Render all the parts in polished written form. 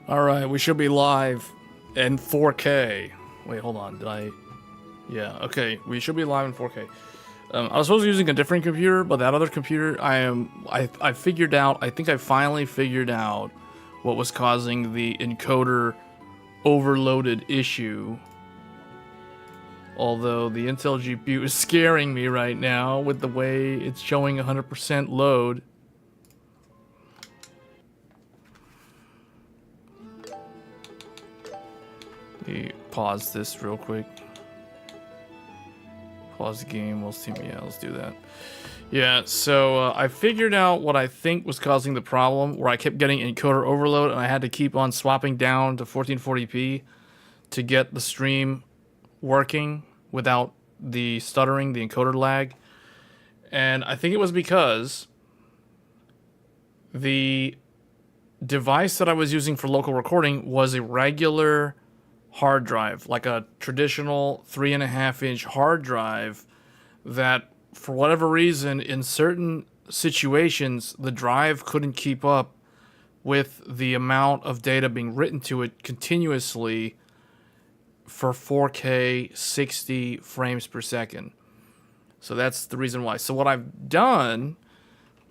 Alright, we should be live in 4K. Wait, hold on, did I... Yeah, okay, we should be live in 4K. I was supposed to be using a different computer, but that other computer, I figured out, I think I finally figured out what was causing the encoder overloaded issue. Although the Intel GPU is scaring me right now with the way it's showing 100% load. Let me pause this real quick. Pause the game. We'll see. Yeah, let's do that. Yeah, so I figured out what I think was causing the problem, where I kept getting encoder overload, and I had to keep on swapping down to 1440p to get the stream working without the stuttering, the encoder lag. And I think it was because the device that I was using for local recording was a regular hard drive, like a traditional 3.5-inch hard drive that, for whatever reason, in certain situations, the drive couldn't keep up with the amount of data being written to it continuously for 4K 60 frames per second. So that's the reason why. So what I've done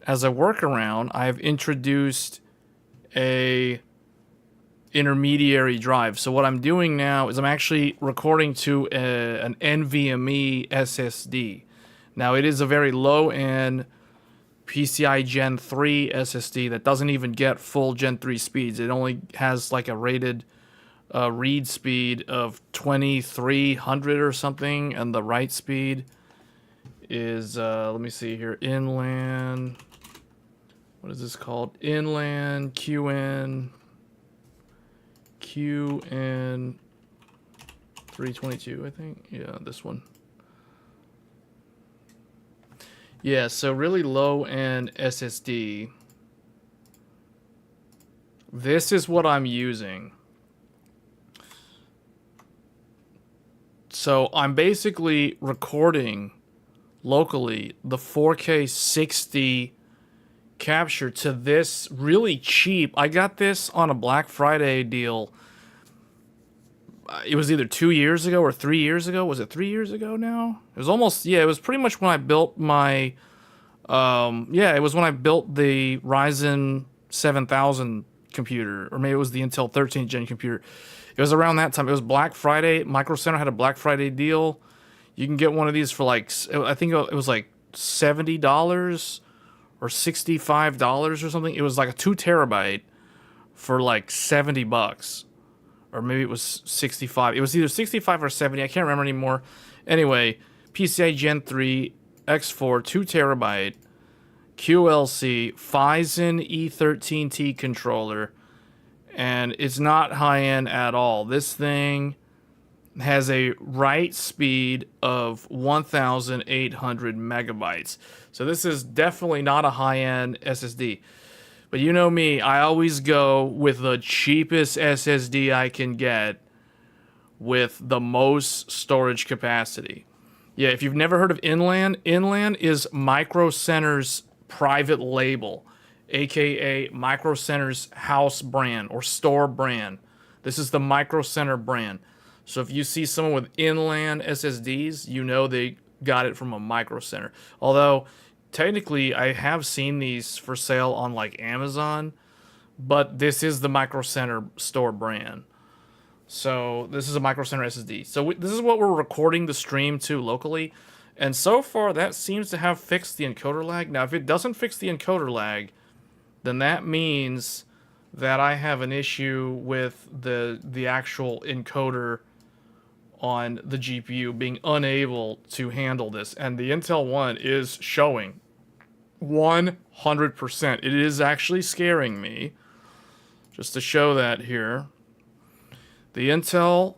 as a workaround, I've introduced a intermediary drive. So what I'm doing now is I'm actually recording to an NVMe SSD. Now it is a very low-end PCI Gen 3 SSD that doesn't even get full Gen 3 speeds. It only has like a rated read speed of 2300 or something, and the write speed is let me see here, inland, what is this called, inland QN 322, I think. Yeah, this one. Yeah, so really low end SSD. This is what I'm using. So I'm basically recording locally the 4K 60 capture to this really cheap. I got this on a Black Friday deal. It was either 2 years ago or 3 years ago. Was it 3 years ago now? It was almost, yeah, it was pretty much when I built my, yeah, it was when I built the Ryzen 7000 computer, or maybe it was the Intel 13th gen computer. It was around that time. It was Black Friday. Micro Center had a Black Friday deal. You can get one of these for like, I think it was like $70 or $65 or something. It was like a 2 terabyte for like $70. Or maybe it was 65. It was either 65 or 70. I can't remember anymore. Anyway, PCI Gen 3, X4, 2 terabyte, QLC, Ryzen E13T controller, and it's not high-end at all. This thing has a write speed of 1,800 megabytes. So this is definitely not a high-end SSD. But you know me, I always go with the cheapest SSD I can get with the most storage capacity. Yeah, if you've never heard of Inland, Inland is Micro Center's private label, aka Micro Center's house brand or store brand. This is the Micro Center brand. So if you see someone with Inland SSDs, you know they got it from a Micro Center. Although technically, I have seen these for sale on like Amazon, but this is the Micro Center store brand. So this is a Micro Center SSD. So this is what we're recording the stream to locally. And so far, that seems to have fixed the encoder lag. Now, if it doesn't fix the encoder lag, then that means that I have an issue with the actual encoder on the GPU being unable to handle this. And the Intel One is showing 100%. It is actually scaring me. Just to show that here. The Intel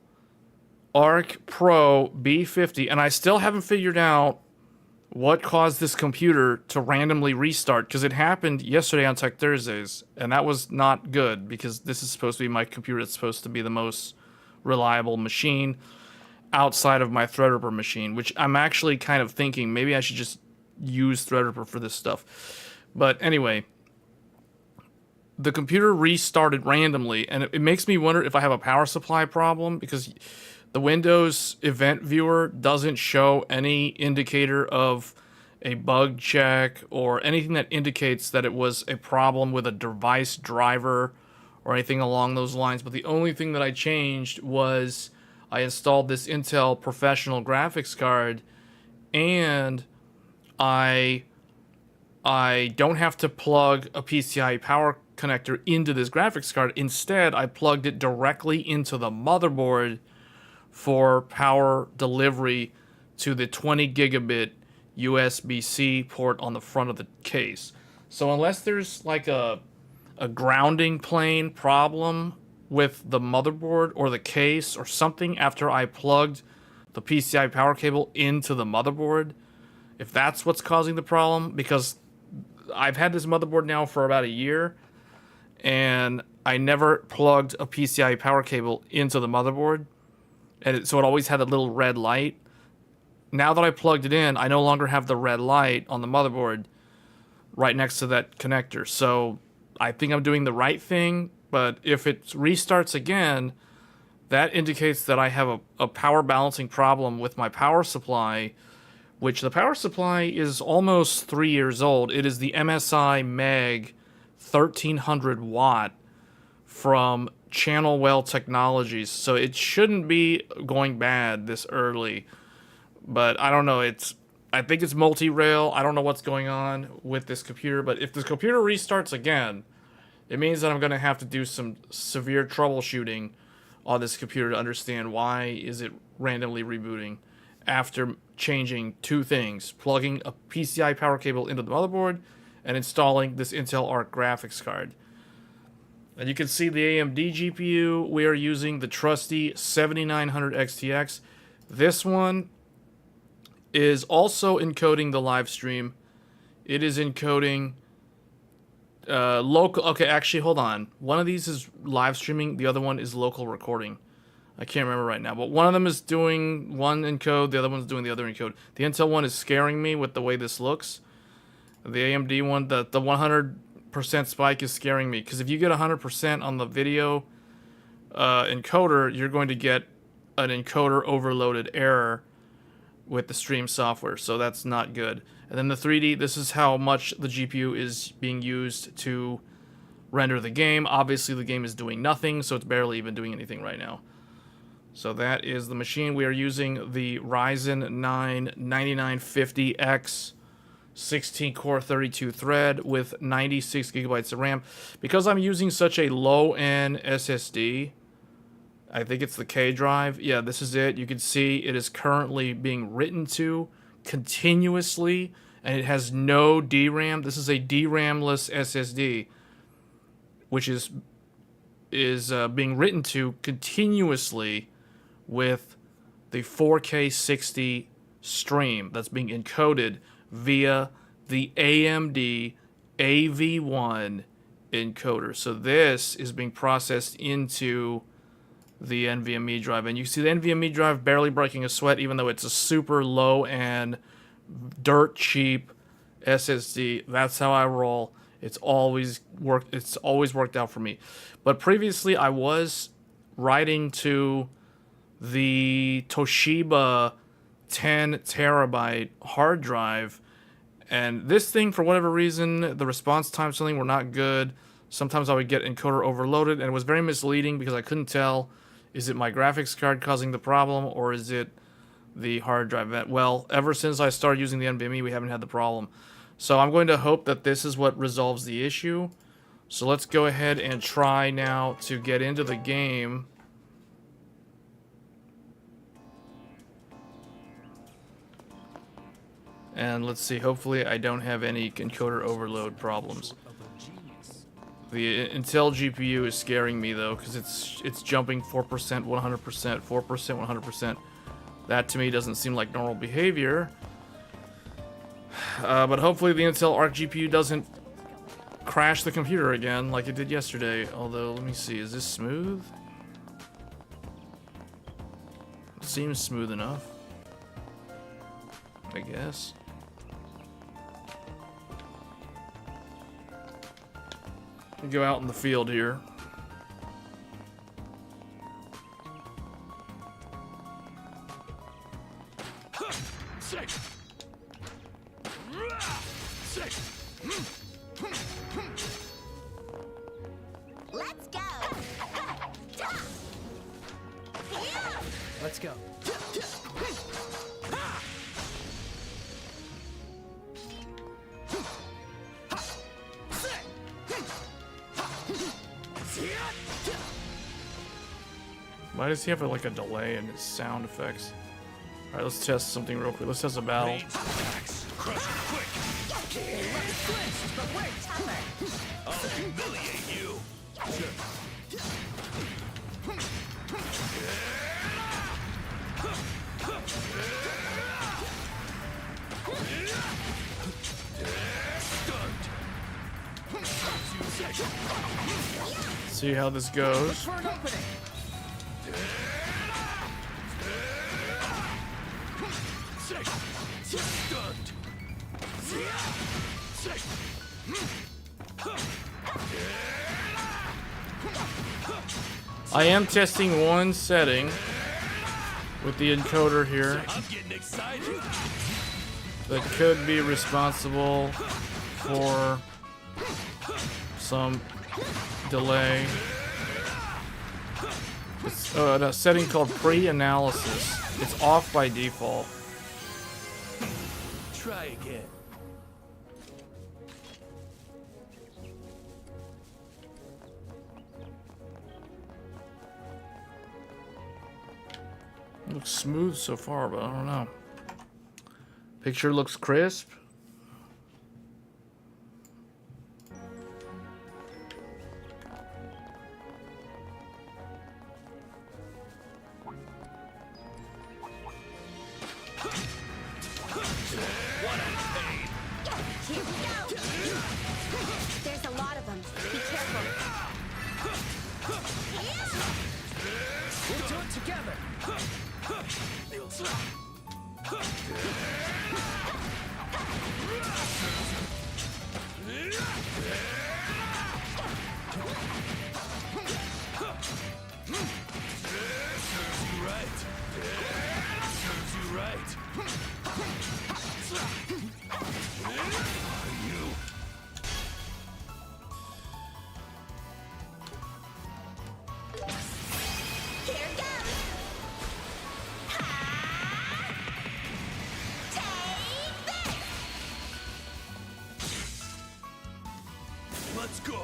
Arc Pro B50, and I still haven't figured out what caused this computer to randomly restart, because it happened yesterday on Tech Thursdays, and that was not good, because this is supposed to be my computer that's supposed to be the most reliable machine outside of my Threadripper machine, which I'm actually kind of thinking maybe I should just use Threadripper for this stuff. But anyway, the computer restarted randomly, and it makes me wonder if I have a power supply problem, because the Windows event viewer doesn't show any indicator of a bug check or anything that indicates that it was a problem with a device driver or anything along those lines. But the only thing that I changed was I installed this Intel professional graphics card, and I don't have to plug a PCI power connector into this graphics card. Instead, I plugged it directly into the motherboard for power delivery to the 20 gigabit USB-C port on the front of the case. So unless there's like a grounding plane problem with the motherboard or the case or something after I plugged the PCI power cable into the motherboard, if that's what's causing the problem, because I've had this motherboard now for about a year, and I never plugged a PCI power cable into the motherboard, and so it always had a little red light. Now that I plugged it in, I no longer have the red light on the motherboard right next to that connector. So I think I'm doing the right thing, but if it restarts again, that indicates that I have a power balancing problem with my power supply, which the power supply is almost 3 years old. It is the MSI Meg 1300 watt from Channelwell Technologies, so it shouldn't be going bad this early. But I don't know, I think it's multi-rail. I don't know what's going on with this computer, but if this computer restarts again, it means that I'm going to have to do some severe troubleshooting on this computer to understand why is it randomly rebooting after changing two things: plugging a PCI power cable into the motherboard and installing this Intel Arc graphics card. And you can see the AMD GPU. We are using the trusty 7900 XTX. This one is also encoding the live stream. It is encoding local. Okay, actually, hold on. One of these is live streaming. The other one is local recording. I can't remember right now, but one of them is doing one encode. The other one's doing the other encode. The Intel one is scaring me with the way this looks. The AMD one, the 100% spike is scaring me, because if you get 100% on the video encoder, you're going to get an encoder overloaded error with the stream software, so that's not good. And then the 3D, this is how much the GPU is being used to render the game. Obviously the game is doing nothing, so it's barely even doing anything right now. So that is the machine. We are using the Ryzen 9 9950X 16 core 32 thread with 96 gigabytes of RAM. Because I'm using such a low end SSD, I think it's the K drive. Yeah, this is it. You can see it is currently being written to continuously, and it has no DRAM. This is a DRAM-less SSD, which is being written to continuously with the 4K 60 stream that's being encoded via the AMD AV1 encoder. So this is being processed into the NVMe drive, and you see the NVMe drive barely breaking a sweat, even though it's a super low and dirt cheap SSD. That's how I roll. It's always worked out for me. But previously I was writing to the Toshiba 10 terabyte hard drive, and this thing, for whatever reason, the response times something were not good. Sometimes I would get encoder overloaded, and it was very misleading because I couldn't tell, is it my graphics card causing the problem, or is it the hard drive? Well, ever since I started using the NVMe, we haven't had the problem. So I'm going to hope that this is what resolves the issue. So let's go ahead and try now to get into the game. And let's see, hopefully I don't have any encoder overload problems. The Intel GPU is scaring me though, because it's jumping 4%, 100%, 4%, 100%. That to me doesn't seem like normal behavior. But hopefully the Intel Arc GPU doesn't crash the computer again like it did yesterday. Although, let me see, is this smooth? It seems smooth enough, I guess. Go out in the field here. Let's go. Let's go. Why does he have like a delay in his sound effects? All right, let's test something real quick. Let's test a battle. I'll humiliate you. See how this goes. For an opening. I am testing one setting with the encoder here I'm getting excited. that could be responsible for some delay. It's a setting called pre-analysis. It's off by default. Try again. Looks smooth so far, but I don't know. Picture looks crisp. Here we go. There's a lot of them. Be careful. We'll do it together. Serves you right. Serves you right. You. Here goes. Take this. Let's go.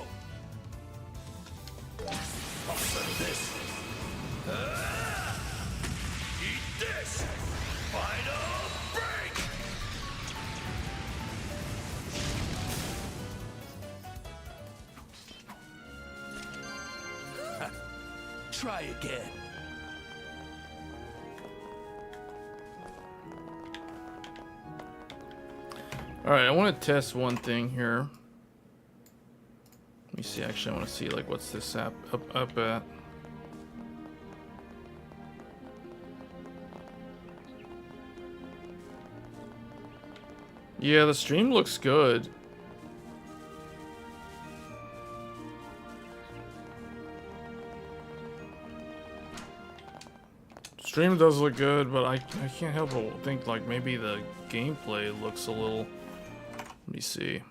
I'll settle this. Eat this. Final break. Try again. All right, I want to test one thing here. Let me see. Actually, I want to see like what's this app up at. Yeah, the stream looks good. Stream does look good, but I can't help but think like maybe the gameplay looks a little. Let me see.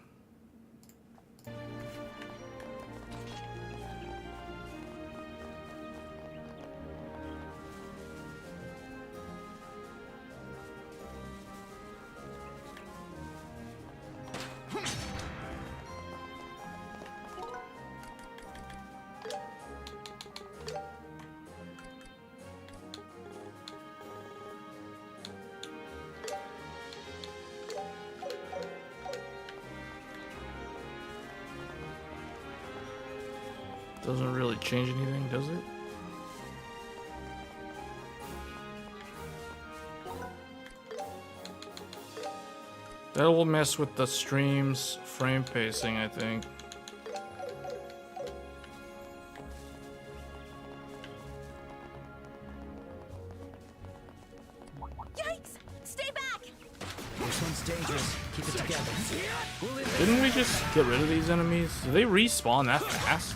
Doesn't really change anything, does it? That will mess with the stream's frame pacing, I think. Yikes! Stay back. This one's dangerous. Keep it together. Didn't we just get rid of these enemies? Do they respawn that fast?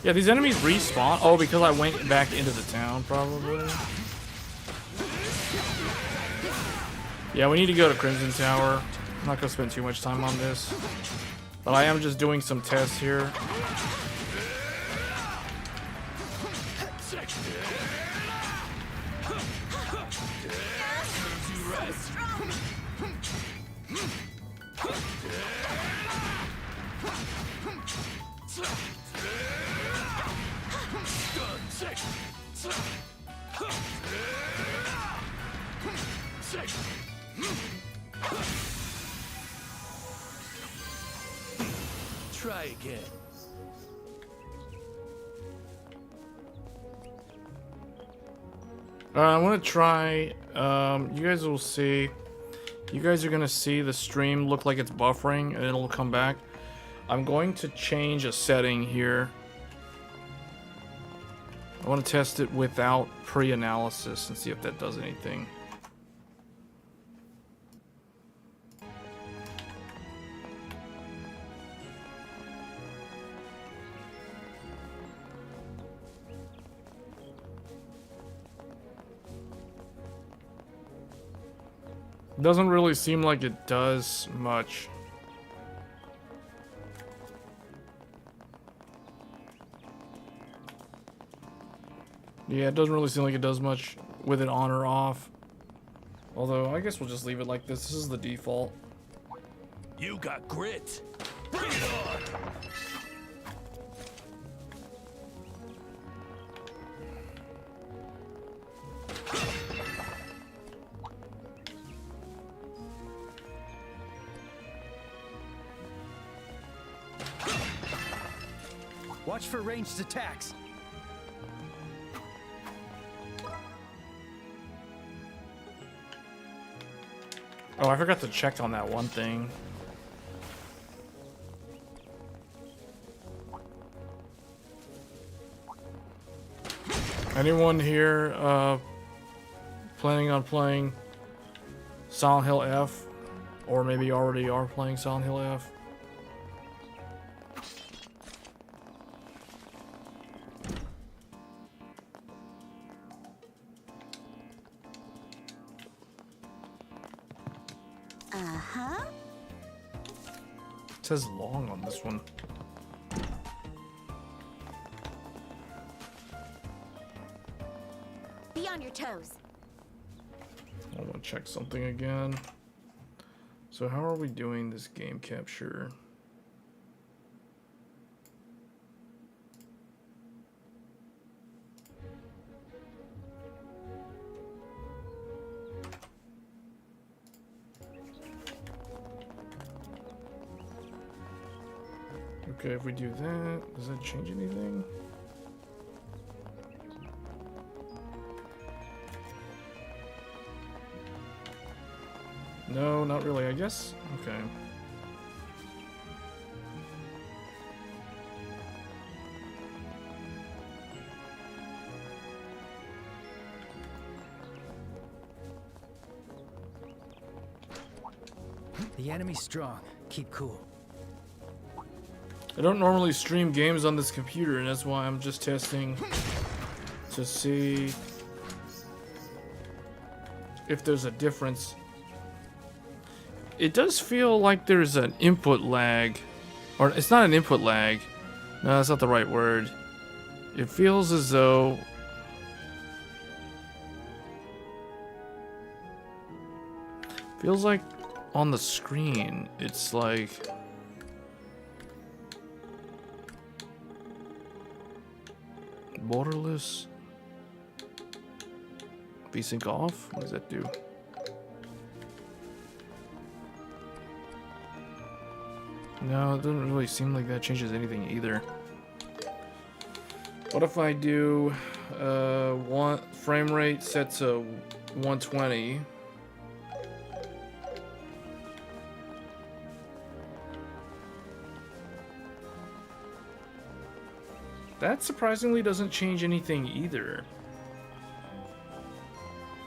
Yeah, these enemies respawn. Oh, because I went back into the town, probably. Yeah, we need to go to Crimson Tower. I'm not gonna spend too much time on this, but I am just doing some tests here. Try again. I want to try. You guys will see. You guys are gonna see the stream look like it's buffering, and it'll come back. I'm going to change a setting here. I want to test it without pre-analysis and see if that does anything. Doesn't really seem like it does much. Yeah, it doesn't really seem like it does much with it on or off. Although, I guess we'll just leave it like this. This is the default. You got grit. Bring it on. Watch for ranged attacks. Oh, I forgot to check on that one thing. Anyone here planning on playing Silent Hill F? Or maybe already are playing Silent Hill F? Uh-huh. It says long on this one. Be on your toes. I want to check something again. So how are we doing this game capture? Okay, if we do that, does that change anything? No, not really, I guess. Okay. The enemy's strong. Keep cool. I don't normally stream games on this computer, and that's why I'm just testing to see if there's a difference. It does feel like there's an input lag, or it's not an input lag. No, that's not the right word. It feels as though feels like on the screen it's like borderless. VSync off? What does that do? No, it doesn't really seem like that changes anything either. What if I do one frame rate set to 120? That surprisingly doesn't change anything either.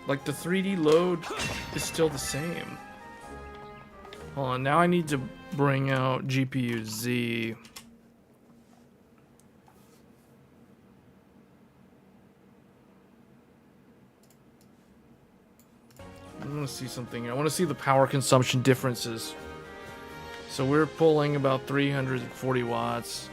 Like the 3D load is still the same. Hold on, now I need to bring out GPU Z. I want to see something. I want to see the power consumption differences. So we're pulling about 340 watts.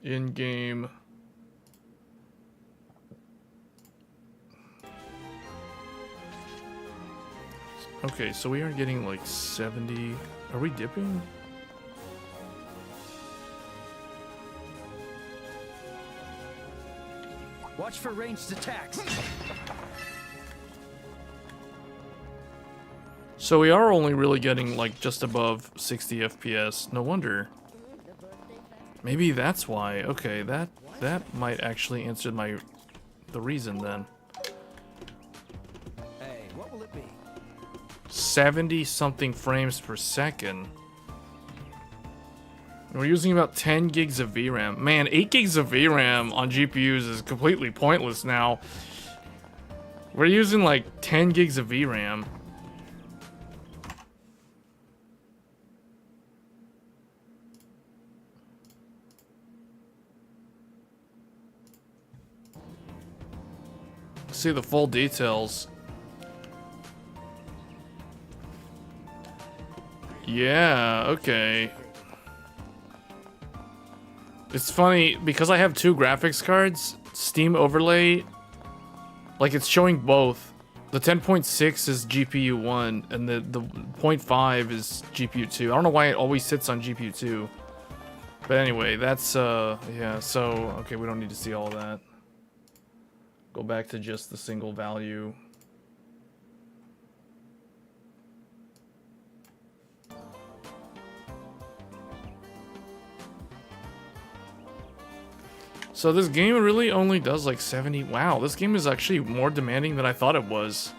In game. Okay, so we are getting like 70. Are we dipping? Watch for ranged attacks. So we are only really getting like just above 60 FPS. No wonder. Maybe that's why. Okay, that might actually answer the reason then. Hey, what will it be? 70 something frames per second. We're using about 10 gigs of VRAM. Man, 8 gigs of VRAM on GPUs is completely pointless now. We're using like 10 gigs of VRAM. See the full details. Yeah, okay. It's funny, because I have two graphics cards, Steam Overlay, like it's showing both. The 10.6 is GPU 1, and the 0.5 is GPU 2. I don't know why it always sits on GPU 2. But anyway, that's, yeah, so, okay, we don't need to see all that. Go back to just the single value. So this game really only does like 70. Wow, this game is actually more demanding than I thought it was.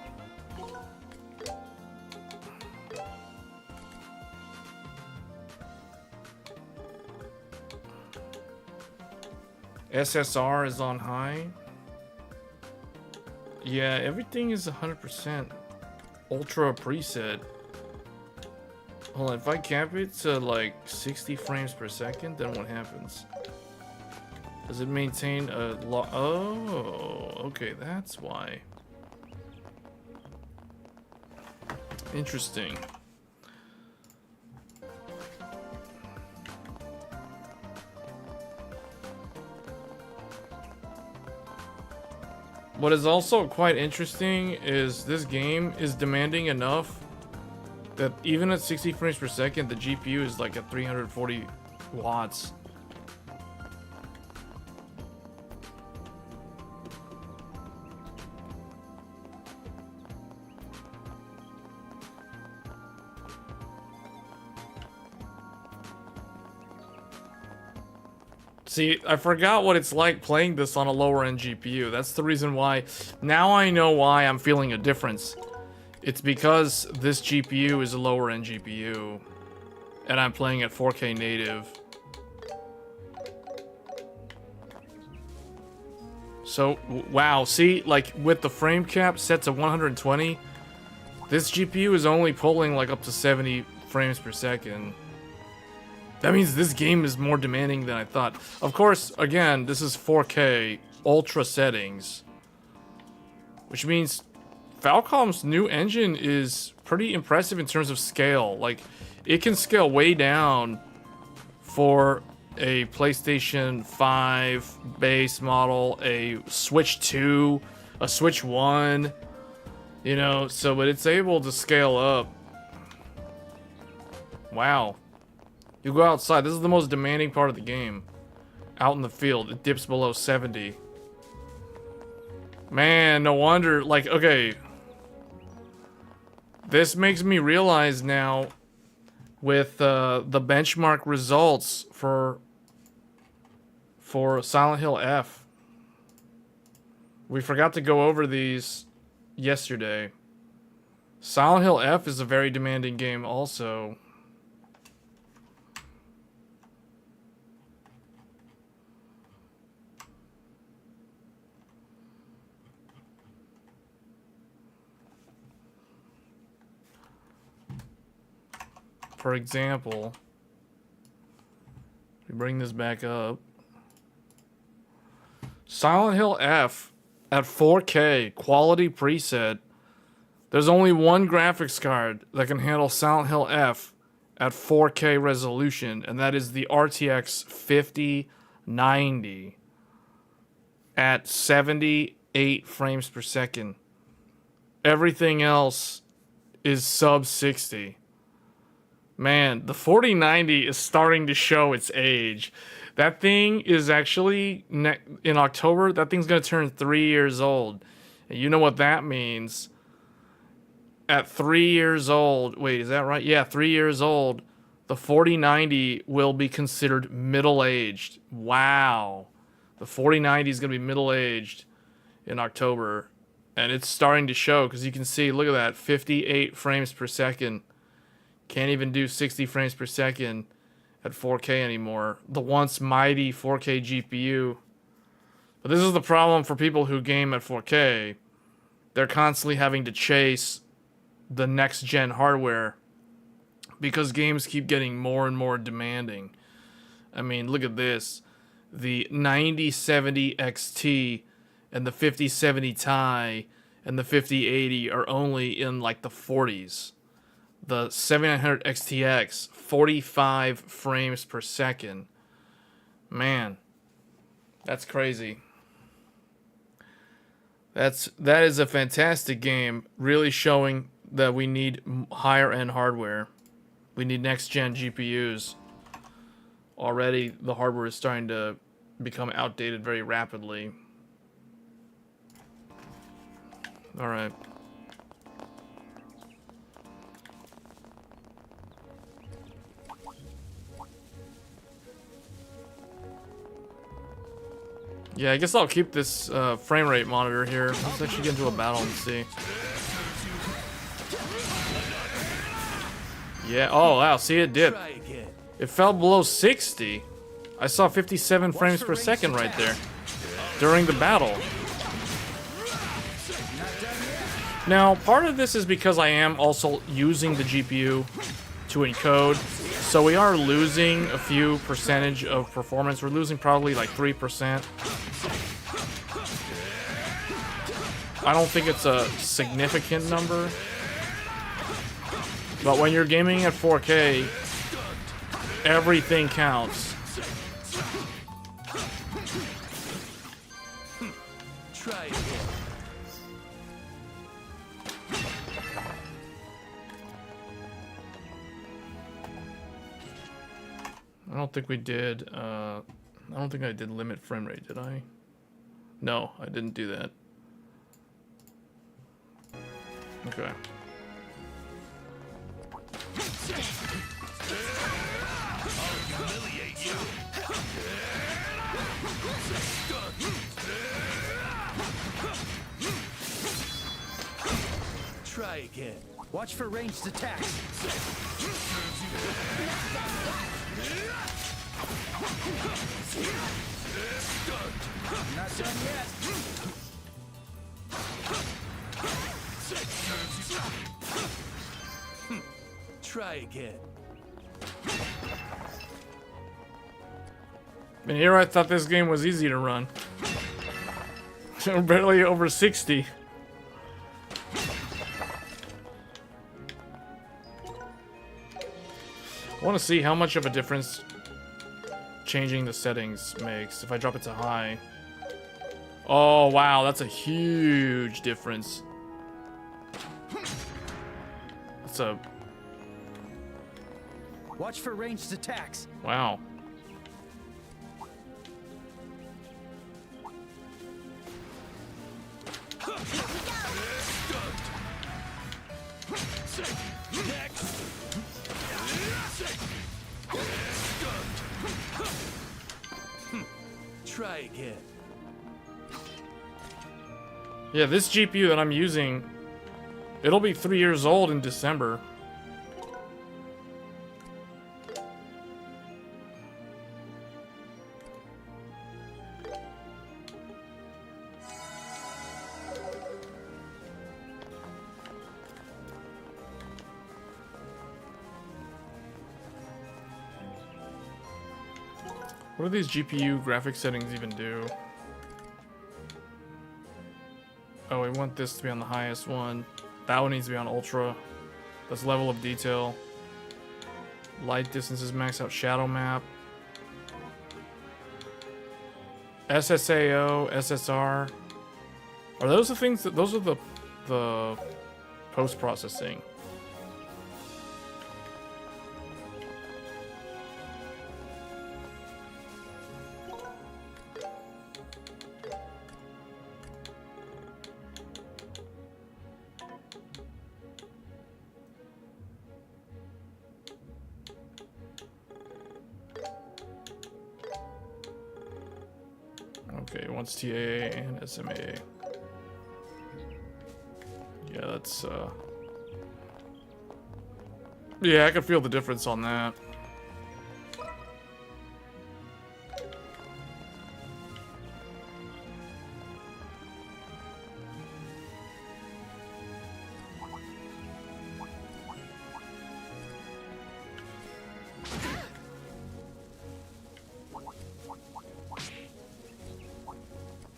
SSR is on high. Yeah, everything is 100% ultra preset. Hold on, if I cap it to like 60 frames per second, then what happens? Does it maintain a oh, okay, that's why. Interesting. What is also quite interesting is this game is demanding enough that even at 60 frames per second, the GPU is like at 340 watts. See, I forgot what it's like playing this on a lower end GPU. That's the reason why. Now I know why I'm feeling a difference. It's because this GPU is a lower end GPU. And I'm playing at 4K native. So, wow. See, like with the frame cap set to 120, this GPU is only pulling like up to 70 frames per second. That means this game is more demanding than I thought. Of course, again, this is 4K ultra settings. Which means Falcom's new engine is pretty impressive in terms of scale. Like, it can scale way down for a PlayStation 5 base model, a Switch 2, a Switch 1. You know, so, but it's able to scale up. Wow. You go outside. This is the most demanding part of the game. Out in the field, it dips below 70. Man, no wonder. Like, okay. This makes me realize now with the benchmark results for Silent Hill F. We forgot to go over these yesterday. Silent Hill F is a very demanding game also. for example, we bring this back up. Silent Hill F at 4K quality preset. There's only one graphics card that can handle Silent Hill F at 4K resolution, and that is the RTX 5090 at 78 frames per second. Everything else is sub 60. Man, the 4090 is starting to show its age. That thing is actually, in October, that thing's going to turn 3 years old. And you know what that means. At 3 years old, wait, is that right? Yeah, 3 years old, the 4090 will be considered middle-aged. Wow. The 4090 is going to be middle-aged in October. And it's starting to show, because you can see, look at that, 58 frames per second. Can't even do 60 frames per second at 4K anymore. The once mighty 4K GPU. But this is the problem for people who game at 4K. They're constantly having to chase the next gen hardware because games keep getting more and more demanding. I mean, look at this. The 9070 XT and the 5070 Ti and the 5080 are only in like the 40s. The 7900 XTX, 45 frames per second. Man, that's crazy. That is a fantastic game, really showing that we need higher end hardware. We need next gen GPUs. Already the hardware is starting to become outdated very rapidly. All right. Yeah, I guess I'll keep this frame rate monitor here. Let's actually get into a battle and see. Yeah, oh wow, see it did. It fell below 60. I saw 57 frames per second right there during the battle. Now, part of this is because I am also using the GPU to encode. So we are losing a few percentage of performance. We're losing probably like 3%. I don't think it's a significant number. But when you're gaming at 4K, everything counts. Try it. I don't think we did, I don't think I did limit frame rate, did I? No, I didn't do that. Okay. I'll humiliate you. Try again. Watch for ranged attacks. Not done yet. Try again. And here I thought this game was easy to run. We're barely over 60. I want to see how much of a difference changing the settings makes if I drop it to high. Oh wow, that's a huge difference. That's a... Watch for ranged attacks. wow. Try again. Yeah, this GPU that I'm using, it'll be 3 years old in December. What do these GPU graphics settings even do? Oh, we want this to be on the highest one. That one needs to be on ultra. That's level of detail. Light distances max out shadow map. SSAO, SSR. Are those the things that those are the post processing? Okay, wants TAA and SMA. Yeah, that's yeah, I can feel the difference on that.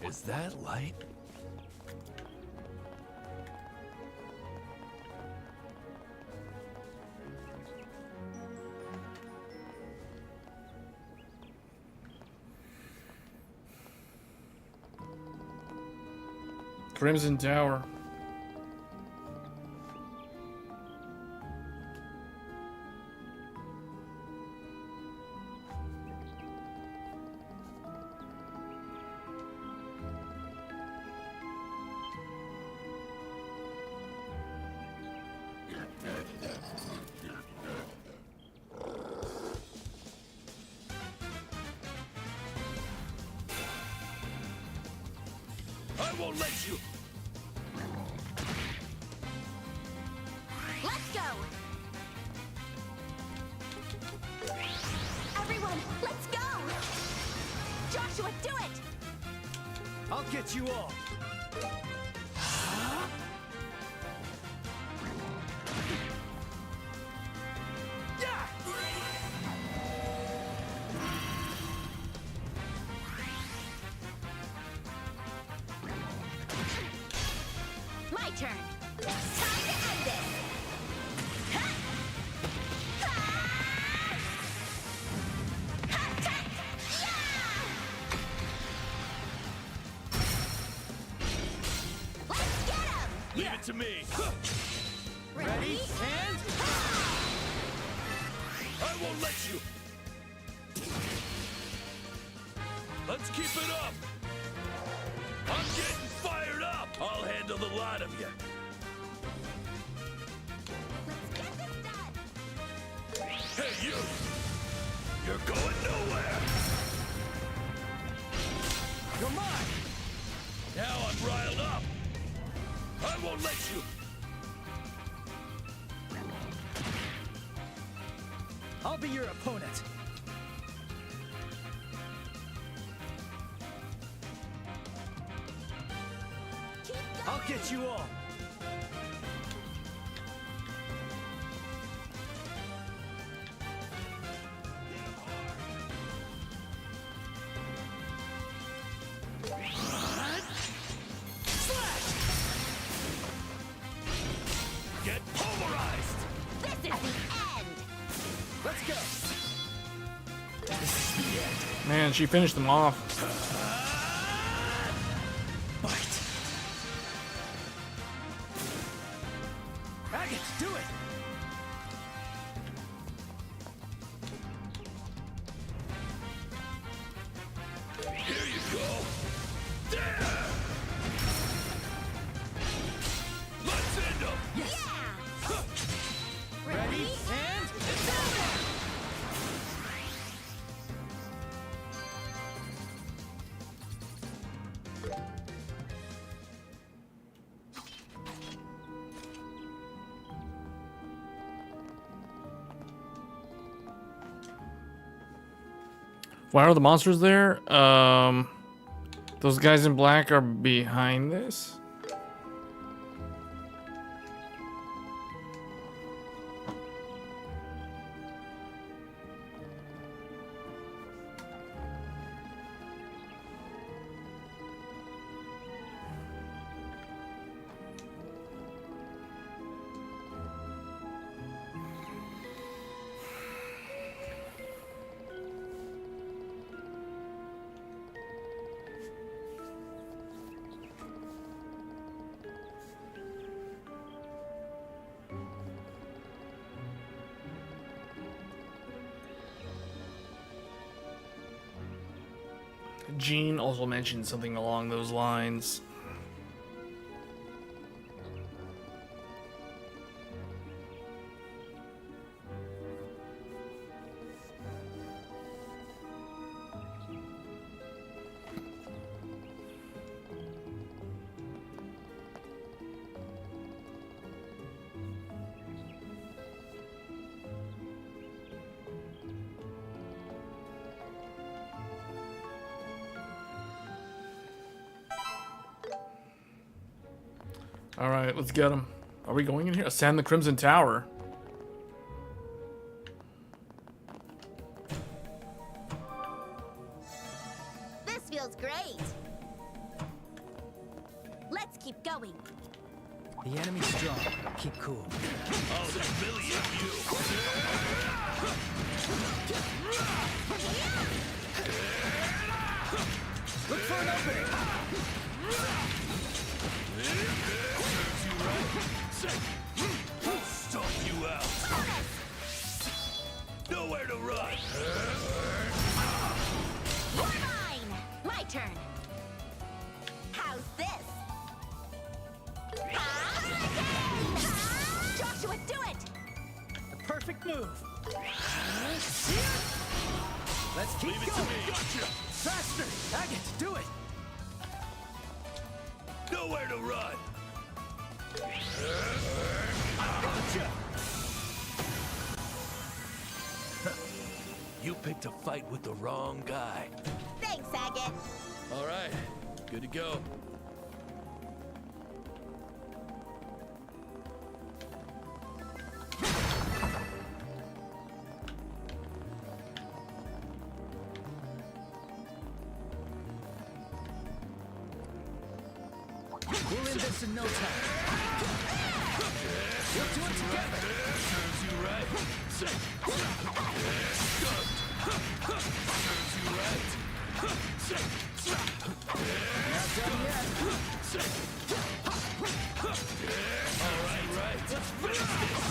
Is that light? Crimson Tower. I won't let you. Let's go! Everyone, let's go! Joshua, do it! I'll get you all. My turn. Time to end this. Ha! Ha! Ha! Ta! Yeah! Let's get him! Leave it to me. Ready? And I won't let you. Let's keep it up. I'm getting fired up. I'll handle the lot of you. Let's get this done! Hey, you! You're going nowhere. you're mine. Now I'm riled up. I won't let you. I'll be your opponent. Keep going! I'll get you all. Get pulverized. This is the end! Let's go. Man, she finished them off. Bite. Agate, do it. Here you go. There. Let's end them. Yeah! Ready? And it's over. Why are the monsters there? Those guys in black are behind this. Gene also mentioned something along those lines. All right, let's get him. Are we going in here? Ascend the Crimson Tower. This feels great. Let's keep going. The enemy's strong. Keep cool. I'll humiliate you. Look for an opening. Stomp you out. Nowhere to run. You're mine. My turn. How's this? Joshua, do it! The perfect move. Let's keep Leave it to going. me. Gotcha. Faster. Agate, do it. Nowhere to run. Gotcha. You picked a fight with the wrong guy. Thanks, Agate. All right, good to go. We'll end this in no time. We'll do it together. Serves you right. Serves you right. Not done yet. All right. Let's finish this.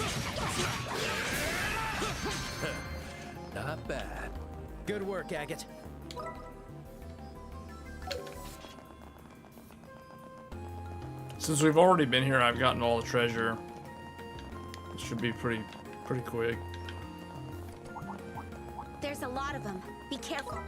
Not bad. Good work, Agate. Since we've already been here, I've gotten all the treasure. This should be pretty quick. There's a lot of them. Be careful.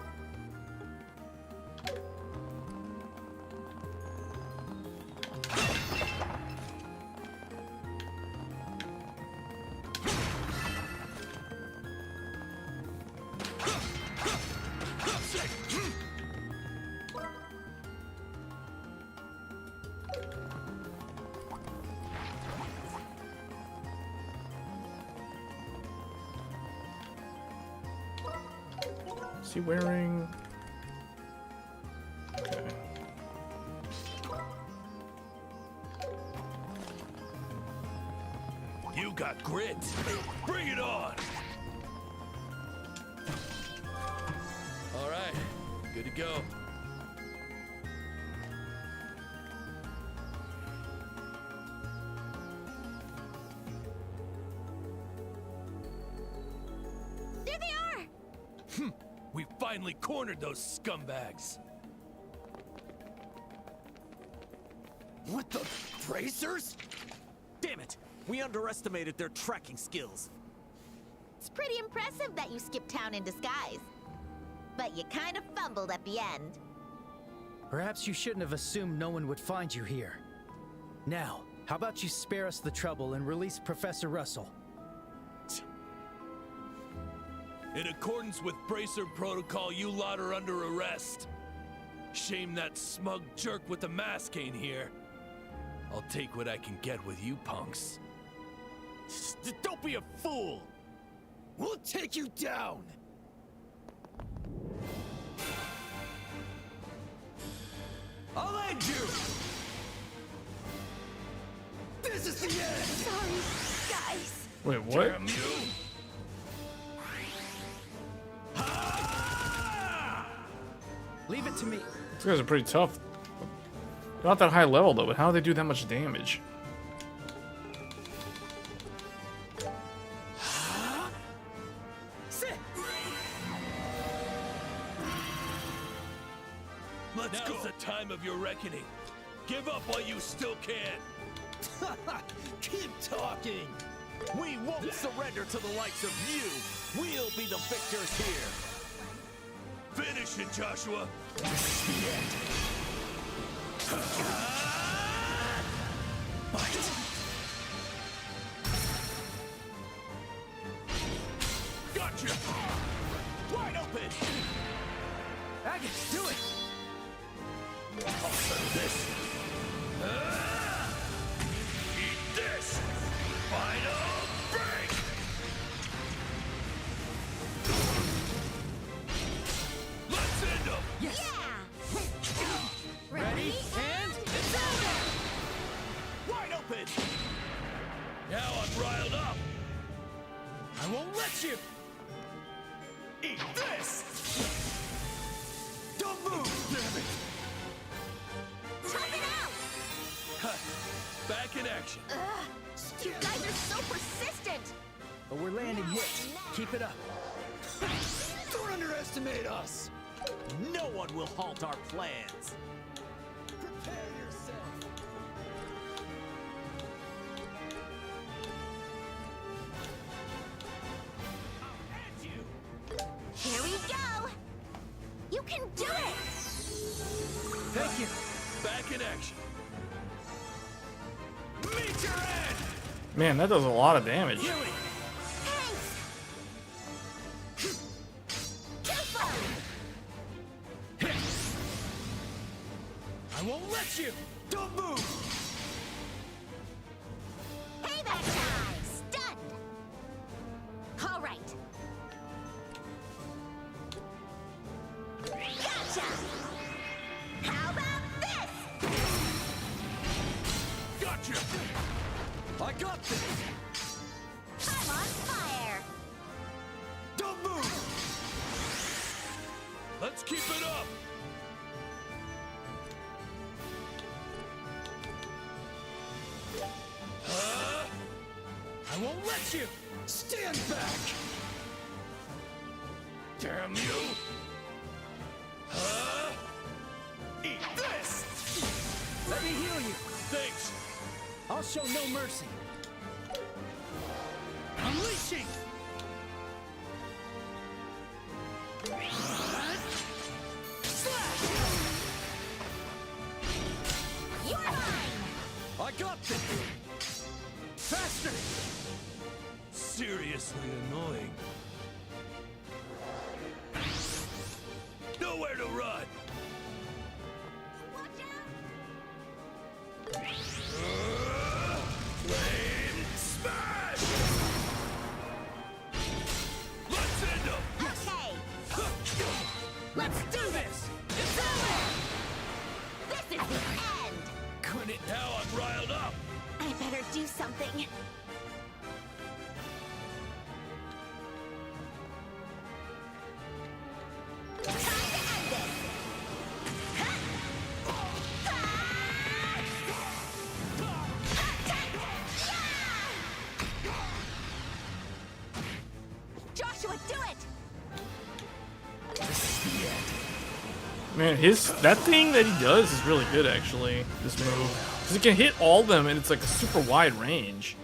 Is he wearing? Okay. You got grit. Bring it on. All right, good to go. There they are! We finally cornered those scumbags. What the? Bracers? Damn it! We underestimated their tracking skills. It's pretty impressive that you skipped town in disguise. But you kind of fumbled at the end. Perhaps you shouldn't have assumed no one would find you here. Now, how about you spare us the trouble and release Professor Russell? In accordance with Bracer protocol, you lot are under arrest. Shame that smug jerk with the mask ain't here. I'll take what I can get with you punks. Don't be a fool! We'll take you down! I'll end you! This is the end! Sorry, guys. Wait, what? Damn you! Leave it to me. These guys are pretty tough. Not that high level though, but how do they do that much damage? Sit! Let's go. Now's the time of your reckoning. Give up while you still can. Keep talking. We won't surrender to the likes of you. We'll be the victors here. Finish it, Joshua. This is the end. Fight. Gotcha. Wide open. Agate, do it! I'll settle this. Eat this. Final break. Let's end them. Yes! Yeah! Ready, and it's over! Wide open. Now I'm riled up. I won't let you! Eat this. Don't move. Damn it. Tough it out! Back in action. You guys are so persistent! But we're landing hits. Keep it up. Don't underestimate us. No one will halt our plans. Prepare yourself. I'll end you. Here we go! You can do it! Thank you. Back in action. Meet your end. Man, that does a lot of damage. Thanks! Careful! I won't let you! Don't move. Payback time! Stunned! All right. Gotcha! How about this? Gotcha. I got this. I'm on fire! Don't move. Let's keep it up. I won't let you! Stand back. Damn you. Eat this. Let me heal you! Thanks. I'll show no mercy. Unleashing! You're mine! I got this. Faster! Seriously annoying. Nowhere to run. Watch out! Flame smash. Let's end them. Okay! Let's do this! It's over! This is the end! Couldn't. Now I'm riled up. I better do something. Time to end this! Joshua, do it! Man, that thing that he does is really good, actually. This move, because it can hit all of them, and it's like a super wide range.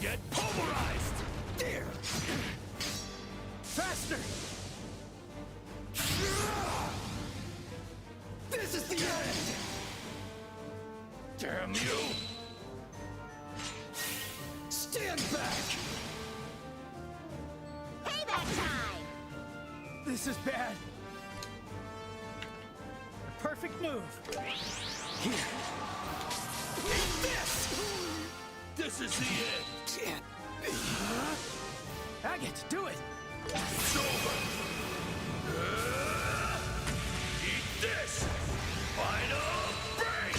Get pulverized. There. Faster! This is the end. Damn you. Stand back. Payback time! This is bad. The perfect move. Here. Eat this. This is the end. Agate, do it! It's over. Eat this. Final break.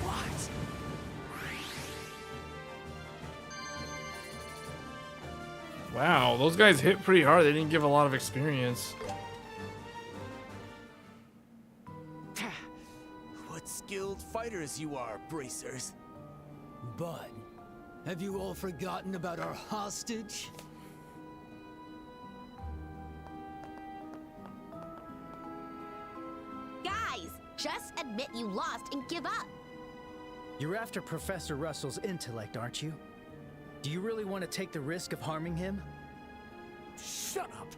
What? Wow, those guys hit pretty hard. They didn't give a lot of experience. What skilled fighters you are, bracers. But have you all forgotten about our hostage? admit you lost and give up. You're after Professor Russell's intellect, aren't you? Do you really want to take the risk of harming him? Shut up!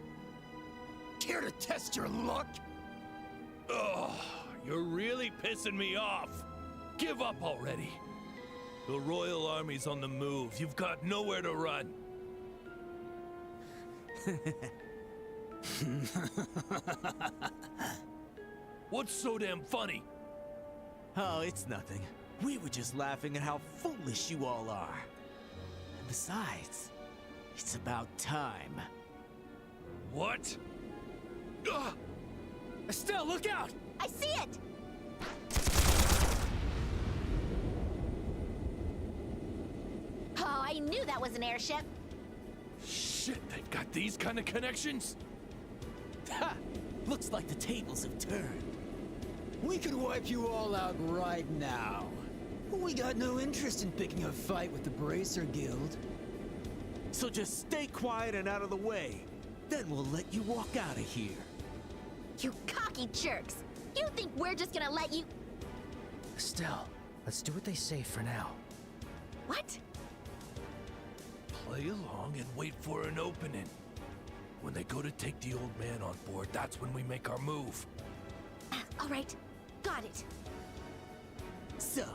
Care to test your luck? Ugh, you're really pissing me off. Give up already. The Royal Army's on the move. You've got nowhere to run. What's so damn funny? Oh, it's nothing. We were just laughing at how foolish you all are. And besides, it's about time. What? Ugh! Estelle, look out! I see it! Oh, I knew that was an airship. Shit, they've got these kind of connections? Ha! Looks like the tables have turned. We could wipe you all out right now. We got no interest in picking a fight with the Bracer Guild. So just stay quiet and out of the way. Then we'll let you walk out of here. You cocky jerks! You think we're just gonna let you... Estelle, let's do what they say for now. What? Play along and wait for an opening. When they go to take the old man on board, that's when we make our move. All right, got it. So,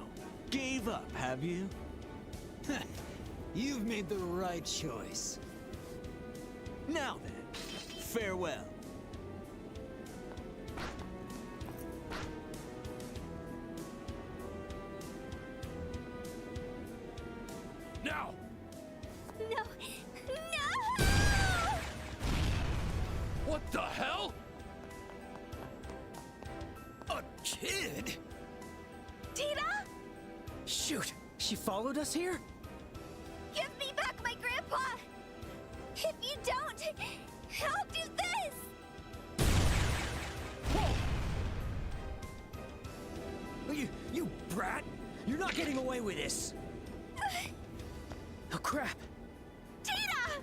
gave up, have you? You've made the right choice. Now then, farewell. Now! No! No! What the hell? A kid? Tita? Shoot, she followed us here? Give me back my grandpa! If you don't, I'll do this! You brat! You're not getting away with this! Oh crap! Tita!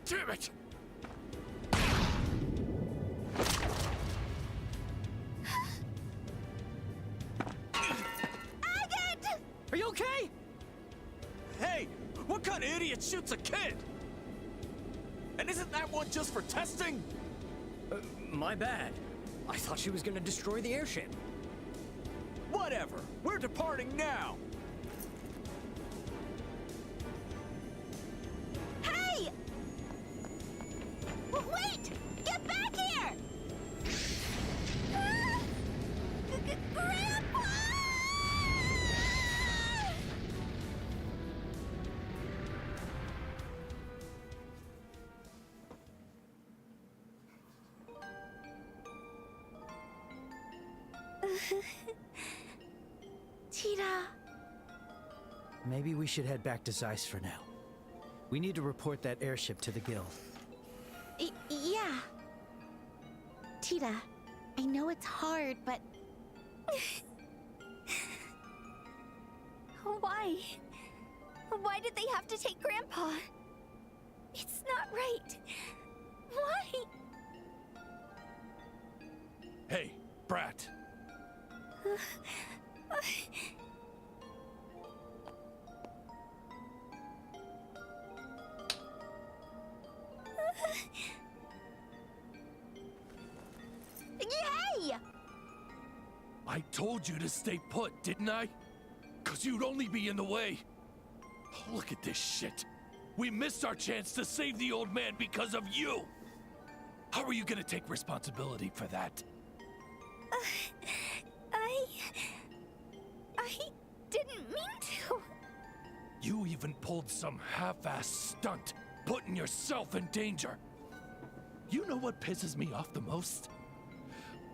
Damn it! Agate! Are you okay? Hey, what kind of idiot shoots a kid? And isn't that one just for testing? My bad. I thought she was gonna destroy the airship. Whatever, we're departing now. Hey! Wait! Get back here! Grandpa! Tita. Maybe we should head back to Zeiss for now. We need to report that airship to the guild. Yeah. Tita, I know it's hard, but... Why? Why did they have to take Grandpa? It's not right. Why? Hey, brat. Hey! I told you to stay put, didn't I? 'Cause you'd only be in the way. Look at this shit. We missed our chance to save the old man because of you. How are you gonna take responsibility for that? I didn't mean to. You even pulled some half-ass stunt, putting yourself in danger. You know what pisses me off the most?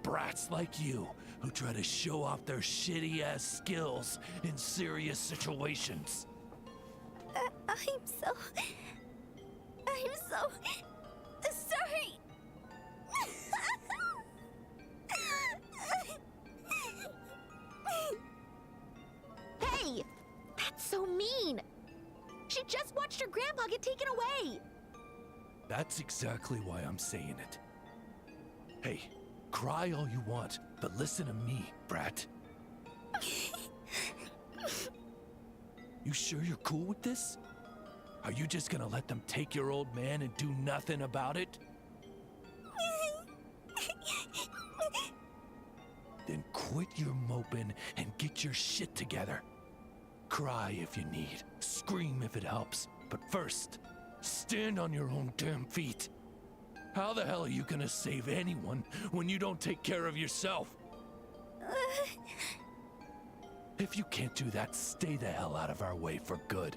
Brats like you who try to show off their shitty-ass skills in serious situations. I'm so sorry. Hey, that's so mean. She just watched her grandpa get taken away. That's exactly why I'm saying it. Hey, cry all you want, But listen to me, brat. You sure you're cool with this? Are you just gonna let them take your old man and do nothing about it? Then quit your moping and get your shit together. Cry if you need, scream if it helps, but first, stand on your own damn feet. How the hell are you gonna save anyone when you don't take care of yourself? If you can't do that, stay the hell out of our way for good.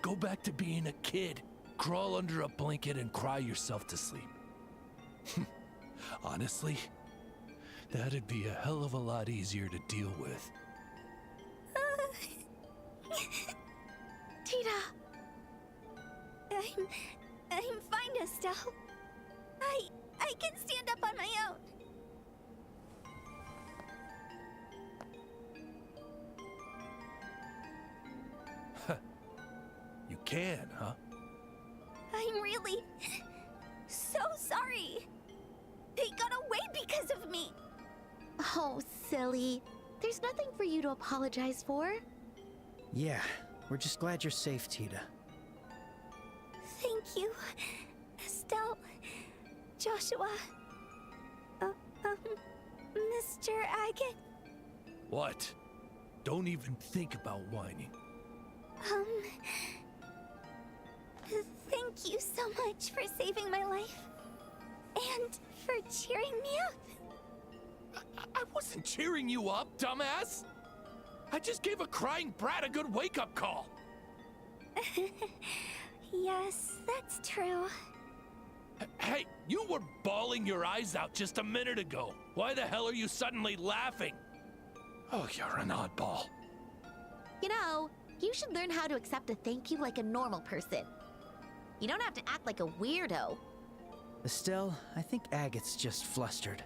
Go back to being a kid. Crawl under a blanket and cry yourself to sleep. Honestly, that'd be a hell of a lot easier to deal with. Tita. I'm fine, Estelle. I can stand up on my own. You can, huh? I'm really so sorry. They got away because of me. Oh, silly. There's nothing for you to apologize for. Yeah, we're just glad you're safe, Tita. Thank you, Estelle, Joshua, Mr. Agate. What? Don't even think about whining. Thank you so much for saving my life. And for cheering me up. I wasn't cheering you up, dumbass! I just gave a crying brat a good wake-up call! Yes, that's true. Hey, you were bawling your eyes out just a minute ago. Why the hell are you suddenly laughing? Oh, you're an oddball. You know, you should learn how to accept a thank you like a normal person. You don't have to act like a weirdo. Estelle, I think Agate's just flustered.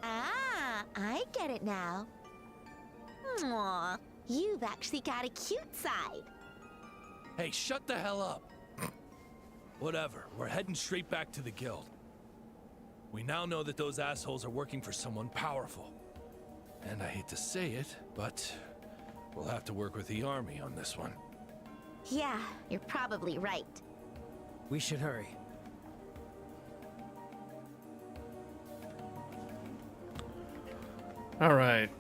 Ah, I get it now. Aw, you've actually got a cute side. Hey, shut the hell up. Whatever, we're heading straight back to the guild. We now know that those assholes are working for someone powerful. And I hate to say it, but we'll have to work with the army on this one. Yeah, you're probably right. We should hurry. All right.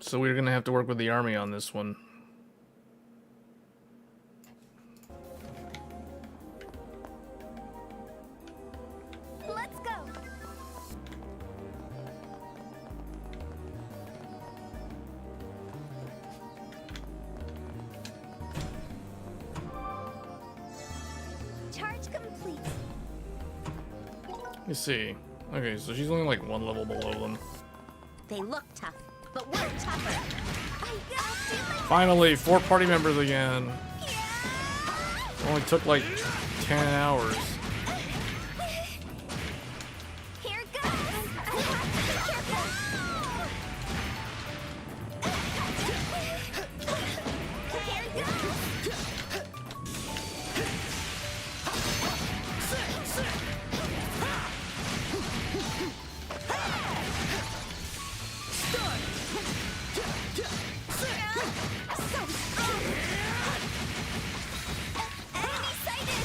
So we're gonna have to work with the army on this one. Let's go. Charge complete. Let me see. Okay, so she's only like one level below them. They look tough, but we're tougher. Finally, 4 party members again. Only took like 10 hours. Here goes. I have to be careful. Here goes. So strong. Enemy sighted.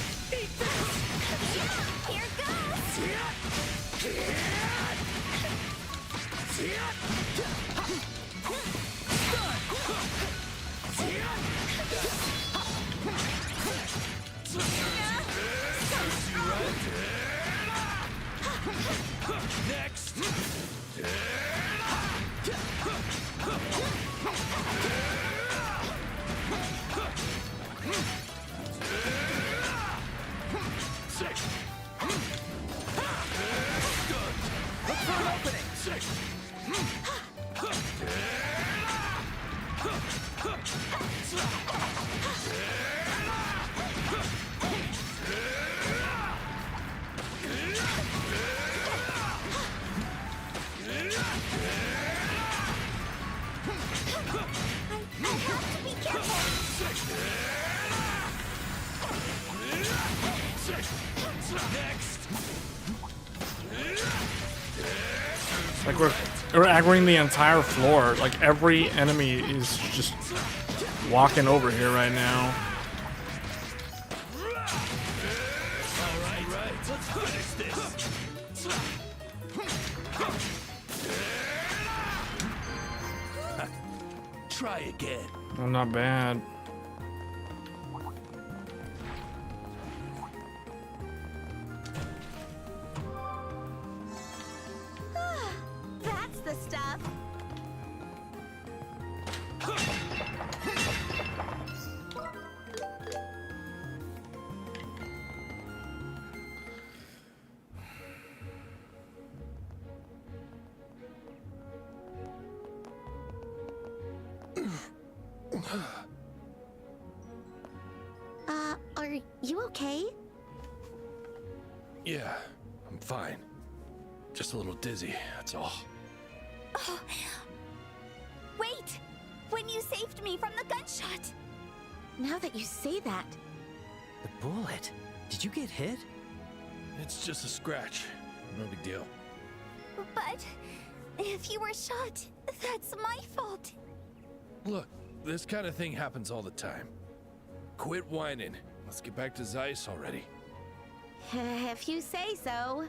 Here goes. Next! Look for an opening! I have to be careful. Next! Like we're aggroing the entire floor. Like every enemy is just walking over here right now. Right. Let's finish this. Try again. Oh, not bad. That's the stuff. Are you okay? Yeah, I'm fine. Just a little dizzy, that's all. Oh. Wait! When you saved me from the gunshot! Now that you say that, The bullet. Did you get hit? It's just a scratch. No big deal. But if you were shot, that's my fault. Look, this kind of thing happens all the time. Quit whining. Let's get back to Zeiss already. if you say so.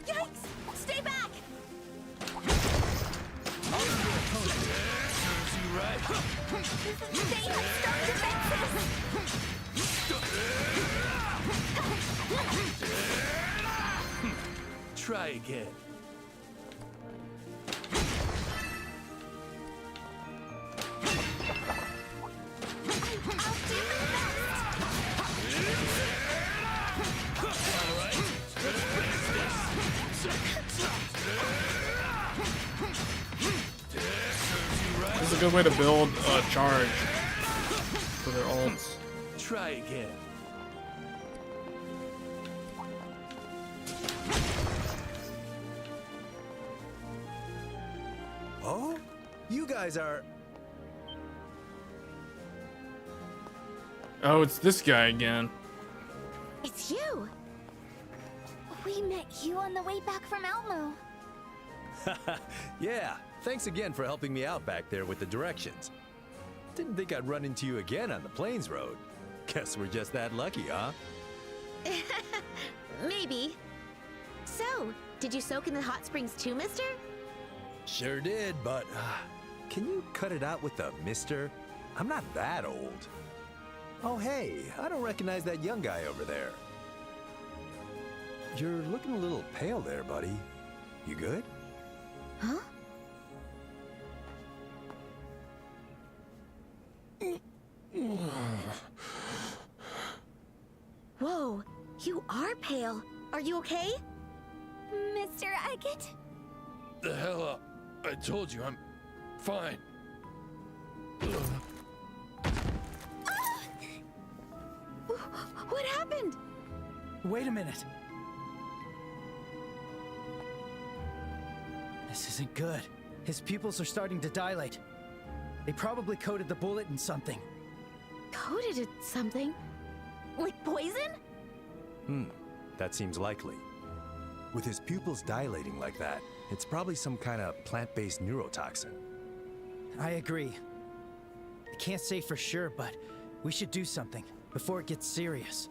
Yikes! Stay back! Serves you right. They have strong defenses! Try again. This is a good way to build a charge for their ults. Try again. Oh? You guys are... Oh, it's this guy again. It's you. We met you on the way back from Elmo. Yeah, thanks again for helping me out back there with the directions. Didn't think I'd run into you again on the Plains Road. Guess we're just that lucky, huh? Maybe. So, did you soak in the hot springs too, mister? Sure did, but can you cut it out with the mister? I'm not that old. Oh, hey, I don't recognize that young guy over there. You're looking a little pale there, buddy. You good? Huh? Whoa, you are pale. Are you okay? Mr. Agate? The hell up. I told you, I'm fine. What happened? Wait a minute. This isn't good. His pupils are starting to dilate. They probably coated the bullet in something. Coated it something? Like poison? That seems likely. With his pupils dilating like that, it's probably some kind of plant-based neurotoxin. I agree. I can't say for sure, but we should do something before it gets serious.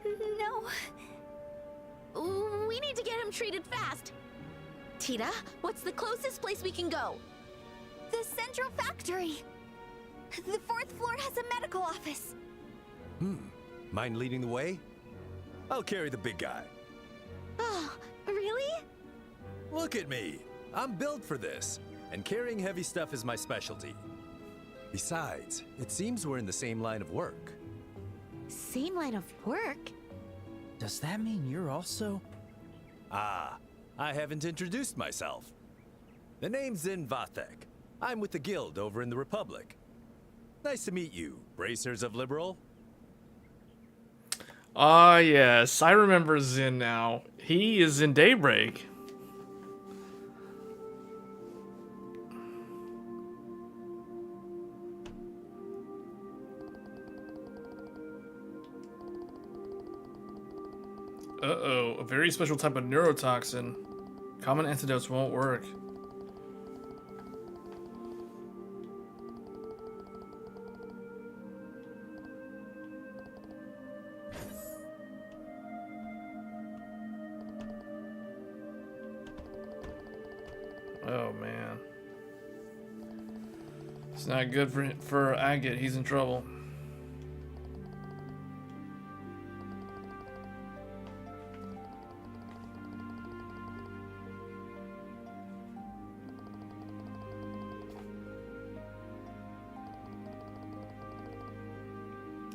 No. We need to get him treated fast. Tita, what's the closest place we can go? The central factory. The 4th floor has a medical office. Mind leading the way? I'll carry the big guy. Oh, really? Look at me! I'm built for this, and carrying heavy stuff is my specialty. Besides, it seems we're in the same line of work. Same line of work? Does that mean you're also... Ah, I haven't introduced myself. The name's Vathek. I'm with the guild over in the Republic. Nice to meet you, Bracers of Liberal. Ah, yes. I remember Zin now. He is in Daybreak. Uh-oh. A very special type of neurotoxin. Common antidotes won't work. Oh man, it's not good for Agate. He's in trouble.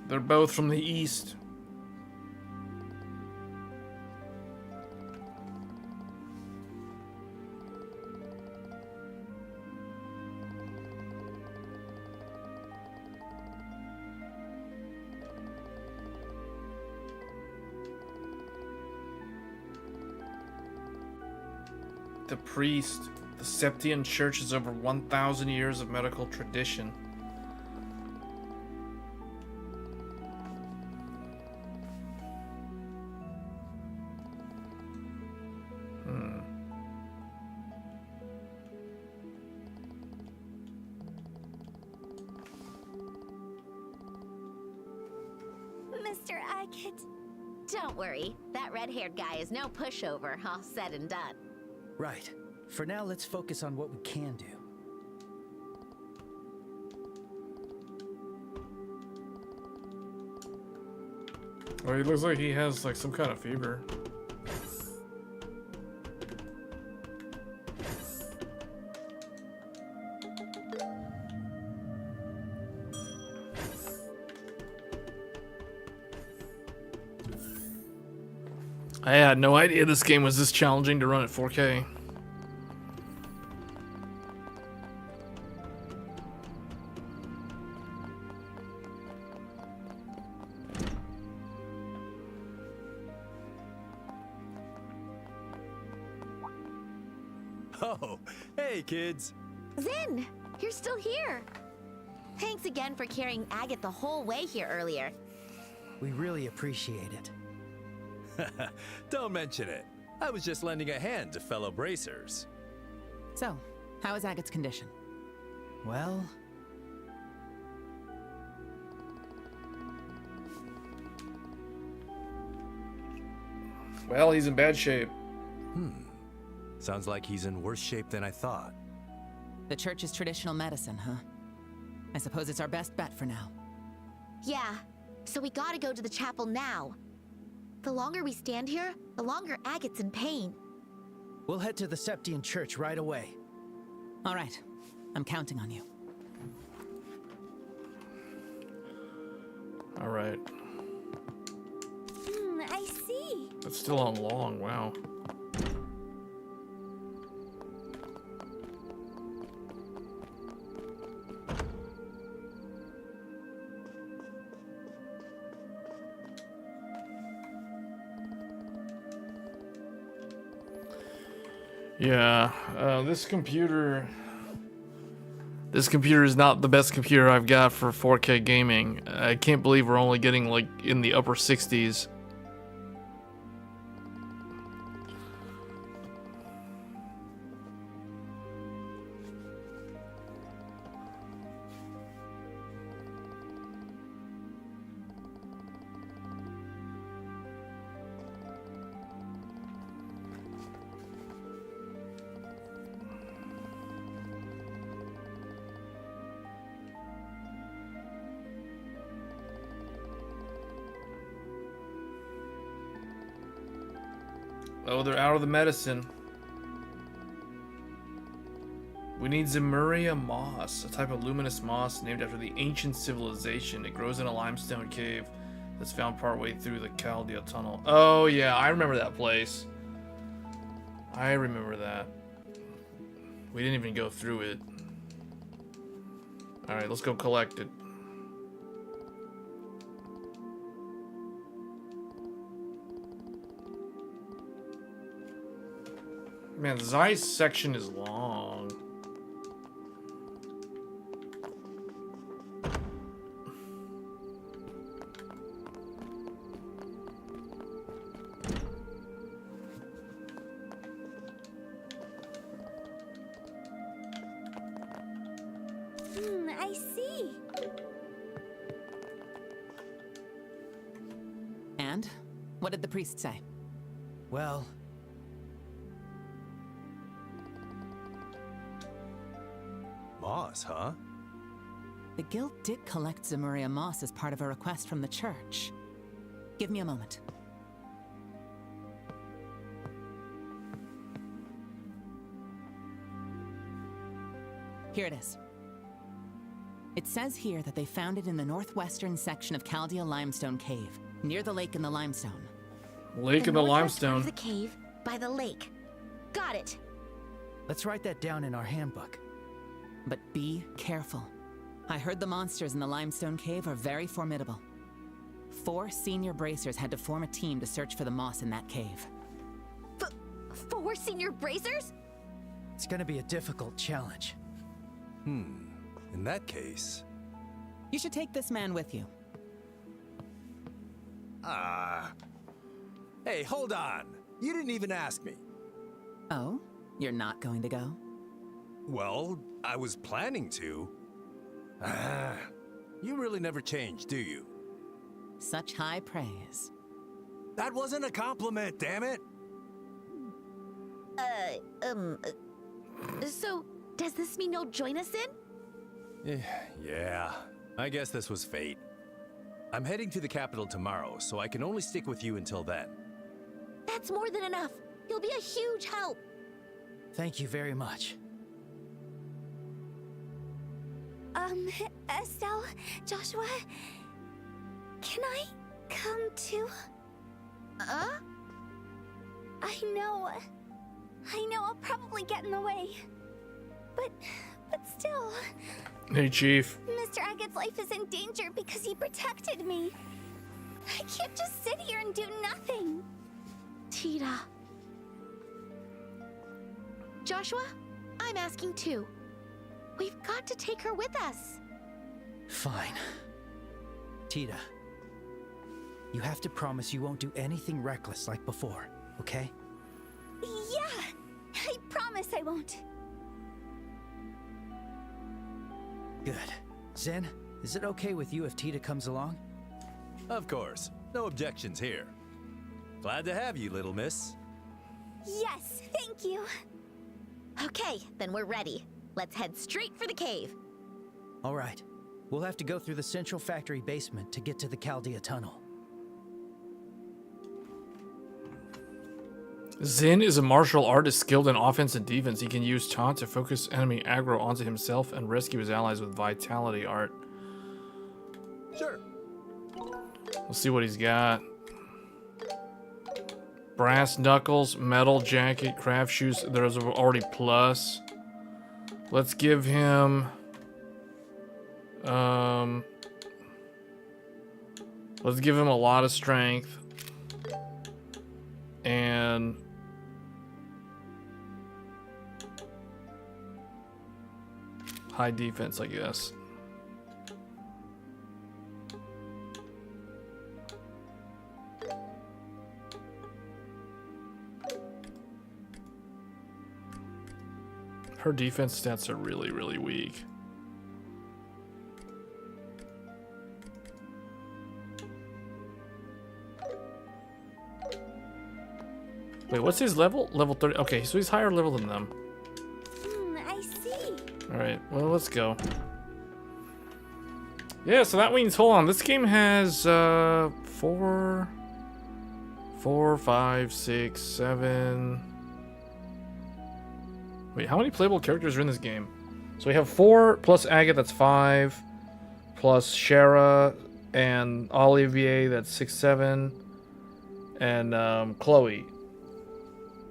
They're both from the east. The priest. The Septian Church is over 1,000 years of medical tradition. Mr. Agate. Don't worry, that red-haired guy is no pushover, all said and done. Right. For now, let's focus on what we can do. Well, he looks like he has like some kind of fever. I had no idea this game was this challenging to run at 4K. Oh, hey kids. Zin, you're still here. Thanks again for carrying Agate the whole way here earlier. We really appreciate it. Don't mention it. I was just lending a hand to fellow bracers. So, how is Agate's condition? Well, Well, he's in bad shape. Sounds like he's in worse shape than I thought. The church's traditional medicine, huh? I suppose it's our best bet for now. Yeah, so we gotta go to the chapel now. The longer we stand here, the longer Agate's in pain. we'll head to the Septian Church right away. All right, I'm counting on you. All right. I see. That's still on long. Wow. Yeah, this computer is not the best computer I've got for 4K gaming. I can't believe we're only getting like in the upper 60s. Oh, they're out of the medicine. We need Zemuria moss, a type of luminous moss named after the ancient civilization. It grows in a limestone cave that's found partway through the Chaldea tunnel. Oh yeah, I remember that place. I remember that. We didn't even go through it. Alright, let's go collect it. Man, Zeiss section is long. I see. And? What did the priest say? Well, Moss, huh? The guild did collect Zemuria moss as part of a request from the church. Give me a moment. Here it is. It says here that they found it in the northwestern section of Chaldea Limestone Cave, near the lake in the limestone. Lake in the northwest part limestone. of the cave by the lake. Got it. let's write that down in our handbook. But be careful. I heard the monsters in the limestone cave are very formidable. 4 senior bracers had to form a team to search for the moss in that cave. 4 senior bracers? It's gonna be a difficult challenge. In that case... You should take this man with you. Hey, hold on. You didn't even ask me. Oh? You're not going to go? Well, I was planning to. You really never change, do you? Such high praise. That wasn't a compliment, damn it! So, does this mean you'll join us in? Yeah, I guess this was fate. I'm heading to the capital tomorrow, so I can only stick with you until then. That's more than enough. You'll be a huge help. Thank you very much. Estelle, Joshua, can I come too? I know I'll probably get in the way. But still, Hey, Chief. Mr. Agate's life is in danger because he protected me. I can't just sit here and do nothing. Tita. Joshua, I'm asking too. We've got to take her with us. Fine. Tita, you have to promise you won't do anything reckless like before, okay? Yeah, I promise I won't. Good. Zen, is it okay with you if Tita comes along? Of course. No objections here. Glad to have you, little miss. Yes, thank you. Okay, then we're ready. Let's head straight for the cave. All right. We'll have to go through the central factory basement to get to the Chaldea tunnel. Zin is a martial artist skilled in offense and defense. He can use taunt to focus enemy aggro onto himself and rescue his allies with vitality art. Sure. Let's see what he's got. Brass knuckles, metal jacket, craft shoes. There's already plus. Let's give him... let's give him a lot of strength. And... high defense, I guess. Her defense stats are really, really weak. Wait, what's his level? Level 30. Okay, so he's higher level than them. I see. Alright, well, let's go. Yeah, so that means, hold on, this game has 4, 5, 6, 7. Wait, how many playable characters are in this game? So we have 4 plus Agate, that's 5, plus Shara and Olivier, that's 6, 7, and Chloe.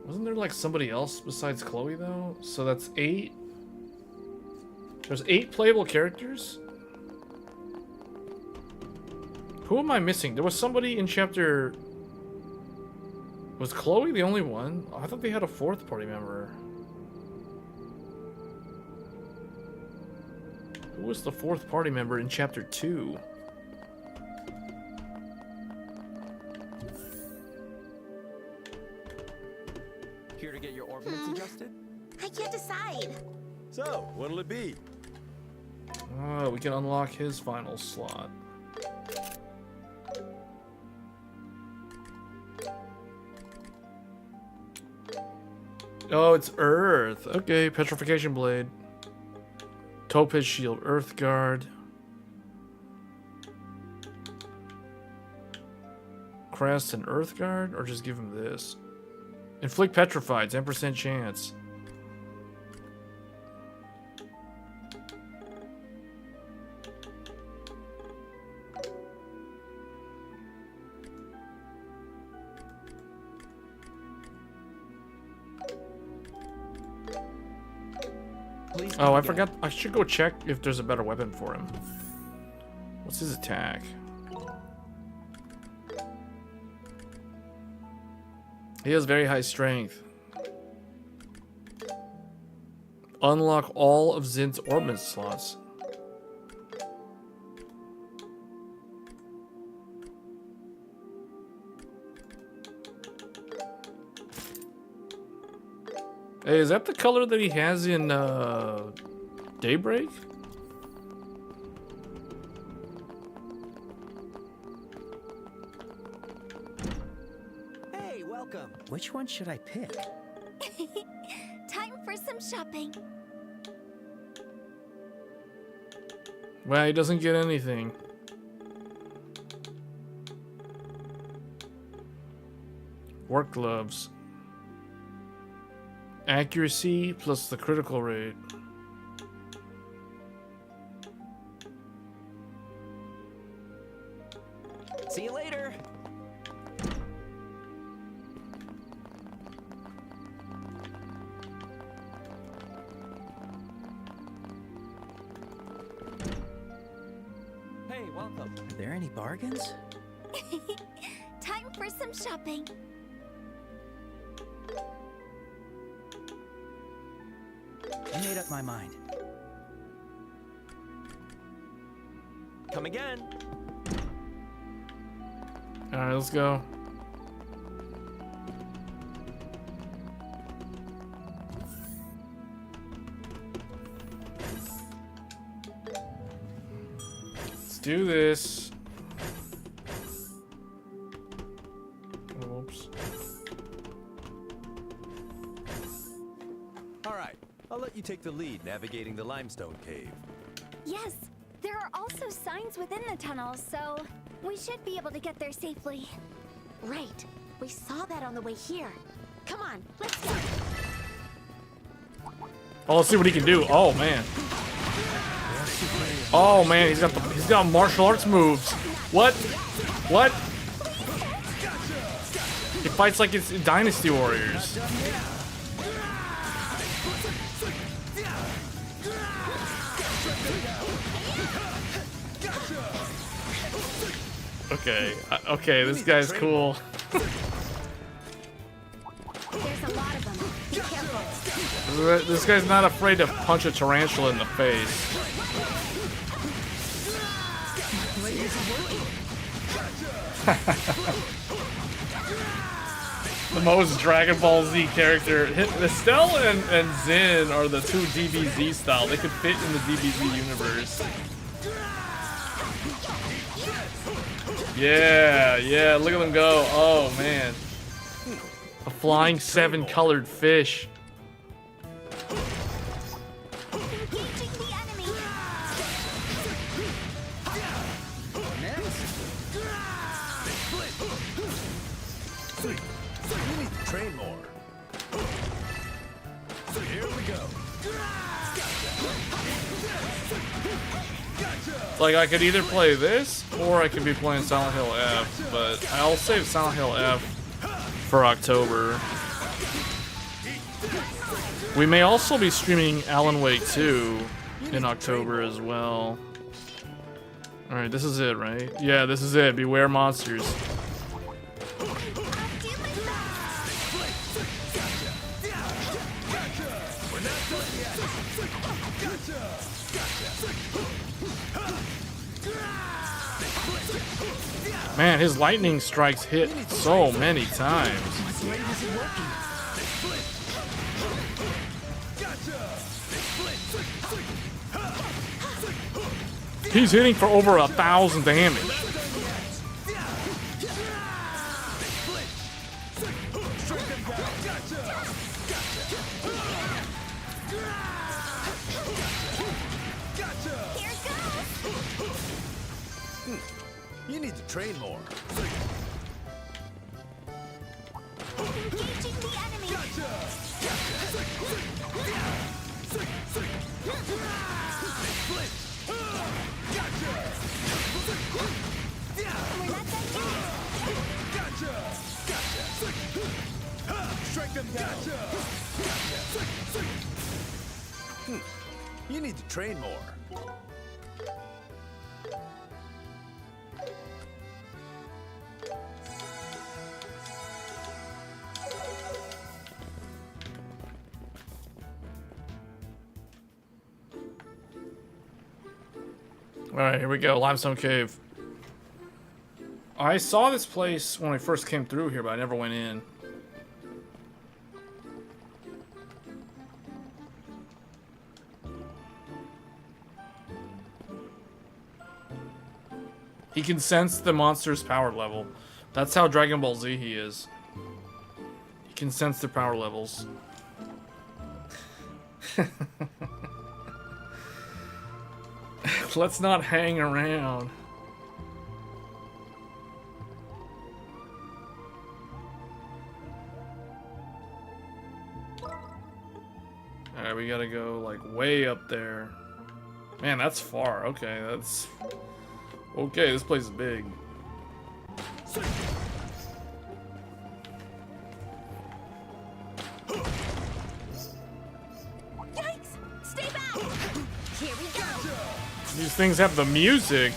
Wasn't there like somebody else besides Chloe though? So that's 8. There's 8 playable characters? Who am I missing? There was somebody in chapter... Was Chloe the only one? I thought they had a 4th party member. Who was the 4th party member in chapter 2? Here to get your orbitals adjusted? I can't decide. So, what'll it be? We can unlock his final slot. Oh, it's Earth. Okay, Petrification Blade. Topaz Shield, Earth Guard. Crest and Earth Guard? Or just give him this? Inflict Petrified, 10% chance. Oh, I forgot. I should go check if there's a better weapon for him. What's his attack? He has very high strength. Unlock all of Zin's orbit slots. Hey, is that the color that he has in Daybreak? Hey, welcome. Which one should I pick? Time for some shopping. Well, he doesn't get anything. Work gloves. Accuracy plus the critical rate. See you later. Hey, welcome. Are there any bargains? Time for some shopping. I made up my mind. Come again. Alright, let's go. Let's do this. Oops. All right, I'll let you take the lead navigating the limestone cave. Yes, there are also signs within the tunnel, so we should be able to get there safely. Right. We saw that on the way here. Come on, let's go. Oh, let's see what he can do. Oh man. Oh man, he's got martial arts moves. What? What? He fights like it's Dynasty Warriors. Okay, okay, this guy's cool. There's a lot of them. Be careful. This guy's not afraid to punch a tarantula in the face. The most Dragon Ball Z character. Estelle and Zin are the two DBZ style. They could fit in the DBZ universe. Yeah, yeah, look at them go. Oh, man. A flying 7-colored fish. Engaging the enemy. You need to train more. Here we go. Like, I could either play this, or I could be playing Silent Hill F, but I'll save Silent Hill F for October. We may also be streaming Alan Wake 2. in October as well. Alright, this is it, right? Yeah, this is it. Beware monsters. Man, his lightning strikes hit so many times. He's hitting for over 1,000 damage. You need to train more. Engaging the enemy. We're not done yet. Strike them down. You need to train more. Alright, here we go. Limestone Cave. I saw this place when I first came through here, but I never went in. He can sense the monster's power level. That's how Dragon Ball Z he is. He can sense their power levels. Let's not hang around. Alright, we gotta go like way up there. Man, that's far. Okay, that's... Okay, this place is big. Yikes! Stay back! Here we go! These things have the music.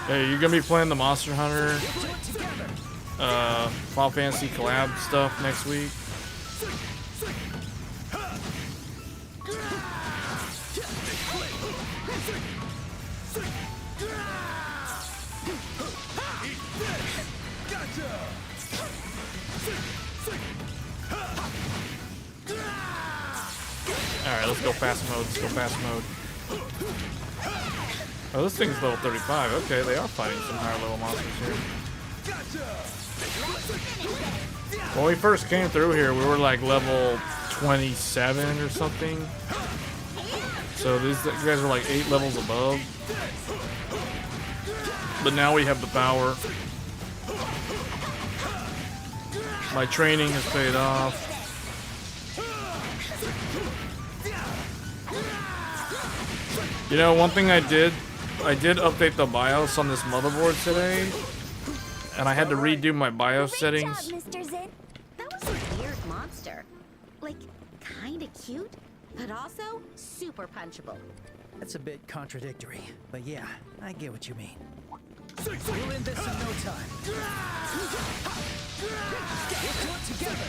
Hey, you gonna be playing the Monster Hunter Final Fantasy collab stuff next week? Alright, let's go fast mode. Let's go fast mode. Oh, this thing's level 35. Okay, they are fighting some higher level monsters here. When we first came through here, we were like level 27 or something. So these guys are like 8 levels above. But now we have the power. My training has paid off. You know, one thing I did update the BIOS on this motherboard today, and I had to redo my BIOS settings. Great job, Mr. Zin. That was a weird monster. Like, kinda cute, but also super punchable. That's a bit contradictory, but yeah, I get what you mean. We'll end this in no time. Let's do it together.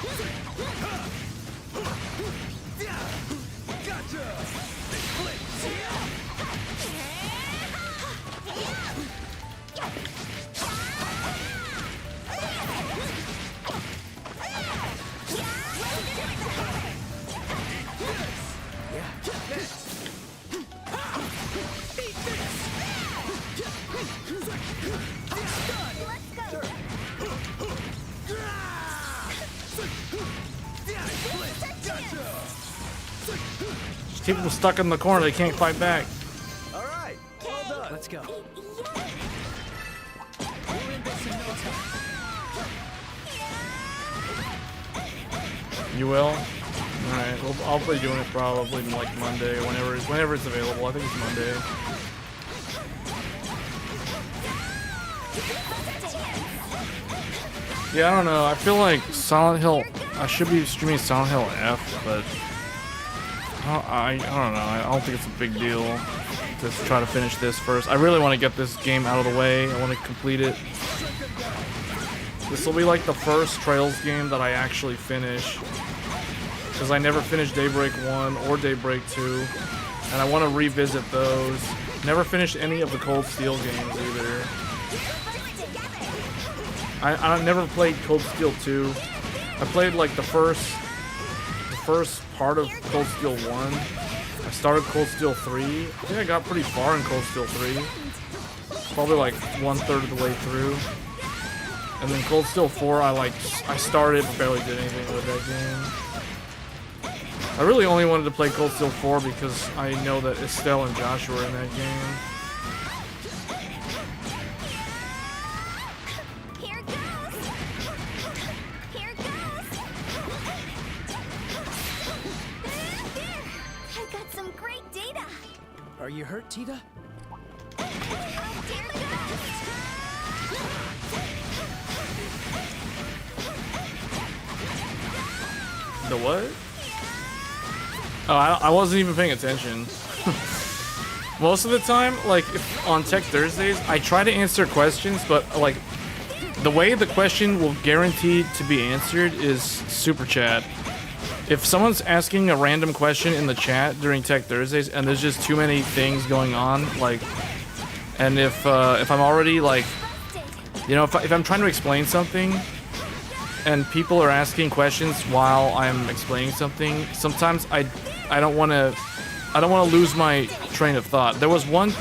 Just keep them stuck in the corner, they can't fight back. All right, well done. Let's go. You will? Alright, well, I'll be doing it probably like Monday or whenever it's available. I think it's Monday. Yeah, I don't know. I feel like Silent Hill... I should be streaming Silent Hill F, but... I don't know. I don't think it's a big deal to try to finish this first. I really want to get this game out of the way. I want to complete it. This will be like the first Trails game that I actually finish. Because I never finished Daybreak 1 or Daybreak 2. And I want to revisit those. Never finished any of the Cold Steel games either. I never played Cold Steel 2. I played like the first part of Cold Steel 1. I started Cold Steel 3. I think I got pretty far in Cold Steel 3. Probably like 1/3 of the way through. And then Cold Steel 4, I started but barely did anything with that game. I really only wanted to play Cold Steel 4 because I know that Estelle and Joshua are in that game. Are you hurt, Tita? The what? Oh, I wasn't even paying attention. Most of the time, like on Tech Thursdays, I try to answer questions, but like the way the question will guarantee to be answered is Super Chat. If someone's asking a random question in the chat during Tech Thursdays and there's just too many things going on, like, and if I'm already like, you know, if I'm trying to explain something and people are asking questions while I'm explaining something, sometimes I don't want to lose my train of thought. There was one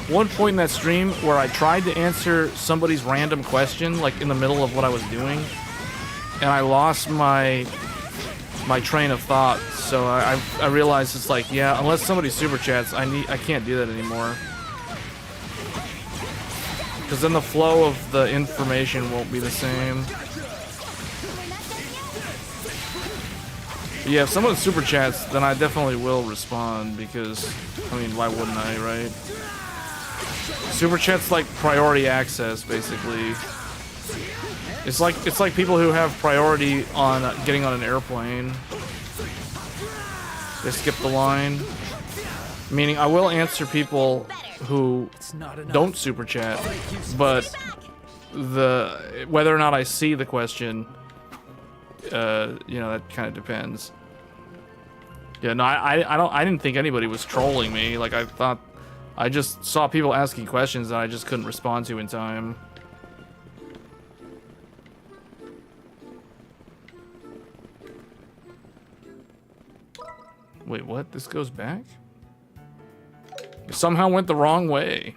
point in that stream where I tried to answer somebody's random question like in the middle of what I was doing, and I lost my train of thought. So I realized it's like, yeah, unless somebody super chats, I can't do that anymore, because then the flow of the information won't be the same. But yeah, if someone super chats, then I definitely will respond, because I mean, why wouldn't I, right? Super chat's like priority access, basically. It's like people who have priority on getting on an airplane. They skip the line. Meaning, I will answer people who don't super chat, but whether or not I see the question, you know, that kind of depends. Yeah, no, I didn't think anybody was trolling me. Like, I just saw people asking questions that I just couldn't respond to in time. Wait, what? This goes back? It somehow went the wrong way.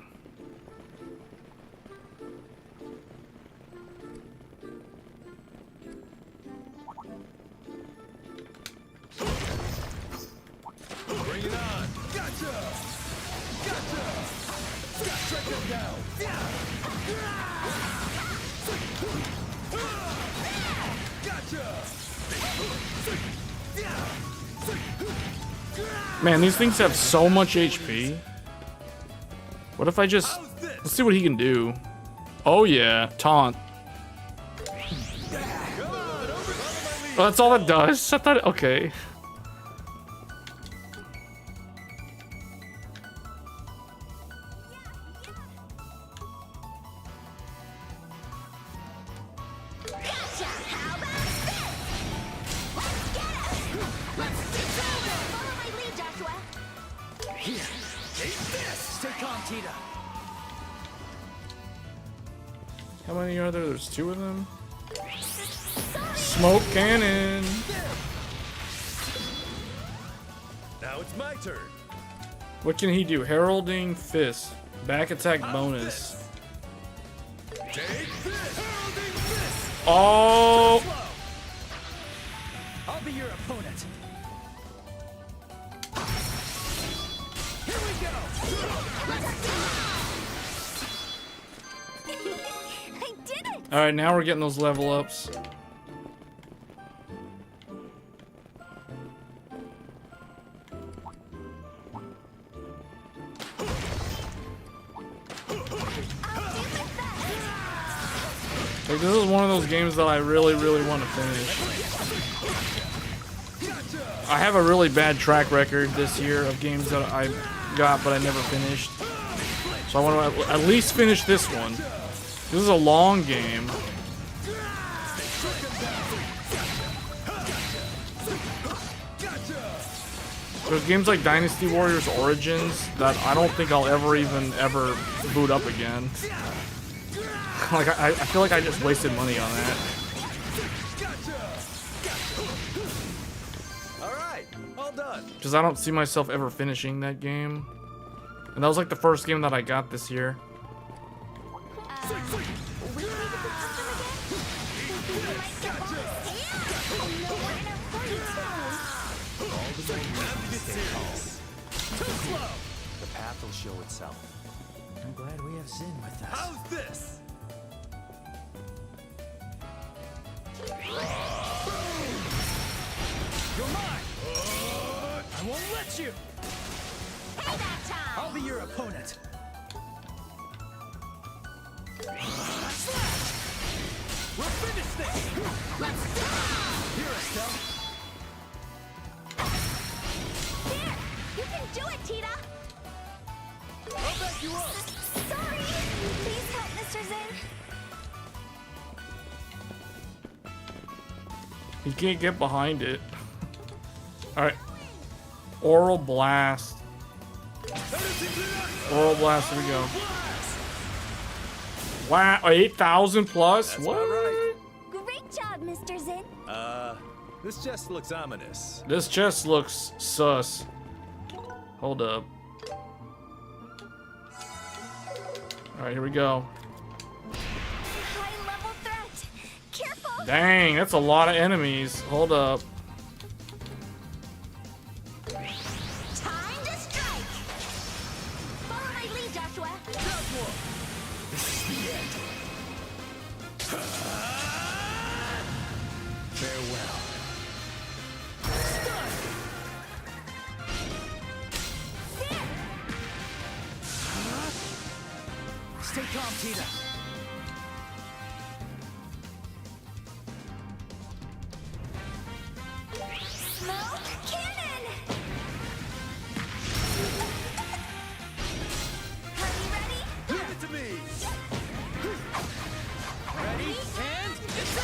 Bring it on! Gotcha! Gotcha! Gotcha! Go down! Man, these things have so much HP. What if I just... Let's see what he can do. Oh yeah, taunt. Oh, that's all it does? I thought... Okay. How many are there? There's 2 of them. Smoke cannon. Now it's my turn. What can he do? Heralding fist. Back attack bonus. Take this. Heralding fist. Oh! I'll be your opponent. Here we go. I did it! Alright, now we're getting those level ups. Like, this is one of those games that I really, really want to finish. I have a really bad track record this year of games that I got but I never finished. So I want to at least finish this one. This is a long game. There's games like Dynasty Warriors Origins that I don't think I'll ever boot up again. Like, I feel like I just wasted money on that. Alright, all done. Because I don't see myself ever finishing that game. And that was like the first game that I got this year. The path will show itself. I'm glad we have Zin with us. How's this? You're mine! I won't let you! I'll be your opponent. We'll finish this! Here, Estelle. There! You can do it, Tita! I'll back you up! Sorry! Please help Mr. Zin. You can't get behind it. Alright. Oral Blast. Oral Blast, here we go. Wow, 8,000 plus? That's What? about right. Great job, Mr. Zin. This just looks ominous. This chest looks sus. Hold up. Alright, here we go. High level threat. Careful! Dang, that's a lot of enemies. Hold up. Time to strike! Follow my lead, Joshua. Farewell. Stay calm, Tita. Smoke cannon! Are you ready? Give it to me! Ready? And it's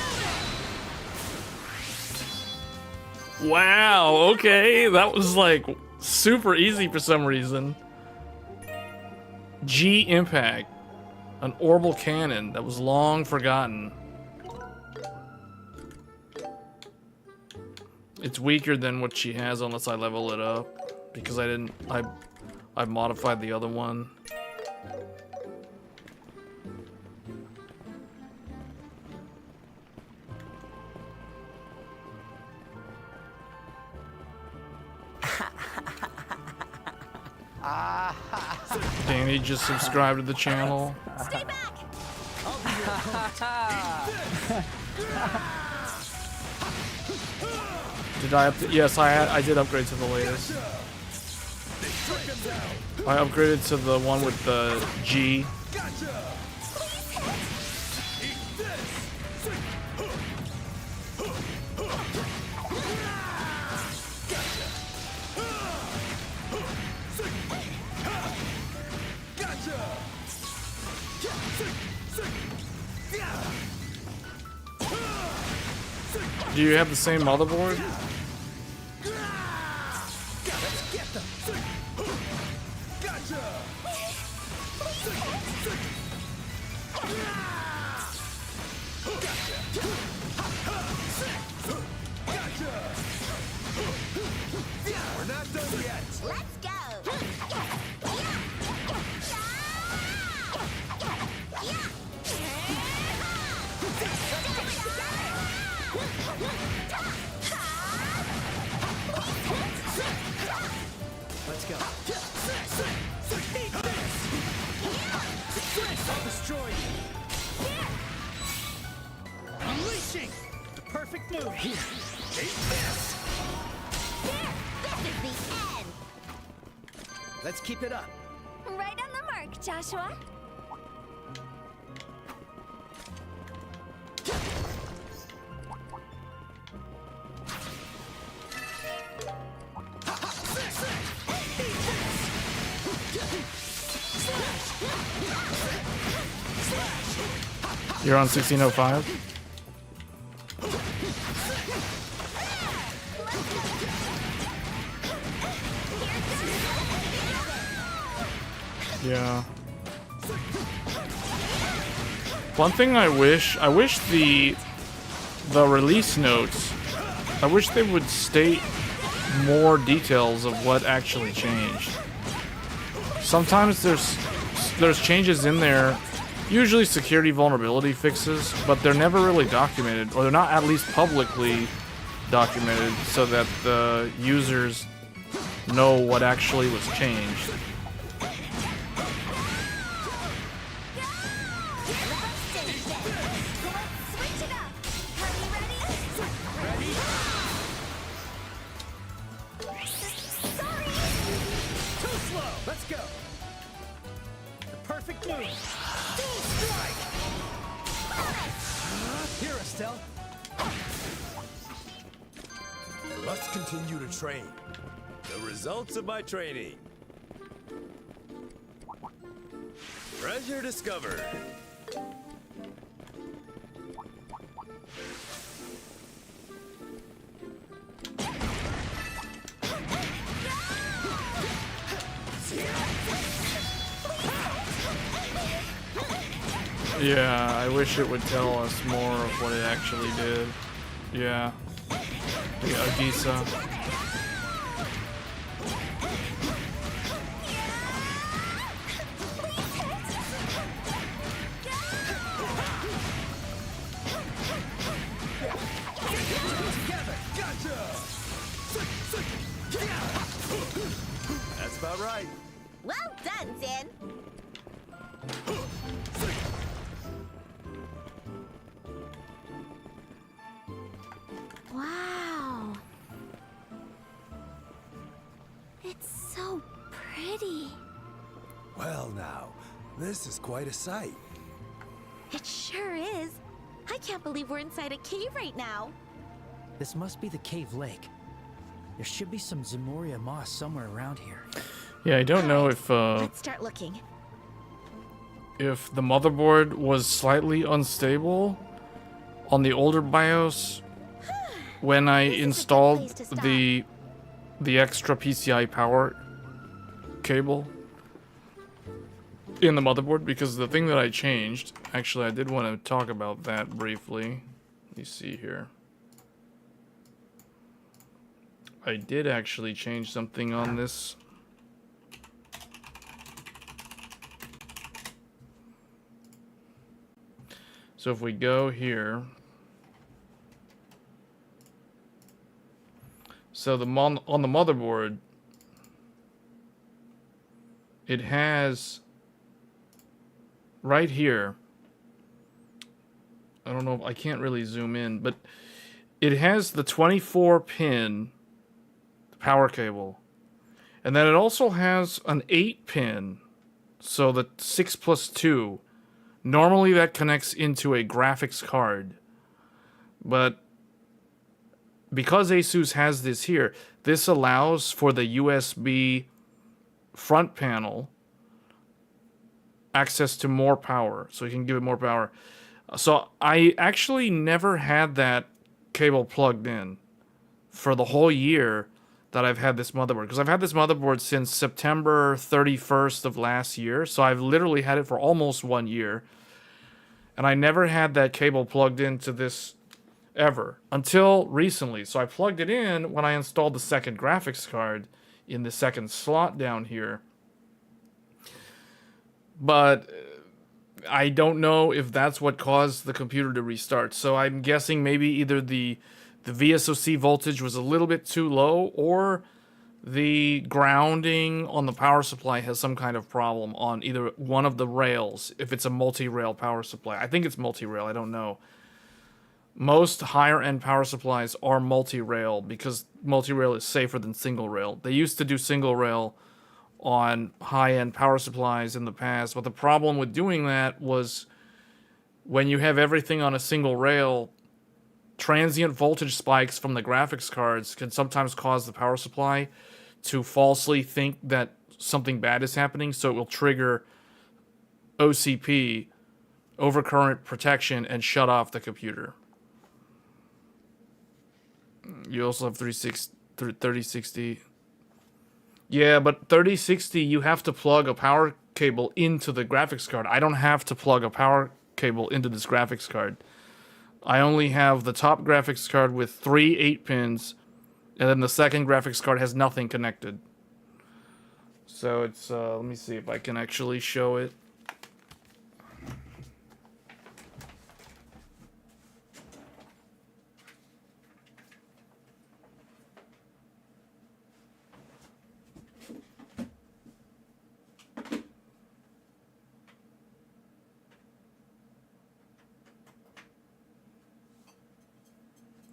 over! Wow, okay. That was like super easy for some reason. G Impact. An orbital cannon that was long forgotten. It's weaker than what she has unless I level it up. Because I modified the other one. Danny just subscribed to the channel. Stay back! Did I yes, I did upgrade to the latest. I upgraded to the one with the G. Do you have the same motherboard? We're not done yet. Let's go! Let's go. Eat this! I'll destroy you. Unleashing! The perfect move here. Eat this! This is the end! Let's keep it up. Right on the mark, Joshua. You're on 1605? Yeah. One thing I wish the release notes, I wish they would state more details of what actually changed. Sometimes there's changes in there, usually security vulnerability fixes, but they're never really documented, or they're not at least publicly documented so that the users know what actually was changed. Let's go. The perfect move. Dual strike. Here, Estelle. Must continue to train. The results of my training. Treasure discovered. Yeah, I wish it would tell us more of what it actually did. Yeah. The Agisa. That's about right. Well done, Zin. Wow. It's so pretty. Well now, this is quite a sight. It sure is. I can't believe we're inside a cave right now. This must be the cave lake. There should be some Zemuria moss somewhere around here. Yeah, I don't know if Let's start looking. if the motherboard was slightly unstable on the older BIOS when I installed the extra PCI power cable in the motherboard, because the thing that I changed, actually I did want to talk about that briefly. Let me see here. I did actually change something on this. So if we go here, so on the motherboard, it has right here, I don't know, I can't really zoom in, but it has the 24-pin power cable, and then it also has an 8-pin, so the 6+2. Normally that connects into a graphics card, but because ASUS has this here, this allows for the USB front panel access to more power, so you can give it more power. So I actually never had that cable plugged in for the whole year that I've had this motherboard, because I've had this motherboard since September 31st of last year, so I've literally had it for almost 1 year, and I never had that cable plugged into this ever until recently. So I plugged it in when I installed the second graphics card in the second slot down here, but I don't know if that's what caused the computer to restart. So I'm guessing maybe either the VSOC voltage was a little bit too low, or the grounding on the power supply has some kind of problem on either one of the rails, if it's a multi-rail power supply. I think it's multi-rail, I don't know. Most higher-end power supplies are multi-rail because multi-rail is safer than single-rail. They used to do single-rail on high-end power supplies in the past, but the problem with doing that was when you have everything on a single rail, transient voltage spikes from the graphics cards can sometimes cause the power supply to falsely think that something bad is happening, so it will trigger OCP overcurrent protection and shut off the computer. You also have 3060. Yeah, but 3060, you have to plug a power cable into the graphics card. I don't have to plug a power cable into this graphics card. I only have the top graphics card with 3 8-pins, and then the second graphics card has nothing connected. So it's, let me see if I can actually show it.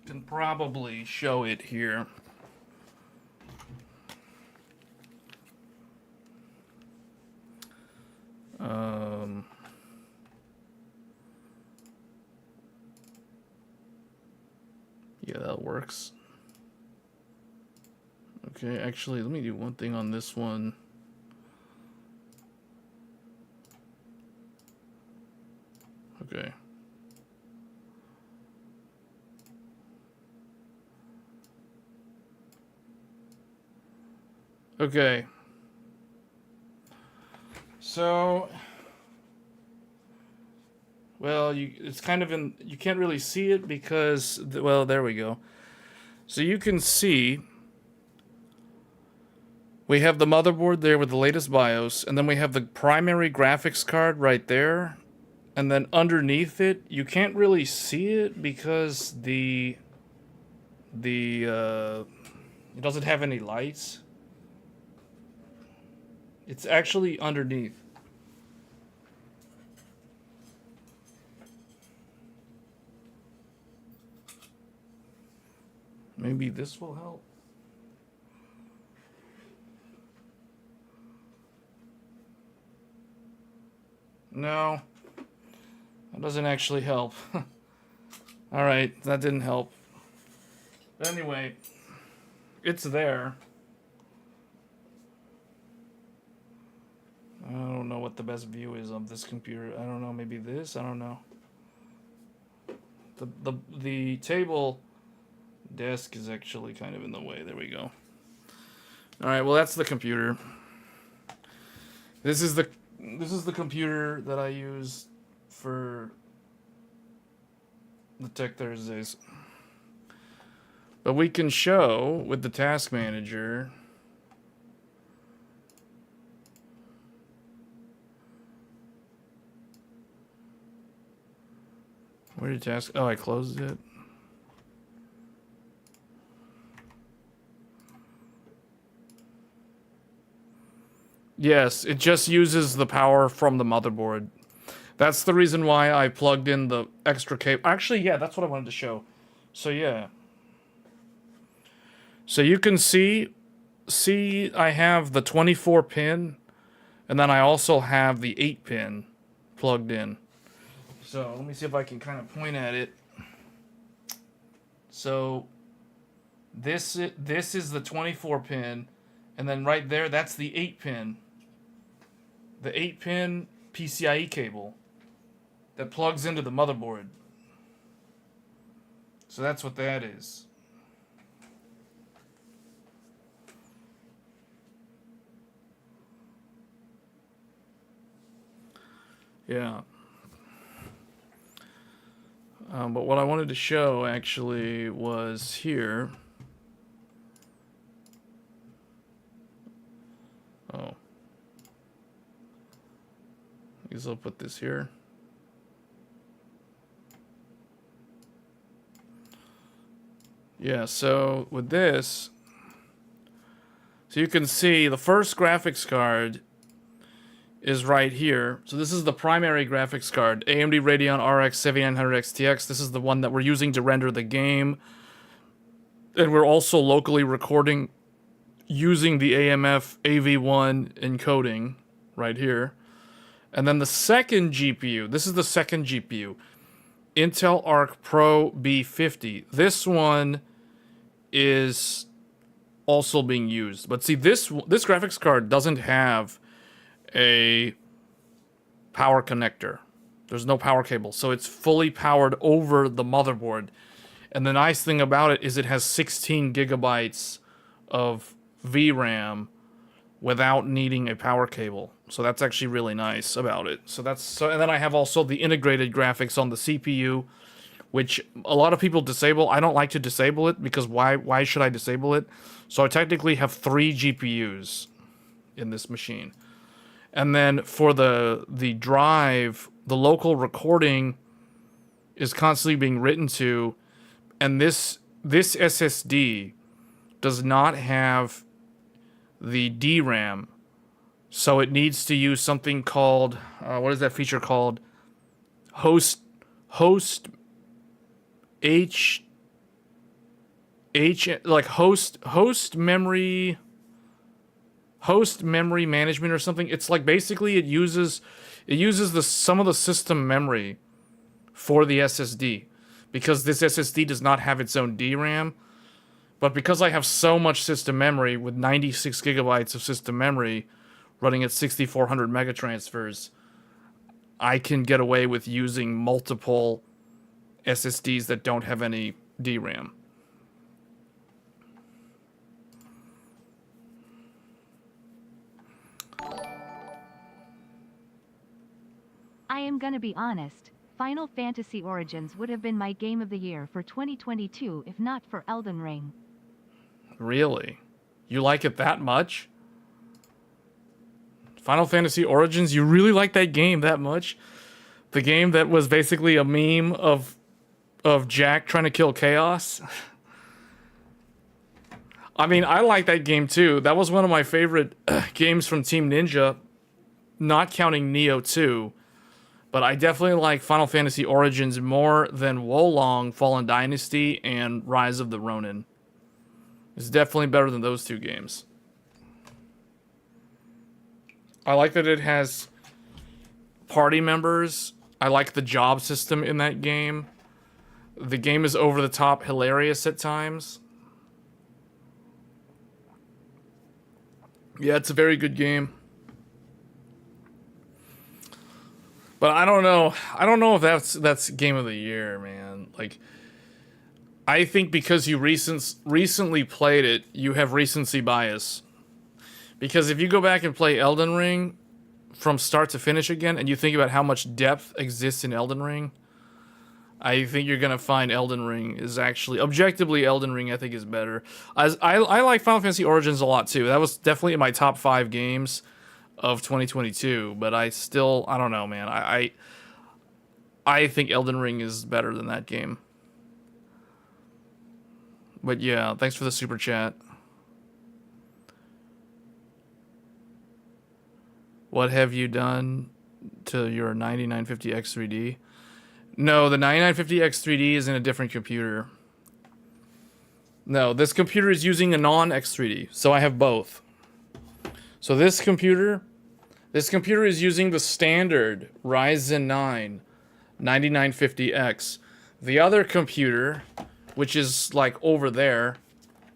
Can probably show it here. Yeah, that works. Okay, actually, let me do one thing on this one. Okay. Okay. So, well, it's kind of in, you can't really see it because, well, there we go. So you can see we have the motherboard there with the latest BIOS, and then we have the primary graphics card right there, and then underneath it, you can't really see it because it doesn't have any lights. It's actually underneath. Maybe this will help. No, that doesn't actually help. All right, that didn't help. But anyway, it's there. I don't know what the best view is of this computer. I don't know, maybe this? I don't know. The table desk is actually kind of in the way. There we go. All right, well, that's the computer. This is the computer that I use for the Tech Thursdays. But we can show with the task manager. Where did task? Oh, I closed it. Yes, it just uses the power from the motherboard. That's the reason why I plugged in the extra cable. Actually, yeah, that's what I wanted to show. So, yeah. So you can see I have the 24 pin, and then I also have the 8 pin plugged in. So let me see if I can kind of point at it. So this is the 24 pin, and then right there, that's the 8 pin. The 8 pin PCIe cable that plugs into the motherboard. So that's what that is. Yeah. But what I wanted to show actually was here. Oh. I guess I'll put this here. Yeah, so with this, so you can see the first graphics card is right here. So this is the primary graphics card, AMD Radeon RX 7900 XTX. This is the one that we're using to render the game. And we're also locally recording using the AMF AV1 encoding right here. And then the second GPU, this is the second GPU, Intel Arc Pro B50. This one is also being used. But see, this graphics card doesn't have a power connector. There's no power cable, so it's fully powered over the motherboard. And the nice thing about it is it has 16 gigabytes of VRAM without needing a power cable. So that's actually really nice about it. And then I have also the integrated graphics on the CPU, which a lot of people disable. I don't like to disable it because why should I disable it? So I technically have 3 GPUs in this machine. And then for the drive, the local recording is constantly being written to, and this SSD does not have the DRAM, so it needs to use something called what is that feature called? Host memory management or something. It's like basically it uses some of the system memory for the SSD, because this SSD does not have its own DRAM. But because I have so much system memory with 96 gigabytes of system memory running at 6400 megatransfers, I can get away with using multiple SSDs that don't have any DRAM. I am gonna be honest, Final Fantasy Origins would have been my game of the year for 2022 if not for Elden Ring. Really? You like it that much? Final Fantasy Origins? You really like that game that much? The game that was basically a meme of Jack trying to kill Chaos? I mean, I like that game too. That was one of my favorite games from Team Ninja, not counting Neo 2. But I definitely like Final Fantasy Origins more than Wolong, Fallen Dynasty, and Rise of the Ronin. It's definitely better than those 2 games. I like that it has party members. I like the job system in that game. The game is over the top hilarious at times. Yeah, it's a very good game. But I don't know. I don't know if that's game of the year, man. Like, I think because you recently played it, you have recency bias. Because if you go back and play Elden Ring from start to finish again, and you think about how much depth exists in Elden Ring, I think you're gonna find Elden Ring is actually objectively Elden Ring I think is better. As I like Final Fantasy Origins a lot too. That was definitely in my top 5 games of 2022, but I don't know, man. I think Elden Ring is better than that game. But yeah, thanks for the super chat. What have you done to your 9950X3D? No, the 9950X3D is in a different computer. No, this computer is using a non-X3D, so I have both. So this computer is using the standard Ryzen 9 9950X. The other computer, which is like over there,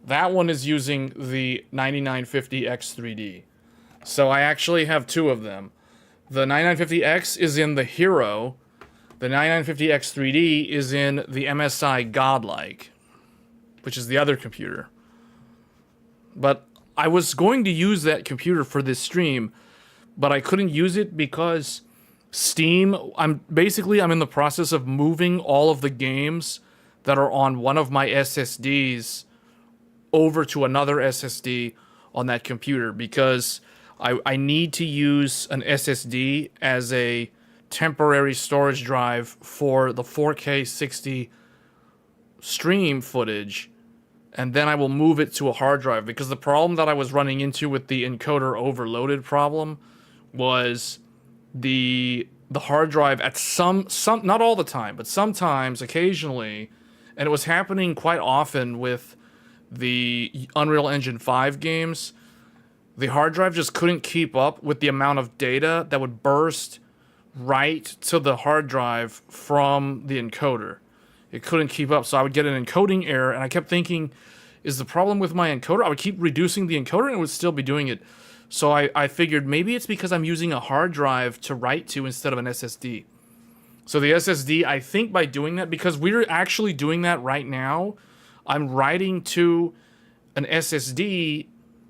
that one is using the 9950X3D. So I actually have 2 of them. The 9950X is in the Hero. The 9950X3D is in the MSI Godlike, which is the other computer. But I was going to use that computer for this stream, but I couldn't use it because Steam, I'm in the process of moving all of the games that are on one of my SSDs over to another SSD on that computer, because I need to use an SSD as a temporary storage drive for the 4K 60 stream footage, and then I will move it to a hard drive, because the problem that I was running into with the encoder overloaded problem was the hard drive at some not all the time, but sometimes, occasionally, and it was happening quite often with the Unreal Engine 5 games, the hard drive just couldn't keep up with the amount of data that would burst right to the hard drive from the encoder. It couldn't keep up, so I would get an encoding error, and I kept thinking, is the problem with my encoder? I would keep reducing the encoder, and it would still be doing it. So I figured maybe it's because I'm using a hard drive to write to instead of an SSD. So the SSD, I think by doing that, because we're actually doing that right now, I'm writing to an SSD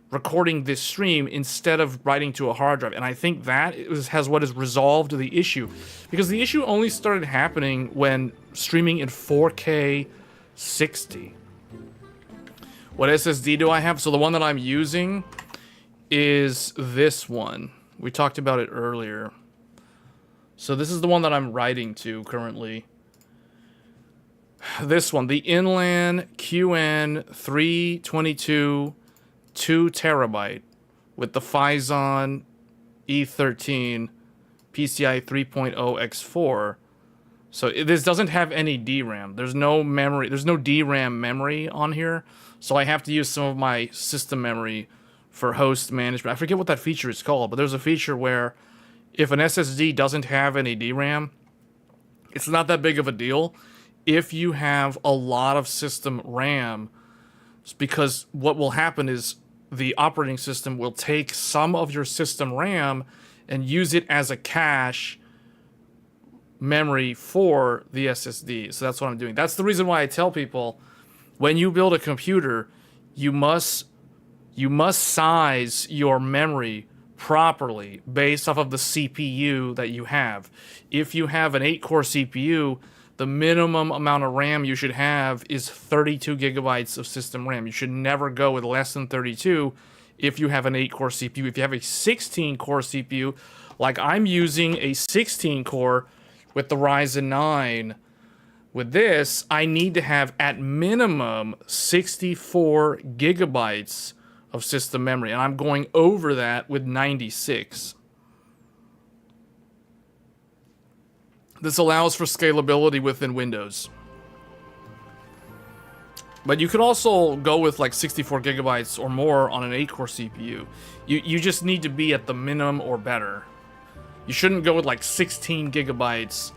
recording this stream instead of writing to a hard drive. And I think that has what has resolved the issue. Because the issue only started happening when streaming in 4K 60. What SSD do I have? So the one that I'm using is this one. We talked about it earlier. So this is the one that I'm writing to currently. This one, the Inland QN 322 2 terabyte with the Phison E13 PCI 3.0 X4. So this doesn't have any DRAM. There's no memory. There's no DRAM memory on here. So I have to use some of my system memory for host management. I forget what that feature is called, but there's a feature where if an SSD doesn't have any DRAM, it's not that big of a deal if you have a lot of system RAM, because what will happen is the operating system will take some of your system RAM and use it as a cache memory for the SSD. So that's what I'm doing. That's the reason why I tell people, when you build a computer, you must size your memory properly based off of the CPU that you have. If you have an 8-core CPU, the minimum amount of RAM you should have is 32 gigabytes of system RAM. You should never go with less than 32 if you have an 8-core CPU. If you have a 16-core CPU, like I'm using a 16-core with the Ryzen 9, with this, I need to have at minimum 64 gigabytes of system memory, and I'm going over that with 96. This allows for scalability within Windows. But you could also go with like 64 gigabytes or more on an 8-core CPU. You just need to be at the minimum or better. You shouldn't go with like 16 gigabytes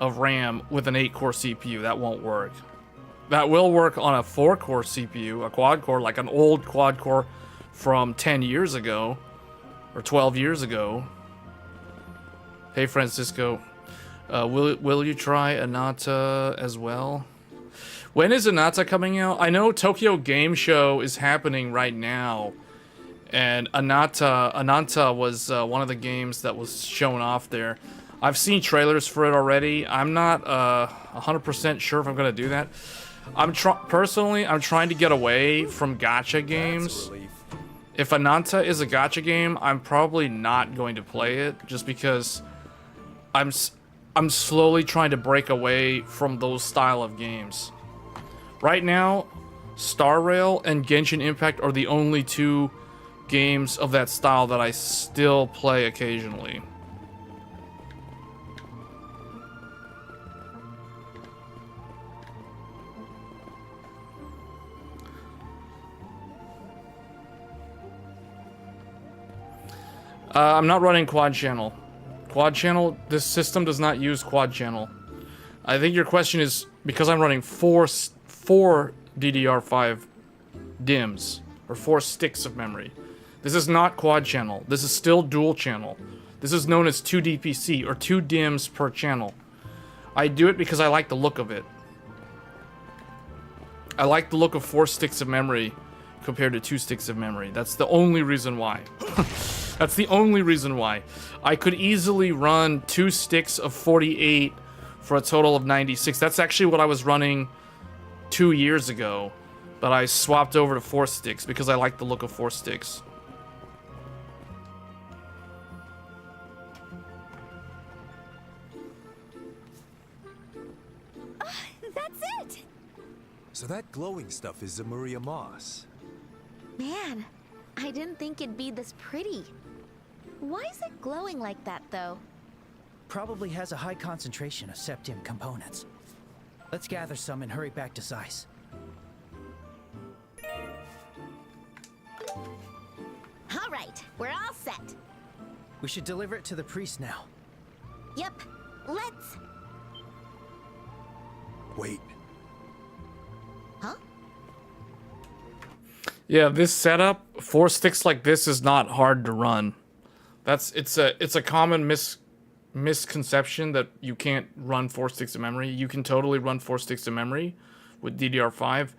of RAM with an 8-core CPU. That won't work. That will work on a 4-core CPU, a quad-core, like an old quad-core from 10 years ago, or 12 years ago. Hey, Francisco. Will you try Anata as well? When is Anata coming out? I know Tokyo Game Show is happening right now, and Anata was one of the games that was shown off there. I've seen trailers for it already. I'm not 100% sure if I'm gonna do that. Personally, I'm trying to get away from gacha games. If Ananta is a gacha game, I'm probably not going to play it, just because I'm slowly trying to break away from those style of games. Right now, Star Rail and Genshin Impact are the only two games of that style that I still play occasionally. I'm not running quad channel. Quad channel, this system does not use quad channel. I think your question is because I'm running four DDR5 DIMMs, or 4 sticks of memory. This is not quad channel. This is still dual channel. This is known as 2 DPC, or 2 DIMMs per channel. I do it because I like the look of it. I like the look of 4 sticks of memory compared to 2 sticks of memory. That's the only reason why. That's the only reason why. I could easily run 2 sticks of 48 for a total of 96. That's actually what I was running 2 years ago, but I swapped over to 4 sticks because I like the look of 4 sticks. That's it! So that glowing stuff is Zamuria moss. Man, I didn't think it'd be this pretty. Why is it glowing like that, though? Probably has a high concentration of septim components. Let's gather some and hurry back to Zeiss. All right, we're all set. We should deliver it to the priest now. Yep, let's... Wait. Huh? Yeah, this setup, 4 sticks like this is not hard to run. It's a common misconception that you can't run 4 sticks of memory. You can totally run 4 sticks of memory with DDR5.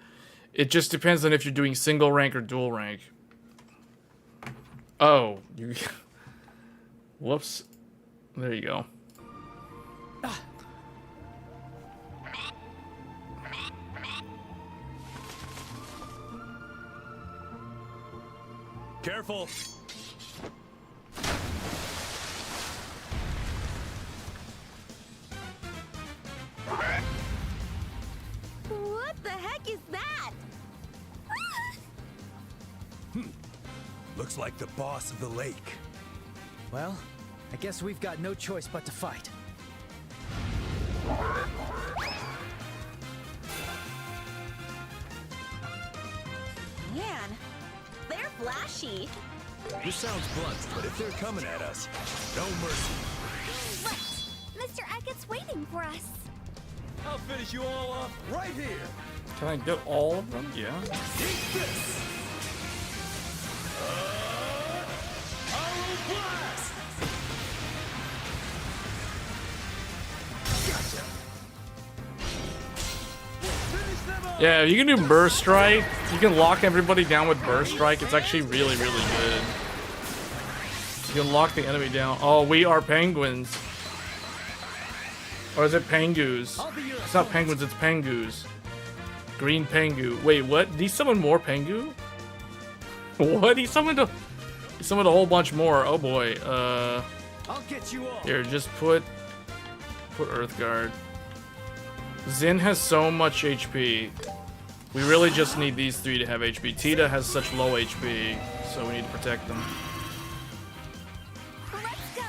It just depends on if you're doing single rank or dual rank. Oh, you... Whoops. There you go. Careful. What the heck is that? Looks like the boss of the lake. Well, I guess we've got no choice but to fight. Man, they're flashy. This sounds blunt, but if they're coming at us, no mercy. What? Mr. Eckett's waiting for us. I'll finish you all off right here. Can I get all of them? Yeah. Eat this! Arrow blast! Gotcha. Finish them off! Yeah, you can do burst strike. You can lock everybody down with burst strike. It's actually really, really good. You can lock the enemy down. Oh, we are penguins. Or is it pangoos? It's not penguins, it's pangoos. Green pangu. Wait, what? Did he summon more pangu? What? He summoned a whole bunch more. Oh boy. I'll get you all. Here, just put Earthguard. Zin has so much HP. We really just need these 3 to have HP. Tita has such low HP, so we need to protect them. Let's go.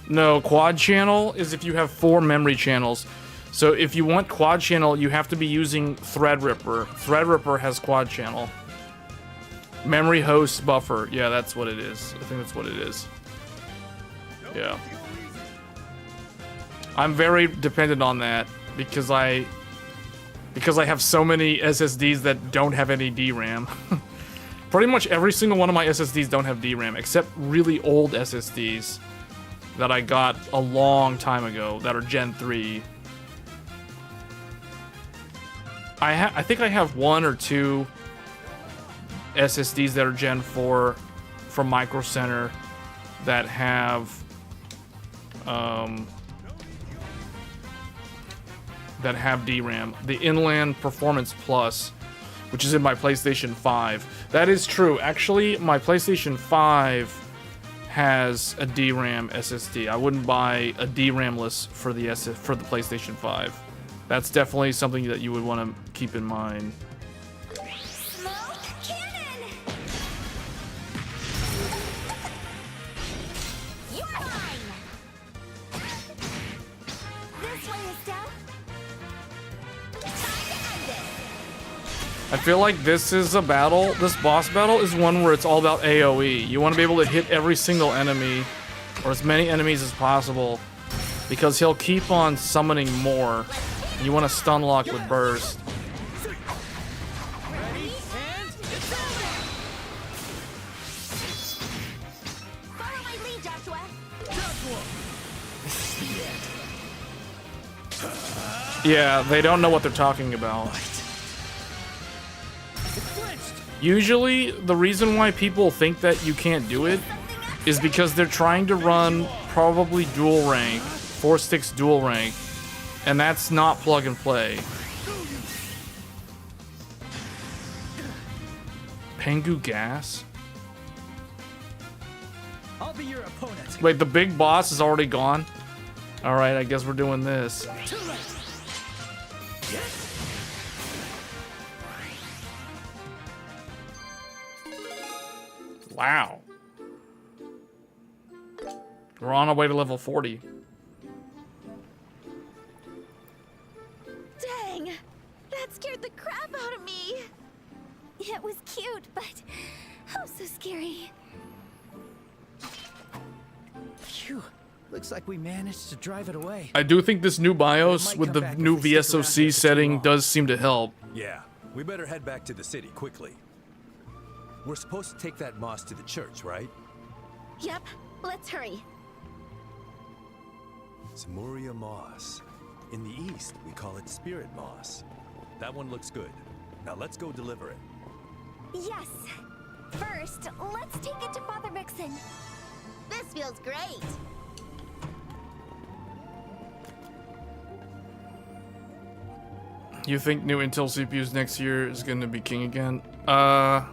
No, quad channel is if you have 4 memory channels. So if you want quad channel, you have to be using Threadripper. Threadripper has quad channel. Memory host buffer. Yeah, that's what it is. I think that's what it is. Yeah. I'm very dependent on that because I have so many SSDs that don't have any DRAM. Pretty much every single one of my SSDs don't have DRAM, except really old SSDs that I got a long time ago that are Gen 3. I think I have 1 or 2 SSDs that are Gen 4 from Micro Center that have DRAM. The Inland Performance Plus, which is in my PlayStation 5. That is true. Actually, my PlayStation 5 has a DRAM SSD. I wouldn't buy a DRAM-less for the PlayStation 5. That's definitely something that you would want to keep in mind. Smoke cannon! You're mine! This way, Estelle. Time to end it! I feel like this is a battle. This boss battle is one where it's all about AoE. You want to be able to hit every single enemy, or as many enemies as possible, because he'll keep on summoning more. You want to stun lock with burst. Ready, and it's over! Follow my lead, Joshua. Yeah, they don't know what they're talking about. Usually, the reason why people think that you can't do it is because they're trying to run probably dual rank, 4 sticks dual rank, and that's not plug and play. Pengu gas? I'll be your opponent. Wait, the big boss is already gone? Alright, I guess we're doing this. Too late. Wow. We're on our way to level 40. Dang! That scared the crap out of me! It was cute, but oh, so scary. Phew. Looks like we managed to drive it away. I do think this new BIOS with the new VSOC setting does seem to help. Yeah, we better head back to the city quickly. We're supposed to take that moss to the church, right? Yep, let's hurry. Samuria moss. In the East, we call it spirit moss. That one looks good. Now let's go deliver it. Yes. First, let's take it to Father Vixen. This feels great. You think new Intel CPUs next year is going to be king again? I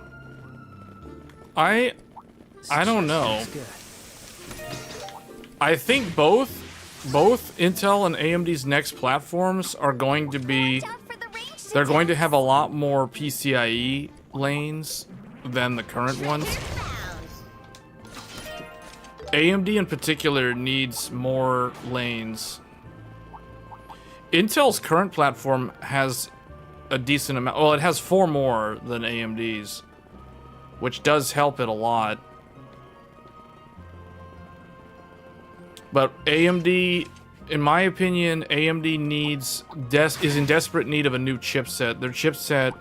don't know. I think both Intel and AMD's next platforms are going to be, they're going to have a lot more PCIe lanes than the current ones. AMD in particular needs more lanes. Intel's current platform has a decent amount. Well, it has 4 more than AMD's, which does help it a lot. But AMD, in my opinion, AMD is in desperate need of a new chipset. Their chipset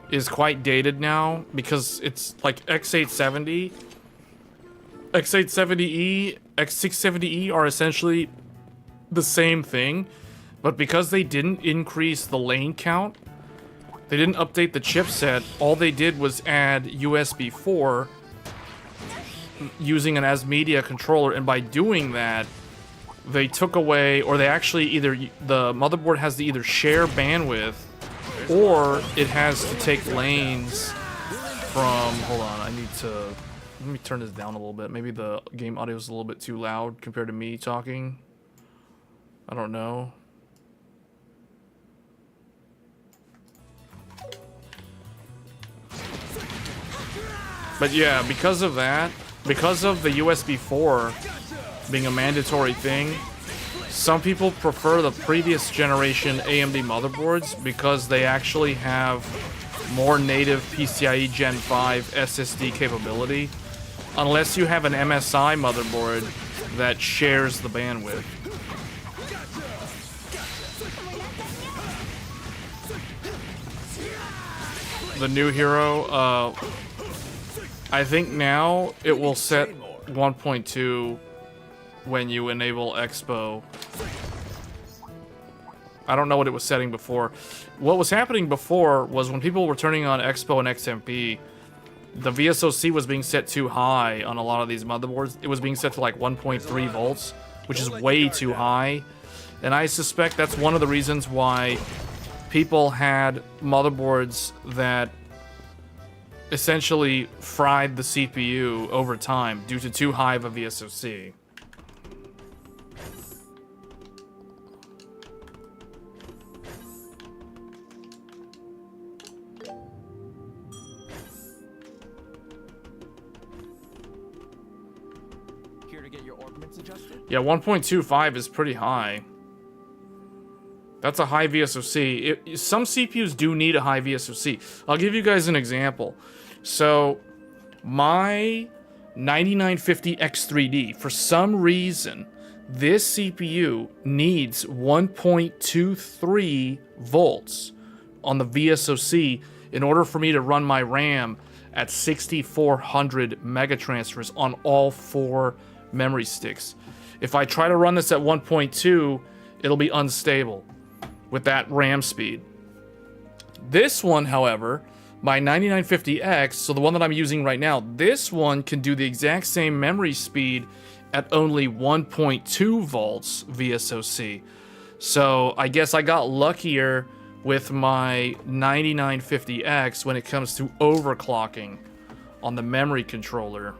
is quite dated now because it's like X870, X870E, X670E are essentially the same thing. But because they didn't increase the lane count, they didn't update the chipset, all they did was add USB 4 using an as media controller, and by doing that, they took away, or they actually either, the motherboard has to either share bandwidth, or it has to take lanes from, hold on, I need to, let me turn this down a little bit. Maybe the game audio is a little bit too loud compared to me talking. I don't know. But yeah, because of that, because of the USB 4 being a mandatory thing, some people prefer the previous generation AMD motherboards because they actually have more native PCIe Gen 5 SSD capability, unless you have an MSI motherboard that shares the bandwidth. The new hero, I think now it will set 1.2 when you enable Expo. I don't know what it was setting before. What was happening before was when people were turning on Expo and XMP, the VSOC was being set too high on a lot of these motherboards. It was being set to like 1.3 volts, which is way too high. And I suspect that's one of the reasons why people had motherboards that essentially fried the CPU over time due to too high of a VSOC. Here to get your orbits adjusted? Yeah, 1.25 is pretty high. That's a high VSOC. Some CPUs do need a high VSOC. I'll give you guys an example. So, my 9950X3D, for some reason, this CPU needs 1.23 volts on the VSOC in order for me to run my RAM at 6400 megatransfers on all 4 memory sticks. If I try to run this at 1.2, it'll be unstable with that RAM speed. This one, however, my 9950X, so the one that I'm using right now, this one can do the exact same memory speed at only 1.2 volts VSOC. So I guess I got luckier with my 9950X when it comes to overclocking on the memory controller.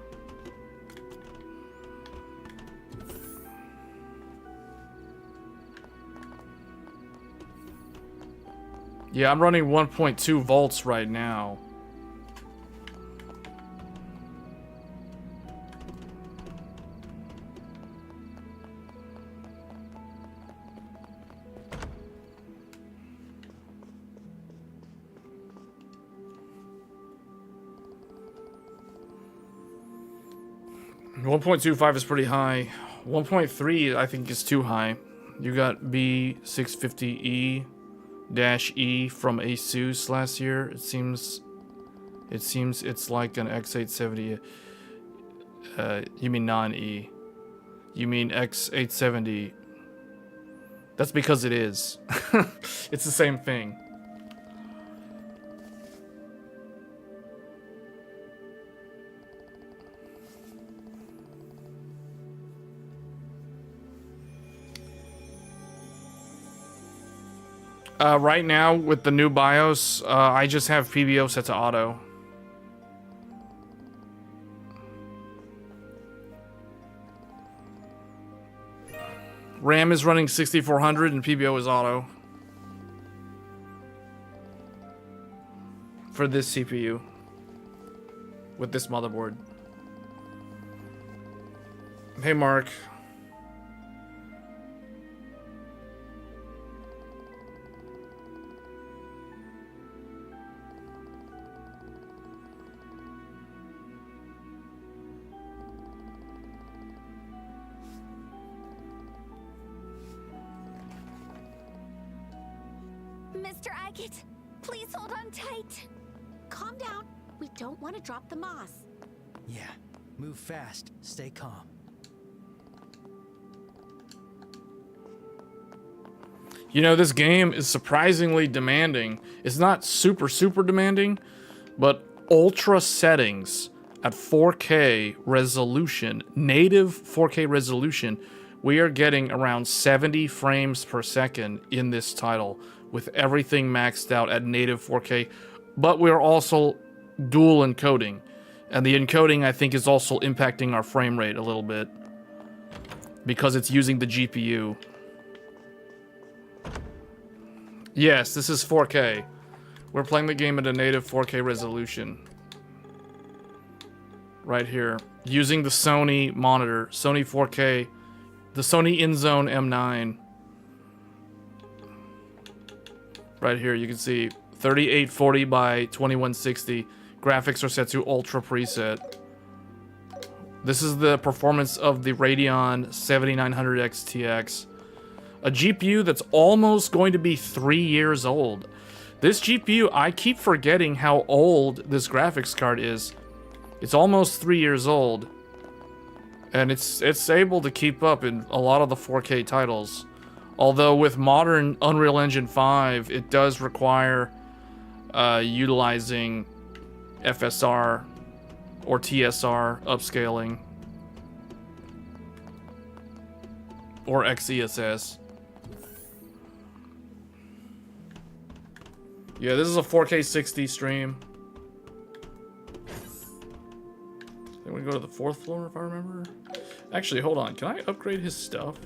Yeah, I'm running 1.2 volts right now. .25 is pretty high. 1.3 I think is too high. You got B650E -E from Asus last year. It seems it's like an X870. You mean non-E. You mean X870 That's because it is. It's the same thing. Right now, with the new BIOS, I just have PBO set to auto. RAM is running 6400 and PBO is auto. For this CPU. With this motherboard. Hey, Mark. Mr. Agate, please hold on tight. Calm down. We don't want to drop the moss. Yeah, move fast, stay calm. You know, this game is surprisingly demanding. It's not super demanding, but ultra settings at 4K resolution, native 4K resolution, we are getting around 70 frames per second in this title with everything maxed out at native 4K, but we're also dual encoding. And the encoding, I think, is also impacting our frame rate a little bit because it's using the GPU. Yes, this is 4K. We're playing the game at a native 4K resolution. Right here. Using the Sony monitor. Sony 4K. The Sony InZone M9. Right here, you can see 3840 by 2160. Graphics are set to Ultra preset. This is the performance of the Radeon 7900 XTX. A GPU that's almost going to be 3 years old. This GPU, I keep forgetting how old this graphics card is. It's almost 3 years old. And it's able to keep up in a lot of the 4K titles. Although with modern Unreal Engine 5, it does require utilizing FSR or TSR upscaling. Or XESS. Yeah, this is a 4K 60 stream. Then we go to the 4th floor, if I remember. Actually, hold on. Can I upgrade his stuff?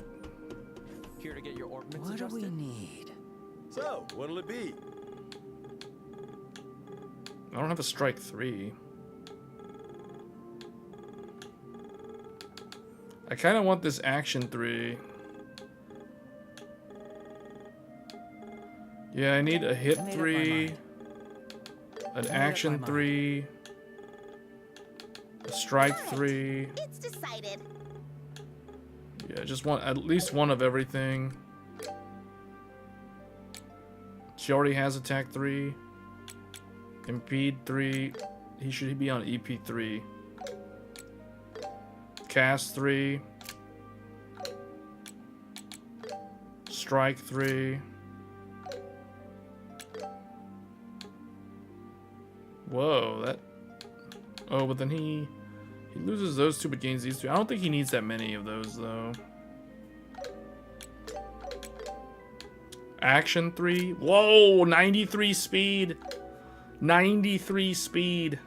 Here to get your ordnance What do adjusted? we need? So, what'll it be? I don't have a strike 3. I kind of want this action 3. Yeah, I need a hit 3, an action 3, a strike 3. It's decided. Yeah, just want at least one of everything. She already has attack 3, impede 3. He should be on EP 3. Cast 3, strike 3. Whoa, that... Oh, but then he loses those two but gains these two. I don't think he needs that many of those, though. Action 3. Whoa, 93 speed. 93 speed.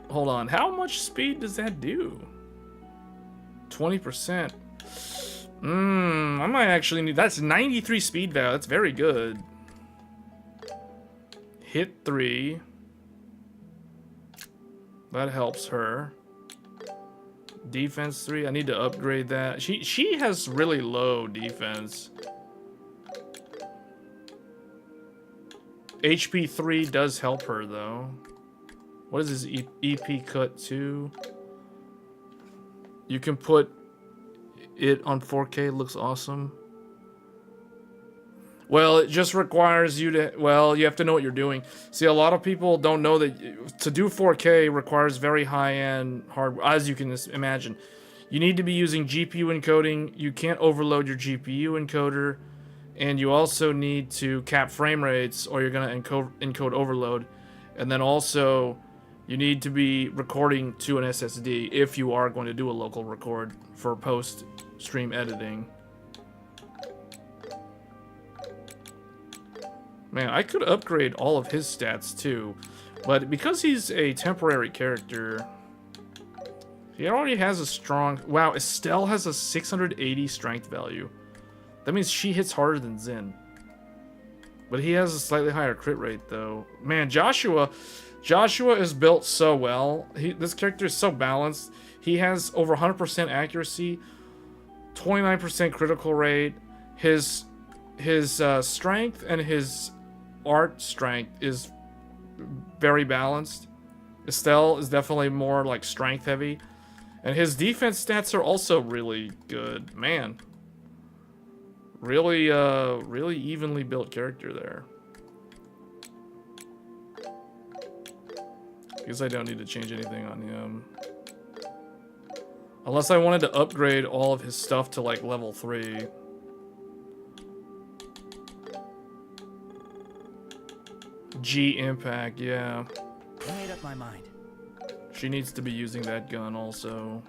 Hold on, how much speed does that do? 20%. I might actually need... That's 93 speed value. That's very good. Hit 3. That helps her. Defense 3. I need to upgrade that. She has really low defense. HP 3 does help her though. What is this EP cut 2? You can put it on 4K. It looks awesome. Well, it just requires you to... Well, you have to know what you're doing. See, a lot of people don't know that to do 4K requires very high-end hardware, as you can imagine. You need to be using GPU encoding. You can't overload your GPU encoder. And you also need to cap frame rates or you're going to encode overload. And then also, you need to be recording to an SSD if you are going to do a local record for post-stream editing. Man, I could upgrade all of his stats too. But because he's a temporary character... He already has a strong... Wow, Estelle has a 680 strength value. That means she hits harder than Zen. But he has a slightly higher crit rate, though. Man, Joshua is built so well. This character is so balanced. He has over 100% accuracy, 29% critical rate. His strength and his art strength is very balanced. Estelle is definitely more like strength heavy. And his defense stats are also really good. Man. Really, really evenly built character there. Guess I don't need to change anything on him. Unless I wanted to upgrade all of his stuff to like level 3. G impact, yeah. I made up my mind. She needs to be using that gun also.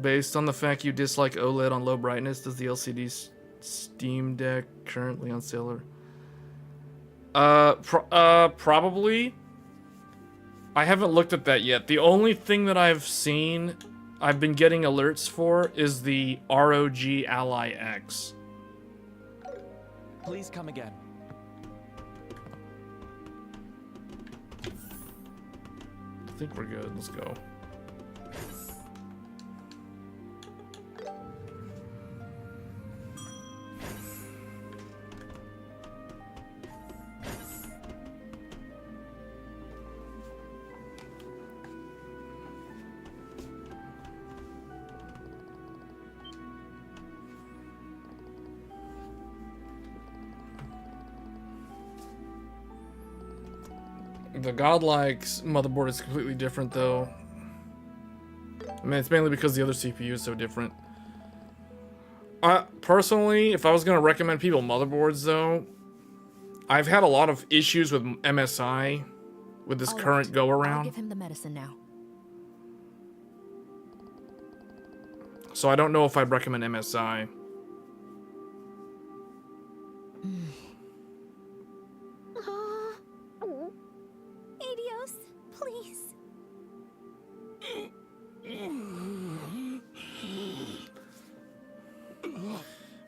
Based on the fact you dislike OLED on low brightness, does the LCD Steam Deck currently on sale? Probably. I haven't looked at that yet. The only thing that I've seen, I've been getting alerts for, is the ROG Ally X. Please come again. I think we're good. Let's go. The godlike motherboard is completely different, though. I mean, it's mainly because the other CPU is so different. Personally, if I was going to recommend people motherboards, though, I've had a lot of issues with MSI with this current go-around. I'll give him the medicine now. So I don't know if I'd recommend MSI. Adios, please.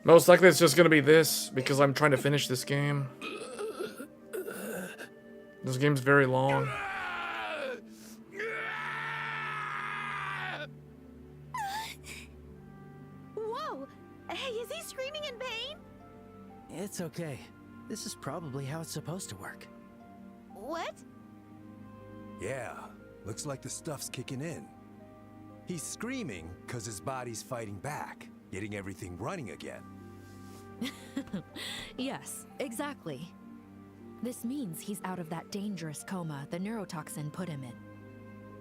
Most likely it's just going to be this, because I'm trying to finish this game. This game's very long. Whoa! Hey, is he screaming in pain? It's okay. This is probably how it's supposed to work. What? Yeah, looks like the stuff's kicking in. He's screaming because his body's fighting back, getting everything running again. Yes, exactly. This means he's out of that dangerous coma the neurotoxin put him in.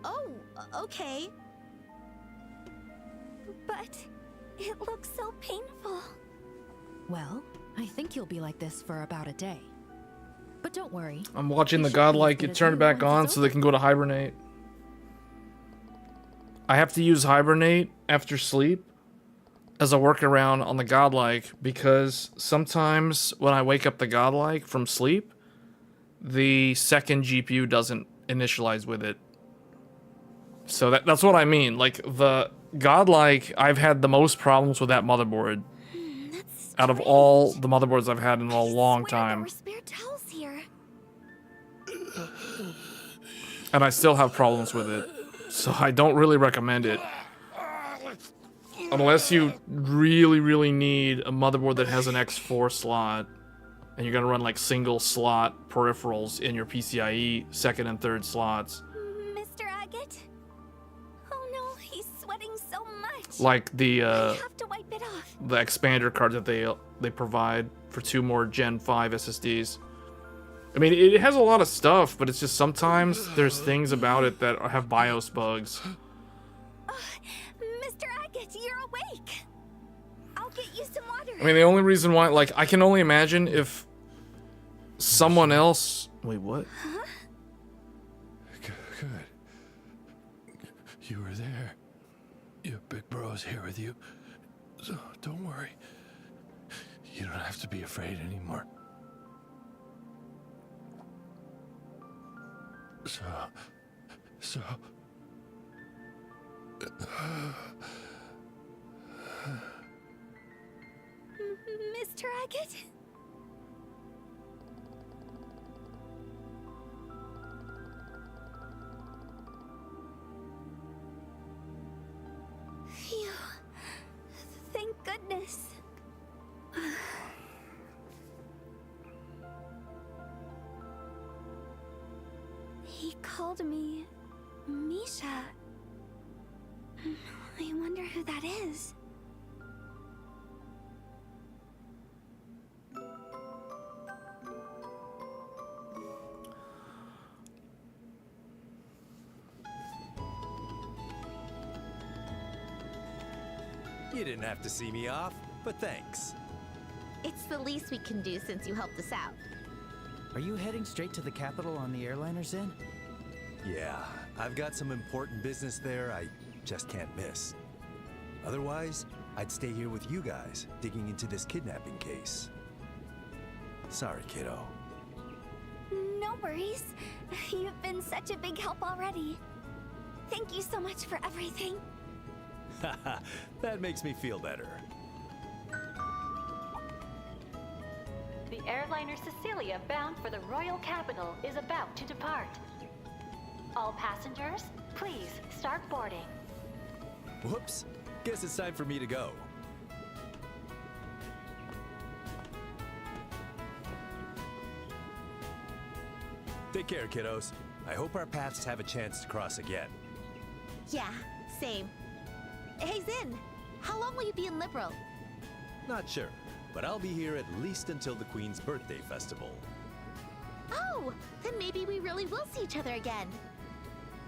Oh, okay. But it looks so painful. Well, I think you'll be like this for about a day. But don't worry. I'm watching the godlike get turned back on so they can go to hibernate. I have to use hibernate after sleep as a workaround on the godlike because sometimes when I wake up the godlike from sleep, the second GPU doesn't initialize with it. So that's what I mean. Like the godlike, I've had the most problems with that motherboard out of all the motherboards I've had in a long time. Spare towels here. And I still have problems with it. So I don't really recommend it. Unless you really, really need a motherboard that has an X4 slot. And you're going to run like single slot peripherals in your PCIe second and third slots. Mr. Agate? Oh no, he's sweating so much. Like the I have to wipe it off. the expander card that they provide for 2 more Gen 5 SSDs. I mean, it has a lot of stuff, but it's just sometimes there's things about it that have BIOS bugs. Mr. Agate, you're awake. I'll get you some water. I mean, the only reason why, like, I can only imagine if someone else... Wait, what? Huh? Good. You were there. Your big bro's here with you. So don't worry. You don't have to be afraid anymore. So... Mr. Agate? Phew. Thank goodness. He called me Misha. I wonder who that is. You didn't have to see me off, but thanks. It's the least we can do since you helped us out. Are you heading straight to the capital on the airliner, Zen? Yeah, I've got some important business there I just can't miss. Otherwise, I'd stay here with you guys, digging into this kidnapping case. Sorry, kiddo. No worries. You've been such a big help already. Thank you so much for everything. Haha, that makes me feel better. The airliner Cecilia, bound for the royal capital, is about to depart. All passengers, please start boarding. Whoops, guess it's time for me to go. Take care, kiddos. I hope our paths have a chance to cross again. Yeah, same. Hey, Zin, how long will you be in Liberal? Not sure, but I'll be here at least until the Queen's birthday festival. Oh, then maybe we really will see each other again.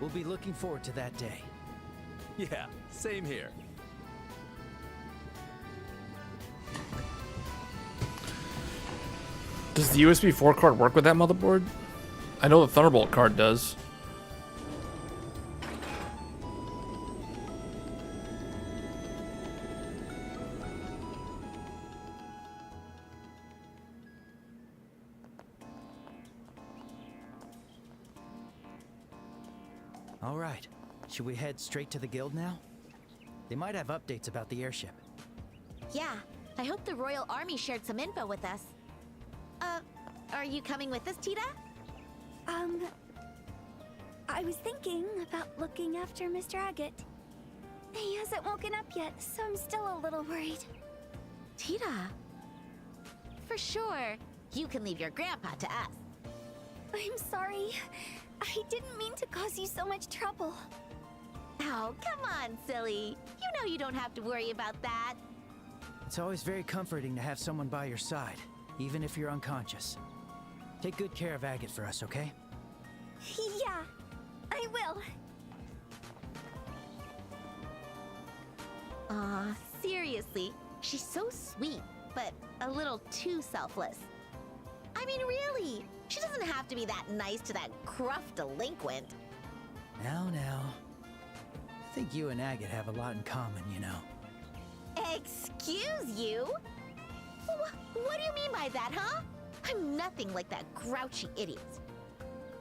We'll be looking forward to that day. Yeah, same here. Does the USB 4 card work with that motherboard? I know the Thunderbolt card does. All right, should we head straight to the guild now? They might have updates about the airship. Yeah, I hope the Royal Army shared some info with us. Are you coming with us, Tita? I was thinking about looking after Mr. Agate. He hasn't woken up yet, so I'm still a little worried. Tita? For sure. You can leave your grandpa to us. I'm sorry. I didn't mean to cause you so much trouble. Oh, come on, silly. You know you don't have to worry about that. It's always very comforting to have someone by your side, even if you're unconscious. Take good care of Agate for us, okay? Yeah, I will. Aw, seriously. She's so sweet, but a little too selfless. I mean, really, she doesn't have to be that nice to that gruff delinquent. Now. I think you and Agate have a lot in common, you know. Excuse you? What do you mean by that, huh? I'm nothing like that grouchy idiot.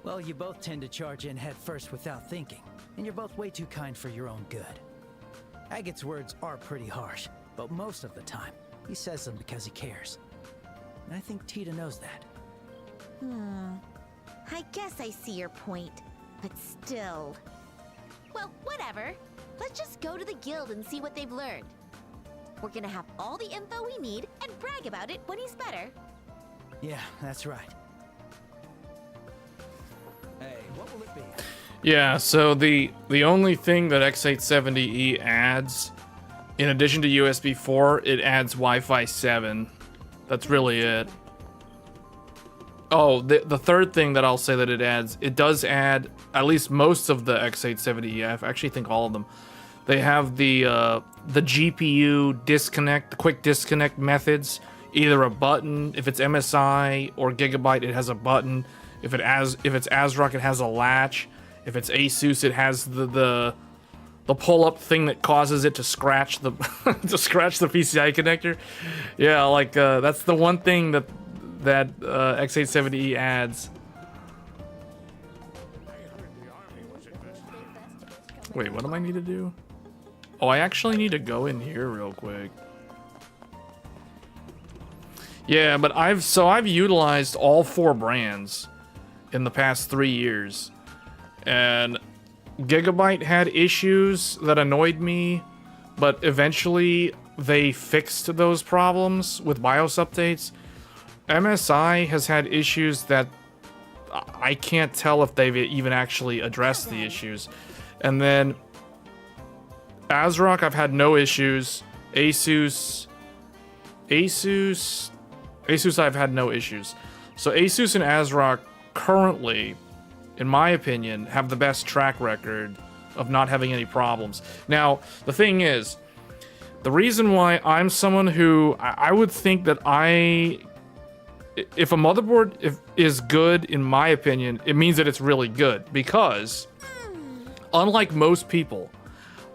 Well, you both tend to charge in head first without thinking, and you're both way too kind for your own good. Agate's words are pretty harsh, but most of the time, he says them because he cares. And I think Tita knows that. I guess I see your point, but still. Well, whatever. Let's just go to the guild and see what they've learned. We're gonna have all the info we need and brag about it when he's better. Yeah, that's right. Hey, what will it be? Yeah, so the only thing that X870E adds, in addition to USB 4, it adds Wi-Fi 7. That's really it. Oh, the third thing that I'll say that it adds, it does add at least most of the X870. I actually think all of them. They have the GPU disconnect, the quick disconnect methods. Either a button, if it's MSI or Gigabyte, it has a button. If it's ASRock, it has a latch. If it's Asus, it has the pull-up thing that causes it to scratch the to scratch the PCI connector. Yeah, like that's the one thing that X870 adds. Wait, what do I need to do? Oh, I actually need to go in here real quick. Yeah, but I've utilized all 4 brands in the past 3 years, and Gigabyte had issues that annoyed me, but eventually they fixed those problems with BIOS updates. MSI has had issues that I can't tell if they've even actually addressed the issues. And then ASRock, I've had no issues. Asus, I've had no issues. So Asus and ASRock currently, in my opinion, have the best track record of not having any problems. Now, the thing is, the reason why I'm someone who I would think that if a motherboard is good, in my opinion, it means that it's really good, because unlike most people,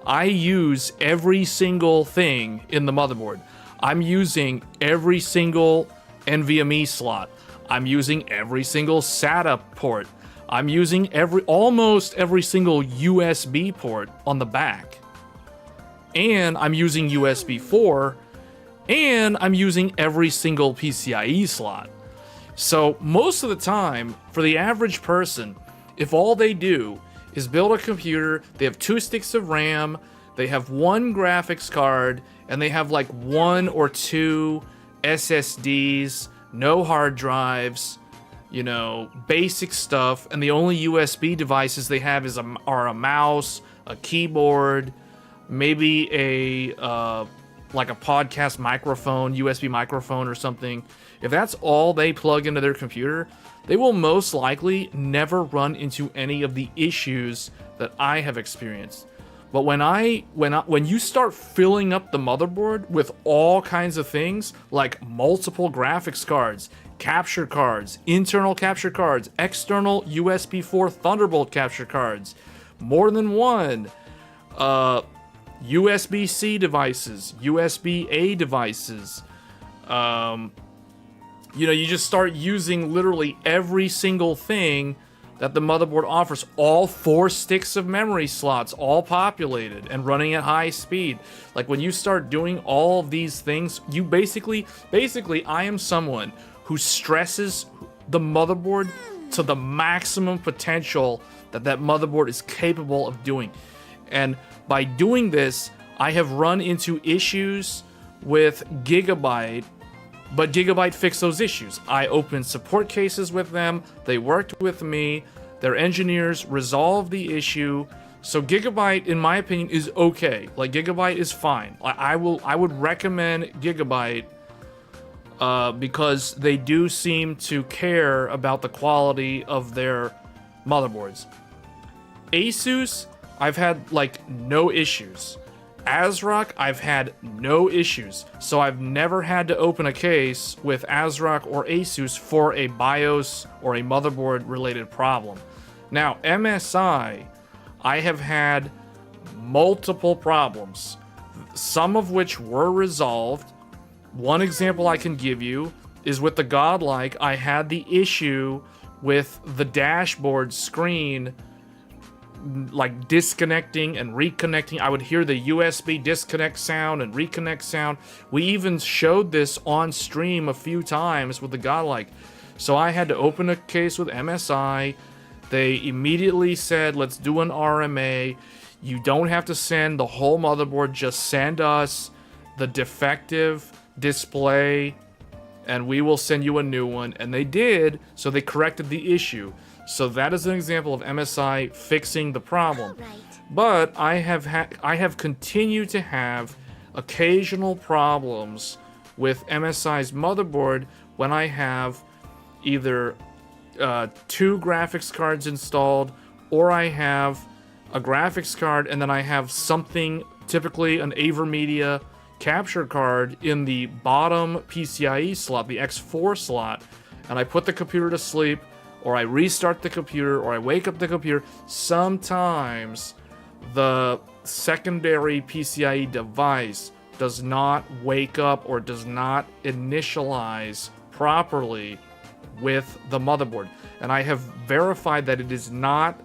I use every single thing in the motherboard. I'm using every single NVMe slot. I'm using every single SATA port. I'm using almost every single USB port on the back. And I'm using USB 4. And I'm using every single PCIe slot. So most of the time, for the average person, if all they do is build a computer, they have 2 sticks of RAM, they have 1 graphics card, and they have like 1 or 2 SSDs, no hard drives, you know, basic stuff, and the only USB devices they have are a mouse, a keyboard, maybe like a podcast microphone, USB microphone or something. If that's all they plug into their computer, they will most likely never run into any of the issues that I have experienced. But when you start filling up the motherboard with all kinds of things, like multiple graphics cards, capture cards, internal capture cards, external USB 4 Thunderbolt capture cards, more than one, USB-C devices, USB-A devices, you know, you just start using literally every single thing that the motherboard offers. All 4 sticks of memory slots, all populated and running at high speed. Like, when you start doing all of these things, you basically, I am someone who stresses the motherboard to the maximum potential that motherboard is capable of doing. And by doing this, I have run into issues with Gigabyte, but Gigabyte fixed those issues. I opened support cases with them, they worked with me, their engineers resolved the issue. So Gigabyte, in my opinion, is okay. Like, Gigabyte is fine. I would recommend Gigabyte because they do seem to care about the quality of their motherboards. Asus, I've had like no issues. ASRock, I've had no issues. So I've never had to open a case with ASRock or Asus for a BIOS or a motherboard related problem. Now, MSI, I have had multiple problems, some of which were resolved. One example I can give you is with the Godlike. I had the issue with the dashboard screen like disconnecting and reconnecting. I would hear the USB disconnect sound and reconnect sound. We even showed this on stream a few times with the Godlike. So I had to open a case with MSI. They immediately said, let's do an RMA. You don't have to send the whole motherboard, just send us the defective display and we will send you a new one. And they did, so they corrected the issue. So that is an example of MSI fixing the problem. But I have continued to have occasional problems with MSI's motherboard when I have either 2 graphics cards installed, or I have a graphics card and then I have something, typically an AverMedia capture card in the bottom PCIe slot, the X4 slot, and I put the computer to sleep, or I restart the computer, or I wake up the computer. Sometimes the secondary PCIe device does not wake up or does not initialize properly with the motherboard. And I have verified that it is not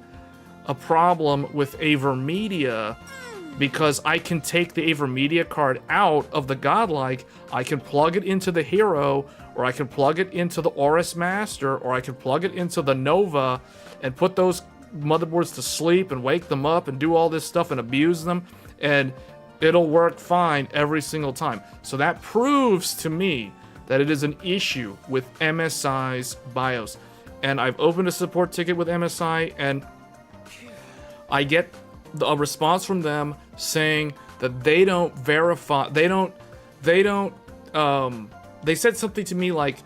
a problem with AverMedia, because I can take the AverMedia card out of the Godlike, I can plug it into the Hero, or I can plug it into the Aorus Master, or I can plug it into the Nova and put those motherboards to sleep and wake them up and do all this stuff and abuse them, and it'll work fine every single time. So that proves to me that it is an issue with MSI's BIOS. And I've opened a support ticket with MSI, and I get a response from them saying that they don't verify, they said something to me like,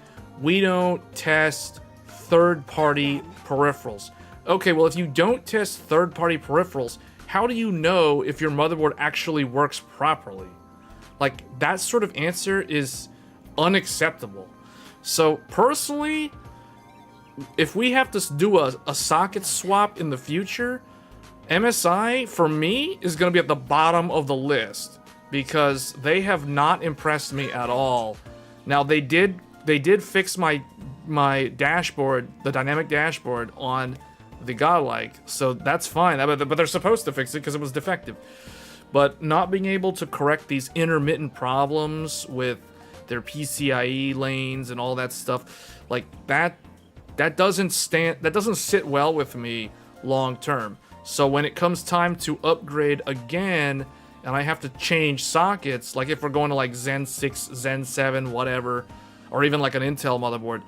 we don't test third-party peripherals. Okay, well, if you don't test third-party peripherals, how do you know if your motherboard actually works properly? Like, that sort of answer is unacceptable. So, personally, if we have to do a socket swap in the future, MSI, for me, is going to be at the bottom of the list, because they have not impressed me at all. Now, they did fix my dashboard, the dynamic dashboard on the Godlike, so that's fine. But they're supposed to fix it because it was defective. But not being able to correct these intermittent problems with their PCIe lanes and all that stuff, like that doesn't sit well with me long term. So when it comes time to upgrade again, and I have to change sockets, like if we're going to like Zen 6, Zen 7, whatever, or even like an Intel motherboard,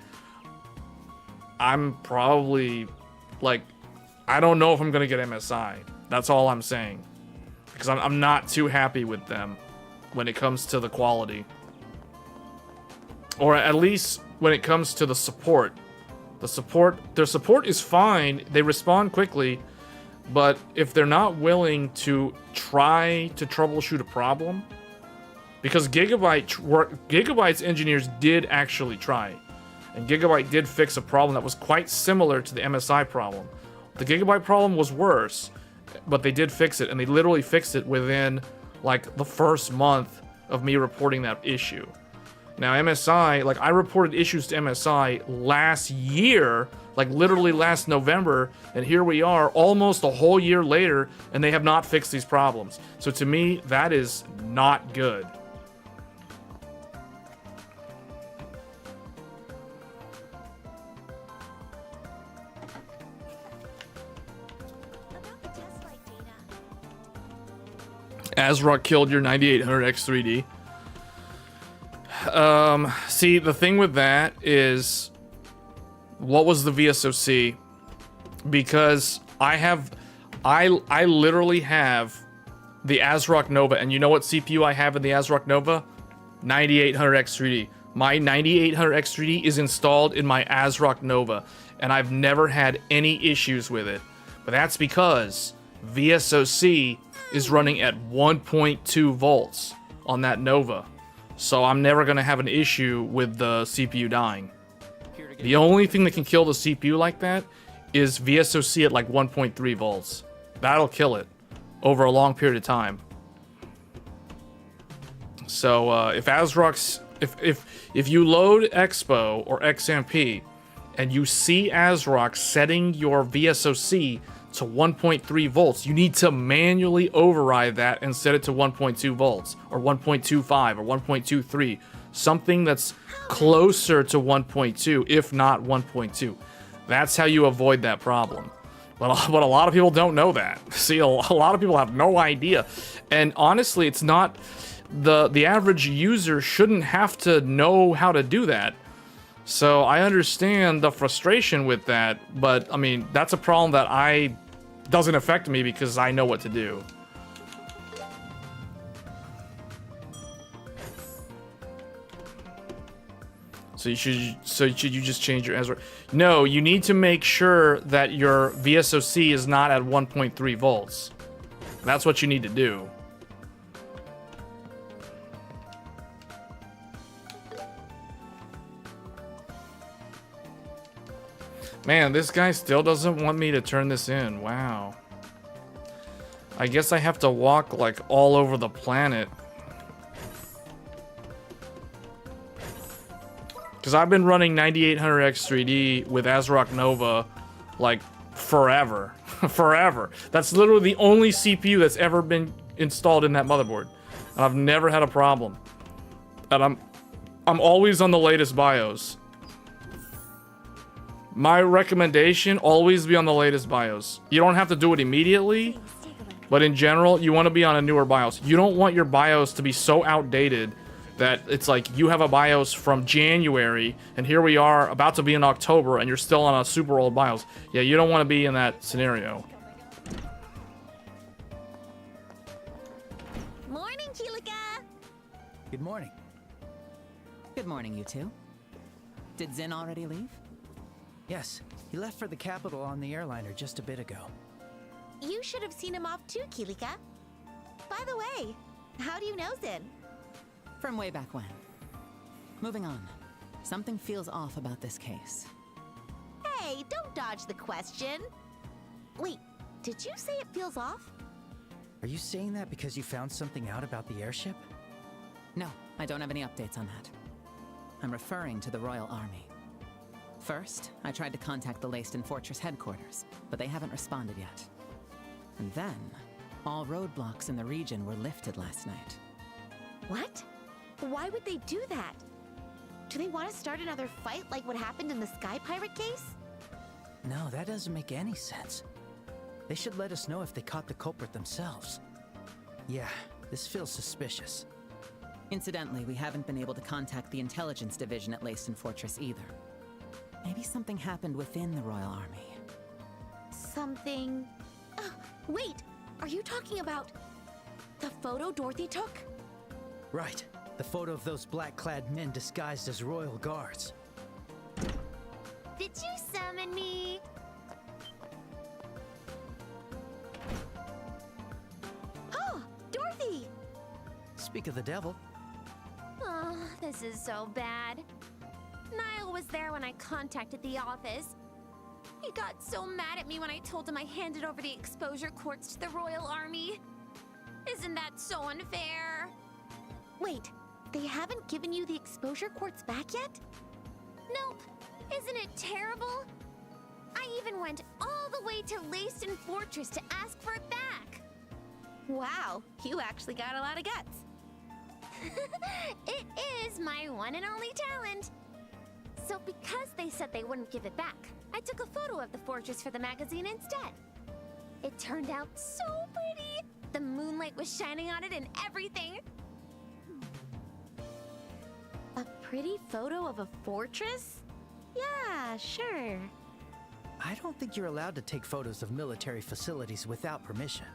I'm probably like, I don't know if I'm gonna get MSI. That's all I'm saying, because I'm not too happy with them when it comes to the quality, or at least when it comes to the support. Their support is fine. They respond quickly. But if they're not willing to try to troubleshoot a problem, because Gigabyte's engineers did actually try, and Gigabyte did fix a problem that was quite similar to the MSI problem. The Gigabyte problem was worse, but they did fix it, and they literally fixed it within like the first month of me reporting that issue. Now MSI, like I reported issues to MSI last year, like literally last November, and here we are almost a whole year later, and they have not fixed these problems. So to me, that is not good. ASRock killed your 9800X3D. See, the thing with that is, what was the VSOC? Because I literally have the ASRock Nova, and you know what CPU I have in the ASRock Nova? 9800X3D. My 9800X3D is installed in my ASRock Nova, and I've never had any issues with it. But that's because VSOC is running at 1.2 volts on that Nova. So I'm never going to have an issue with the CPU dying. The only thing that can kill the CPU like that is VSOC at like 1.3 volts. That'll kill it over a long period of time. So if ASRock's, if you load Expo or XMP and you see ASRock setting your VSOC to 1.3 volts, you need to manually override that and set it to 1.2 volts or 1.25 or 1.23, something that's closer to 1.2, if not 1.2. That's how you avoid that problem. But a lot of people don't know that. See, a lot of people have no idea. And honestly, it's not, the average user shouldn't have to know how to do that. So I understand the frustration with that, but I mean, that's a problem that doesn't affect me because I know what to do. So So should you just change your Ezra? No, you need to make sure that your VSOC is not at 1.3 volts. That's what you need to do. Man, this guy still doesn't want me to turn this in. Wow. I guess I have to walk like all over the planet. Because I've been running 9800X3D with ASRock Nova like forever. Forever. That's literally the only CPU that's ever been installed in that motherboard. And I've never had a problem. And I'm always on the latest BIOS. My recommendation, always be on the latest BIOS. You don't have to do it immediately, but in general, you want to be on a newer BIOS. You don't want your BIOS to be so outdated that it's like you have a BIOS from January, and here we are about to be in October, and you're still on a super old BIOS. Yeah, you don't want to be in that scenario. Morning, Keelika! Good morning. Good morning, you two. Did Zin already leave? Yes, he left for the capital on the airliner just a bit ago. You should have seen him off too, Keelika. By the way, how do you know Zin? From way back when. Moving on. Something feels off about this case. Hey, don't dodge the question. Wait, did you say it feels off? Are you saying that because you found something out about the airship? No, I don't have any updates on that. I'm referring to the Royal Army. First, I tried to contact the Leyston Fortress headquarters, but they haven't responded yet. And then, all roadblocks in the region were lifted last night. What? Why would they do that? Do they want to start another fight like what happened in the Sky Pirate case? No, that doesn't make any sense. They should let us know if they caught the culprit themselves. Yeah, this feels suspicious. Incidentally, we haven't been able to contact the intelligence division at Leyston Fortress either. Maybe something happened within the Royal Army. Something... Oh, wait! Are you talking about the photo Dorothy took? Right. The photo of those black-clad men disguised as royal guards. Did you summon me? Oh, Dorothy! Speak of the devil. Oh, this is so bad. Niall was there when I contacted the office. He got so mad at me when I told him I handed over the exposure quartz to the Royal Army. Isn't that so unfair? Wait, they haven't given you the exposure quartz back yet? Nope. Isn't it terrible? I even went all the way to Leyston Fortress to ask for it back. Wow, you actually got a lot of guts. It is my one and only talent. So because they said they wouldn't give it back, I took a photo of the fortress for the magazine instead. It turned out so pretty. The moonlight was shining on it and everything. A pretty photo of a fortress? Yeah, sure. I don't think you're allowed to take photos of military facilities without permission.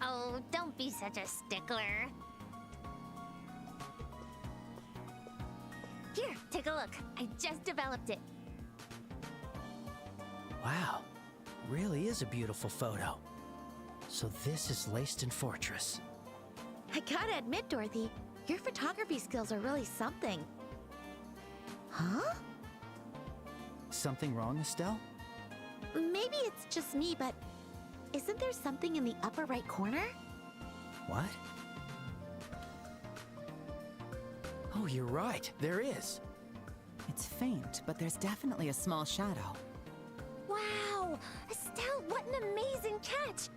Oh, don't be such a stickler. Here, take a look. I just developed it. Wow, really is a beautiful photo. So this is Leyston Fortress. I gotta admit, Dorothy, your photography skills are really something. Huh? Something wrong, Estelle? Maybe it's just me, but isn't there something in the upper right corner? What? Oh, you're right. There is. It's faint, but there's definitely a small shadow. Wow! Estelle, what an amazing catch!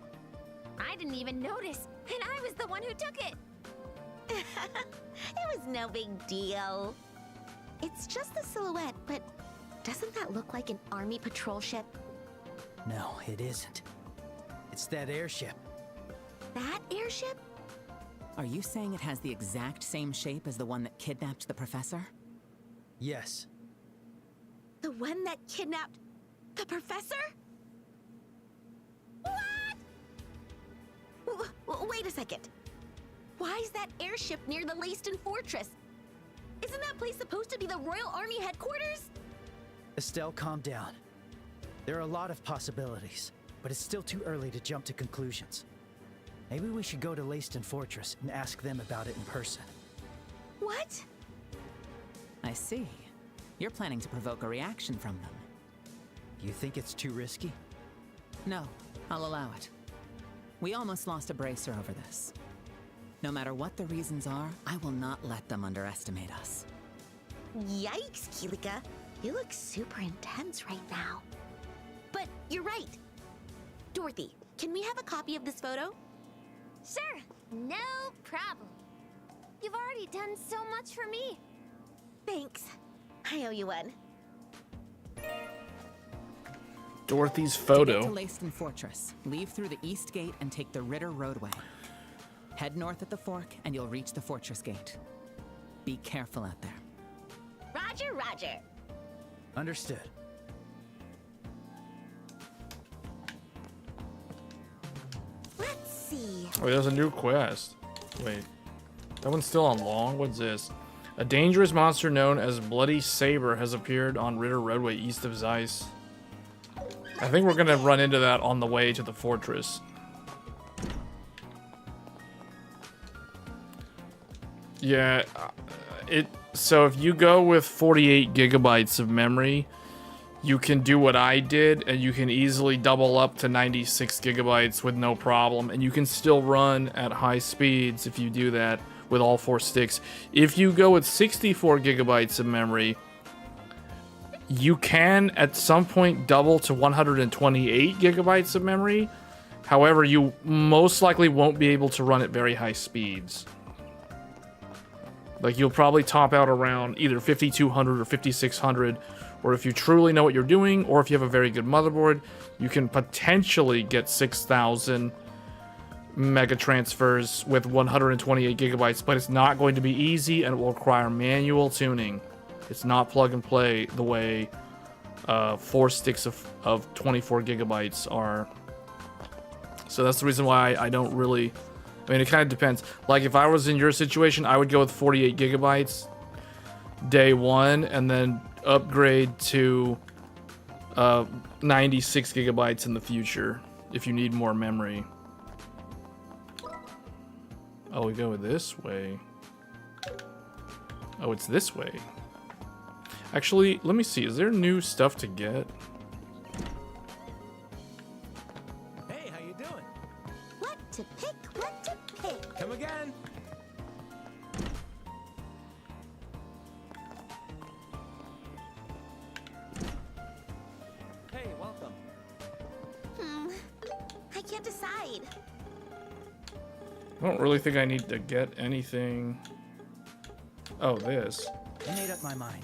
I didn't even notice, and I was the one who took it! It was no big deal. It's just the silhouette, but doesn't that look like an army patrol ship? No, it isn't. It's that airship. That airship? Are you saying it has the exact same shape as the one that kidnapped the professor? Yes. The one that kidnapped the professor? What? Wait a second. Why is that airship near the Leyston Fortress? Isn't that place supposed to be the Royal Army headquarters? Estelle, calm down. There are a lot of possibilities, but it's still too early to jump to conclusions. Maybe we should go to Leyston Fortress and ask them about it in person. What? I see. You're planning to provoke a reaction from them. You think it's too risky? No, I'll allow it. We almost lost a bracer over this. No matter what the reasons are, I will not let them underestimate us. Yikes, Kilika. You look super intense right now. But you're right. Dorothy, can we have a copy of this photo? Sure, no problem. You've already done so much for me. Thanks. I owe you one. Dorothy's To photo. get to Leyston Fortress, leave through the east gate and take the Ritter Roadway. Head north at the fork and you'll reach the fortress gate. Be careful out there. Roger, Roger. Understood. Let's see. Oh, there's a new quest. Wait. That one's still on long? What's this? A dangerous monster known as Bloody Saber has appeared on Ritter Roadway east of Zeiss. I think we're gonna run into that on the way to the fortress. Yeah, so if you go with 48 gigabytes of memory, you can do what I did, and you can easily double up to 96 gigabytes with no problem, and you can still run at high speeds if you do that with all 4 sticks. If you go with 64 gigabytes of memory, you can at some point double to 128 gigabytes of memory. However, you most likely won't be able to run at very high speeds. Like, you'll probably top out around either 5200 or 5600, or if you truly know what you're doing, or if you have a very good motherboard, you can potentially get 6000 mega transfers with 128 gigabytes, but it's not going to be easy and it will require manual tuning. It's not plug and play the way 4 sticks of 24 gigabytes are. So that's the reason why I don't really... I mean, it kind of depends. Like, if I was in your situation, I would go with 48 gigabytes day one and then upgrade to 96 gigabytes in the future if you need more memory. Oh, we go this way. Oh, it's this way. Actually, let me see. Is there new stuff to get? Hey, how you doing? What to pick, what to pick. Come again. Hey, welcome. I can't decide. I don't really think I need to get anything. Oh, this. I made up my mind.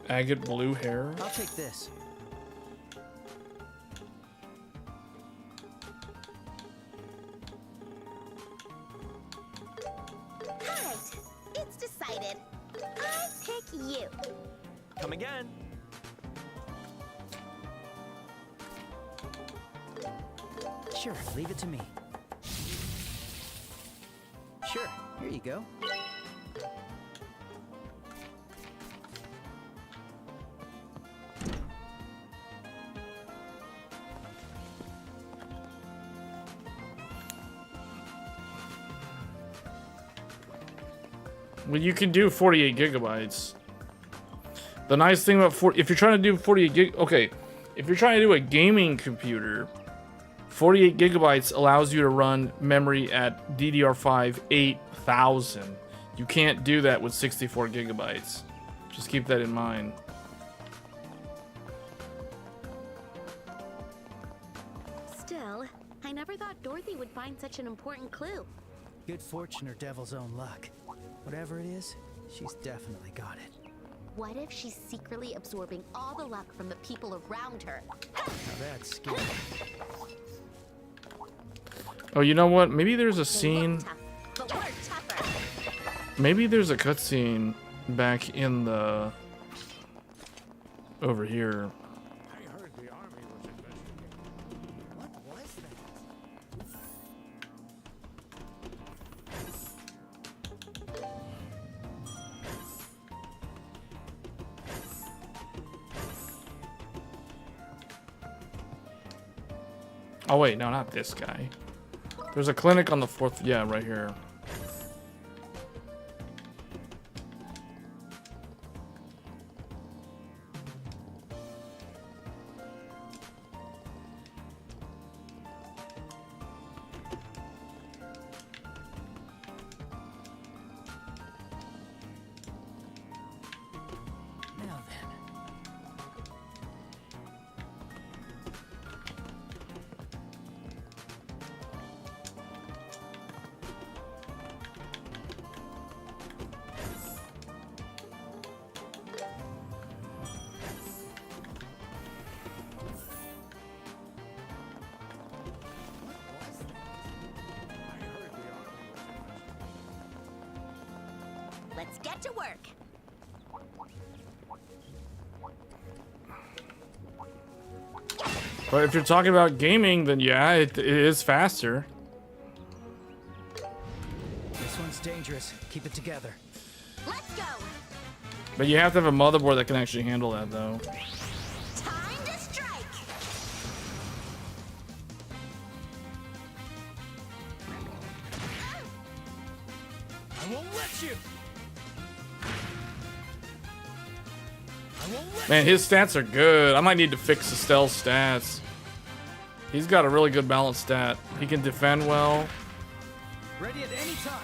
Agate blue hair. I'll take this. Alright, it's decided. I pick you. Come again. Sure, leave it to me. Sure, here you go. Well, you can do 48 gigabytes. The nice thing about if you're trying to do 48 gig, okay, if you're trying to do a gaming computer, 48 gigabytes allows you to run memory at DDR5 8000. You can't do that with 64 gigabytes. Just keep that in mind. Still, I never thought Dorothy would find such an important clue. Good fortune or devil's own luck. Whatever it is, she's definitely got it. What if she's secretly absorbing all the luck from the people around her? Now that's scary. Oh, you know what? Maybe there's a scene. Tough, but we're tougher. Maybe there's a cutscene back in the... over here. I heard the army was investigating. What was that? Oh wait, no, not this guy. There's a clinic on the 4th. Yeah, right here. Now then. Let's get to work. But if you're talking about gaming, then yeah, it is faster. This one's dangerous. Keep it together. Let's go. But you have to have a motherboard that can actually handle that, though. Time to strike. I won't let you. I won't let Man, his stats are good. I might need to fix Estelle's stats. He's got a really good balanced stat. He can defend well. Ready at any time.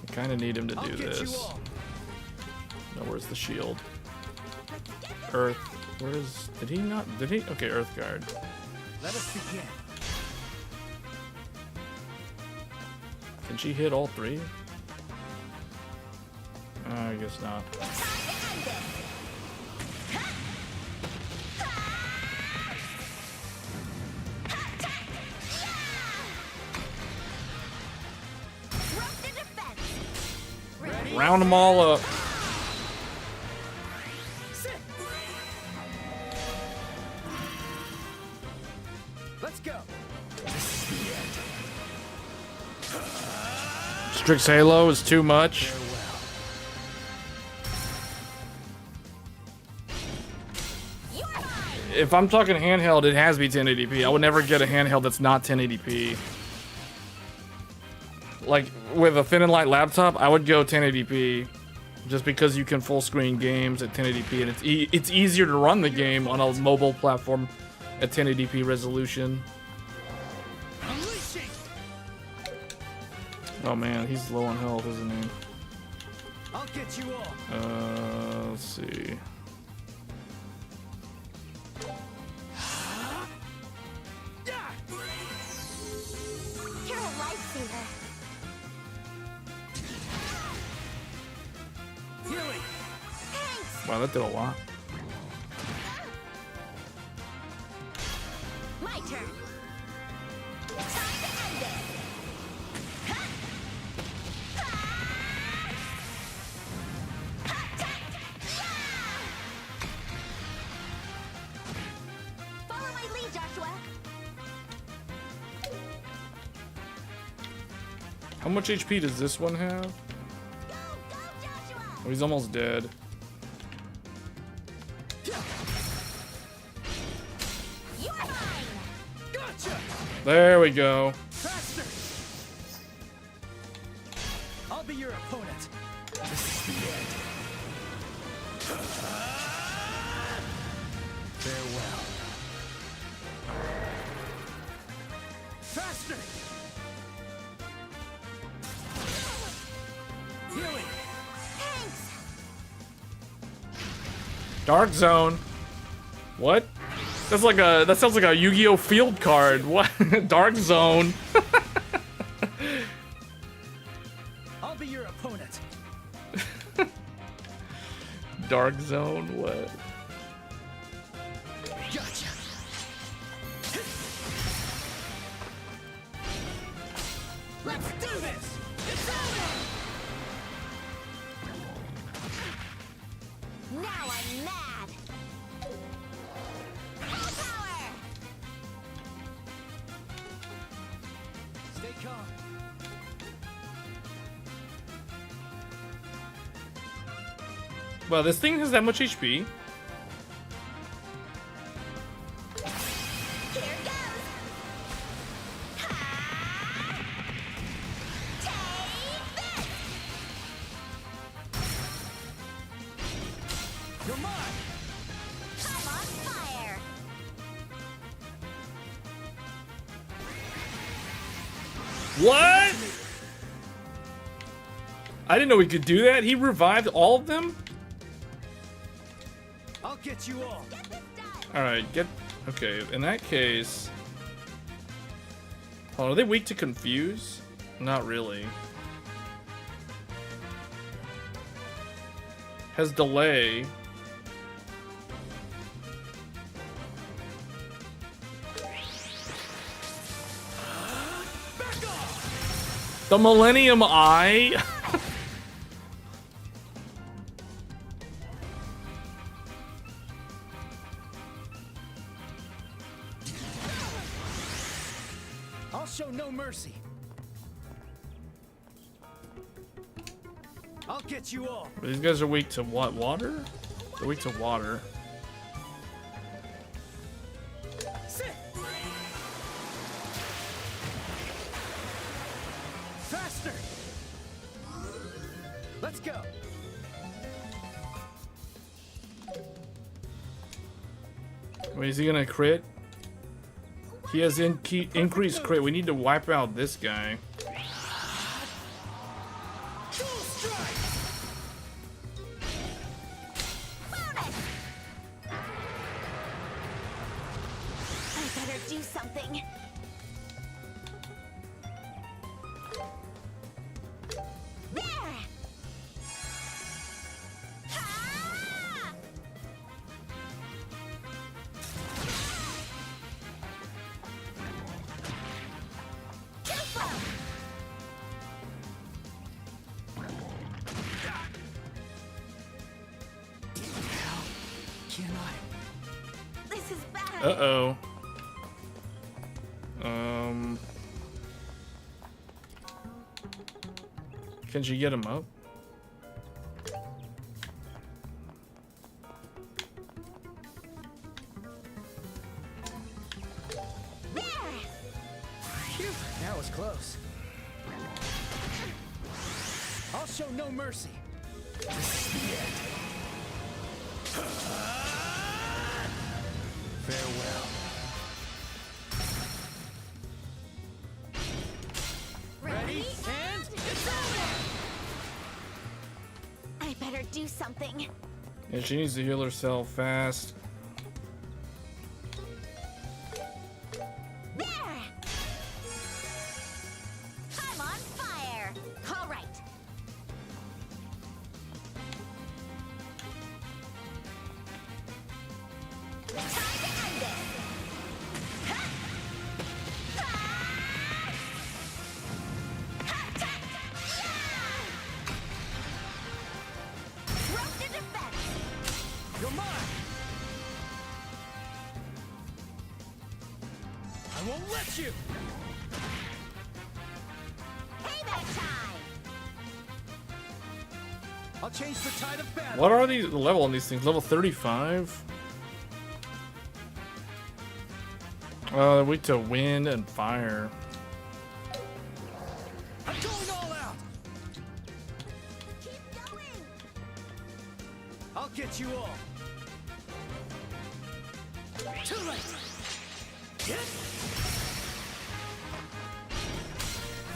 I kind of need him to I'll do get you this. all. No, where's the shield? Earth. Where is... Did he not... Did he... Okay, Earth Guard. Let us begin. Can she hit all three? I guess not. Round them all up. Let's go. Strix Halo is too much. If I'm talking handheld, it has to be 1080p. I would never get a handheld that's not 1080p. Like, with a thin and light laptop, I would go 1080p. Just because you can full screen games at 1080p, and it's easier to run the game on a mobile platform at 1080p resolution. Oh man, he's low on health, isn't he? I'll get you all. Let's see. You're a lifesaver. Healing. Wow, that did a lot. My turn. Time to end this. Follow my lead, Joshua. How much HP does this one have? Oh, he's almost dead. You're mine. Gotcha. There we go. Faster. I'll be your opponent. This is the end. Farewell. Faster. Healing. Thanks. Dark Zone. What? That's like a. That sounds like a Yu-Gi-Oh field card. What? Dark Zone. I'll be your opponent. Dark Zone. What? Gotcha. Let's do this. It's over. Now I'm mad. Full power. Stay calm. Well, this thing has that much HP. What? I didn't know he could do that. He revived all of them? I'll get you all. Alright, get... Okay, in that case... Oh, are they weak to confuse? Not really. Has delay. The Millennium Eye? I'll show no mercy. I'll get you all. These guys are weak to what? Water? They're weak to water. Sit. Faster. Let's go. Wait, is he gonna crit? He has increased crit. We need to wipe out this guy. I better do something. There! Ha! Can I? This is bad. Uh-oh. Can you get him up? There! Phew, that was close. I'll show no mercy. Farewell. Ready and It's over! I better do something. Yeah, she needs to heal herself fast. There! I'm on fire! All right. Time to end this! Ha! Ah! Ha! Ta! Yeah! Rope to defense! you're mine. I won't let you. Payback time! I'll change the tide of battle. What are the level on these things? Level 35? They're weak to wind and fire. I'm going all out. Keep going! I'll get you all. Too late. Get.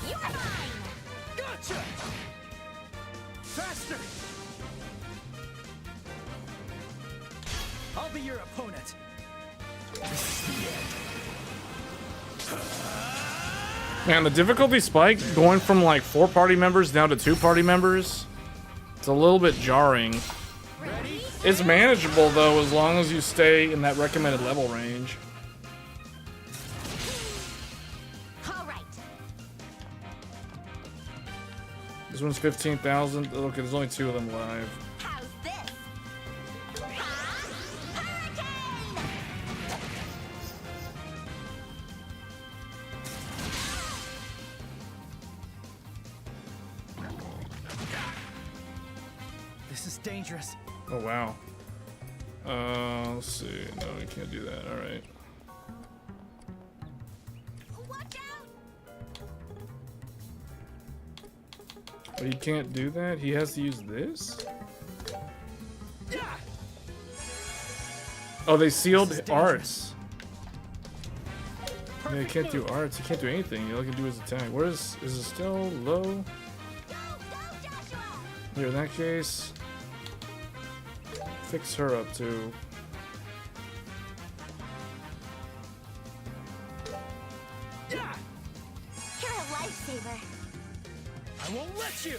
You're mine! Gotcha. Faster. I'll be your opponent. Man, the difficulty spike going from like 4 party members down to 2 party members. It's a little bit jarring. Ready? It's manageable though, as long as you stay in that recommended level range. All right. This one's 15,000. Okay, there's only 2 of them live. How's this? Ha! Hurricane! This is dangerous. Oh wow. Let's see. No, we can't do that. All right. Watch out! But he can't do that. He has to use this. Oh, they sealed arts. go Yeah, you for can't do kids. arts. You can't do anything. All you can do is attack. Where is it still low? Go, Joshua! Here, in that case, fix her up too. You're a lifesaver. I won't let you!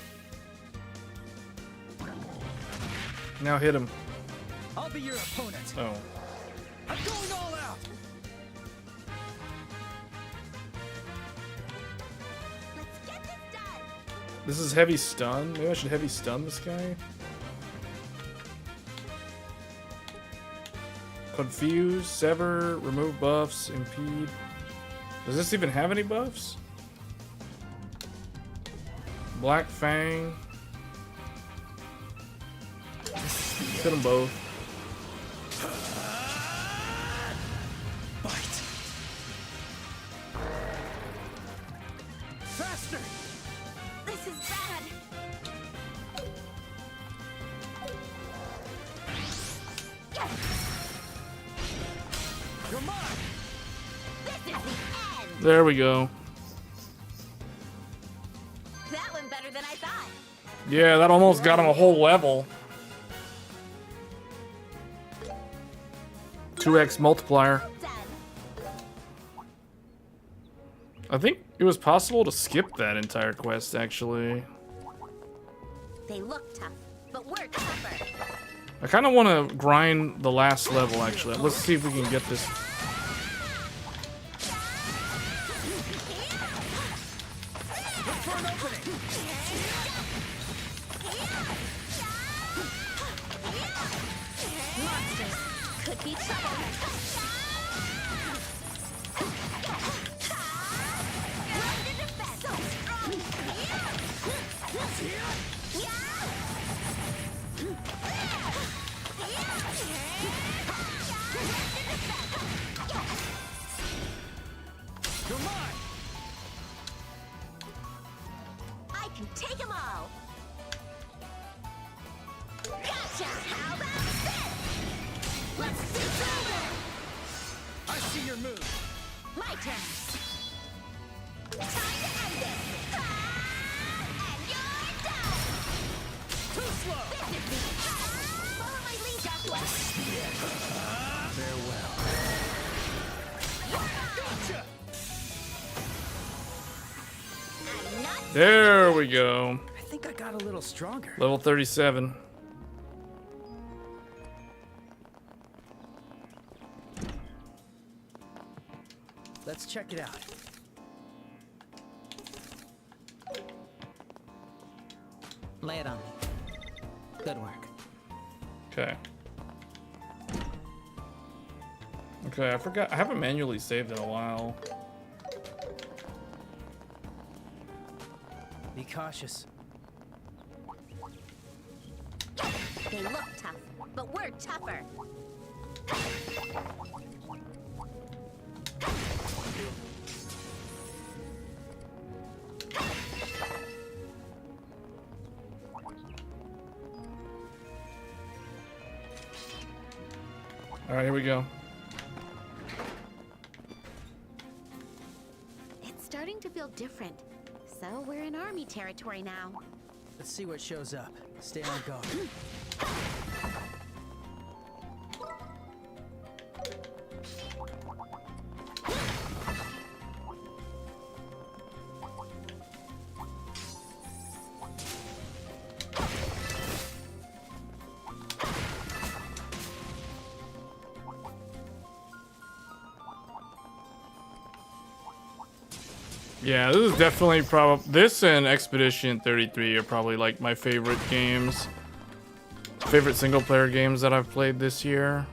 Now hit him. I'll be your opponent. Oh. I'm going all out! Let's get this done. This is heavy stun. Maybe I should heavy stun this guy. Confuse, sever, remove buffs, impede. Does this even have any buffs? Black Fang. Hit them both. Bite! Faster! This is bad. You're mine! This is the end. There we go. That went better than I thought. Yeah, that almost got him a whole level. 2x multiplier. Done. I think it was possible to skip that entire quest, actually. They look tough, but we're tougher. I kind of want to grind the last level, actually. Let's see if we can get this. Look for an opening! Monsters could be trouble. Run to defense. So strong. You're mine! I can take them all. Gotcha. How about this? Let's see over. I see your move! My turn. Time to end this. And you're done. Too slow! This is the end. Follow my lead, Joshua. Farewell. Gotcha! I'm not There we go. I think I got a little stronger. Level 37. Let's check it out. Lay it on me. Good work. Okay. Okay, I forgot. I haven't manually saved in a while. Be cautious. They look tough, but we're tougher. All right, here we go. It's starting to feel different. So we're in army territory now. Let's see what shows up. Stay on guard. Yeah, this is definitely probably this and Expedition 33 are probably like my favorite games. Favorite single player games that I've played this year.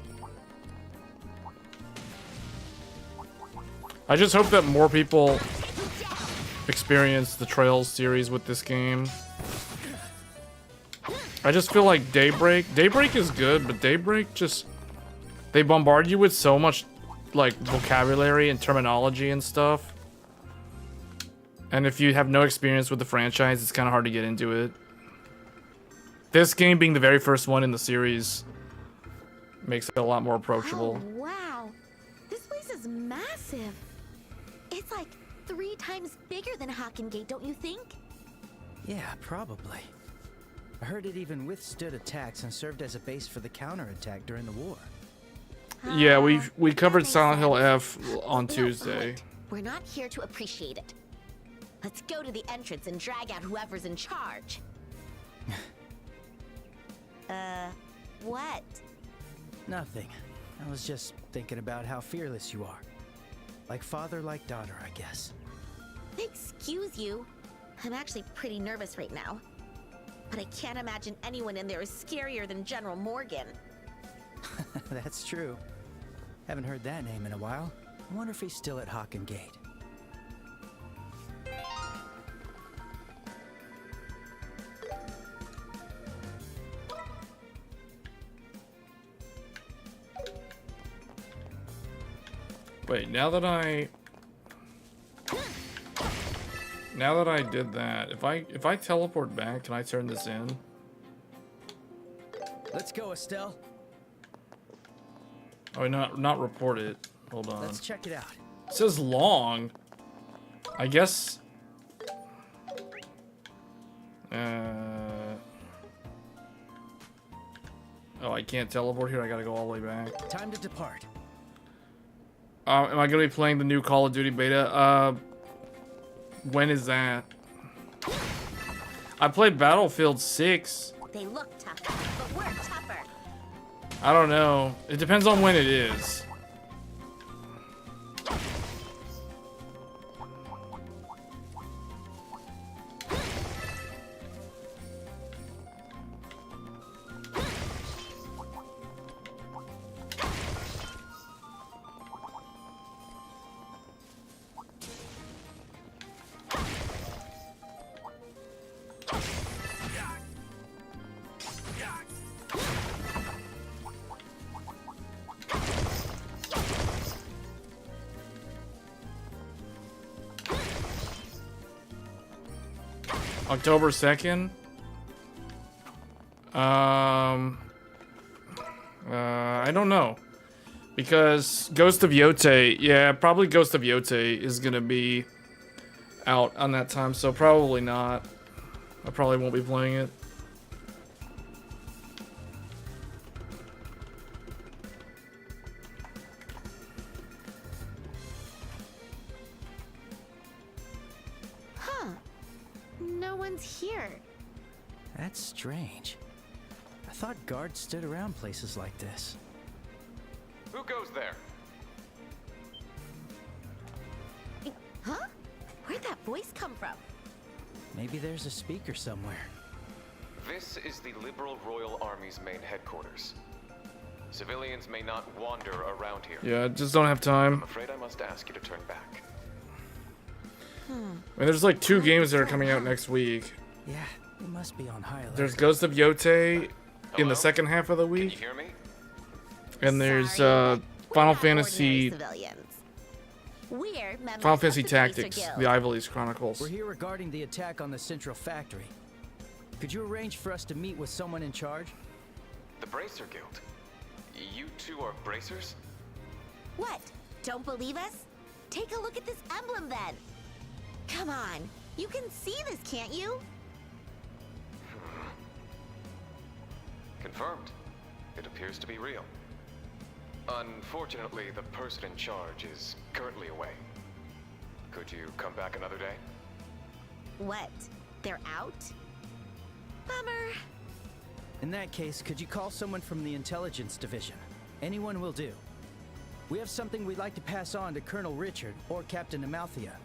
I just hope that more people experience the Trails series with this game. I just feel like Daybreak is good, but Daybreak just, they bombard you with so much like vocabulary and terminology and stuff. And if you have no experience with the franchise, it's kind of hard to get into it. This game being the very first one in the series makes it a lot more approachable. Oh, wow. This place is massive. It's like 3 times bigger than Hockengate, don't you think? Yeah, probably. I heard it even withstood attacks and served as a base for the counterattack during the war. Yeah, we covered makes Silent Hill sense. F on No, Tuesday. wait. We're not here to appreciate it. Let's go to the entrance and drag out whoever's in charge. What? Nothing. I was just thinking about how fearless you are. Like father, like daughter, I guess. Excuse you. I'm actually pretty nervous right now. But I can't imagine anyone in there is scarier than General Morgan. That's true. Haven't heard that name in a while. I wonder if he's still at Hockengate. Wait, now that I did that, if I teleport back, can I turn this in? Let's go, Estelle. Oh, not report it. Hold on. Let's check it out. It says long. I guess. Oh, I can't teleport here. I gotta go all the way back. Time to depart. Am I gonna be playing the new Call of Duty beta? When is that? I played Battlefield 6. They look tough, but we're tougher. I don't know. It depends on when it is. October 2nd? I don't know. Because Ghost of Yote, yeah, probably Ghost of Yote is gonna be out on that time, so probably not. I probably won't be playing it. No one's here. That's strange. I thought guards stood around places like this. Who goes there? Huh? Where'd that voice come from? Maybe there's a speaker somewhere. This is the Liberal Royal Army's main headquarters. Civilians may not wander around here. Yeah, just don't have time. I'm afraid I must ask you to turn back. I mean, there's like 2 games that are coming out next week. Yeah, it must be on high alert. There's Ghost of Yote in the second half of the Can week. you hear me? And there's Sorry, Final we're not ordinary Fantasy civilians. We're members Final of Fantasy the Bracer Tactics, Guild. the Ivalice Chronicles. We're here regarding the attack on the central factory. Could you arrange for us to meet with someone in charge? The Bracer Guild. You two are bracers? What? Don't believe us? Take a look at this emblem then. Come on, you can see this, can't you? Confirmed. It appears to be real. Unfortunately, the person in charge is currently away. Could you come back another day? What? They're out? Bummer. In that case, could you call someone from the intelligence division? Anyone will do. We have something we'd like to pass on to Colonel Richard or Captain Amalthea.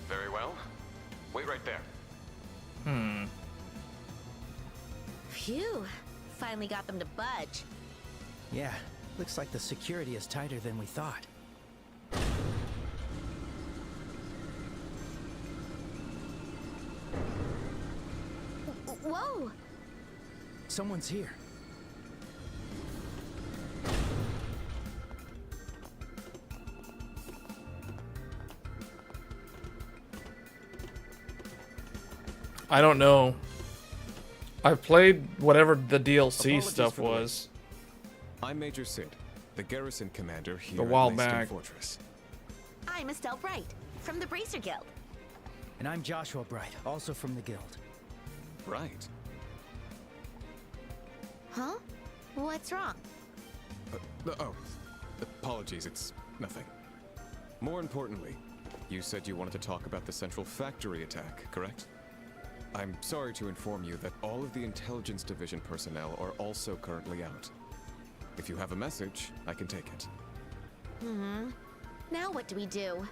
Very well. Wait right there. Phew. Finally got them to budge. Yeah, looks like the security is tighter than we thought. Whoa! Someone's here. I don't know. I've played whatever the DLC stuff was. I'm Major Sid. the garrison commander here A while at Leiston back. Fortress. I'm Estelle Bright, from the Bracer Guild. And I'm Joshua Bright, also from the guild. Right. Huh? What's wrong? Oh, apologies, it's nothing. More importantly, you said you wanted to talk about the Central Factory attack, correct? I'm sorry to inform you that all of the Intelligence Division personnel are also currently out. If you have a message, I can take it. Now what do we do?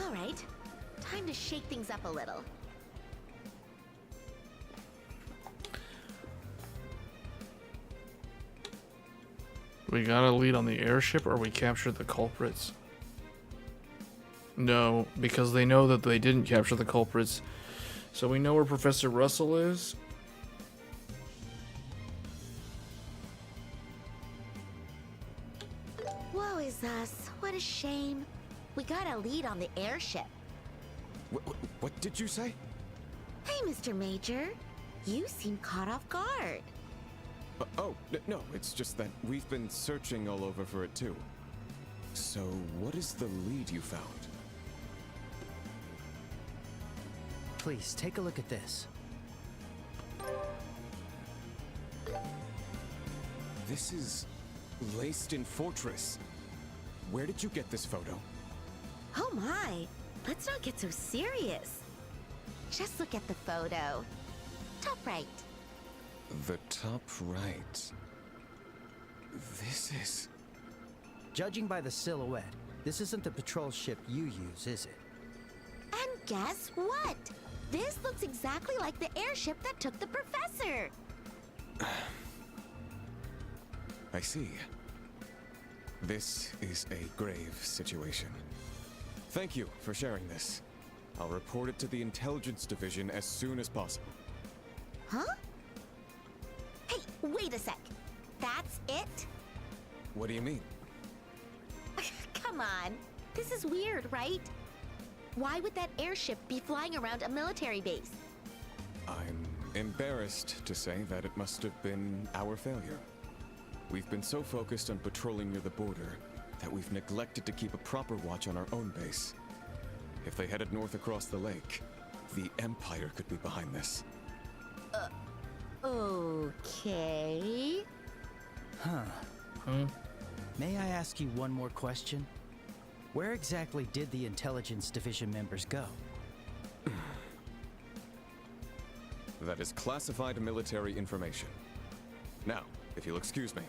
All right, time to shake things up a little. We got a lead on the airship, or we captured the culprits? No, because they know that they didn't capture the culprits. So we know where Professor Russell is. Woe is us. What a shame. We got a lead on the airship. What did you say? Hey, Mr. Major. You seem caught off guard. No, it's just that we've been searching all over for it too. So, what is the lead you found? Please, take a look at this. This is Leiston Fortress. Where did you get this photo? Oh my. Let's not get so serious. Just look at the photo. Top right. The top right. This is... Judging by the silhouette, this isn't the patrol ship you use, is it? And guess what? This looks exactly like the airship that took the professor. I see. This is a grave situation. Thank you for sharing this. I'll report it to the Intelligence Division as soon as possible. Huh? Hey, wait a sec. That's it? What do you mean? Come on. This is weird, right? Why would that airship be flying around a military base? I'm embarrassed to say that it must have been our failure. We've been so focused on patrolling near the border that we've neglected to keep a proper watch on our own base. If they headed north across the lake, the Empire could be behind this. Okay. May I ask you one more question? Where exactly did the Intelligence Division members go? That is classified military information. Now, if you'll excuse me.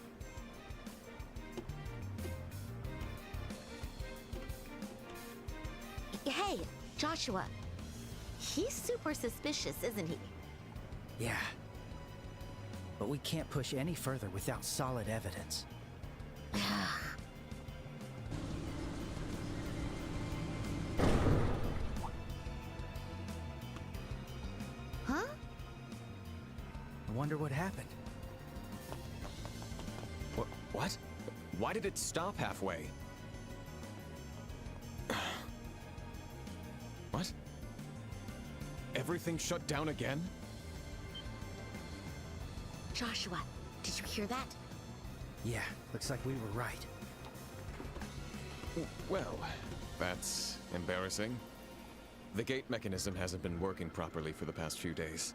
Hey, Joshua. He's super suspicious, isn't he? Yeah. But we can't push any further without solid evidence. Huh? I wonder what happened. What? Why did it stop halfway? What? Everything shut down again? Joshua, did you hear that? Yeah, looks like we were right. Well, that's embarrassing. The gate mechanism hasn't been working properly for the past few days.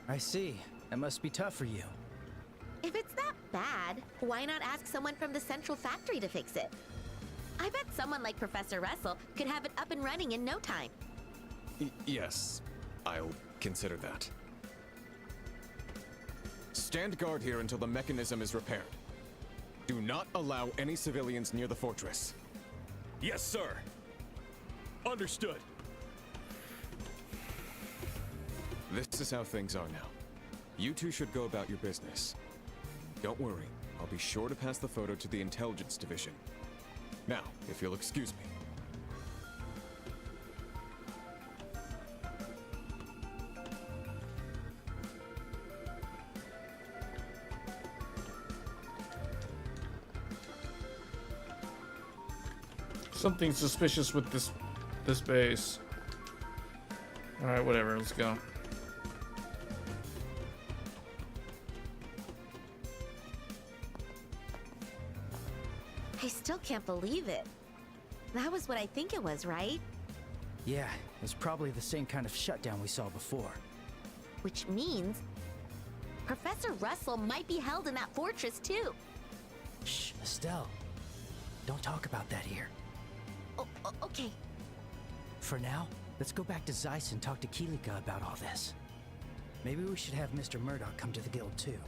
I see. That must be tough for you. If it's that bad, why not ask someone from the Central Factory to fix it? I bet someone like Professor Russell could have it up and running in no time. Yes, I'll consider that. Stand guard here until the mechanism is repaired. Do not allow any civilians near the fortress. Yes, sir. Understood. This is how things are now. You two should go about your business. Don't worry, I'll be sure to pass the photo to the Intelligence Division. Now, if you'll excuse me. Something suspicious with this base. Alright, whatever, let's go. I still can't believe it. That was what I think it was, right? Yeah, it's probably the same kind of shutdown we saw before. Which means Professor Russell might be held in that fortress too. Shh, Estelle. Don't talk about that here. Okay. For now, let's go back to Zeiss and talk to Kilika about all this. Maybe we should have Mr. Murdoch come to the guild too.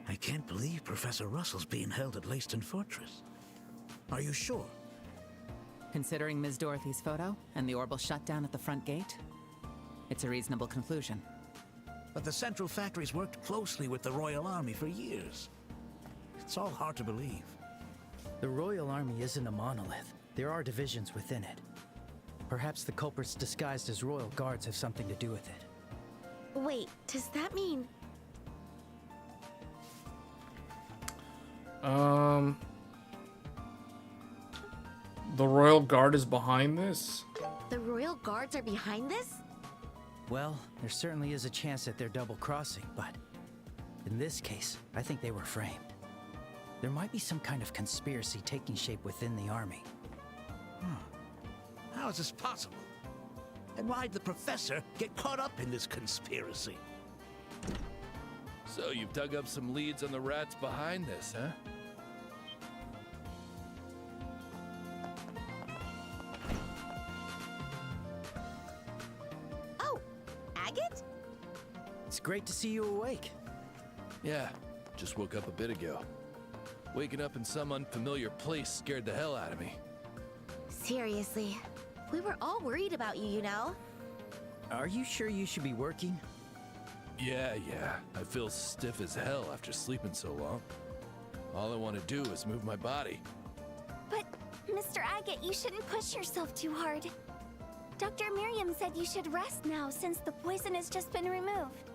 I can't believe Professor Russell's being held at Leyston Fortress. Are you sure? Considering Ms. Dorothy's photo and the orbital shutdown at the front gate, it's a reasonable conclusion. But the Central Factory's worked closely with the Royal Army for years. It's all hard to believe. The Royal Army isn't a monolith. There are divisions within it. Perhaps the culprits disguised as royal guards have something to do with it. Wait, does that mean... The Royal Guard is behind this? the Royal Guards are behind this? Well, there certainly is a chance that they're double-crossing, but in this case, I think they were framed. There might be some kind of conspiracy taking shape within the army. How is this possible? And why'd the professor get caught up in this conspiracy? So you've dug up some leads on the rats behind this, huh? Oh, Agate? It's great to see you awake. Yeah, just woke up a bit ago. Waking up in some unfamiliar place scared the hell out of me. Seriously, we were all worried about you, you know? Are you sure you should be working? Yeah. I feel stiff as hell after sleeping so long. All I want to do is move my body. But, Mr. Agate, you shouldn't push yourself too hard. Dr. Miriam said you should rest now since the poison has just been removed.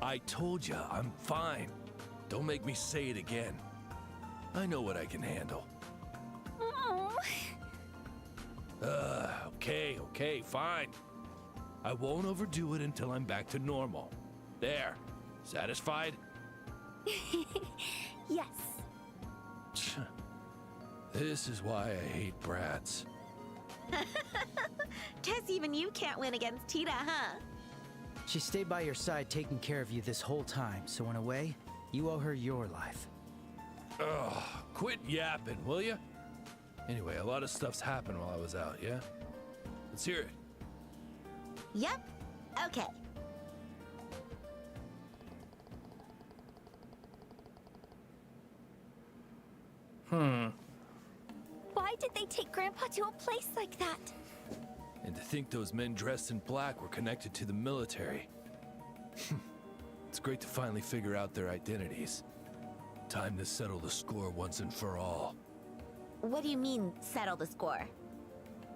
I told ya, I'm fine. Don't make me say it again. I know what I can handle. Oh. Okay, fine. I won't overdo it until I'm back to normal. There. Satisfied? Yes. This is why I hate brats. Guess even you can't win against Tita, huh? She stayed by your side taking care of you this whole time, so in a way, you owe her your life. Ugh, quit yapping, will ya? Anyway, a lot of stuff's happened while I was out, yeah? Let's hear it. Yep. Okay. Why did they take Grandpa to a place like that? And to think those men dressed in black were connected to the military. It's great to finally figure out their identities. Time to settle the score once and for all. What do you mean, settle the score?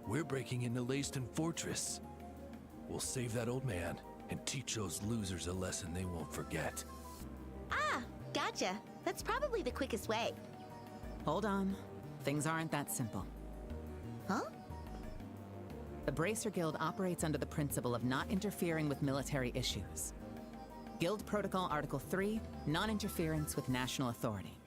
We're breaking into Leyston Fortress. We'll save that old man and teach those losers a lesson they won't forget. Ah, gotcha. That's probably the quickest way. Hold on. Things aren't that simple. Huh? The Bracer Guild operates under the principle of not interfering with military issues. Guild Protocol Article 3, non-interference with national authority.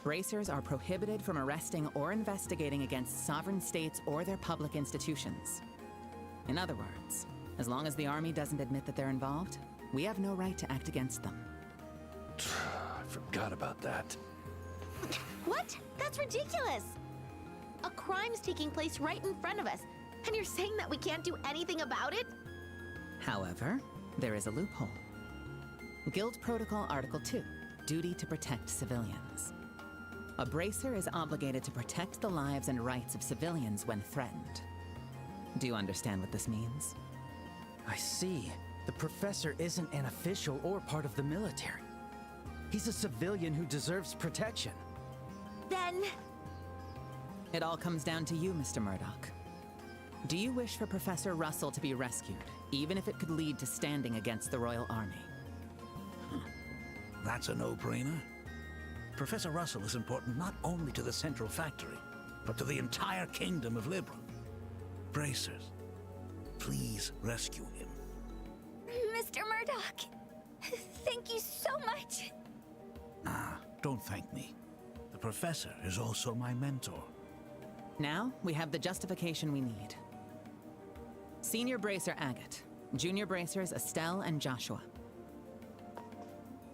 Bracers are prohibited from arresting or investigating against sovereign states or their public institutions. In other words, as long as the army doesn't admit that they're involved, we have no right to act against them. I forgot about that. What? That's ridiculous! A crime's taking place right in front of us, and you're saying that we can't do anything about it? However, there is a loophole. Guild Protocol Article 2, duty to protect civilians. A bracer is obligated to protect the lives and rights of civilians when threatened. Do you understand what this means? I see. The professor isn't an official or part of the military. He's a civilian who deserves protection. Then... It all comes down to you, Mr. Murdoch. Do you wish for Professor Russell to be rescued, even if it could lead to standing against the Royal Army? That's a no-brainer. Professor Russell is important not only to the Central Factory, but to the entire kingdom of Libra. Bracers. please rescue him. Mr. Murdoch, thank you so much. Nah, don't thank me. The professor is also my mentor. Now, we have the justification we need. Senior Bracer Agate, Junior Bracers Estelle and Joshua.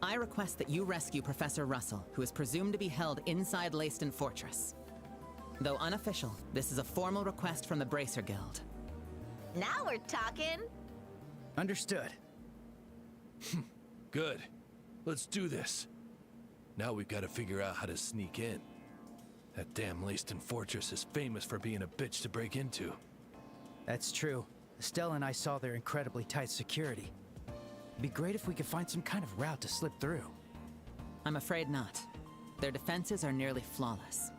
I request that you rescue Professor Russell, who is presumed to be held inside Leyston Fortress. Though unofficial, this is a formal request from the Bracer Guild. Now we're talking. Understood. Good. Let's do this. Now we've got to figure out how to sneak in. That damn Leyston Fortress is famous for being a bitch to break into. That's true. Estelle and I saw their incredibly tight security. It'd be great if we could find some kind of route to slip through. I'm afraid not. Their defenses are nearly flawless.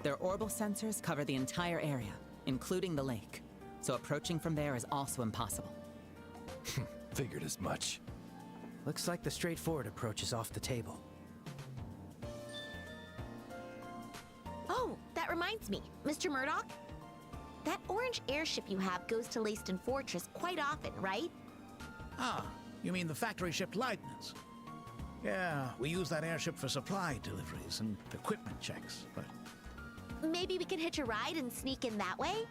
Their orbital sensors cover the entire area, including the lake, so approaching from there is also impossible. Figured as much. Looks like the straightforward approach is off the table. Oh, that reminds me, Mr. Murdoch? That orange airship you have goes to Leyston Fortress quite often, right? Ah, you mean the factory-shipped Leibniz? Yeah, we use that airship for supply deliveries and equipment checks, but... Maybe we can hitch a ride and sneak in that way?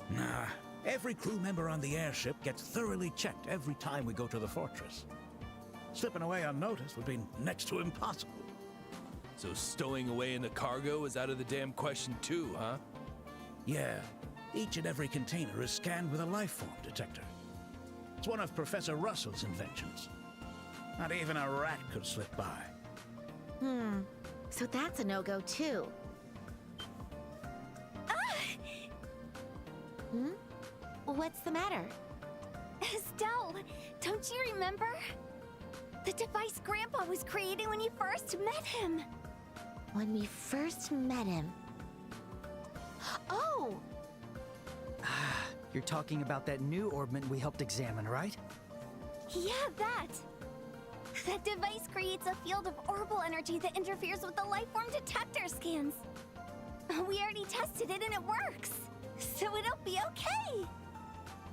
Nah, every crew member on the airship gets thoroughly checked every time we go to the fortress. Slipping away unnoticed would be next to impossible. So stowing away in the cargo is out of the damn question too, huh? Yeah, each and every container is scanned with a life form detector. It's one of Professor Russell's inventions. Not even a rat could slip by. So that's a no-go too. What's the matter? Estelle, don't you remember? The device Grandpa was creating when you first met him. When we first met him. Oh! You're talking about that new orbment we helped examine, right? Yeah, that. That device creates a field of orbital energy that interferes with the lifeform detector scans. We already tested it and it works. So it'll be okay.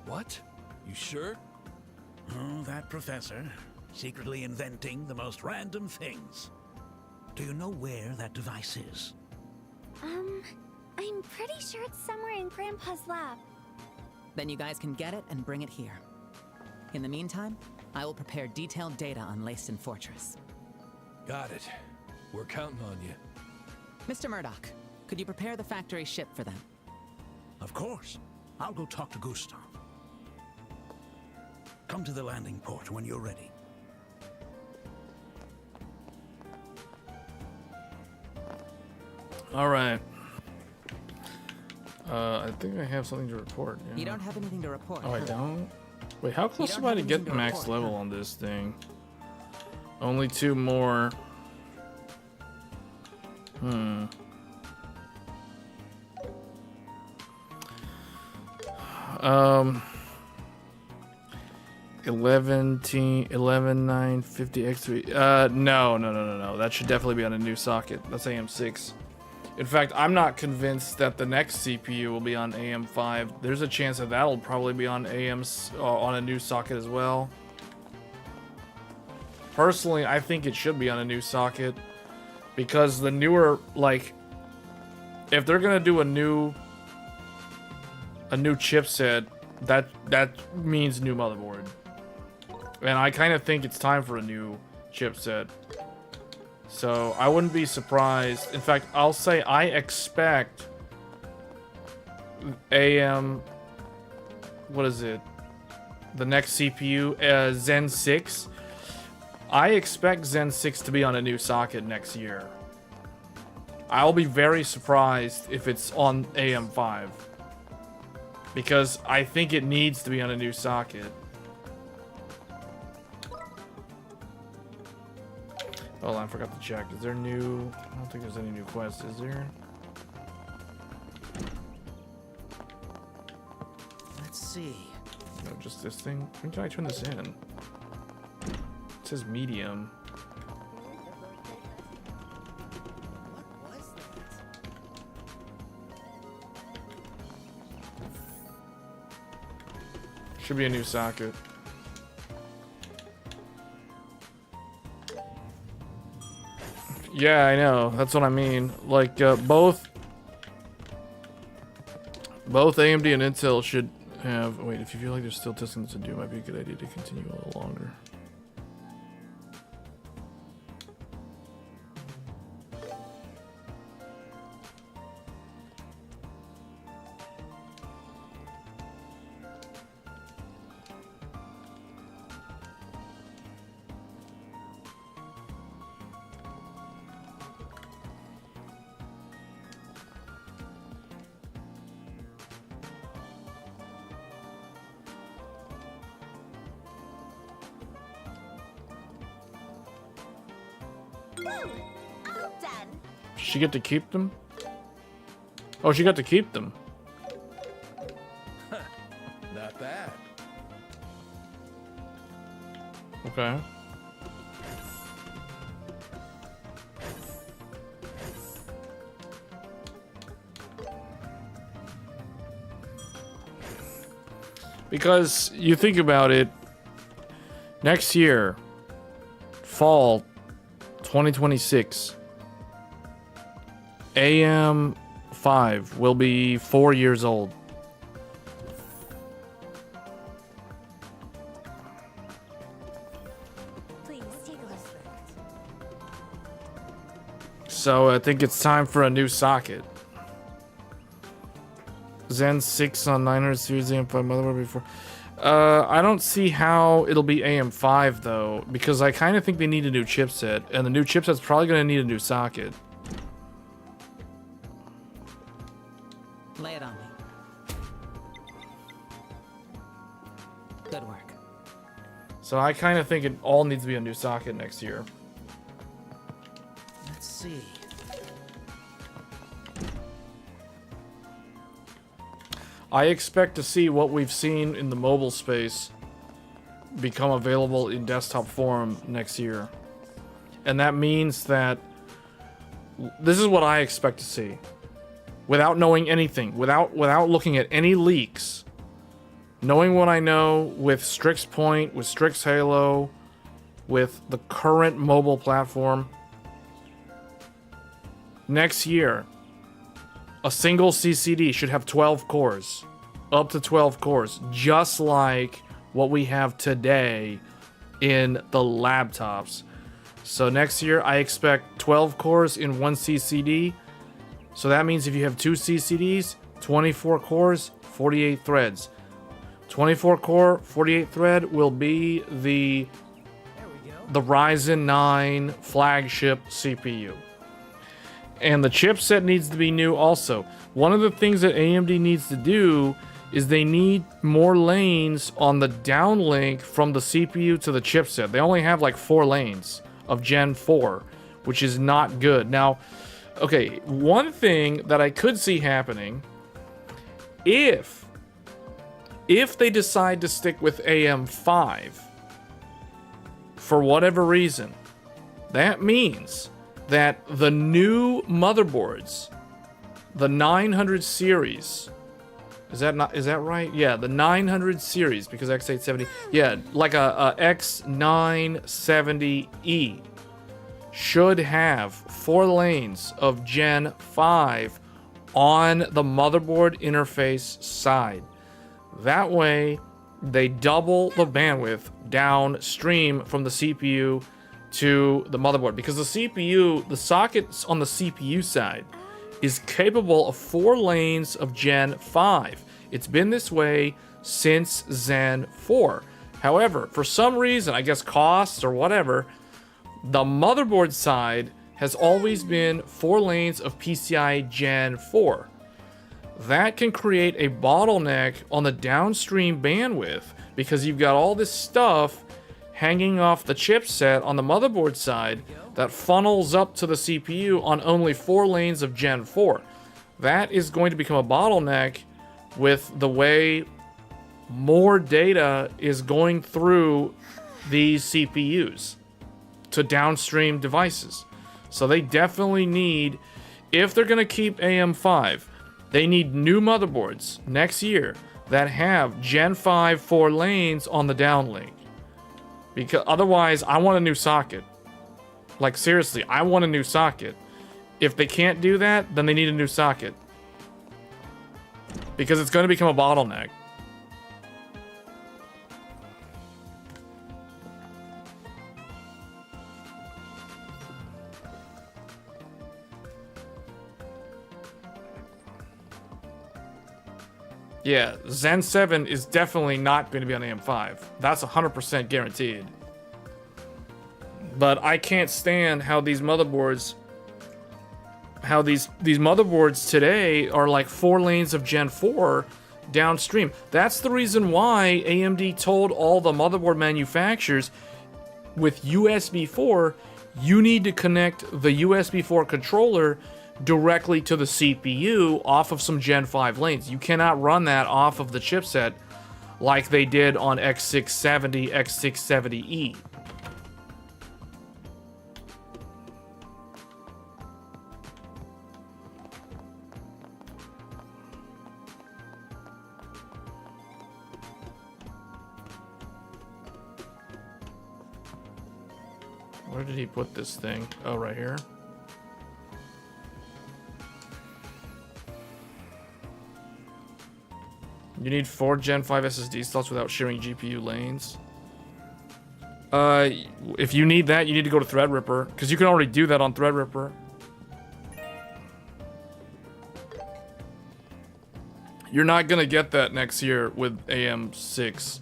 What? You sure? Oh, that professor. Secretly inventing the most random things. Do you know where that device is? I'm pretty sure it's somewhere in Grandpa's lab. Then you guys can get it and bring it here. In the meantime, I will prepare detailed data on Leyston Fortress. Got it. We're counting on you. Mr. Murdoch, could you prepare the factory ship for them? Of course. I'll go talk to Gustav. Come to the landing port when you're ready. All right. I think I have something to report. Yeah. You don't have anything to report. Oh, I don't? Wait, how close am I to get max level on this thing? Only 2 more. 11, 9, 50, X3. No. That should definitely be on a new socket. That's AM6. In fact, I'm not convinced that the next CPU will be on AM5. There's a chance that that'll probably be on on a new socket as well. Personally, I think it should be on a new socket because the newer, like, if they're gonna do a new chipset, that means new motherboard. And I kind of think it's time for a new chipset. So I wouldn't be surprised. In fact, I'll say I expect what is it? The next CPU, Zen 6. I expect Zen 6 to be on a new socket next year. I'll be very surprised if it's on AM5. Because I think it needs to be on a new socket. Hold on, I forgot to check. Is there new... I don't think there's any new quests, is there? Let's see. No, just this thing. When can I turn this in? It says medium. Should be a new socket. Yeah, I know. That's what I mean. Like, both AMD and Intel should have... Wait, if you feel like there's still testing to do, it might be a good idea to continue a little longer. All done. She get to keep them? Oh, she got to keep them. Not bad. Okay. Because you think about it, next year, fall 2026, AM5 will be 4 years old. Please take a look. So I think it's time for a new socket. Zen 6 on 900 series AM5 motherboard before. I don't see how it'll be AM5 though, because I kind of think they need a new chipset, and the new chipset's probably going to need a new socket. Lay it on me. Good work. So I kind of think it all needs to be a new socket next year. Let's see. I expect to see what we've seen in the mobile space become available in desktop form next year. And that means that this is what I expect to see. Without knowing anything, without looking at any leaks, knowing what I know with Strix Point, with Strix Halo, with the current mobile platform, next year, a single CCD should have 12 cores, up to 12 cores, just like what we have today in the laptops. So next year, I expect 12 cores in one CCD. So that means if you have two CCDs, 24 cores, 48 threads. 24 core, 48 thread will be the Ryzen 9 flagship CPU. And the chipset needs to be new also. One of the things that AMD needs to do is they need more lanes on the downlink from the CPU to the chipset. They only have like 4 lanes of Gen 4, which is not good. Now, okay, one thing that I could see happening, if they decide to stick with AM5 for whatever reason, that means that the new motherboards, the 900 series, is that right? Yeah, the 900 series, because X870, yeah, like a X970E should have 4 lanes of Gen 5 on the motherboard interface side. That way, they double the bandwidth downstream from the CPU to the motherboard, because the CPU, the sockets on the CPU side is capable of 4 lanes of Gen 5. It's been this way since Zen 4. However, for some reason, I guess costs or whatever, the motherboard side has always been 4 lanes of PCI Gen 4. That can create a bottleneck on the downstream bandwidth, because you've got all this stuff hanging off the chipset on the motherboard side that funnels up to the CPU on only 4 lanes of Gen 4. That is going to become a bottleneck with the way more data is going through these CPUs to downstream devices. So they definitely need, if they're going to keep AM5, they need new motherboards next year that have Gen 5 4 lanes on the downlink. Because otherwise, I want a new socket. Like, seriously, I want a new socket. If they can't do that, then they need a new socket. Because it's going to become a bottleneck. Yeah, Zen 7 is definitely not going to be on AM5. That's 100% guaranteed. But I can't stand how these motherboards... How these motherboards today are like 4 lanes of Gen 4 downstream. That's the reason why AMD told all the motherboard manufacturers with USB 4, you need to connect the USB 4 controller directly to the CPU off of some Gen 5 lanes. You cannot run that off of the chipset like they did on X670, X670E. Where did he put this thing? Oh, right here. You need 4 Gen 5 SSD slots without sharing GPU lanes. If you need that, you need to go to Threadripper, because you can already do that on Threadripper. You're not gonna get that next year with AM6.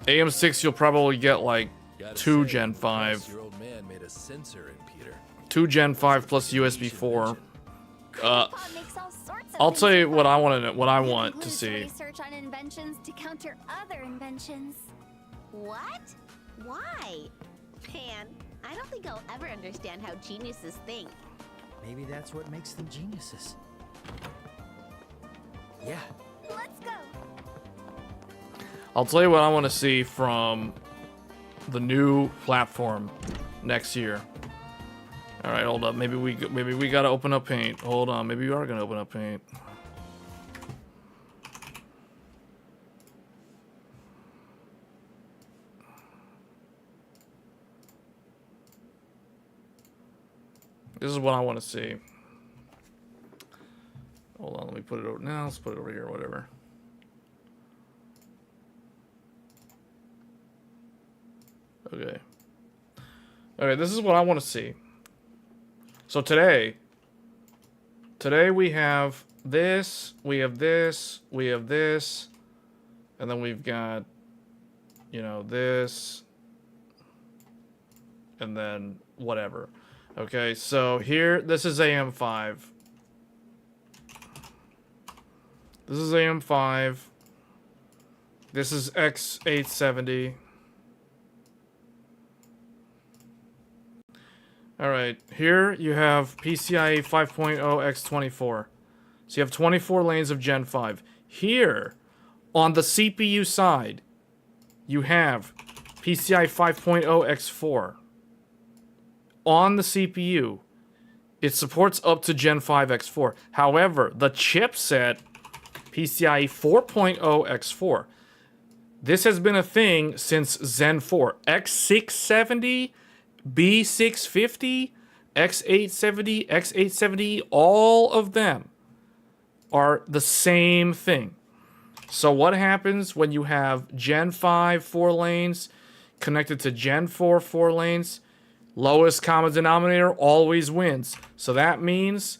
AM6, you'll probably get like 2 Gen 5. Your old man made a sensor in Peter. 2 Gen 5 plus USB 4. I'll tell you what I want to see. Research on inventions to counter other inventions. What? Why? Man, I don't think I'll ever understand how geniuses think. Maybe that's what makes them geniuses. Yeah. Let's go. I'll tell you what I want to see from the new platform next year. All right, hold up. Maybe we gotta open up Paint. Hold on. Maybe we are gonna open up Paint. This is what I want to see. Hold on. Let me put it over now. Let's put it over here. Whatever. Okay. Okay. This is what I want to see. So today we have this, we have this, we have this, and then we've got, you know, this, and then whatever. Okay, so here, this is AM5. This is AM5. This is X870. Alright, here you have PCIe 5.0 X24. So you have 24 lanes of Gen 5. Here, on the CPU side, you have PCIe 5.0 X4. On the CPU, it supports up to Gen 5 X4. However, the chipset, PCIe 4.0 X4, this has been a thing since Zen 4. X670... B650, X870, X870, all of them are the same thing. So what happens when you have Gen 5 4 lanes connected to Gen 4 4 lanes? Lowest common denominator always wins. So that means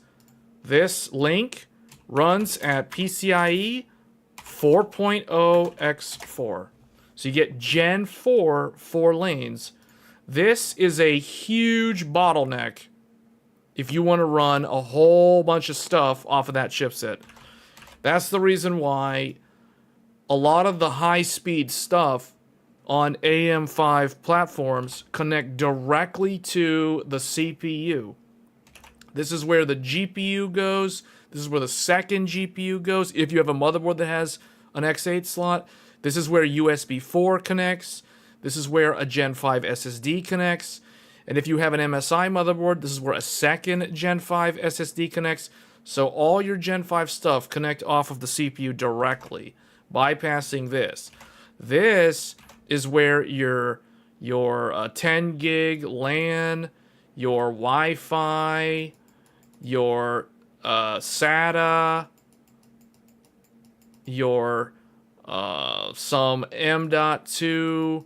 this link runs at PCIe 4.0 X4. So you get Gen 4 4 lanes. This is a huge bottleneck if you want to run a whole bunch of stuff off of that chipset. That's the reason why a lot of the high-speed stuff on AM5 platforms connect directly to the CPU. This is where the GPU goes. This is where the second GPU goes. If you have a motherboard that has an X8 slot, this is where USB 4 connects. This is where a Gen 5 SSD connects. And if you have an MSI motherboard, this is where a second Gen 5 SSD connects. So all your Gen 5 stuff connect off of the CPU directly, bypassing this. This is where your 10 gig LAN, your Wi-Fi, your SATA, your some M.2,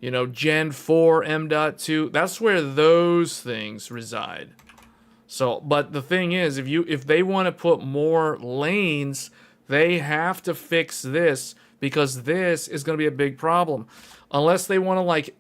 you know, Gen 4 M.2. That's where those things reside. So, but the thing is, if they want to put more lanes, they have to fix this, because this is going to be a big problem. Unless they want to, like,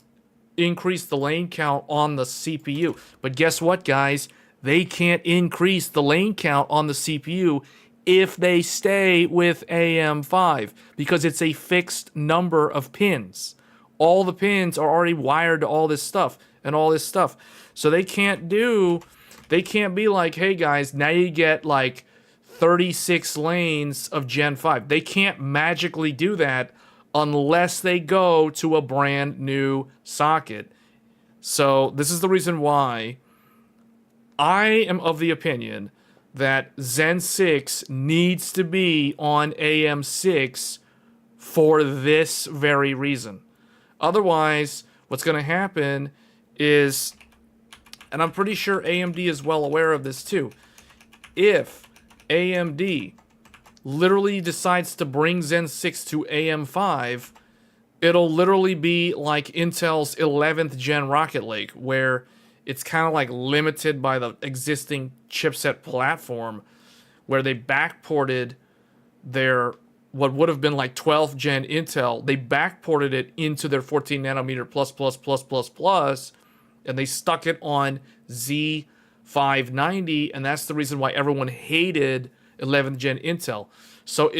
increase the lane count on the CPU. But guess what, guys? They can't increase the lane count on the CPU if they stay with AM5, because it's a fixed number of pins. All the pins are already wired to all this stuff and all this stuff. So they can't be like, hey guys, now you get like 36 lanes of Gen 5. They can't magically do that unless they go to a brand new socket. So this is the reason why I am of the opinion that Zen 6 needs to be on AM6 for this very reason. Otherwise, what's going to happen is, and I'm pretty sure AMD is well aware of this too, if AMD literally decides to bring Zen 6 to AM5, it'll literally be like Intel's 11th gen Rocket Lake, where it's kind of like limited by the existing chipset platform, where they backported their, what would have been like 12th gen Intel, they backported it into their 14 nanometer plus, and they stuck it on Z590, and that's the reason why everyone hated 11th gen Intel. So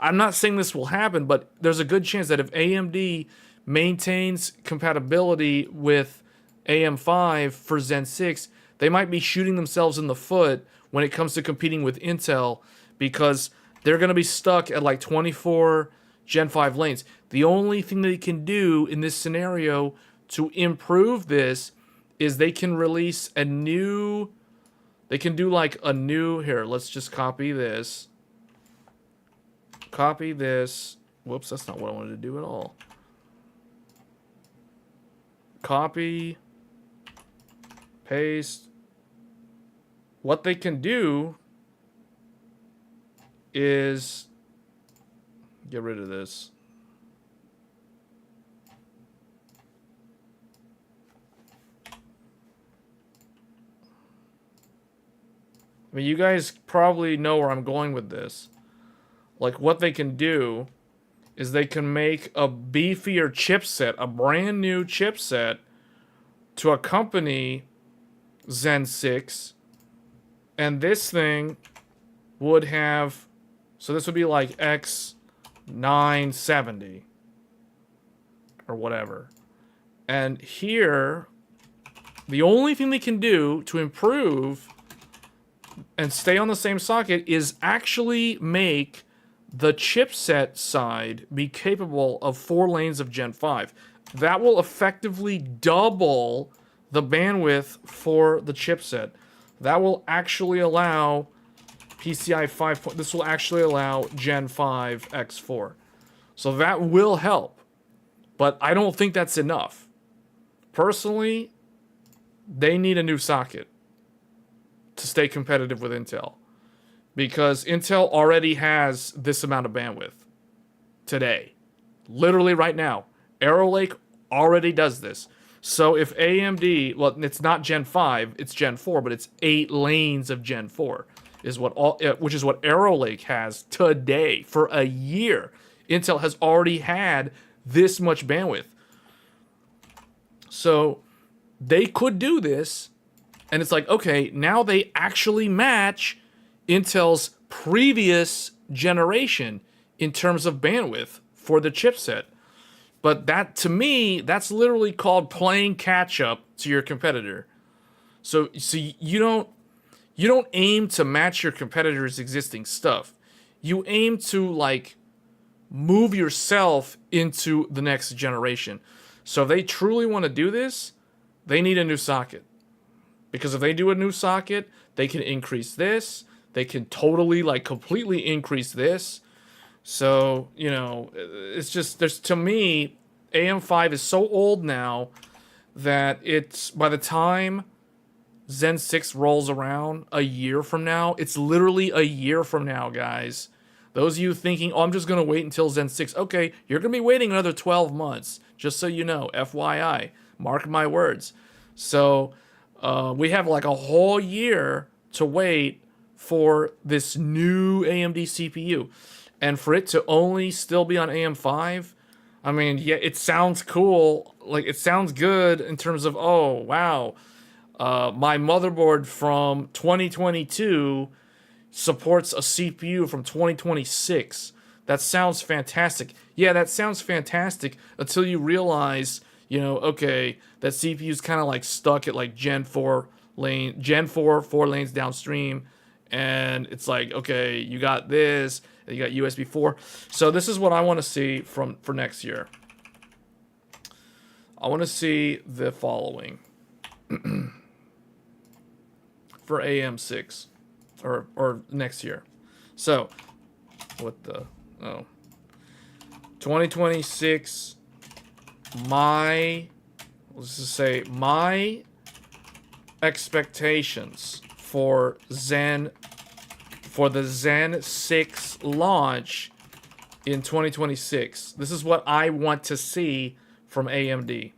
I'm not saying this will happen, but there's a good chance that if AMD maintains compatibility with AM5 for Zen 6, they might be shooting themselves in the foot when it comes to competing with Intel, because they're going to be stuck at like 24 Gen 5 lanes. The only thing they can do in this scenario to improve this is they can release a new, they can do like a new, here, let's just copy this. Copy this. Whoops, that's not what I wanted to do at all. Copy, paste. What they can do is get rid of this. I mean, you guys probably know where I'm going with this. Like, what they can do is they can make a beefier chipset, a brand new chipset, to accompany Zen 6. And this thing would have, so this would be like X970 or whatever. And here, the only thing they can do to improve and stay on the same socket is actually make the chipset side be capable of 4 lanes of Gen 5. That will effectively double the bandwidth for the chipset. That will actually allow PCI 5. This will actually allow Gen 5 X4. So that will help. But I don't think that's enough. Personally, they need a new socket to stay competitive with Intel, because Intel already has this amount of bandwidth today. Literally right now. Arrow Lake already does this. So if AMD, well, it's not Gen 5, it's Gen 4, but it's 8 lanes of Gen 4, is which is what Arrow Lake has today. For a year, Intel has already had this much bandwidth. So they could do this, and it's like, okay, now they actually match Intel's previous generation in terms of bandwidth for the chipset. But that, to me, that's literally called playing catch up to your competitor. So you don't aim to match your competitor's existing stuff. You aim to, like, move yourself into the next generation. So if they truly want to do this, they need a new socket. Because if they do a new socket, they can increase this. They can totally, like, completely increase this. So, you know, it's just, to me, AM5 is so old now that it's, by the time Zen 6 rolls around a year from now, it's literally a year from now, guys. Those of you thinking, oh, I'm just going to wait until Zen 6. Okay, you're going to be waiting another 12 months, just so you know, FYI. Mark my words. So, we have like a whole year to wait for this new AMD CPU. And for it to only still be on AM5, I mean, yeah, it sounds cool. Like, it sounds good in terms of, oh, wow, my motherboard from 2022 supports a CPU from 2026. That sounds fantastic. Yeah, that sounds fantastic until you realize, you know, okay, that CPU's kind of like stuck at like Gen 4, 4 lanes downstream. And it's like, okay, you got this, and you got USB 4. So this is what I want to see for next year. I want to see the following for AM6 or next year. So, what the, 2026, let's just say my expectations for the Zen 6 launch in 2026. This is what I want to see from AMD.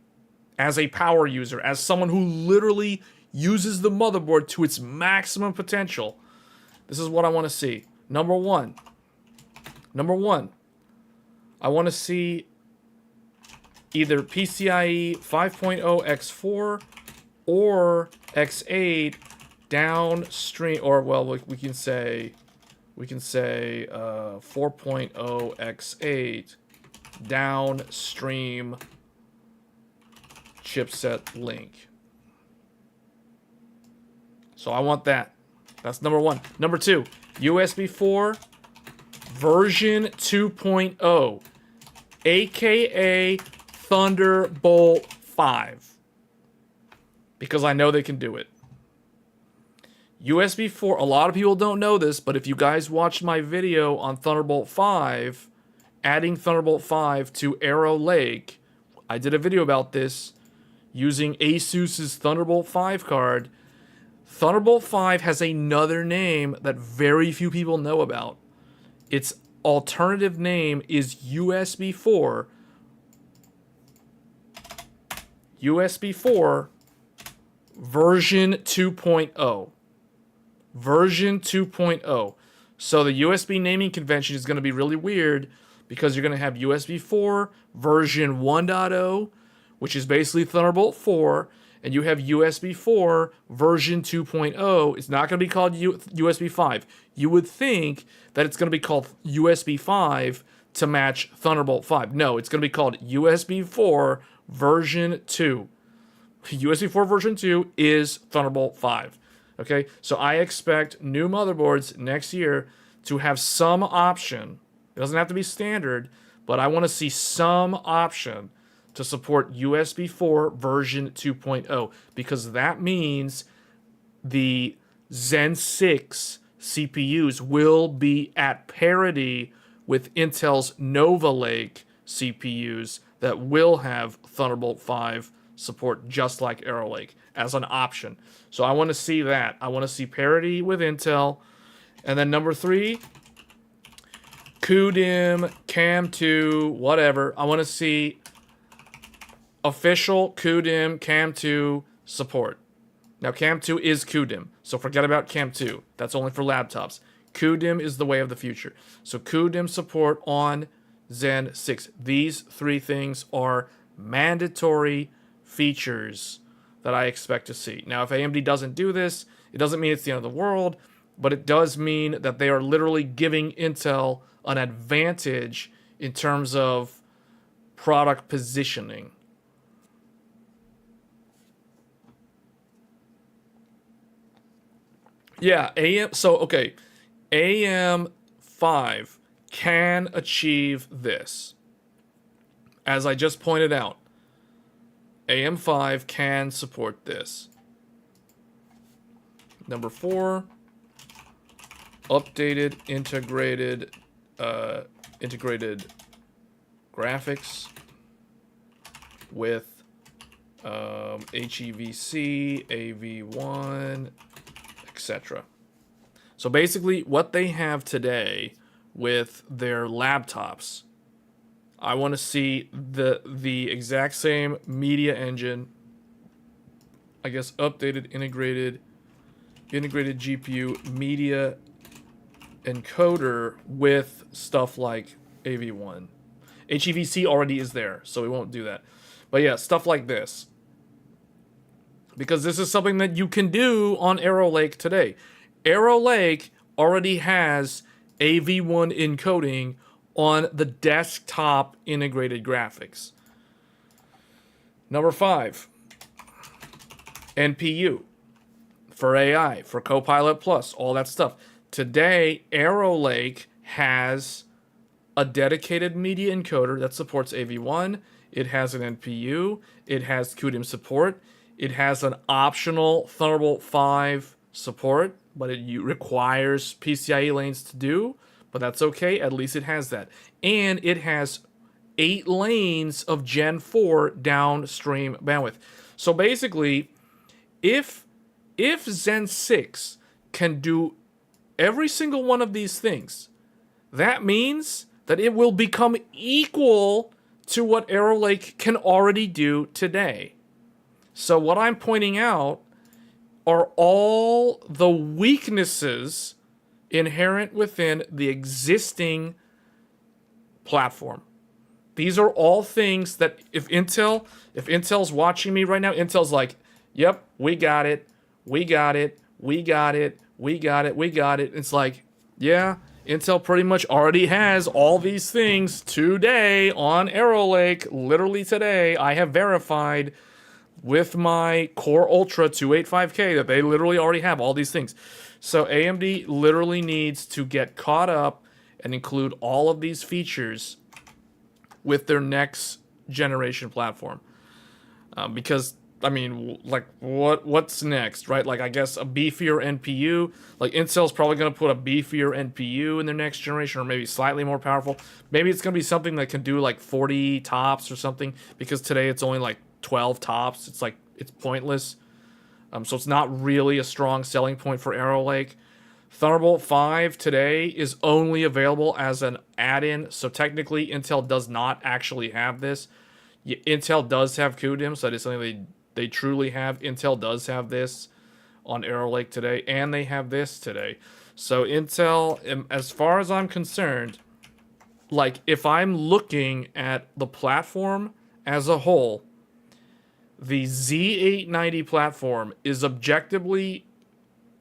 As a power user, as someone who literally uses the motherboard to its maximum potential, this is what I want to see. Number one, I want to see either PCIe 5.0 X4 or X8 downstream, or well, we can say 4.0 X8 downstream chipset link. So I want that. That's number one. Number two, USB 4 version 2.0, aka Thunderbolt 5, because I know they can do it. USB 4, a lot of people don't know this, but if you guys watched my video on Thunderbolt 5, adding Thunderbolt 5 to Arrow Lake, I did a video about this using Asus's Thunderbolt 5 card. Thunderbolt 5 has another name that very few people know about. Its alternative name is USB 4. USB 4 version 2.0. Version 2.0. So the USB naming convention is going to be really weird because you're going to have USB 4 version 1.0, which is basically Thunderbolt 4, and you have USB 4 version 2.0. It's not going to be called USB 5. You would think that it's going to be called USB 5 to match Thunderbolt 5. No, it's going to be called USB 4 version 2. USB 4 version 2 is Thunderbolt 5. Okay, so I expect new motherboards next year to have some option. It doesn't have to be standard, but I want to see some option to support USB 4 version 2.0, because that means the Zen 6 CPUs will be at parity with Intel's Nova Lake CPUs that will have Thunderbolt 5 support, just like Arrow Lake, as an option. So I want to see that. I want to see parity with Intel. And then number 3, CUDIM, CAM2, whatever. I want to see official CUDIM, CAM2 support. Now, CAM2 is CUDIM, so forget about CAM2. That's only for laptops. CUDIM is the way of the future. So CUDIM support on Zen 6. These 3 things are mandatory features that I expect to see. Now, if AMD doesn't do this, it doesn't mean it's the end of the world, but it does mean that they are literally giving Intel an advantage in terms of product positioning. Yeah, AM5 can achieve this. As I just pointed out, AM5 can support this. Number 4, updated integrated graphics with HEVC, AV1, etc. So basically what they have today with their laptops, I want to see the exact same media engine, I guess updated integrated GPU media encoder with stuff like AV1. HEVC already is there, so we won't do that. But yeah, stuff like this. Because this is something that you can do on Arrow Lake today. Arrow Lake already has AV1 encoding on the desktop integrated graphics. Number 5, NPU for AI, for Copilot Plus, all that stuff. Today, Arrow Lake has a dedicated media encoder that supports AV1. It has an NPU. It has QDIM support. It has an optional Thunderbolt 5 support, but it requires PCIe lanes to do, but that's okay. At least it has that. And it has 8 lanes of Gen 4 downstream bandwidth. So basically, if Zen 6 can do every single one of these things, that means that it will become equal to what Arrow Lake can already do today. So what I'm pointing out are all the weaknesses inherent within the existing platform. These are all things that if Intel's watching me right now, Intel's like, yep, we got it. We got it. We got it. We got it. We got it. It's like, yeah, Intel pretty much already has all these things today on Arrow Lake. Literally today, I have verified with my Core Ultra 285K that they literally already have all these things. So AMD literally needs to get caught up and include all of these features with their next generation platform. Because, I mean, like, what's next, right? Like, I guess a beefier NPU. Like, Intel's probably going to put a beefier NPU in their next generation, or maybe slightly more powerful. Maybe it's going to be something that can do, like, 40 tops or something, because today it's only, like, 12 tops. It's, like, it's pointless. So it's not really a strong selling point for Arrow Lake. Thunderbolt 5 today is only available as an add-in, so technically Intel does not actually have this. Intel does have QDIM, so that is something they truly have. Intel does have this on Arrow Lake today, and they have this today. So Intel, as far as I'm concerned, like, if I'm looking at the platform as a whole, the Z890 platform is objectively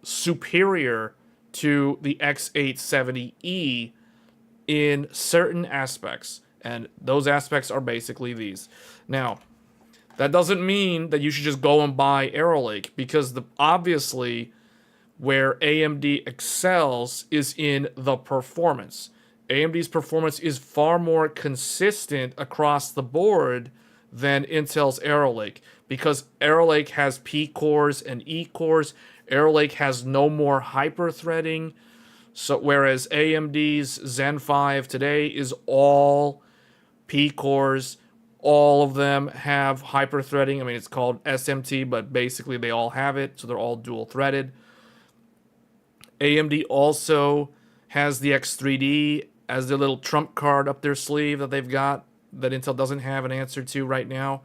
superior to the X870E in certain aspects, and those aspects are basically these. Now, that doesn't mean that you should just go and buy Arrow Lake, because obviously where AMD excels is in the performance. AMD's performance is far more consistent across the board than Intel's Arrow Lake, because Arrow Lake has P cores and E cores. Arrow Lake has no more hyper-threading. So whereas AMD's Zen 5 today is all P cores, all of them have hyper-threading. I mean, it's called SMT, but basically they all have it, so they're all dual-threaded. AMD also has the X3D as their little trump card up their sleeve that they've got that Intel doesn't have an answer to right now.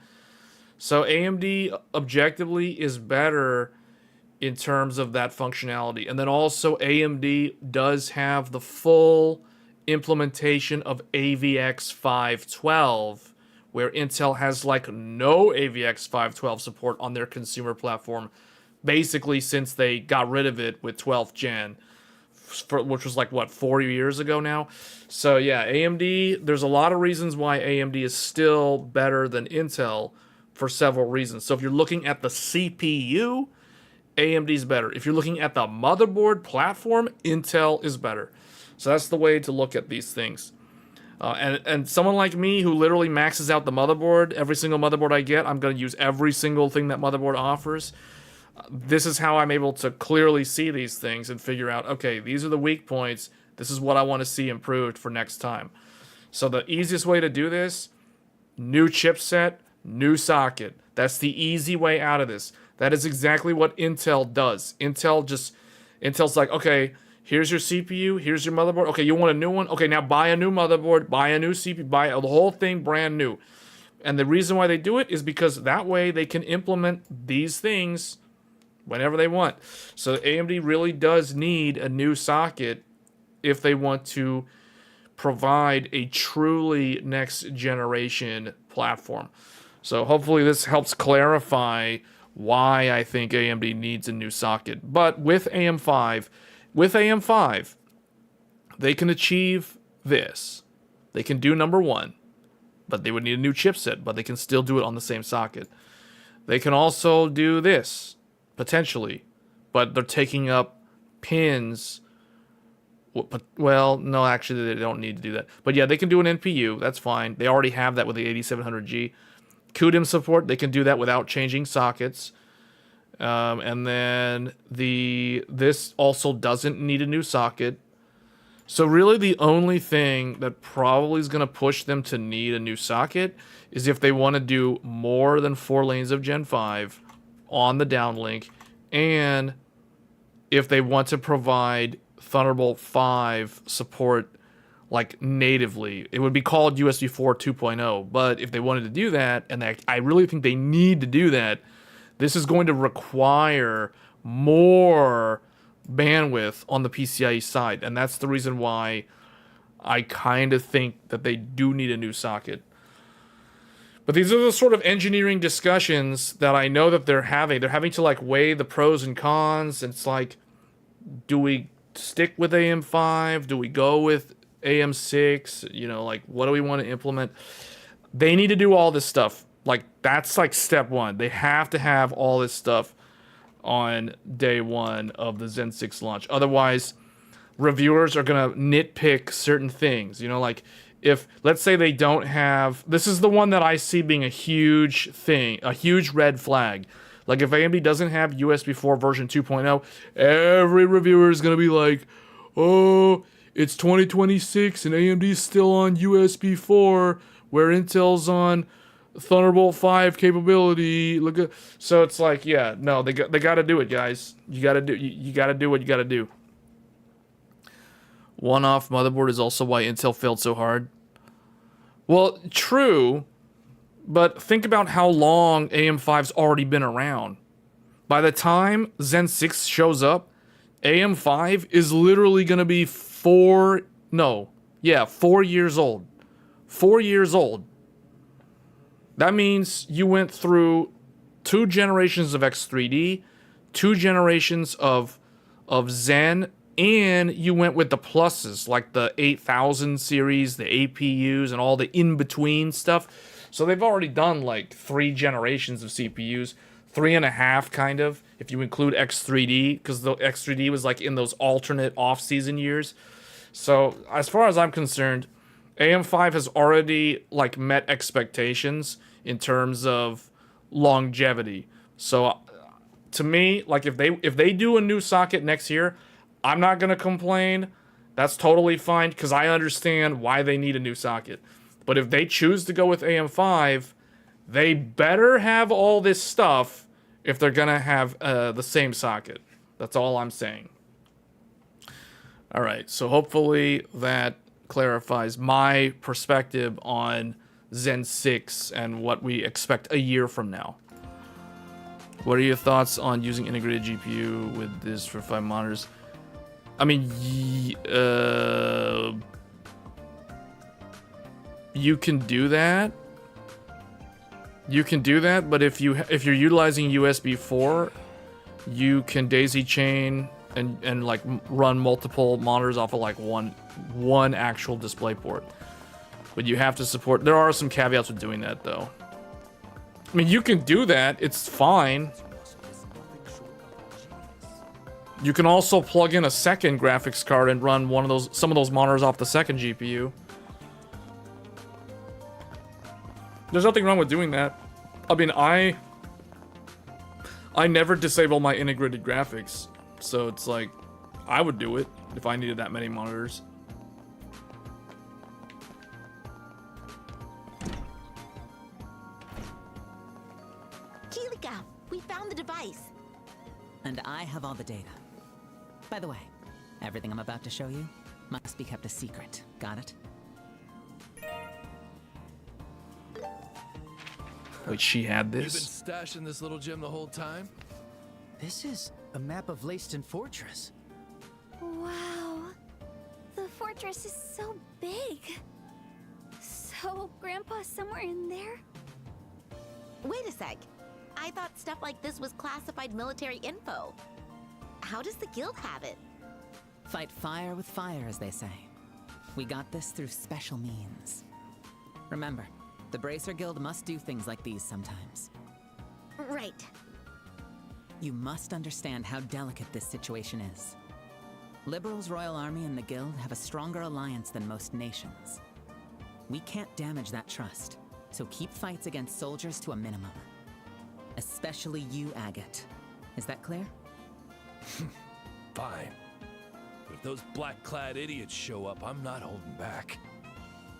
So AMD objectively is better in terms of that functionality. And then also AMD does have the full implementation of AVX 512, where Intel has like no AVX 512 support on their consumer platform, basically since they got rid of it with 12th gen, which was like, what, 4 years ago now? So yeah, AMD, there's a lot of reasons why AMD is still better than Intel for several reasons. So if you're looking at the CPU, AMD's better. If you're looking at the motherboard platform, Intel is better. So that's the way to look at these things. And someone like me who literally maxes out the motherboard, every single motherboard I get, I'm going to use every single thing that motherboard offers. This is how I'm able to clearly see these things and figure out, okay, these are the weak points. This is what I want to see improved for next time. So the easiest way to do this, new chipset, new socket. That's the easy way out of this. That is exactly what Intel does. Intel's like, okay, here's your CPU, here's your motherboard. Okay, you want a new one? Okay, now buy a new motherboard, buy a new CPU, buy the whole thing brand new. And the reason why they do it is because that way they can implement these things whenever they want. So AMD really does need a new socket if they want to provide a truly next generation platform. So hopefully this helps clarify why I think AMD needs a new socket. But with AM5, they can achieve this. They can do number one, but they would need a new chipset, but they can still do it on the same socket. They can also do this, potentially, but they're taking up pins. Well, no, actually, they don't need to do that. But yeah, they can do an NPU. That's fine. They already have that with the 8700G. CUDIM support, they can do that without changing sockets. And then this also doesn't need a new socket. So really the only thing that probably is going to push them to need a new socket is if they want to do more than 4 lanes of Gen 5 on the downlink, and if they want to provide Thunderbolt 5 support like natively. It would be called USB 4 2.0, but if they wanted to do that, and I really think they need to do that, this is going to require more bandwidth on the PCIe side, and that's the reason why I kind of think that they do need a new socket. But these are the sort of engineering discussions that I know that they're having. They're having to like weigh the pros and cons. And it's like, do we stick with AM5? Do we go with AM6? You know, like, what do we want to implement? They need to do all this stuff. Like, that's like step one. They have to have all this stuff on day one of the Zen 6 launch. Otherwise, reviewers are going to nitpick certain things. You know, like, if, let's say they don't have... This is the one that I see being a huge thing, a huge red flag. Like, if AMD doesn't have USB 4 version 2.0, every reviewer is going to be like, oh, it's 2026 and AMD's still on USB 4, where Intel's on Thunderbolt 5 capability. Look at... So it's like, yeah, no, they got to do it, guys. You got to do what you got to do. One-off motherboard is also why Intel failed so hard. Well, true, but think about how long AM5's already been around. By the time Zen 6 shows up, AM5 is literally going to be 4 years old. 4 years old. That means you went through 2 generations of X3D, 2 generations of Zen, and you went with the pluses, like the 8000 series, the APUs, and all the in-between stuff. So they've already done like 3 generations of CPUs, 3.5 kind of, if you include X3D, because the X3D was like in those alternate off-season years. So as far as I'm concerned, AM5 has already like met expectations in terms of longevity. So to me, like if they do a new socket next year, I'm not going to complain. That's totally fine because I understand why they need a new socket. But if they choose to go with AM5, they better have all this stuff if they're going to have the same socket. That's all I'm saying. All right, so hopefully that clarifies my perspective on Zen 6 and what we expect a year from now. What are your thoughts on using integrated GPU with this for 5 monitors? I mean, you can do that. You can do that, but if you're utilizing USB 4, you can daisy chain and like run multiple monitors off of like one actual display port. But you have to support. There are some caveats with doing that, though. I mean, you can do that. It's fine. You can also plug in a second graphics card and run some of those monitors off the second GPU. There's nothing wrong with doing that. I mean, I never disable my integrated graphics, so it's like, I would do it if I needed that many monitors. Kilika, we found the device. And I have all the data. By the way, everything I'm about to show you must be kept a secret. Got it? Wait, she had You've been this? stashing this little gem the whole time? This is a map of Leyston Fortress. Wow. The fortress is so big. So, Grandpa's somewhere in there? Wait a sec. I thought stuff like this was classified military info. How does the guild have it? Fight fire with fire, as they say. We got this through special means. Remember, the Bracer Guild must do things like these sometimes. Right. You must understand how delicate this situation is. Liberal's Royal Army and the Guild have a stronger alliance than most nations. We can't damage that trust, so keep fights against soldiers to a minimum. Especially you, Agate. Is that clear? Fine. But if those black-clad idiots show up, I'm not holding back.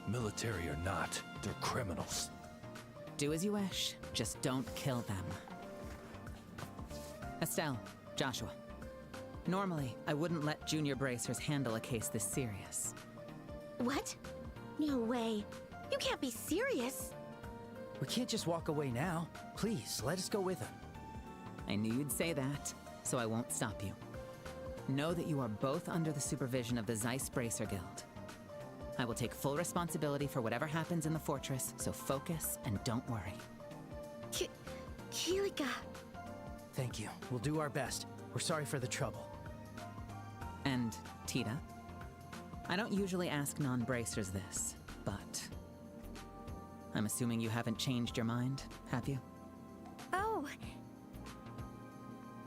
Military or not, they're criminals. Do as you wish, just don't kill them. Estelle, Joshua. Normally, I wouldn't let junior bracers handle a case this serious. What? No way. You can't be serious. We can't just walk away now. Please, let us go with him. I knew you'd say that, so I won't stop you. Know that you are both under the supervision of the Zeiss Bracer Guild. I will take full responsibility for whatever happens in the fortress, so focus and don't worry. Kilika. Thank you. We'll do our best. We're sorry for the trouble. And, Tita? I don't usually ask non-bracers this, but... I'm assuming you haven't changed your mind, have you? Oh.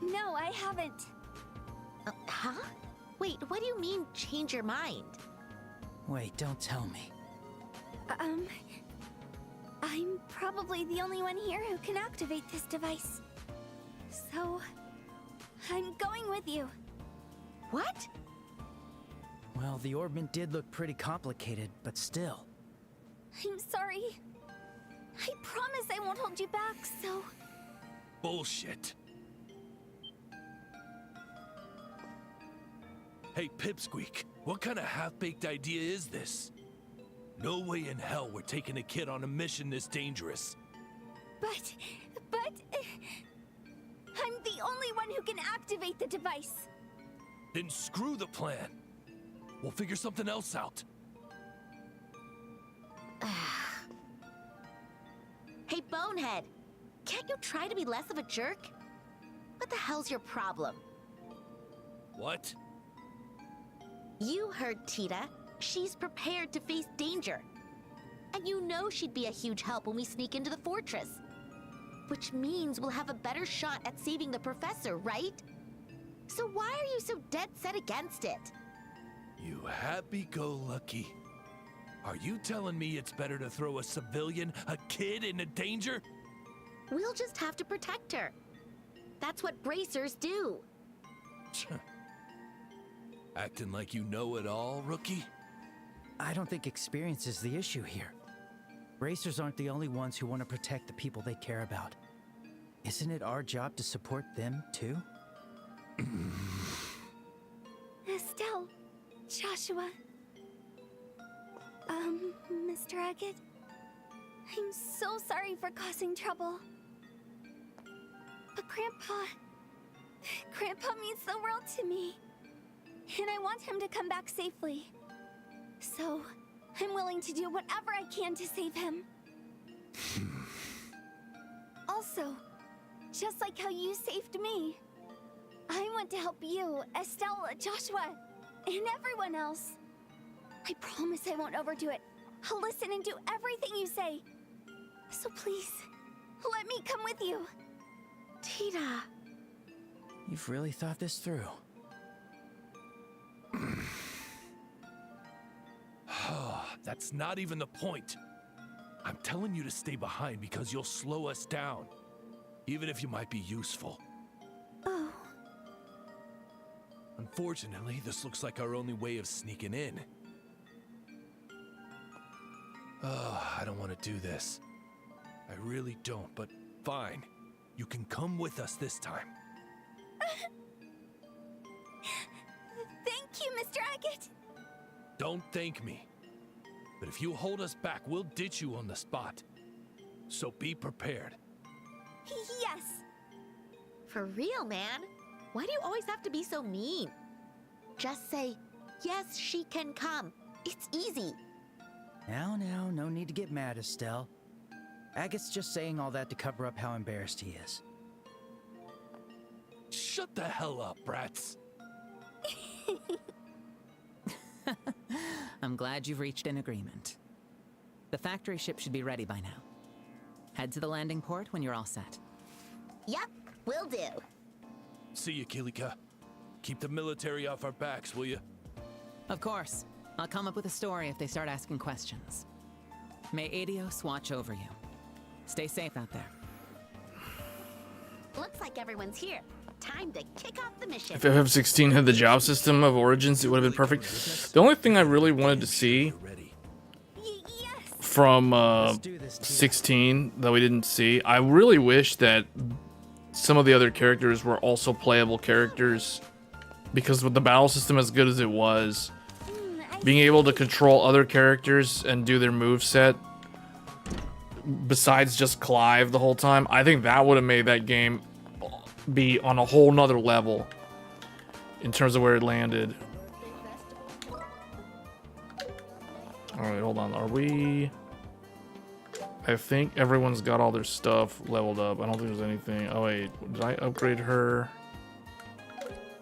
No, I haven't. Huh? Wait, what do you mean, change your mind? Wait, don't tell me. I'm probably the only one here who can activate this device. So, I'm going with you. What? Well, the orbment did look pretty complicated, but still. I'm sorry. I promise I won't hold you back, so... Bullshit. Hey, Pipsqueak, what kind of half-baked idea is this? No way in hell we're taking a kid on a mission this dangerous. But... I'm the only one who can activate the device. Then screw the plan. We'll figure something else out. Hey, Bonehead. Can't you try to be less of a jerk? What the hell's your problem? What? You heard Tita. She's prepared to face danger. And you know she'd be a huge help when we sneak into the fortress. Which means we'll have a better shot at saving the professor, right? So why are you so dead set against it? You happy-go-lucky. Are you telling me it's better to throw a civilian, a kid, into danger? We'll just have to protect her. That's what bracers do. Acting like you know it all, rookie? I don't think experience is the issue here. Bracers aren't the only ones who want to protect the people they care about. Isn't it our job to support them, too? Estelle, Joshua, Mr. Agate, I'm so sorry for causing trouble. But Grandpa means the world to me. And I want him to come back safely. So, I'm willing to do whatever I can to save him. Also, just like how you saved me, I want to help you, Estelle, Joshua, and everyone else. I promise I won't overdo it. I'll listen and do everything you say. So please, let me come with you. Tita. You've really thought this through. That's not even the point. I'm telling you to stay behind because you'll slow us down. Even if you might be useful. Unfortunately, this looks like our only way of sneaking in. I don't want to do this. I really don't, but fine. You can come with us this time. Thank you, Mr. Agate. Don't thank me. But if you hold us back, we'll ditch you on the spot. So be prepared. Yes. For real, man. Why do you always have to be so mean? Just say, yes, she can come. It's easy. Now, no need to get mad, Estelle. Agate's just saying all that to cover up how embarrassed he is. Shut the hell up, brats. I'm glad you've reached an agreement. The factory ship should be ready by now. Head to the landing port when you're all set. Yep, will do. See you, Kilika. Keep the military off our backs, will you? Of course. I'll come up with a story if they start asking questions. May Adios watch over you. Stay safe out there. Looks like everyone's here. Time to kick off the mission. If FF16 had the job system of Origins, it would have been perfect. The only thing I really wanted to see from 16 that we didn't see, I really wish that some of the other characters were also playable characters, because with the battle system as good as it was, being able to control other characters and do their moveset besides just Clive the whole time, I think that would have made that game be on a whole nother level in terms of where it landed. Alright, hold on. Are we... I think everyone's got all their stuff leveled up. I don't think there's anything... Oh wait, did I upgrade her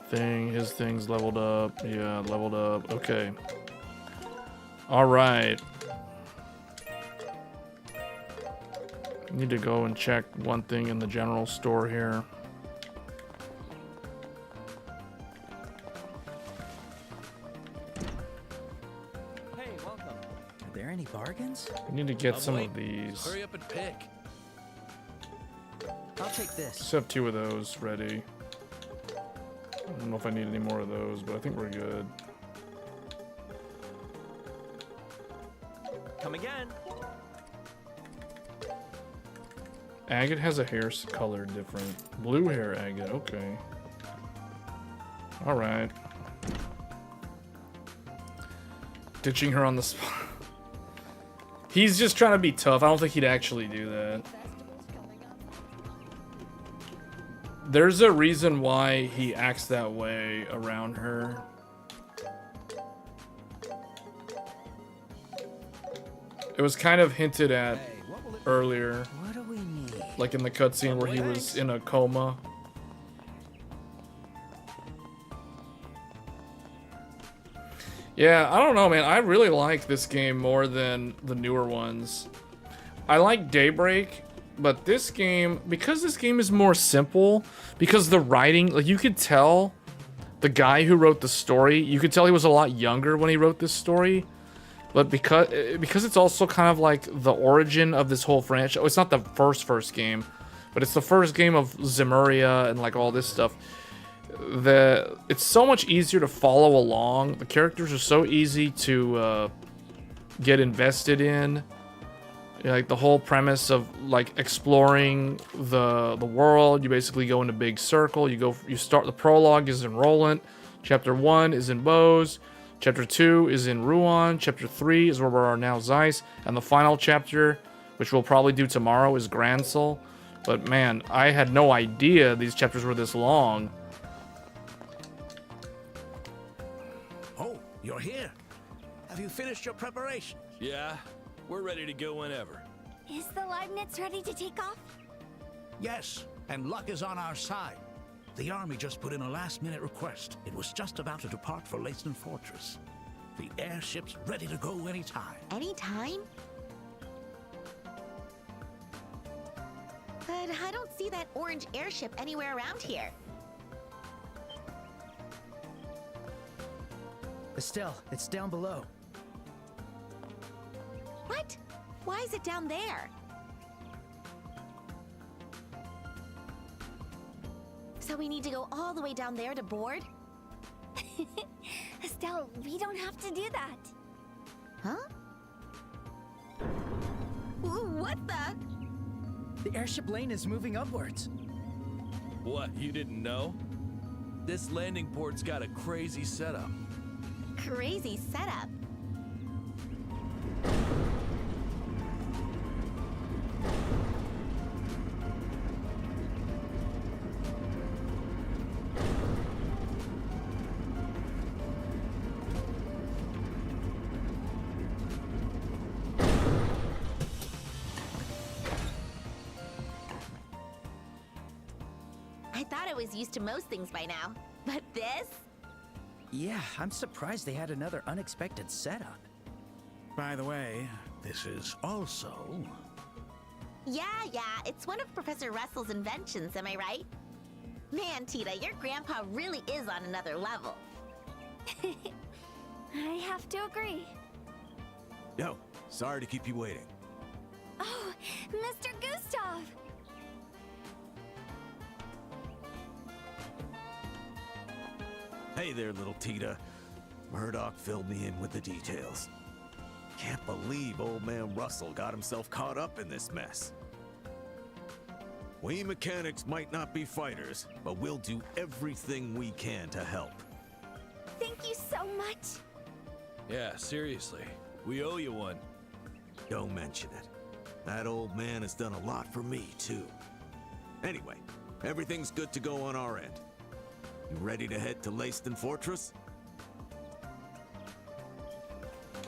thing? His thing's leveled up. Yeah, leveled up. Okay. Alright. Need to go and check one thing in the general store here. Hey, welcome. Are there any bargains? We need to get some of these. Hurry up and pick. I'll take this. Just have 2 of those ready. I don't know if I need any more of those, but I think we're good. Come again. Agate has a hair color different. Blue hair agate, okay. Alright. Ditching her on the spot. He's just trying to be tough. I don't think he'd actually do that. There's a reason why he acts that way around her. It was kind of hinted at earlier. What do we need? Like in the cutscene where he was in a coma. Yeah, I don't know, man. I really like this game more than the newer ones. I like Daybreak, but this game, because this game is more simple, because the writing, like you could tell the guy who wrote the story, you could tell he was a lot younger when he wrote this story. But because it's also kind of like the origin of this whole franchise. Oh, it's not the first game, but it's the first game of Zemuria and like all this stuff. It's so much easier to follow along. The characters are so easy to get invested in. Like the whole premise of like exploring the world. You basically go in a big circle. You start, the prologue is in Roland. Chapter 1 is in Bose. Chapter 2 is in Rouen. Chapter 3 is where we are now, Zeiss. And the final chapter, which we'll probably do tomorrow, is Gransel. But man, I had no idea these chapters were this long. Oh, you're here. Have you finished your preparation? Yeah, we're ready to go whenever. Is the Leibniz ready to take off? Yes, and luck is on our side. The army just put in a last-minute request. It was just about to depart for Leiston Fortress. The airship's ready to go anytime. Anytime? But I don't see that orange airship anywhere around here. Estelle, it's down below. What? Why is it down there? So we need to go all the way down there to board? Estelle, we don't have to do that. Huh? What the? The airship lane is moving upwards. What, you didn't know? This landing port's got a crazy setup. Crazy setup. I thought I was used to most things by now, but this? Yeah, I'm surprised they had another unexpected setup. By the way, this is also... Yeah, it's one of Professor Russell's inventions, am I right? Man, Tita, your grandpa really is on another level. I have to agree. Yo, sorry to keep you waiting. Oh, Mr. Gustav! Hey there, little Tita. Murdoch filled me in with the details. Can't believe old man Russell got himself caught up in this mess. We mechanics might not be fighters, but we'll do everything we can to help. Thank you so much. Yeah, seriously. We owe you one. Don't mention it. That old man has done a lot for me, too. Anyway, everything's good to go on our end. You ready to head to Leyston Fortress?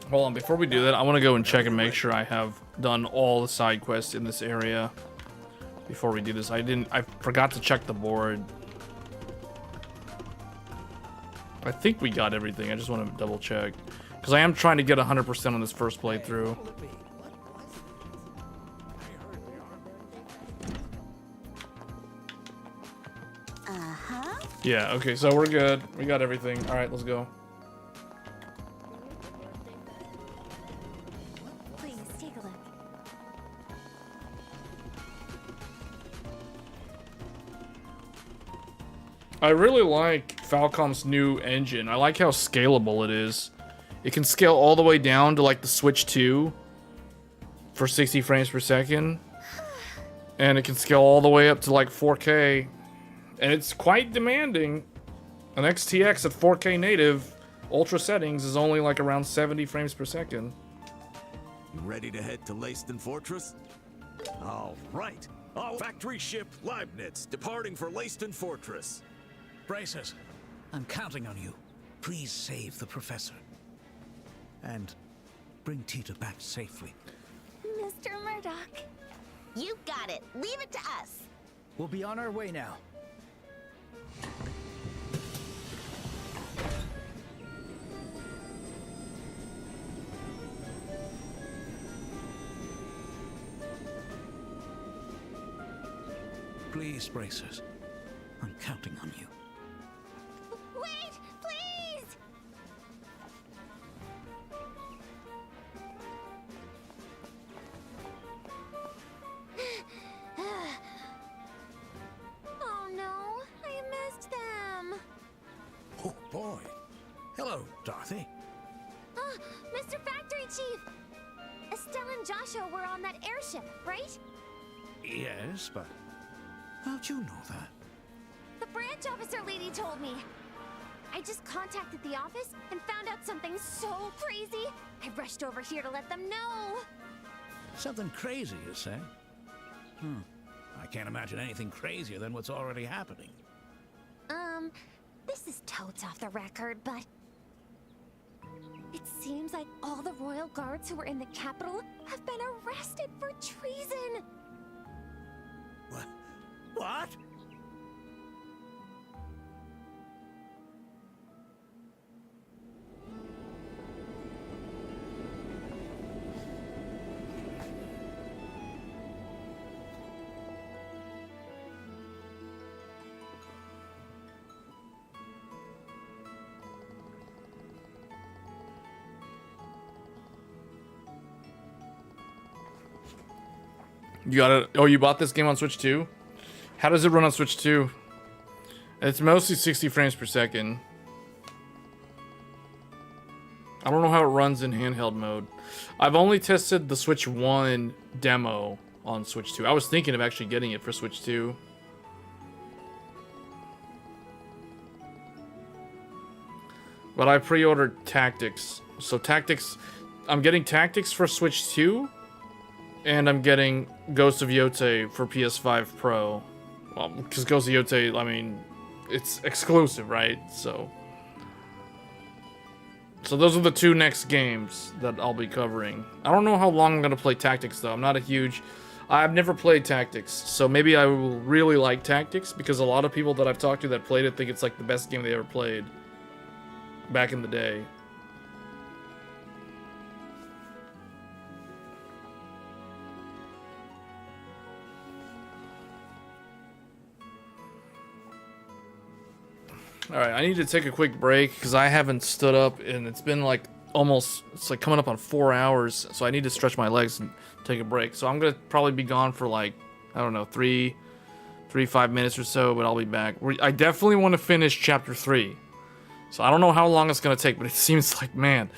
Hold on, before we do that, I want to go and check and make sure I have done all the side quests in this area. Before we do this, I forgot to check the board. I think we got everything. I just want to double check. Because I am trying to get 100% on this first playthrough. Uh-huh. Yeah, okay, so we're good. We got everything. Alright, let's go. Please, take a look. I really like Falcom's new engine. I like how scalable it is. It can scale all the way down to like the Switch 2 for 60 frames per second. And it can scale all the way up to like 4K. And it's quite demanding. An XTX at 4K native, ultra settings is only like around 70 frames per second. You ready to head to Leyston Fortress? All right. All factory ship Leibniz departing for Leyston Fortress. Bracers, I'm counting on you. Please save the professor. And bring Tita back safely. Mr. Murdoch. You got it. Leave it to us. We'll be on our way now. Please, Bracers. I'm counting on you. Wait, please! Oh no, I missed them. Oh, boy. Hello, Dorothy. Mr. Factory Chief! Estelle and Joshua were on that airship, right? Yes, but how'd you know that? The branch officer lady told me. I just contacted the office and found out something so crazy. I rushed over here to let them know. Something crazy, you say? I can't imagine anything crazier than what's already happening. This is totes off the record, but it seems like all the royal guards who were in the capital have been arrested for treason. What? You got it. Oh, you bought this game on Switch 2? How does it run on Switch 2? It's mostly 60 frames per second. I don't know how it runs in handheld mode. I've only tested the Switch 1 demo on Switch 2. I was thinking of actually getting it for Switch 2. But I pre-ordered Tactics. So Tactics, I'm getting Tactics for Switch 2, and I'm getting Ghost of Yotei for PS5 Pro. Well, because Ghost of Yotei, I mean, it's exclusive, right? So those are the two next games that I'll be covering. I don't know how long I'm going to play Tactics, though. I've never played Tactics, so maybe I will really like Tactics, because a lot of people that I've talked to that played it think it's like the best game they ever played back in the day. Alright, I need to take a quick break because I haven't stood up and it's been like it's like coming up on 4 hours, so I need to stretch my legs and take a break. So I'm gonna probably be gone for like, I don't know, 5 minutes or so, but I'll be back. I definitely want to finish chapter 3. So I don't know how long it's gonna take, but it seems like, man,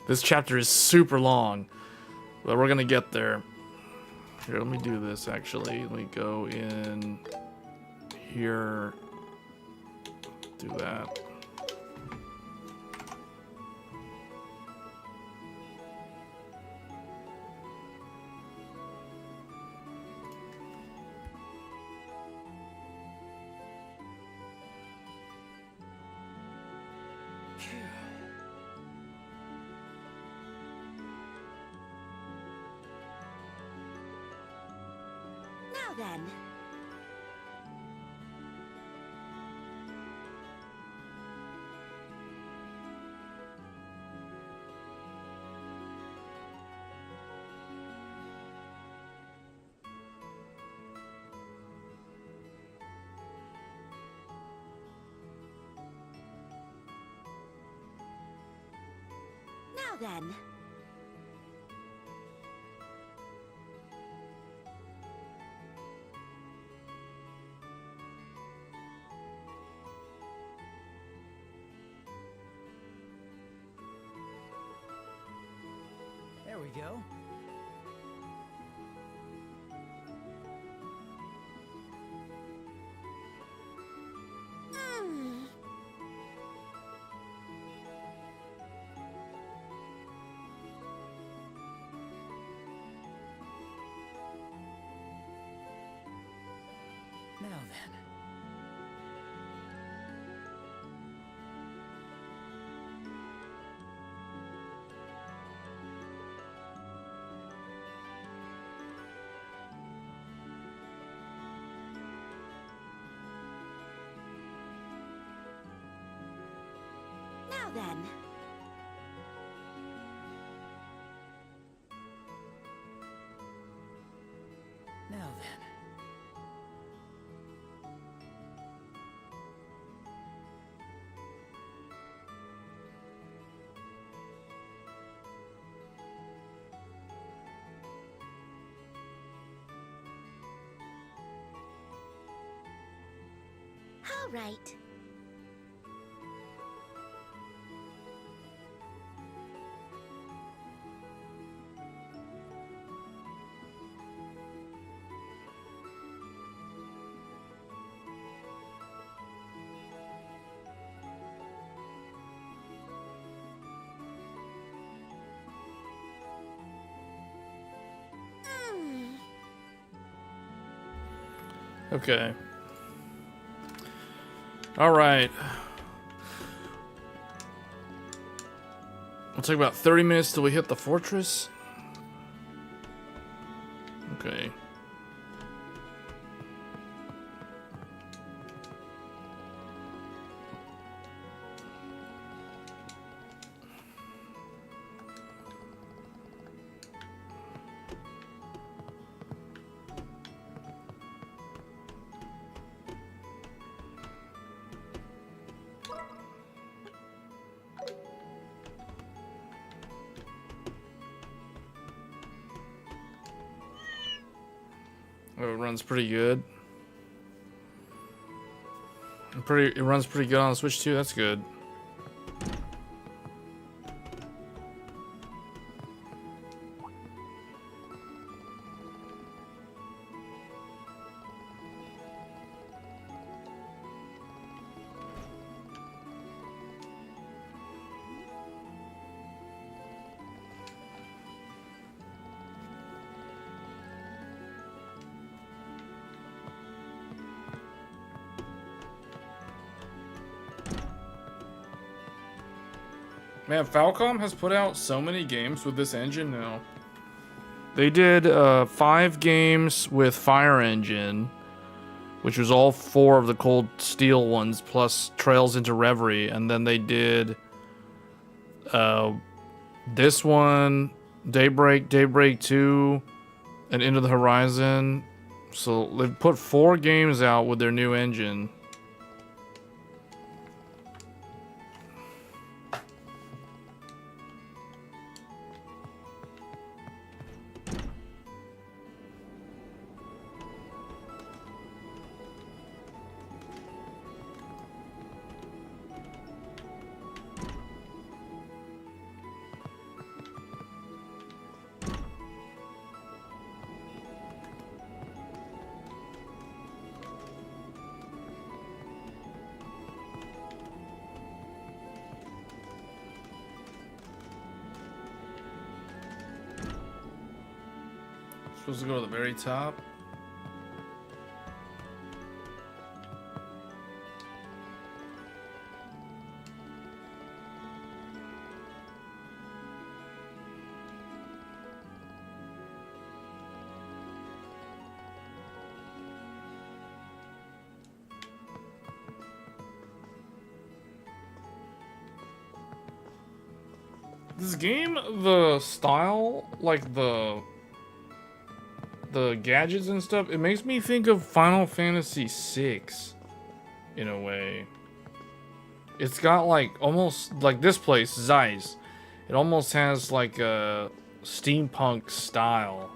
this chapter is super long. But we're gonna get there. Here, let me do this actually. Let me go in here. Do that. Now then. Now then. There we go. Now then. Now then. Now then. All right. Okay. All right. It'll take about 30 minutes till we hit the fortress. Okay. Oh, it runs pretty good. It runs pretty good on the Switch too. That's good. Man, Falcom has put out so many games with this engine now. They did 5 games with Fire Engine, which was all 4 of the Cold Steel ones, plus Trails into Reverie, and then they did this one, Daybreak, Daybreak 2, and Into the Horizon. So they've put 4 games out with their new engine. Supposed to go to the very top. This game, the style, like the gadgets and stuff, it makes me think of Final Fantasy VI in a way. It's got like almost like this place, Zeiss. It almost has like a steampunk style.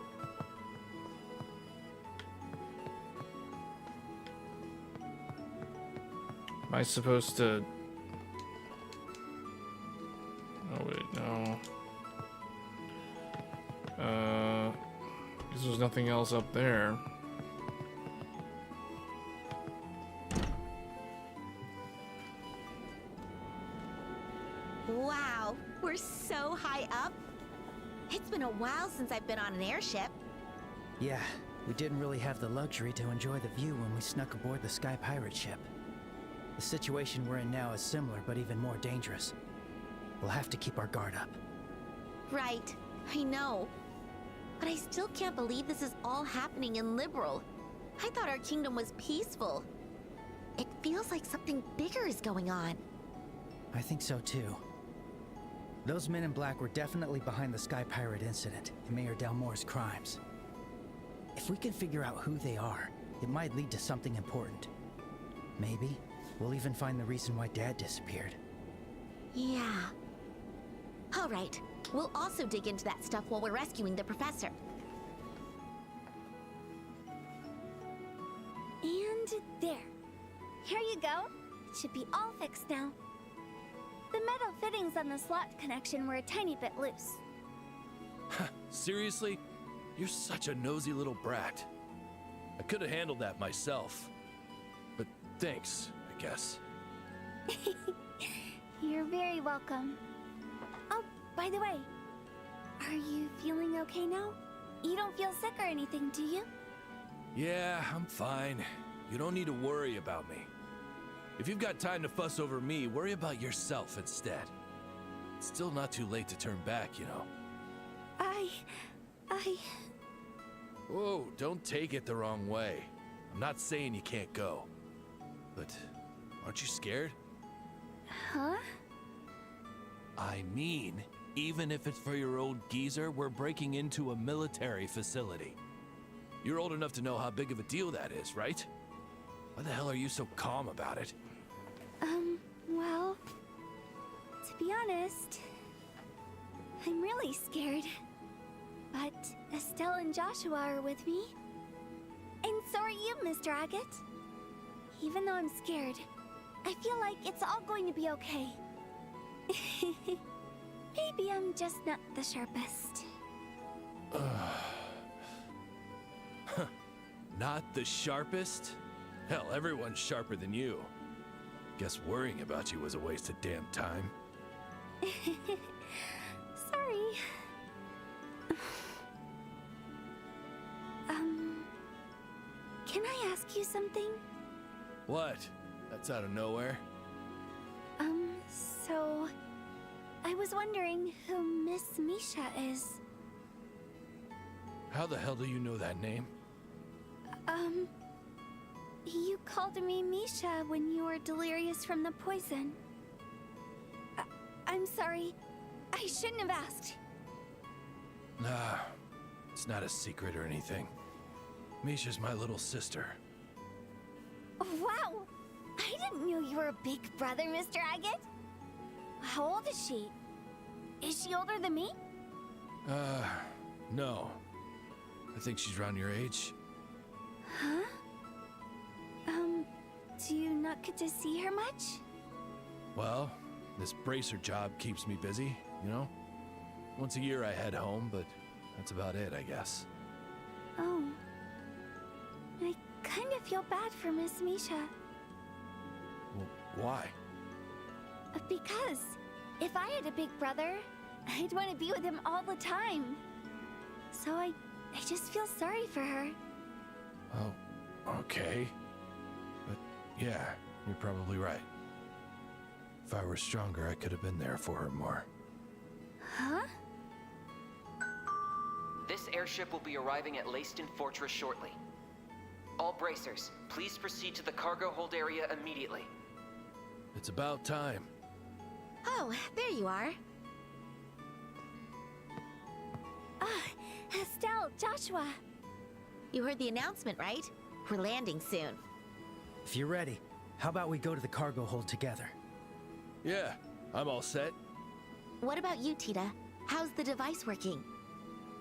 Am I supposed to... Oh wait, no. Because there's nothing else up there. Wow, we're so high up. It's been a while since I've been on an airship. Yeah, we didn't really have the luxury to enjoy the view when we snuck aboard the Sky Pirate ship. The situation we're in now is similar, but even more dangerous. We'll have to keep our guard up. Right, I know. But I still can't believe this is all happening in Liberal. I thought our kingdom was peaceful. It feels like something bigger is going on. I think so too. Those men in black were definitely behind the Sky Pirate incident and Mayor Delmore's crimes. If we can figure out who they are, it might lead to something important. Maybe we'll even find the reason why Dad disappeared. Yeah. All right. We'll also dig into that stuff while we're rescuing the professor. And there. Here you go. It should be all fixed now. The metal fittings on the slot connection were a tiny bit loose. Seriously? You're such a nosy little brat. I could have handled that myself. But thanks, I guess. You're very welcome. Oh, by the way, are you feeling okay now? You don't feel sick or anything, do you? Yeah, I'm fine. You don't need to worry about me. If you've got time to fuss over me, worry about yourself instead. It's still not too late to turn back, you know. Whoa, don't take it the wrong way. I'm not saying you can't go. But aren't you scared? Huh? I mean, even if it's for your old geezer, we're breaking into a military facility. You're old enough to know how big of a deal that is, right? Why the hell are you so calm about it? Well, to be honest, I'm really scared. But Estelle and Joshua are with me. And so are you, Mr. Agate. Even though I'm scared, I feel like it's all going to be okay. Maybe I'm just not the sharpest. Not the sharpest? Hell, everyone's sharper than you. Guess worrying about you was a waste of damn time. Sorry. Can I ask you something? What? That's out of nowhere. So... I was was wondering who Miss Misha is. How the hell do you know that name? You called me Misha when you were delirious from the poison. I'm sorry. I shouldn't have asked. Nah, it's not a secret or anything. Misha's my little sister. Wow! I didn't know you were a big brother, Mr. Agate. How old is she? Is she older than me? No. I think she's around your age. Huh? Do you not get to see her much? Well, this bracer job keeps me busy, you know? Once a year I head home, but that's about it, I guess. Oh. I kind of feel bad for Miss Misha. Well, why? Because if I had a big brother, I'd want to be with him all the time. So I just feel sorry for her. Oh, okay. But yeah, you're probably right. If I were stronger, I could have been there for her more. Huh? This airship will be arriving at Leyston Fortress shortly. All bracers, please proceed to the cargo hold area immediately. It's about time. Oh, there you are. Estelle, Joshua. You heard the announcement, right? We're landing soon. If you're ready, how about we go to the cargo hold together? Yeah, I'm all set. What about you, Tita? How's the device working?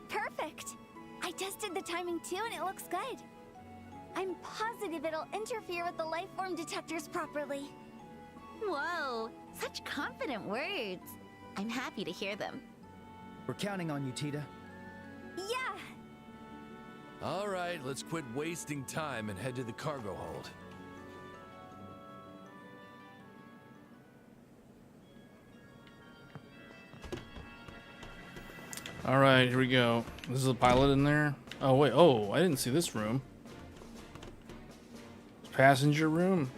Perfect. I tested the timing too and it looks good. I'm positive it'll interfere with the life form detectors properly. Whoa, such confident words. I'm happy to hear them. We're counting on you, Tita. Yeah. All right, let's quit wasting time and head to the cargo hold. All right, here we go. This is a pilot in there. Oh wait, oh, I didn't see this room. Passenger room.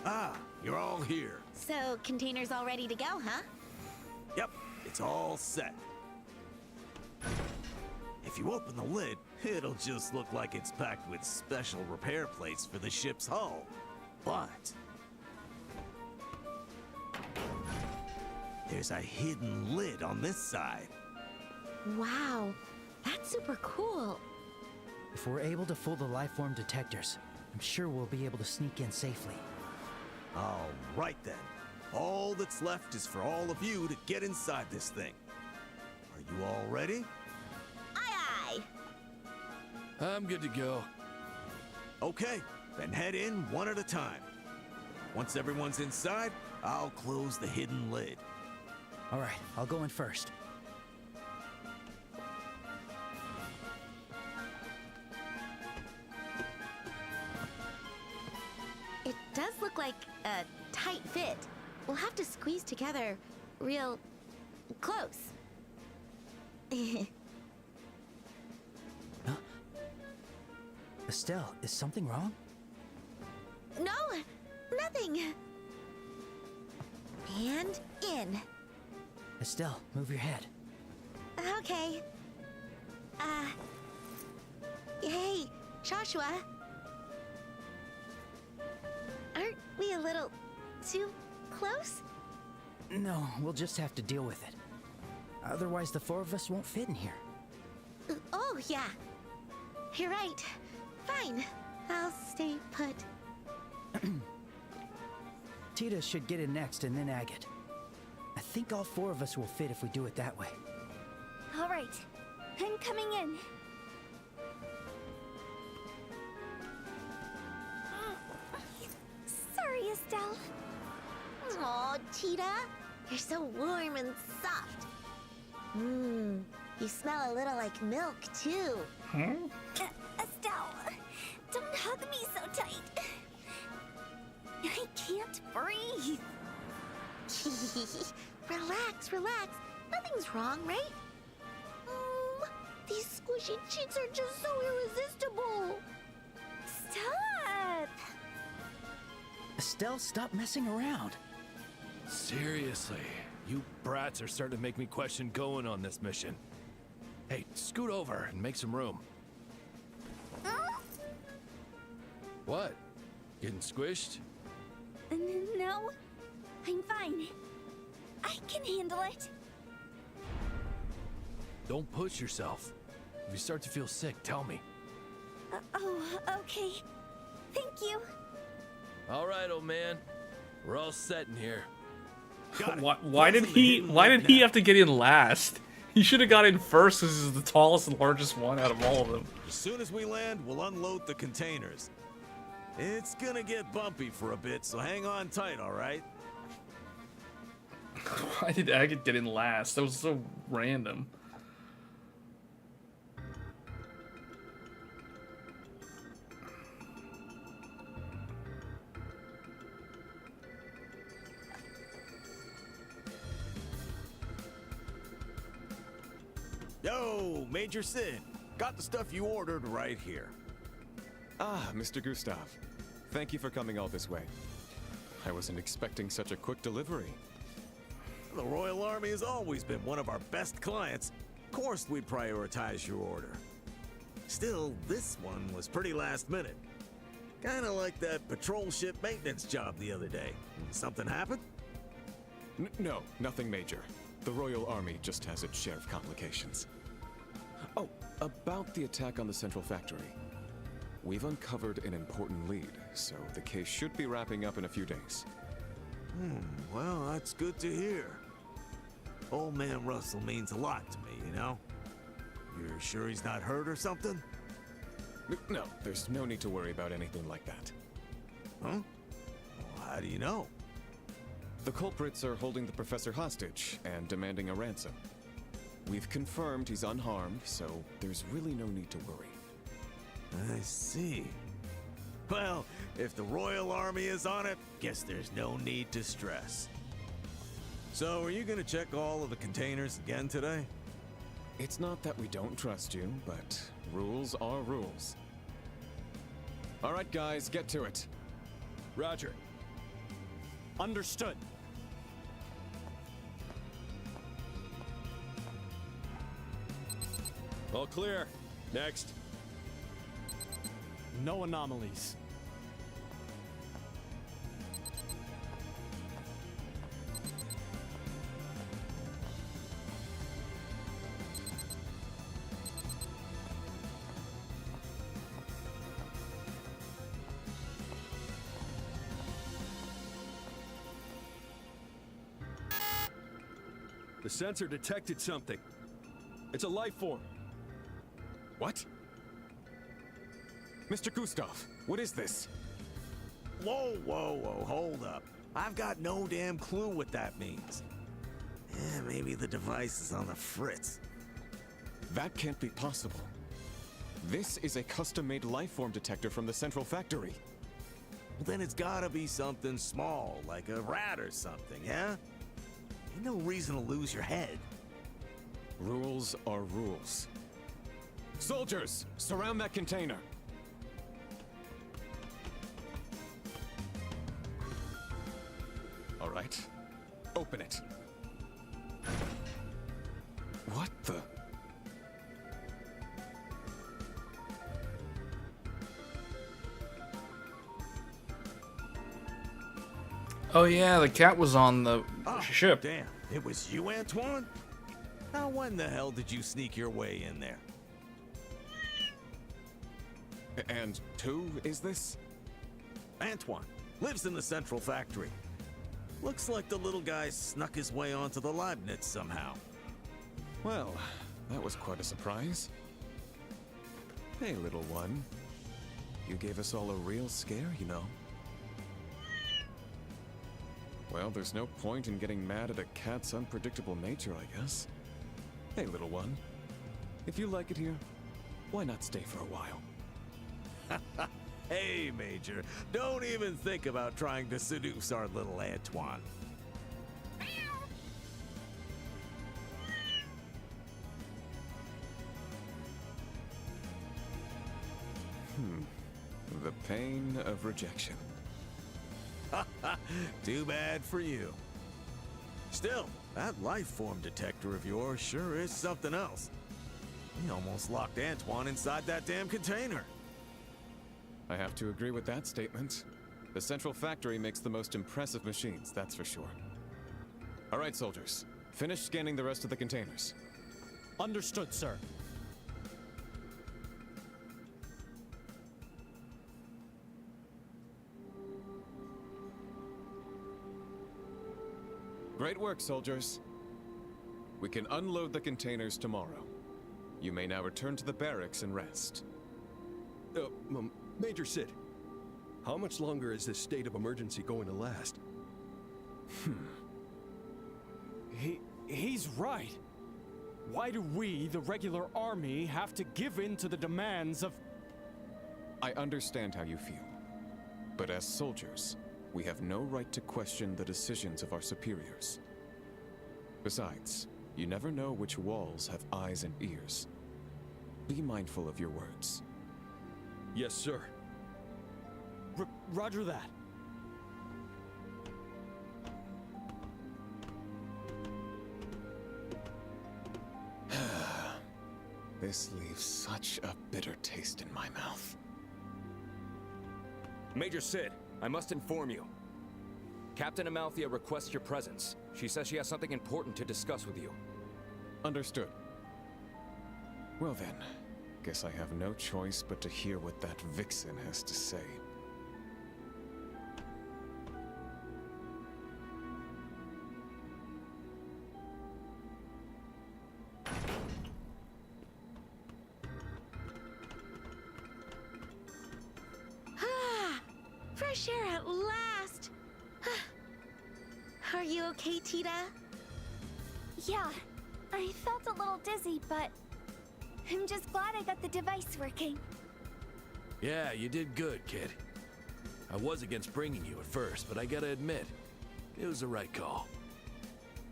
Ah, you're all here. So, containers all ready to go, huh? Yep, it's all set. If you open the lid, it'll just look like it's packed with special repair plates for the ship's hull. But there's a hidden lid on this side. Wow, that's super cool. If we're able to fool the life form detectors, I'm sure we'll be able to sneak in safely. All right then. All that's left is for all of you to get inside this thing. Are you all ready? Aye, aye. I'm good to go. Okay, then head in one at a time. Once everyone's inside, I'll close the hidden lid. All right, I'll go in first. It does look like a tight fit. We'll have to squeeze together real close. Huh? Estelle, is something wrong? No, nothing. And in. Estelle, move your head. Okay. Hey, Joshua. Aren't we a little too close? No, we'll just have to deal with it. Otherwise, the four of us won't fit in here. Oh, yeah. You're right. Fine. I'll stay put. Tita should get in next and then Agate. I think all four of us will fit if we do it that way. All right. I'm coming in. Sorry, Estelle. Aw, Tita. You're so warm and soft. You smell a little like milk, too. Estelle, Don't hug me so tight. I can't breathe. Relax, relax. Nothing's wrong, right? These squishy cheeks are just so irresistible. Stop! Estelle, stop messing around. Seriously, you brats are starting to make me question going on this mission. Hey, scoot over and make some room. What? Getting squished? No, I'm fine. I can handle it. Don't push yourself. If you start to feel sick, tell me. Oh, okay. Thank you. All right, old man. We're all set in here. Why did he have to get in last? He should have got in first because he's the tallest and largest one out of all of them. As soon as we land, we'll unload the containers. It's gonna get bumpy for a bit, so hang on tight, all right? Why did Agate get in last? That was so random. Yo, Major Sid. Got the stuff you ordered right here. Ah, Mr. Gustav. Thank you for coming all this way. I wasn't expecting such a quick delivery. The Royal Army has always been one of our best clients. Of course we prioritize your order. Still, this one was pretty last minute. Kinda like that patrol ship maintenance job the other day. Something happened? No, nothing major. The Royal Army just has its share of complications. Oh, about the attack on the central factory. We've uncovered an important lead, so the case should be wrapping up in a few days. Well, that's good to hear. Old man Russell means a lot to me, you know? You're sure he's not hurt or something? No, there's no need to worry about anything like that. Huh? Well, how do you know? The culprits are holding the professor hostage and demanding a ransom. We've confirmed he's unharmed, so there's really no need to worry. I see. Well, if the Royal Army is on it, guess there's no need to stress. So, are you gonna check all of the containers again today? It's not that we don't trust you, but rules are rules. All right, guys, get to it. Roger. Understood. All clear. Next. No anomalies. The sensor detected something. It's a life form. What? Mr. Gustav, what is this? Whoa, whoa, whoa, hold up. I've got no damn clue what that means. Maybe the device is on the fritz. That can't be possible. This is a custom-made lifeform detector from the central factory. Well, then it's gotta be something small, like a rat or something, yeah? Ain't no reason to lose your head. Rules are rules. Soldiers, surround that container. All right, open it. What the? Oh yeah, the cat was on the ship. Damn, it was you, Antoine? Now when the hell did you sneak your way in there? And who is this? Antoine. Lives in the central factory. Looks like the little guy snuck his way onto the Leibniz somehow. Well, that was quite a surprise. Hey, little one. You gave us all a real scare, you know. Well, there's no point in getting mad at a cat's unpredictable nature, I guess. Hey, little one. If you like it here, why not stay for a while? Hey, Major, don't even think about trying to seduce our little Antoine. The pain of rejection. Too bad for you. Still, that life form detector of yours sure is something else. He almost locked Antoine inside that damn container. I have to agree with that statement. The central factory makes the most impressive machines, that's for sure. All right, soldiers. Finish scanning the rest of the containers. Understood, sir. Great work, soldiers. We can unload the containers tomorrow. You may now return to the barracks and rest. Major Sid, how much longer is this state of emergency going to last? He's right. Why do we, the regular army, have to give in to the demands of... I understand how you feel. But as soldiers, we have no right to question the decisions of our superiors. Besides, you never know which walls have eyes and ears. Be mindful of your words. Yes, sir. Roger that. This leaves such a bitter taste in my mouth. Major Sid, I must inform you. Captain Amalthea requests your presence. She says she has something important to discuss with you. Understood. Well then, guess I have no choice but to hear what that vixen has to say. Fresh air at last! Are you okay, Tita? Yeah, I felt a little dizzy, but I'm just glad I got the device working. Yeah, you did good, kid. I was against bringing you at first, but I gotta admit, it was the right call.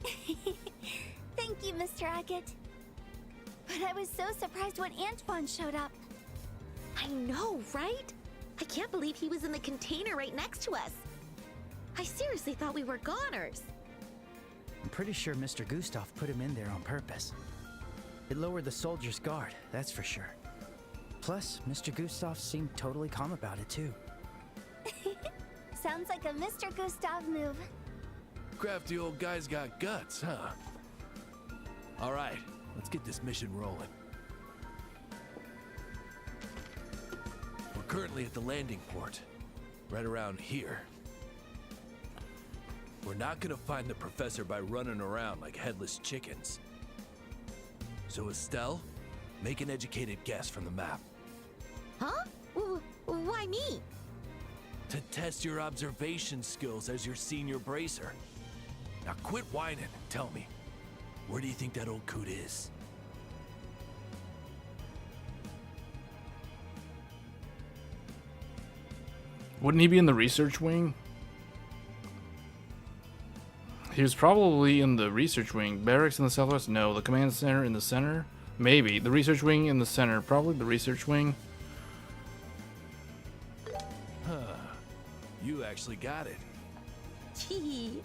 Thank you, Mr. Agate. But I was so surprised when Antoine showed up. I know, right? I can't believe he was in the container right next to us. I seriously thought we were goners. I'm pretty sure Mr. Gustav put him in there on purpose. It lowered the soldier's guard, that's for sure. Plus, Mr. Gustav seemed totally calm about it, too. Sounds like a Mr. Gustav move. Crafty old guy's got guts, huh? All right, let's get this mission rolling. We're currently at the landing port, right around here. We're not gonna find the professor by running around like headless chickens. So Estelle, make an educated guess from the map. Huh? Why me? To test your observation skills as your senior bracer. Now quit whining and tell me, where do you think that old coot is? Wouldn't he be in the research wing? He was probably in the research wing. Barracks in the southwest? No. The command center in the center? Maybe. The research wing in the center. Probably the research wing. Huh. You actually got it. Gee,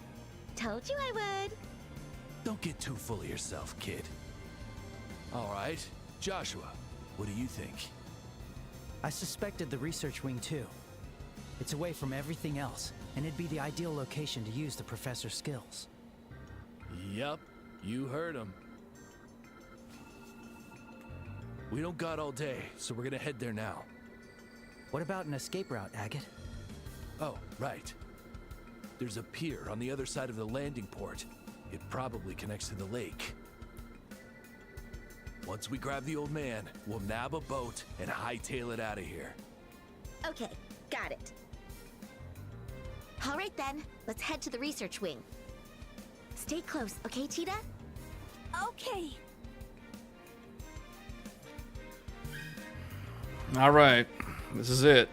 told you I would. Don't get too full of yourself, kid. All right, Joshua, what do you think? I suspected the research wing, too. It's away from everything else, and it'd be the ideal location to use the professor's skills. Yup, you heard him. We don't got all day, so we're gonna head there now. What about an escape route, Agate? Oh, right. There's a pier on the other side of the landing port. It probably connects to the lake. Once we grab the old man, we'll nab a boat and hightail it out of here. Okay, got it. All right then, let's head to the research wing. Stay close, okay, Tita? Okay. Alright. This is it.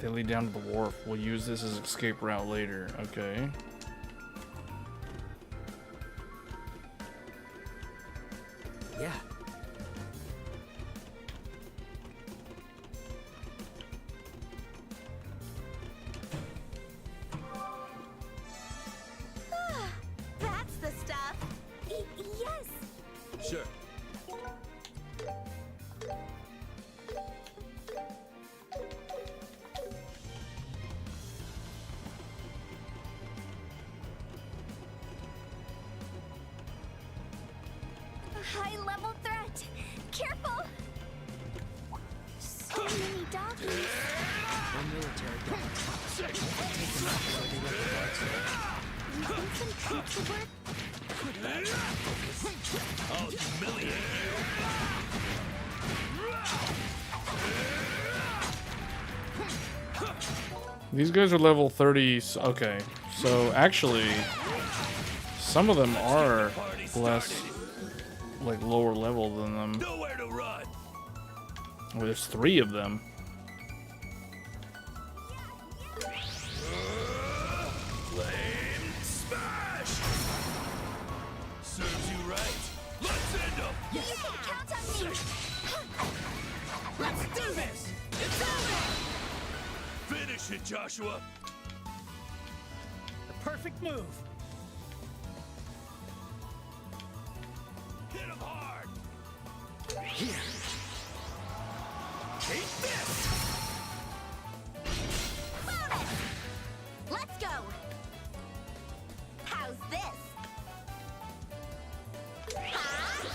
They lead down to the wharf. We'll use this as escape route later. Okay. Yeah. That's the stuff. Yes. Sure. A high-level threat. Careful. So many doggies. We're military dogs. Take them out before they let the guards know. You think some troops would work? I'll humiliate These guys are level 30. Okay. So actually, some of them are less, like, lower level than them. Nowhere to run. Well, there's 3 of them. Flame smash! Serves you right. Let's end them. You can count on me. Let's do this! It's over! Finish it, Joshua. The perfect move. Hit him hard. Here. Take this. Bonus! Let's go. How's this? Huh?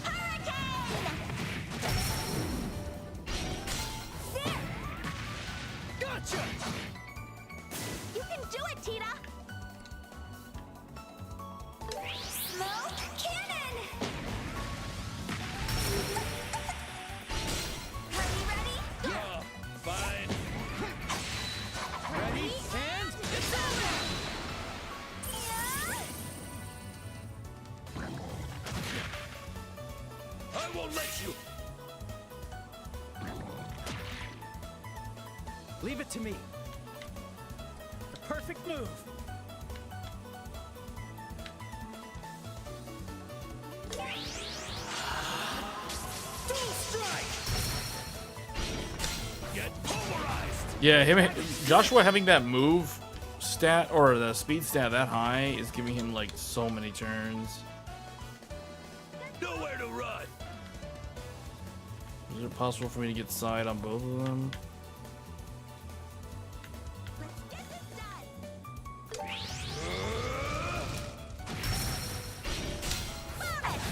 Hurricane! There! Gotcha! You can do it, Tita! Smoke cannon. Are you ready? Fine. Ready? And it's over! I won't let you. Leave it to me. The perfect move. Dual strike! Get pulverized. Yeah, Joshua having that move stat or the speed stat that high is giving him like so many turns. Nowhere to run. Is it possible for me to get side on both of them? Let's get this done! Bonus!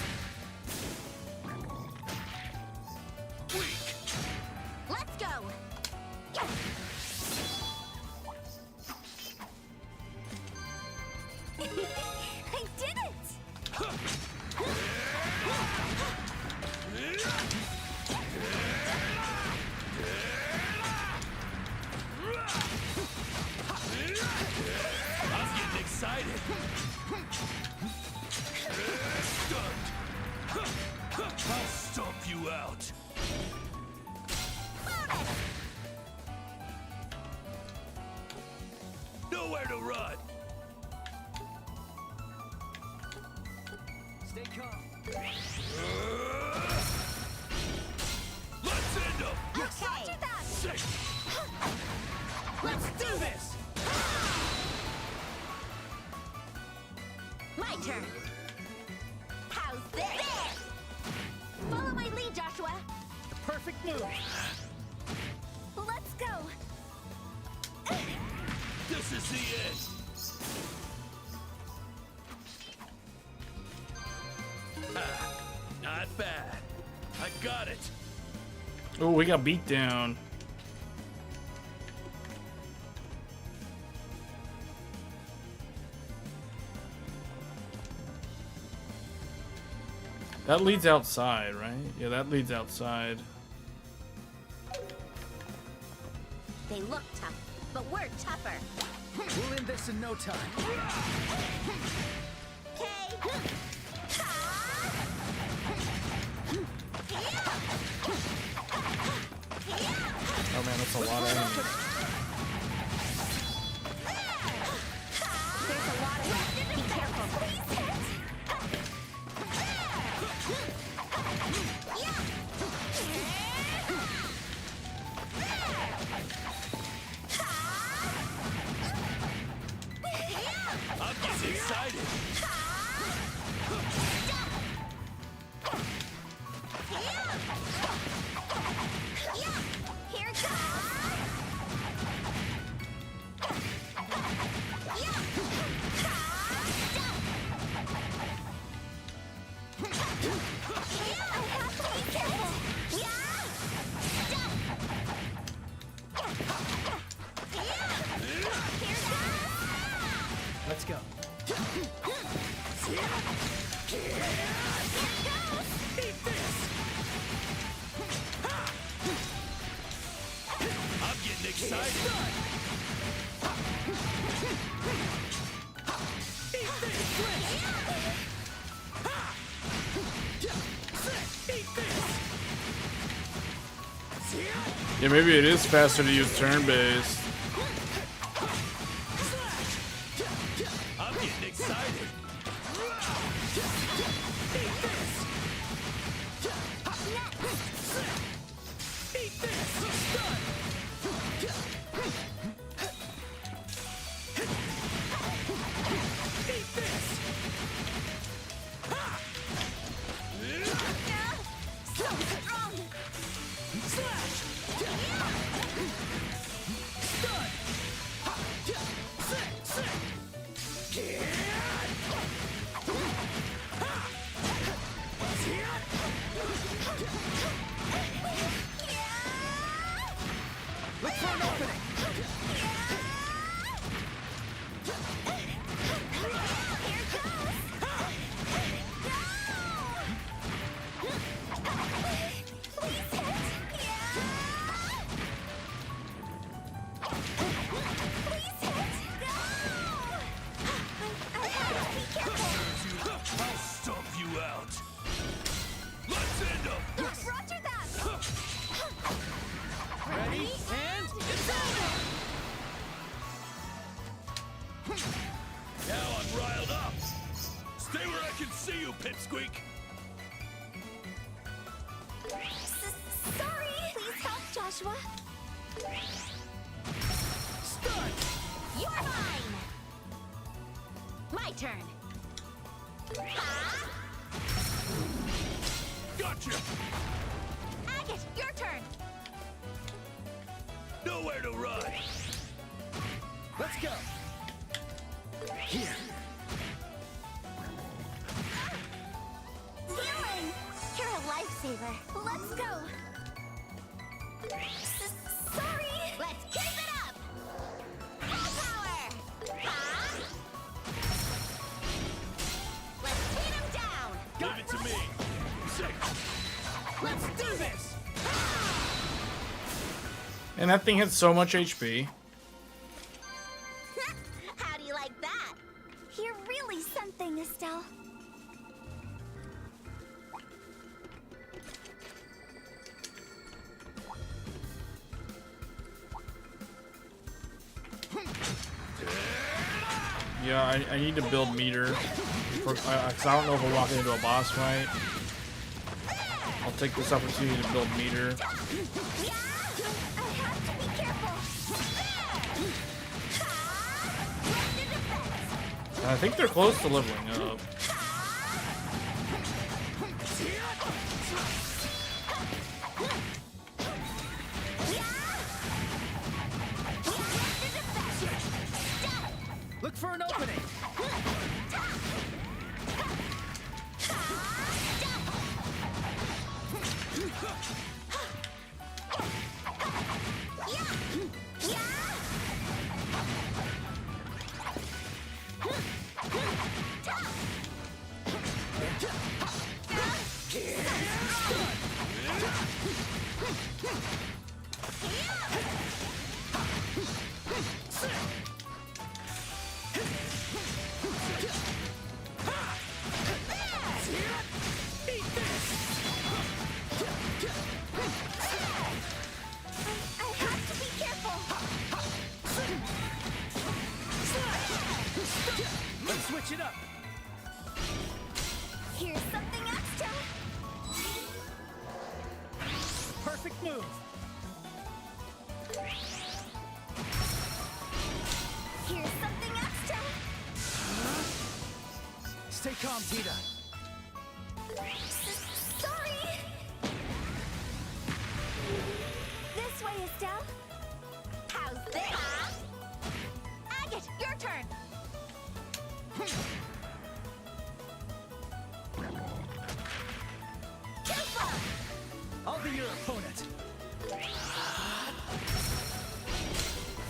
Weak. Let's go! I did it. I'm getting excited. Stunned. I'll stomp you out. Nowhere to run. Stay calm. Let's end them. Okay! Sick. Let's do this! My turn! How's this? Follow my lead, Joshua! The perfect move. Let's go. This is the end. Not bad. I got it. Oh, we got beat down. That leads outside, right? Yeah, that leads outside. They look tough, but we're tougher. We'll end this in no time. Oh man, that's a lot of enemies. I'm getting excited. Yeah, maybe it is faster to use turn-based. I'm getting excited. Look for an opening! I'll stomp you out. Let's end up. Yes, roger that. Ready, and it's over! Now I'm riled up. Stay where I can see you, Pipsqueak. Sorry. Please help, Joshua. Stun! You're mine! My turn. Ha! Gotcha. Agate, your turn. Nowhere to run. Let's go! Here. Healing. You're a lifesaver. Let's go. Sorry. Let's keep it up! Full power! Ha! Let's beat him down! Leave it to me. Let's do this! And that thing had so much HP. How do you like that? You're really something, Estelle. Yeah, I need to build meter. Because I don't know if we're walking into a boss fight. I'll take this opportunity to build meter. And I think they're close to leveling up. Look for an opening! Let's switch it up! Here's something extra. Perfect move! Here's something extra. Stay calm, Tita. Sorry. This way, Estelle. How's this? Huh? Agate, your turn! I'll be your opponent.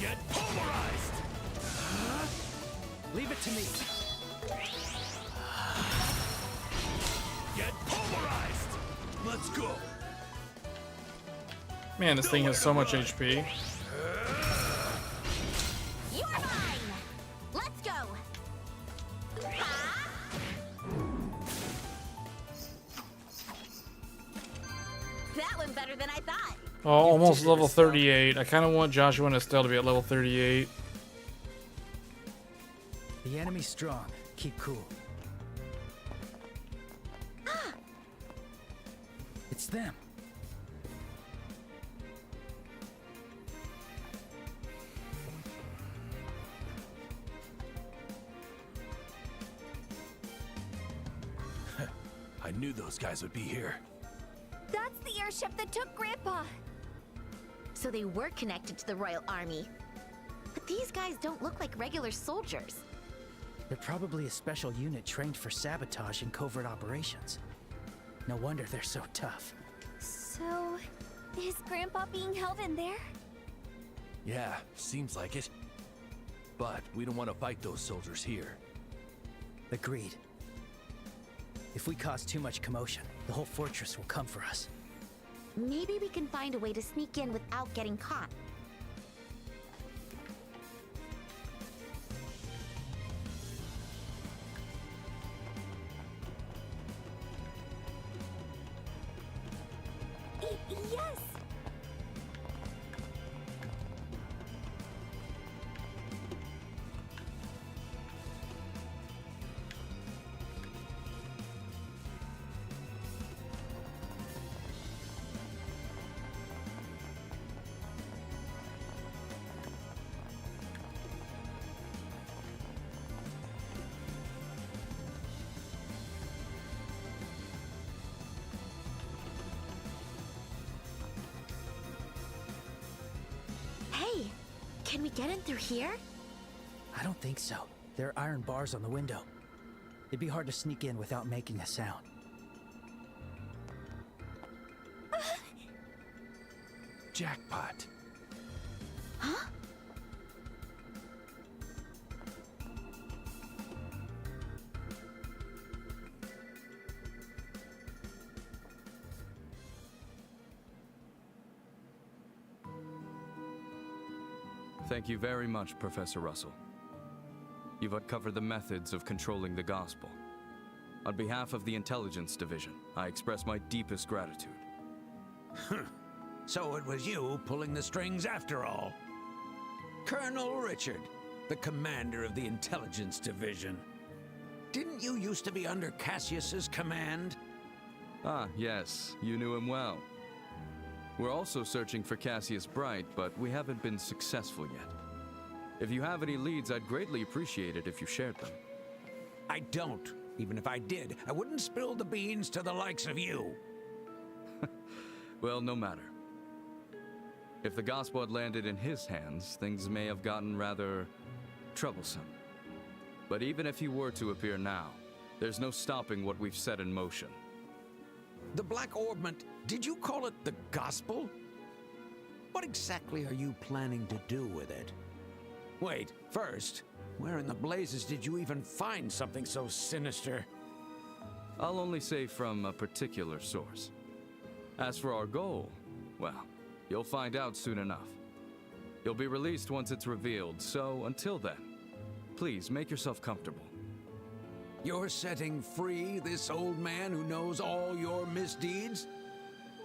Get pulverized. Leave it to me. Let's go. Man, this thing has so much HP. You're mine! Let's go! That went better than I thought. Oh, almost level 38. I kind of want Joshua and Estelle to be at level 38. The enemy's strong. Keep cool. It's them. I knew those guys would be here. That's the airship that took Grandpa. So they were connected to the Royal Army. But these guys don't look like regular soldiers. They're probably a special unit trained for sabotage and covert operations. No wonder they're so tough. So, is Grandpa being held in there? Yeah, seems like it. But we don't want to fight those soldiers here. Agreed. If we cause too much commotion, the whole fortress will come for us. Maybe we can find a way to sneak in without getting caught. Yes! Hey, can we get in through here? I don't think so. There are iron bars on the window. It'd be hard to sneak in without making a sound. Jackpot. Huh? Thank you very much, Professor Russell. You've uncovered the methods of controlling the gospel. On behalf of the Intelligence Division, I express my deepest gratitude. So it was you pulling the strings after all. Colonel Richard, the commander of the Intelligence Division. Didn't you used to be under Cassius's command? Ah, yes, you knew him well. We're also searching for Cassius Bright, but we haven't been successful yet. If you have any leads, I'd greatly appreciate it if you shared them. I don't. Even if I did, I wouldn't spill the beans to the likes of you. Well, no matter. If the gospel had landed in his hands, things may have gotten rather troublesome. But even if he were to appear now, there's no stopping what we've set in motion. The Black Orbment, did you call it the gospel? What exactly are you planning to do with it? Wait, first, where in the blazes did you even find something so sinister? I'll only say from a particular source. As for our goal, well, you'll find out soon enough. You'll be released once it's revealed, so until then, please make yourself comfortable. You're setting free this old man who knows all your misdeeds?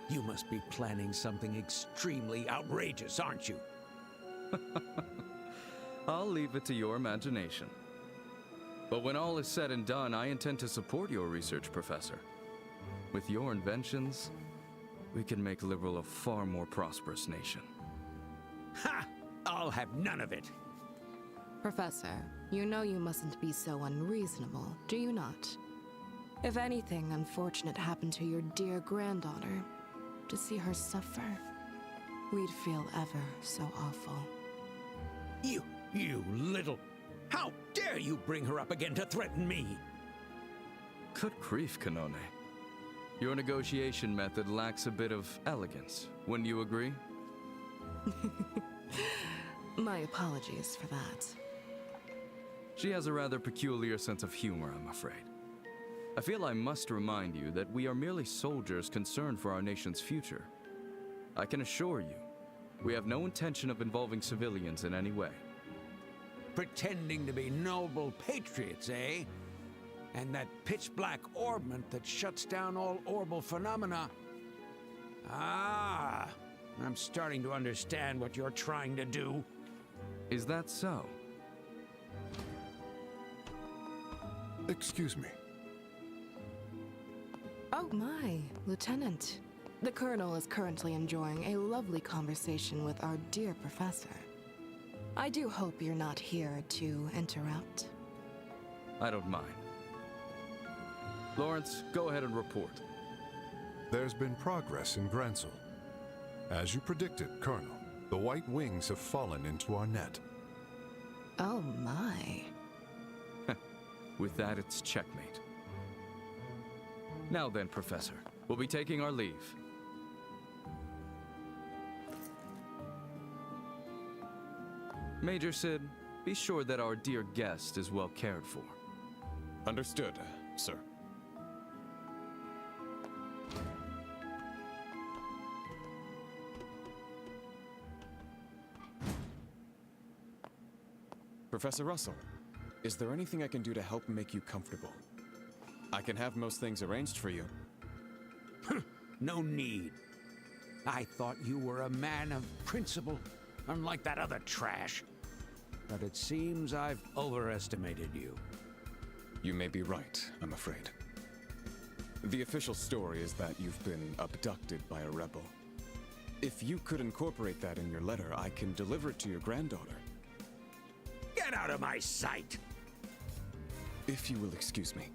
You must be planning something extremely outrageous, aren't you? I'll leave it to your imagination. But when all is said and done, I intend to support your research, Professor. With your inventions, we can make Liberal a far more prosperous nation. Ha! I'll have none of it. Professor, you know you mustn't be so unreasonable, do you not? If anything unfortunate happened to your dear granddaughter, to see her suffer, we'd feel ever so awful. You little... How dare you bring her up again to threaten me? Good grief, Kanone. Your negotiation method lacks a bit of elegance, wouldn't you agree? My apologies for that. She has a rather peculiar sense of humor, I'm afraid. I feel I must remind you that we are merely soldiers concerned for our nation's future. I can assure you, we have no intention of involving civilians in any way. Pretending to be noble patriots, eh? And that pitch-black orbment that shuts down all orbal phenomena. Ah, I'm starting to understand what you're trying to do. Is that so? Excuse me. Oh my, Lieutenant. The Colonel is currently enjoying a lovely conversation with our dear professor. I do hope you're not here to interrupt. I don't mind. Lawrence, go ahead and report. There's been progress in Gransel. As you predicted, Colonel, the White Wings have fallen into our net. Oh my. With that, it's checkmate. Now then, Professor, we'll be taking our leave. Major Sid, be sure that our dear guest is well cared for. Understood, sir. Professor Russell, is there anything I can do to help make you comfortable? I can have most things arranged for you. No need. I thought you were a man of principle, unlike that other trash. But it seems I've overestimated you. You may be right, I'm afraid. The official story is that you've been abducted by a rebel. If you could incorporate that in your letter, I can deliver it to your granddaughter. Get out of my sight! If you will excuse me.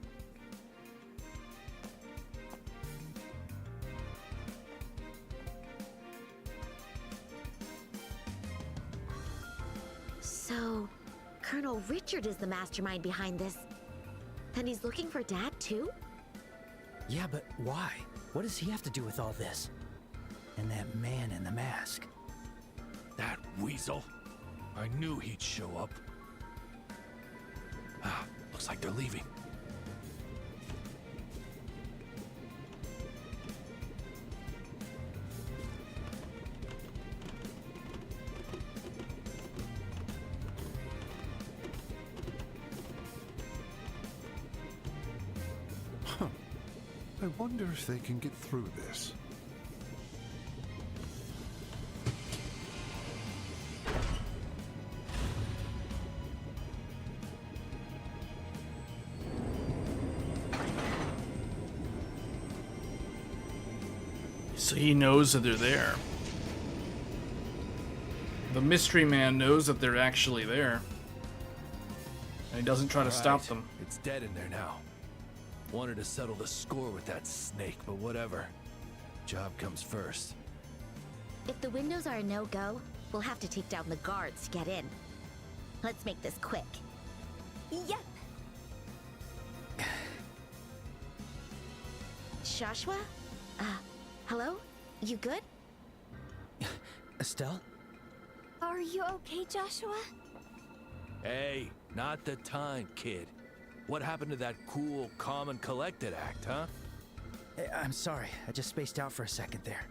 So, Colonel Richard is the mastermind behind this. And he's looking for Dad, too? Yeah, but why? What does he have to do with all this? And that man in the mask? That weasel. I knew he'd show up. Ah, looks like they're leaving. Huh. I wonder if they can get through this. So he knows that they're there. The mystery man knows that they're actually there. And he doesn't try to stop them. It's dead in there now. Wanted to settle the score with that snake, but whatever. Job comes first. If the windows are a no-go, we'll have to take down the guards to get in. Let's make this quick. Yep. Joshua? Hello? You good? Estelle? Are you okay, Joshua? Hey, not the time, kid. What happened to that cool, calm, and collected act, huh? I'm sorry, I just spaced out for a second there.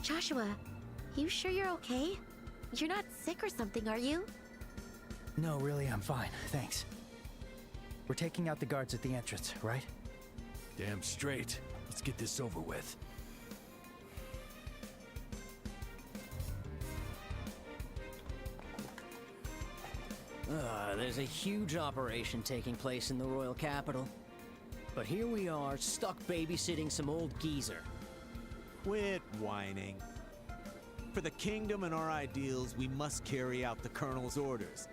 Joshua, you sure you're okay? You're not sick or something, are you? No, really, I'm fine, thanks. We're taking out the guards at the entrance, right? Damn straight. Let's get this over with. There's a huge operation taking place in the royal capital. But here we are, stuck babysitting some old geezer. Quit whining. For the kingdom and our ideals, we must carry out the Colonel's orders.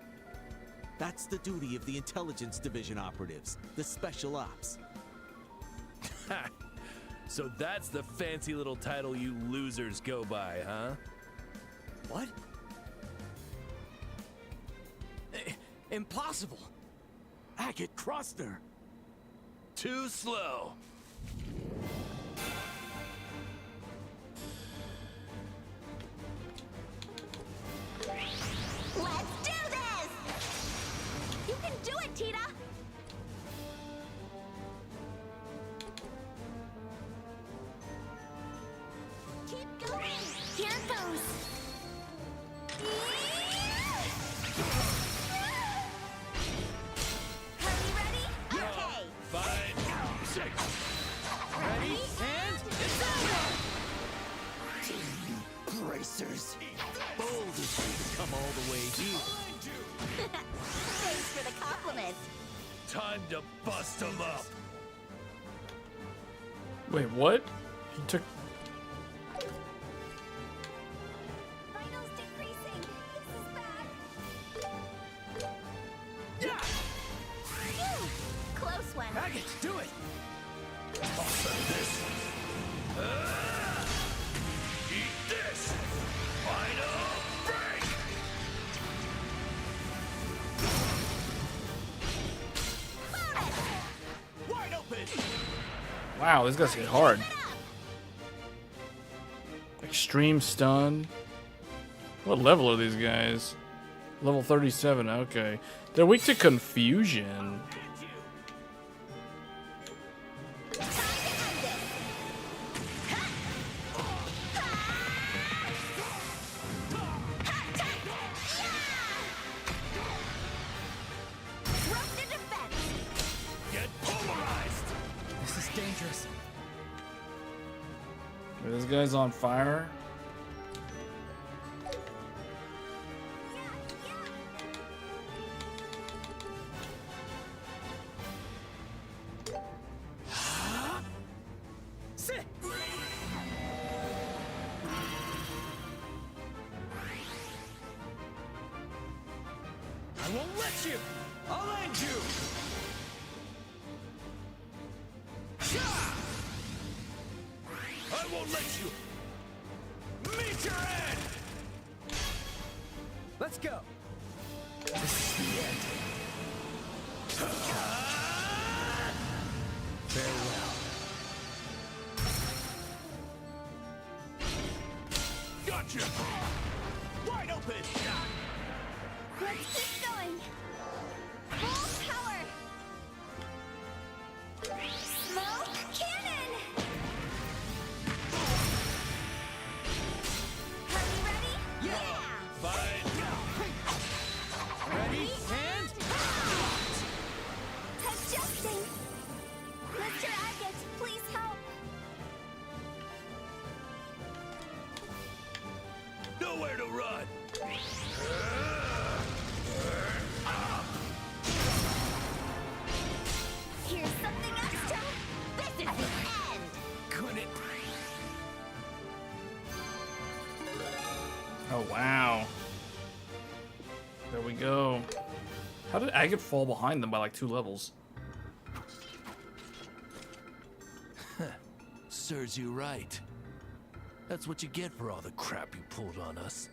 That's the duty of the Intelligence Division operatives, the Special Ops. So that's the fancy little title you losers go by, huh? What? Impossible! Hackett Cruster! Too slow. Let's do this! You can do it, Tita! Time to bust him up. Wait, what? He took. Vitals decreasing. This is bad. Yeah! Phew! Close one. Agate, do it! I'll send this. Eat this. Final break. Wide open. Wow, this guy's hit hard. Extreme stun. What level are these guys? Level 37, okay. They're weak to confusion. Get polarized. This is dangerous. This guy's on fire. Sit! I won't let you! I'll end you! I won't let you meet your end. Let's go! This is the end. Farewell. Gotcha. Wide open. Let's keep going. Full power. Smoke cannon. Are we ready? Yeah. Fine. Ready? And... Adjusting. Mr. Agate, please help. Nowhere to run. Here's something extra. This is the end. Couldn't. Oh, wow. There we go. How did Agate fall behind them by like 2 levels? Serves you right. That's what you get for all the crap you pulled on us.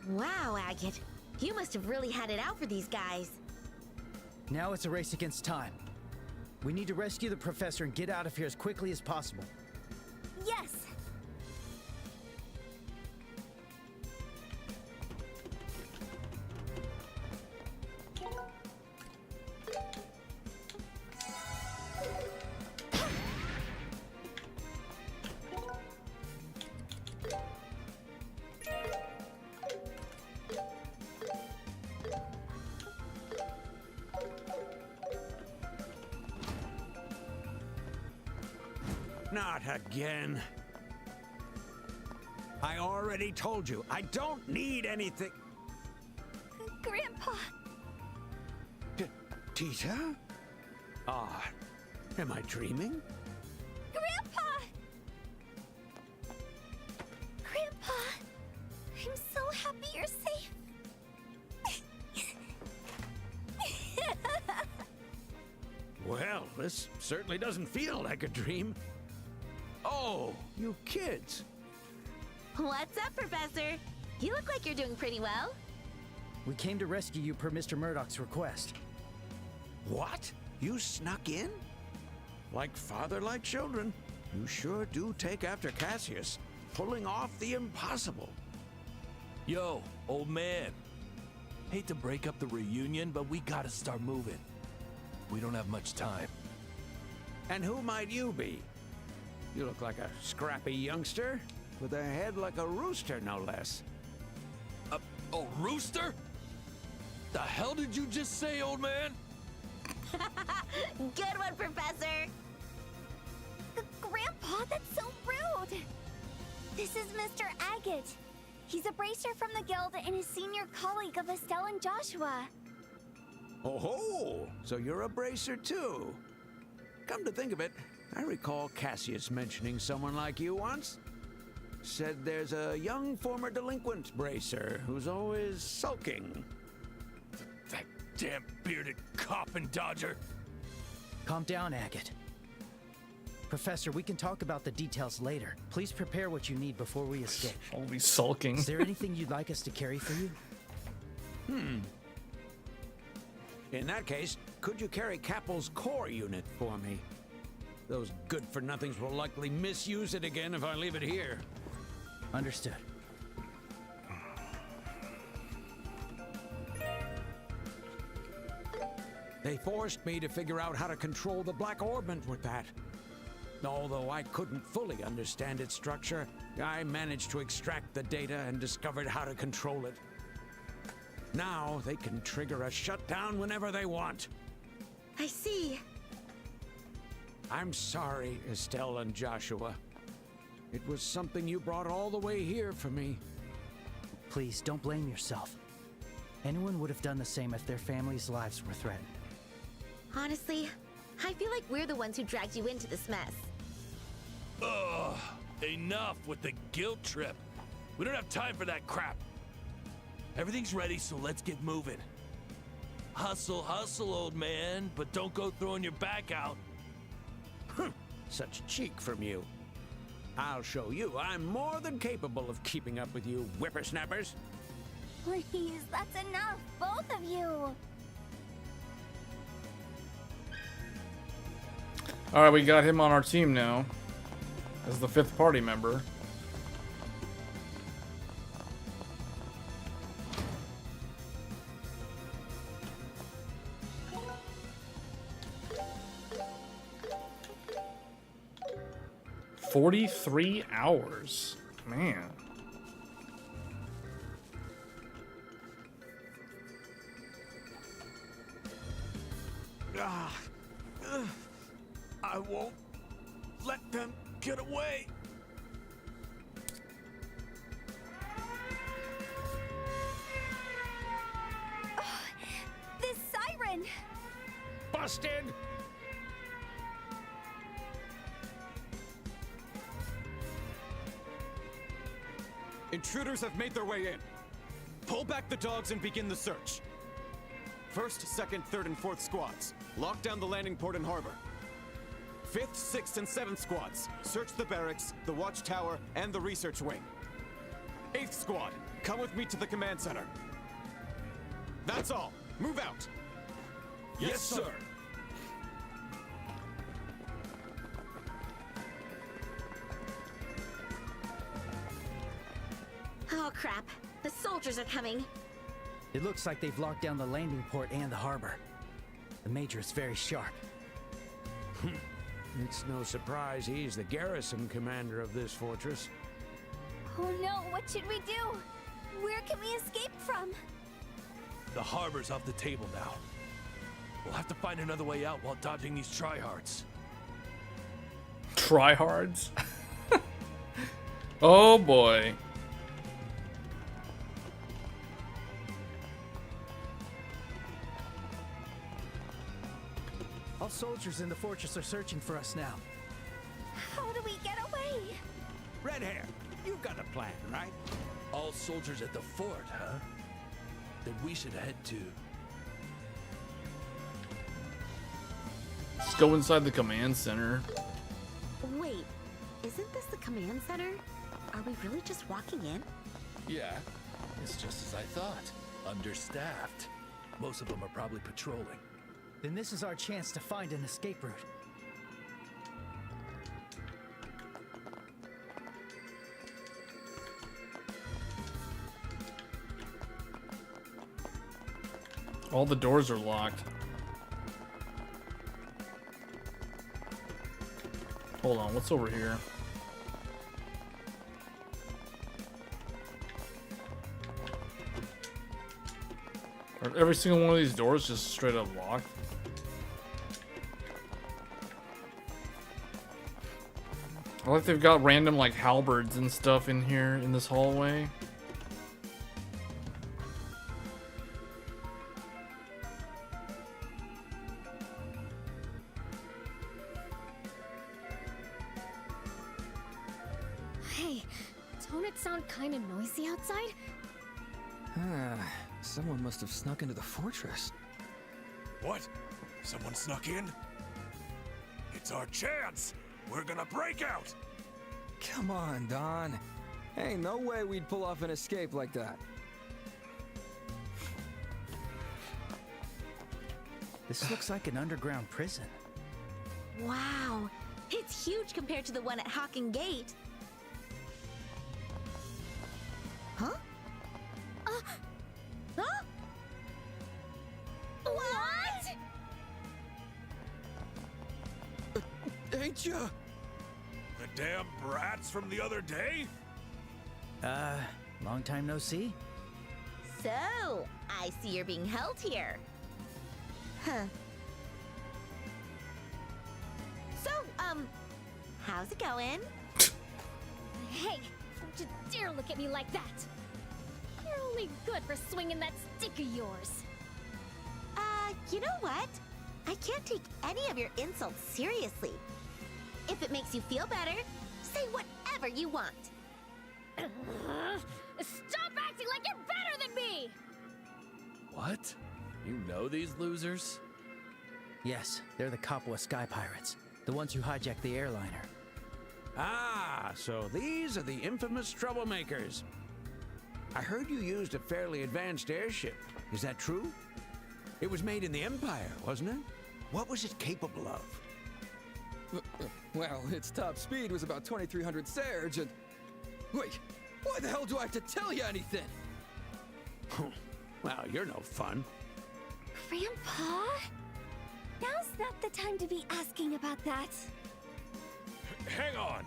Wow, Agate. You must have really had it out for these guys. Now it's a race against time. We need to rescue the professor and get out of here as quickly as possible. Yes. Not again. I already told you, I don't need anything. Grandpa. Tita? Ah, am I dreaming? Grandpa. Grandpa. I'm so happy you're safe. Well, this certainly doesn't feel like a dream. Oh, you kids. What's up, Professor? You look like you're doing pretty well. We came to rescue you per Mr. Murdoch's request. What? You snuck in? Like father, like children. You sure do take after Cassius, pulling off the impossible. Yo, old man. Hate to break up the reunion, but we gotta start moving. We don't have much time. And who might you be? You look like a scrappy youngster, with a head like a rooster, no less. A rooster? The hell did you just say, old man? Good one, Professor. Grandpa, that's so rude. This is Mr. Agate. He's a bracer from the guild and a senior colleague of Estelle and Joshua. Oh ho! So you're a bracer too. Come to think of it, I recall Cassius mentioning someone like you once. Said there's a young former delinquent bracer who's always sulking. That damn bearded coffin dodger. Calm down, Agate. Professor, we can talk about the details later. Please prepare what you need before we escape. Always sulking. Is there anything you'd like us to carry for you? In that case, could you carry Capel's core unit for me? Those good-for-nothings will likely misuse it again if I leave it here. Understood. They forced me to figure out how to control the Black Orbment with that. Although I couldn't fully understand its structure, I managed to extract the data and discovered how to control it. Now they can trigger a shutdown whenever they want. I see. I'm sorry, Estelle and Joshua. It was something you brought all the way here for me. Please, don't blame yourself. Anyone would have done the same if their families' lives were threatened. Honestly, I feel like we're the ones who dragged you into this mess. Ugh, enough with the guilt trip. We don't have time for that crap. Everything's ready, so let's get moving. Hustle, hustle, old man, but don't go throwing your back out. Such cheek from you. I'll show you I'm more than capable of keeping up with you whippersnappers. Please, that's enough, both of you. Alright, we got him on our team now. As the 5th party member. "43 hours. Man. I won't let them get away. This siren! Busted! Intruders have made their way in. Pull back the dogs and begin the search. 1st, 2nd, 3rd, and 4th squads, lock down the landing port and harbor. 5th, 6th, and 7th squads, search the barracks, the watchtower, and the research wing. 8th squad, come with me to the command center. That's all. Move out. Yes, sir. Oh crap, the soldiers are coming. It looks like they've locked down the landing port and the harbor. The Major is very sharp. It's no surprise he's the garrison commander of this fortress. Oh no, what should we do? Where can we escape from? The harbor's off the table now. We'll have to find another way out while dodging these tryhards. Tryhards? Oh boy. All soldiers in the fortress are searching for us now. How do we get away? Red hair, you've got a plan, right? All soldiers at the fort, huh? Then we should head to... Let's go inside the command center. Wait, isn't this the command center? Are we really just walking in? Yeah, it's just as I thought. Understaffed. Most of them are probably patrolling. Then this is our chance to find an escape route. All the doors are locked. Hold on, what's over here? Are every single one of these doors just straight up locked? I like they've got random like halberds and stuff in here in this hallway. Hey, don't it sound kind of noisy outside? Someone must have snuck into the fortress. What? Someone snuck in? It's our chance! We're gonna break out! Come on, Don. Ain't no way we'd pull off an escape like that. This looks like an underground prison. Wow, it's huge compared to the one at Hawking Gate. Huh? Huh? What? Ain't ya? The damn brats from the other day? Long time no see? So, I see you're being held here. Huh. So, how's it going? Hey, don't you dare look at me like that! You're only good for swinging that stick of yours. You know what? I can't take any of your insults seriously. If it makes you feel better, say whatever you want. Stop acting like you're better than me! What? You know these losers? Yes, they're the Kapua Sky Pirates, the ones who hijacked the airliner. Ah, so these are the infamous troublemakers. I heard you used a fairly advanced airship. Is that true? It was made in the Empire, wasn't it? What was it capable of? Well, its top speed was about 2,300 Serge, and... Wait, why the hell do I have to tell you anything? Well, you're no fun. Grandpa? Now's not the time to be asking about that. Hang on!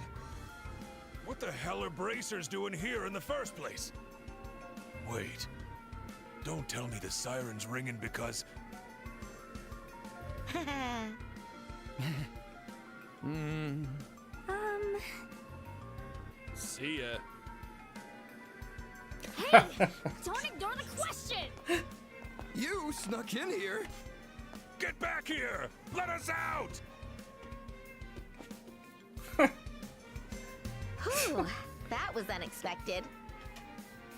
What the hell are bracers doing here in the first place? Wait. Don't tell me the siren's ringing because... See ya. Hey! Don't ignore the question! You snuck in here! Get back here! Let us out! Whew, that was unexpected.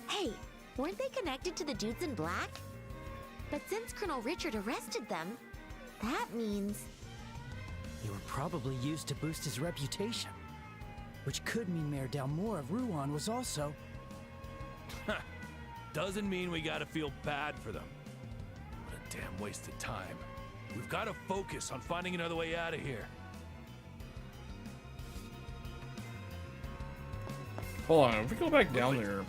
Hey, weren't they connected to the dudes in black? But since Colonel Richard arrested them, that means... They were probably used to boost his reputation. Which could mean Mayor Dalmor of Ruan was also... Doesn't mean we gotta feel bad for them. What a damn waste of time. We've gotta focus on finding another way out of here. Hold on, if we go back down there...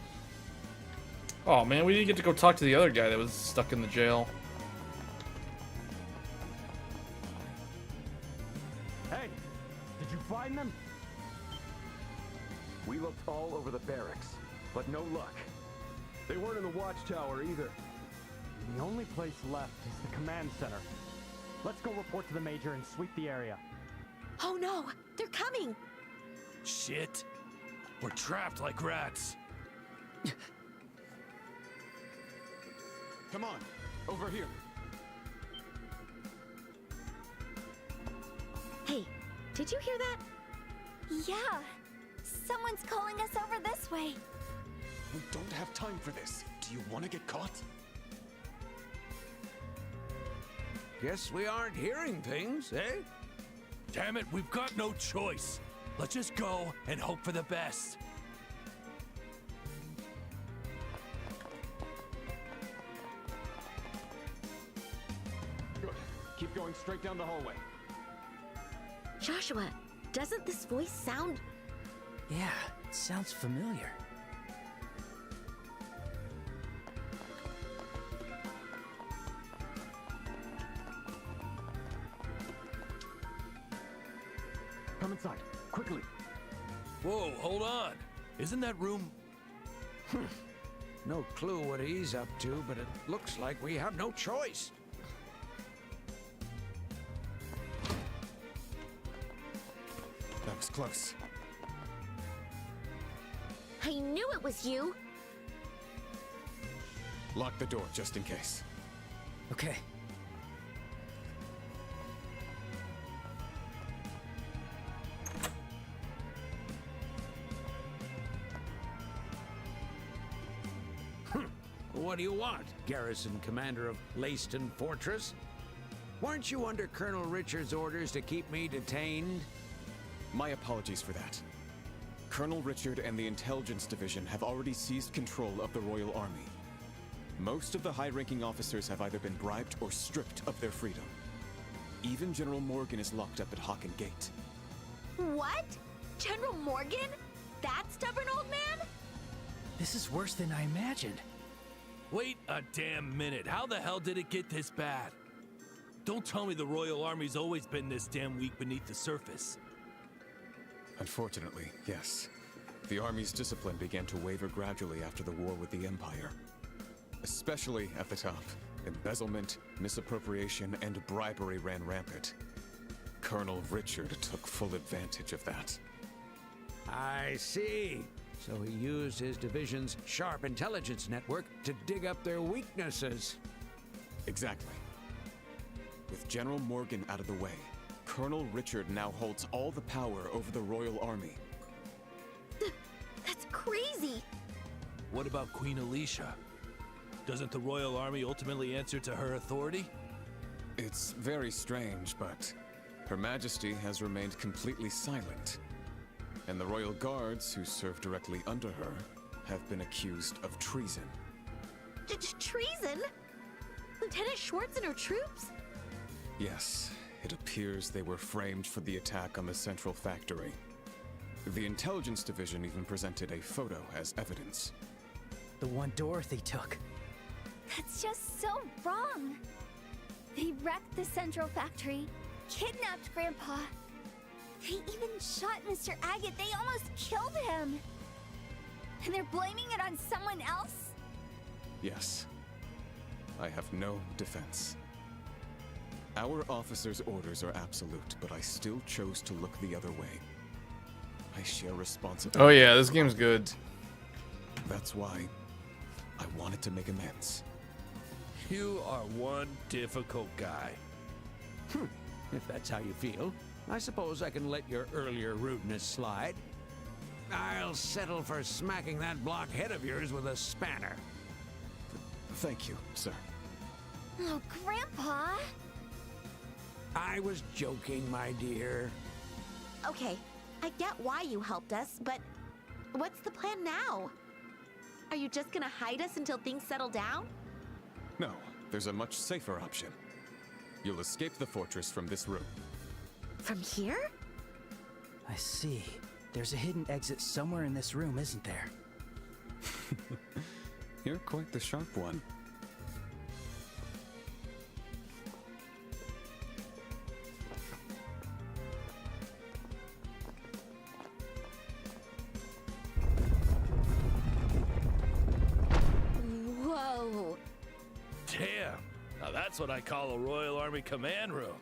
Oh man, we didn't get to go talk to the other guy that was stuck in the jail. Hey, did you find them? We looked all over the barracks, but no luck. They weren't in the watchtower either. The only place left is the command center. Let's go report to the Major and sweep the area. Oh no, they're coming! Shit. We're trapped like rats. Come on, over here. Hey, did you hear that? Yeah, someone's calling us over this way. We don't have time for this. Do you want to get caught? Guess we aren't hearing things, eh? Damn it, we've got no choice. Let's just go and hope for the best. Good. Keep going straight down the hallway. Joshua, doesn't this voice sound... Yeah, it sounds familiar. Come inside, quickly. Whoa, hold on. Isn't that room... No clue what he's up to, but it looks like we have no choice. That was close. I knew it was you! Lock the door, just in case. Okay. What do you want, Garrison Commander of Leiston Fortress? Weren't you under Colonel Richard's orders to keep me detained? My apologies for that. Colonel Richard and the Intelligence Division have already seized control of the Royal Army. Most of the high-ranking officers have either been bribed or stripped of their freedom. Even General Morgan is locked up at Hocken Gate. What? General Morgan? That stubborn old man? This is worse than I imagined. Wait a damn minute. How the hell did it get this bad? Don't tell me the Royal Army's always been this damn weak beneath the surface. Unfortunately, yes. The Army's discipline began to waver gradually after the war with the Empire. Especially at the top. Embezzlement, misappropriation, and bribery ran rampant. Colonel Richard took full advantage of that. I see. So he used his division's sharp intelligence network to dig up their weaknesses. Exactly. With General Morgan out of the way, Colonel Richard now holds all the power over the Royal Army. That's crazy. What about Queen Alicia? Doesn't the Royal Army ultimately answer to her authority? It's very strange, but Her Majesty has remained completely silent. And the Royal Guards, who serve directly under her, have been accused of treason. Treason? Lieutenant Schwartz and her troops? Yes, it appears they were framed for the attack on the central factory. The Intelligence Division even presented a photo as evidence. The one Dorothy took. That's just so wrong. They wrecked the central factory, kidnapped Grandpa. They even shot Mr. Agate. They almost killed him. And they're blaming it on someone else? Yes. I have no defense. Our officers' orders are absolute, but I still chose to look the other way. I share responsibility. Oh yeah, this game's good. That's why I wanted to make amends. You are one difficult guy. If that's how you feel, I suppose I can let your earlier rudeness slide. I'll settle for smacking that blockhead of yours with a spanner. Thank you, sir. Oh, Grandpa. I was joking, my dear. Okay, I get why you helped us, but what's the plan now? Are you just gonna hide us until things settle down? No, there's a much safer option. You'll escape the fortress from this room. From here? I see. There's a hidden exit somewhere in this room, isn't there? You're quite the sharp one. Whoa. Damn. Now that's what I call a Royal Army command room.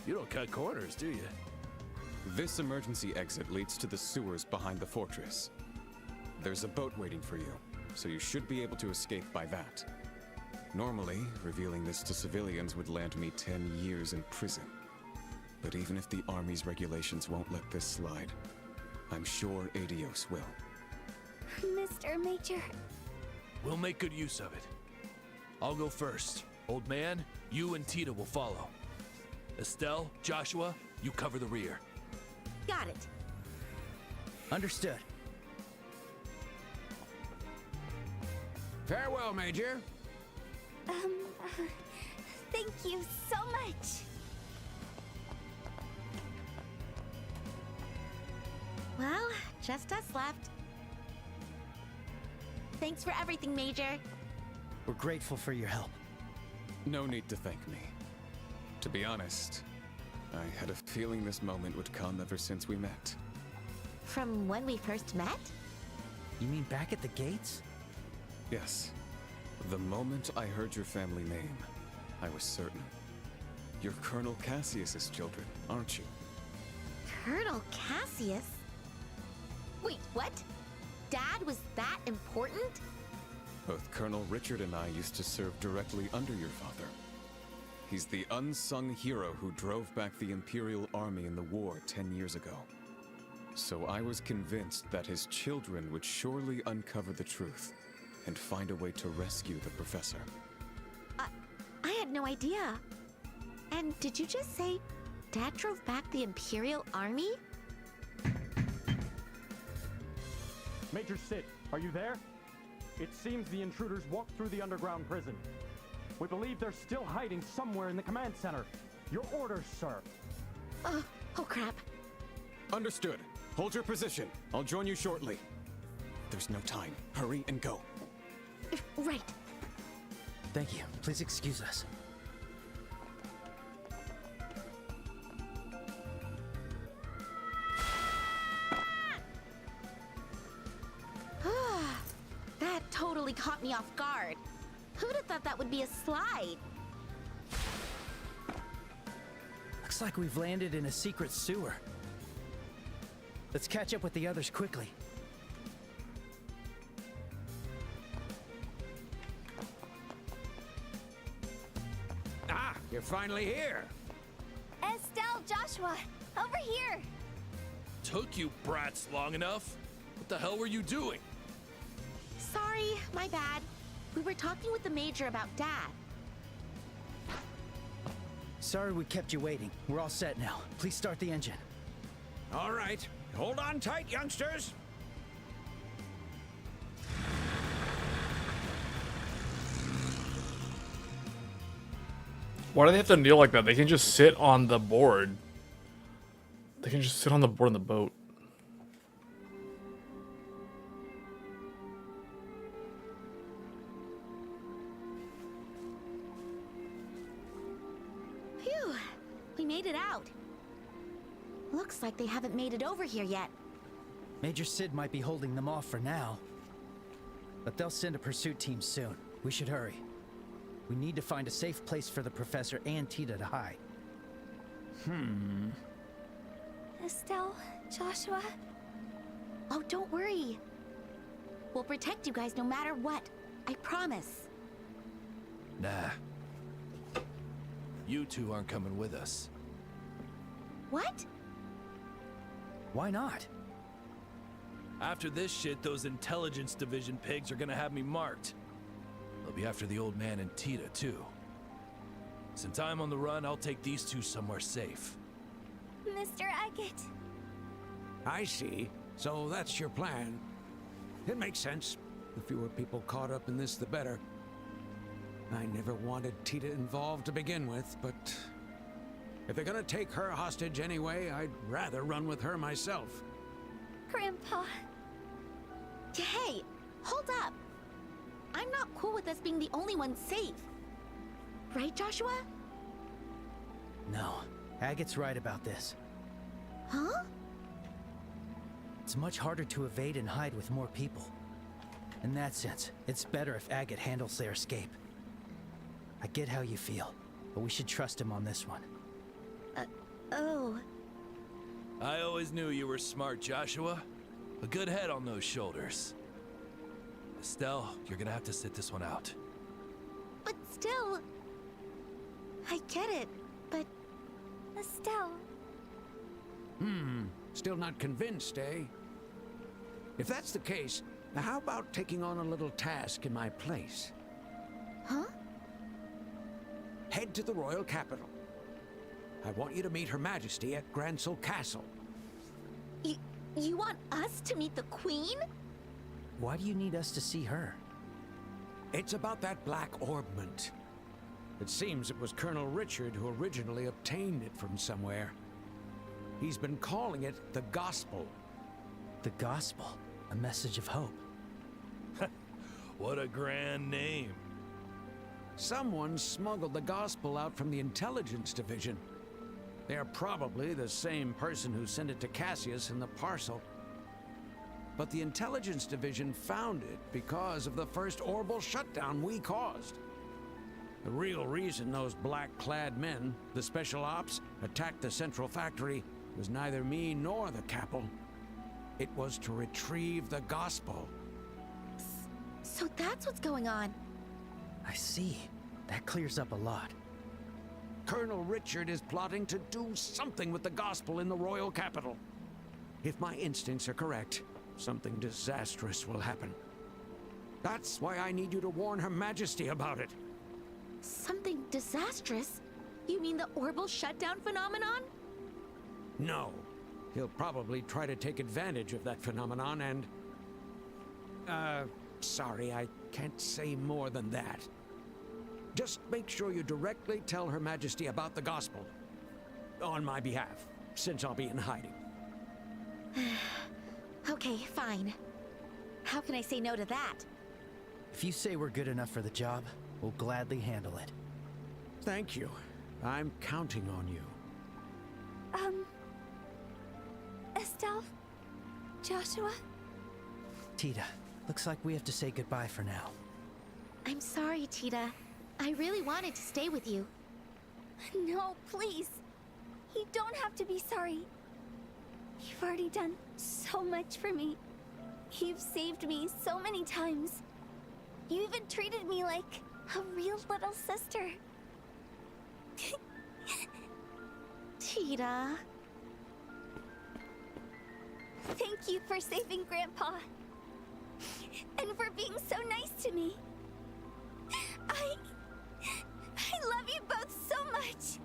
You don't cut corners, do you? This emergency exit leads to the sewers behind the fortress. There's a boat waiting for you, so you should be able to escape by that. Normally, revealing this to civilians would land me 10 years in prison. But even if the Army's regulations won't let this slide, I'm sure Adios will. Mr. Major. We'll make good use of it. I'll go first. Old man, you and Tita will follow. Estelle, Joshua, you cover the rear. Got it. Understood. Farewell, Major. Thank you so much. Well, just us left. Thanks for everything, Major. We're grateful for your help. No need to thank me. To be honest, I had a feeling this moment would come ever since we met. From when we first met? You mean back at the gates? Yes. The moment I heard your family name, I was certain. You're Colonel Cassius's children, aren't you? Colonel Cassius? Wait, what? Dad was that important? Both Colonel Richard and I used to serve directly under your father. He's the unsung hero who drove back the Imperial Army in the war 10 years ago. So I was convinced that his children would surely uncover the truth and find a way to rescue the professor. I had no idea. And did you just say Dad drove back the Imperial Army? Major Sid, are you there? It seems the intruders walked through the underground prison. We believe they're still hiding somewhere in the command center. Your orders, sir. Oh crap. Understood. Hold your position. I'll join you shortly. There's no time. Hurry and go. Right. Thank you. Please excuse us. That totally caught me off guard. Who'd have thought that would be a slide? Looks like we've landed in a secret sewer. Let's catch up with the others quickly. Ah, you're finally here. Estelle, Joshua, over here. Took you brats long enough? What the hell were you doing? Sorry, my bad. We were talking with the Major about Dad. Sorry we kept you waiting. We're all set now. Please start the engine. All right. Hold on tight, youngsters. Why do they have to kneel like that? They can just sit on the board. They can just sit on the board in the boat. Phew, we made it out. Looks like they haven't made it over here yet. Major Sid might be holding them off for now. But they'll send a pursuit team soon. We should hurry. We need to find a safe place for the professor and Tita to hide. Estelle, Joshua. Oh, don't worry. We'll protect you guys no matter what. I promise. Nah. You two aren't coming with us. What? Why not? After this shit, those intelligence division pigs are gonna have me marked. They'll be after the old man and Tita, too. Since I'm on the run, I'll take these two somewhere safe. Mr. Agate. I see. So that's your plan. It makes sense. The fewer people caught up in this, the better. I never wanted Tita involved to begin with, but if they're gonna take her hostage anyway, I'd rather run with her myself. Grandpa. Hey, hold up. I'm not cool with us being the only ones safe. Right, Joshua? No. Agate's right about this. Huh? It's much harder to evade and hide with more people. In that sense, it's better if Agate handles their escape. I get how you feel, but we should trust him on this one. Oh. I always knew you were smart, Joshua. A good head on those shoulders. Estelle, you're gonna have to sit this one out. But still... I get it, but... Estelle. Still not convinced, eh? If that's the case, now how about taking on a little task in my place? Huh? Head to the royal capital. I want you to meet Her Majesty at Grancel Castle. You want us to meet the Queen? Why do you need us to see her? It's about that black orbment. It seems it was Colonel Richard who originally obtained it from somewhere. He's been calling it the Gospel. The Gospel? A message of hope. What a grand name. Someone smuggled the Gospel out from the Intelligence Division. They're probably the same person who sent it to Cassius in the parcel. But the Intelligence Division found it because of the first orbital shutdown we caused. The real reason those black-clad men, the Special Ops, attacked the Central Factory was neither me nor the Capel. It was to retrieve the Gospel. So that's what's going on. I see. That clears up a lot. Colonel Richard is plotting to do something with the Gospel in the royal capital. If my instincts are correct, something disastrous will happen. That's why I need you to warn Her Majesty about it. Something disastrous? You mean the orbital shutdown phenomenon? No. He'll probably try to take advantage of that phenomenon and... sorry, I can't say more than that. Just make sure you directly tell Her Majesty about the gospel. On my behalf, since I'll be in hiding. Okay, fine. How can I say no to that? If you say we're good enough for the job, we'll gladly handle it. Thank you. I'm counting on you. Estelle? Joshua? Tita, looks like we have to say goodbye for now. I'm sorry, Tita. I really wanted to stay with you. No, please. You don't have to be sorry. You've already done so much for me. You've saved me so many times. You even treated me like a real little sister. Tita. Thank you for saving Grandpa. And for being so nice to me. I love you both so much.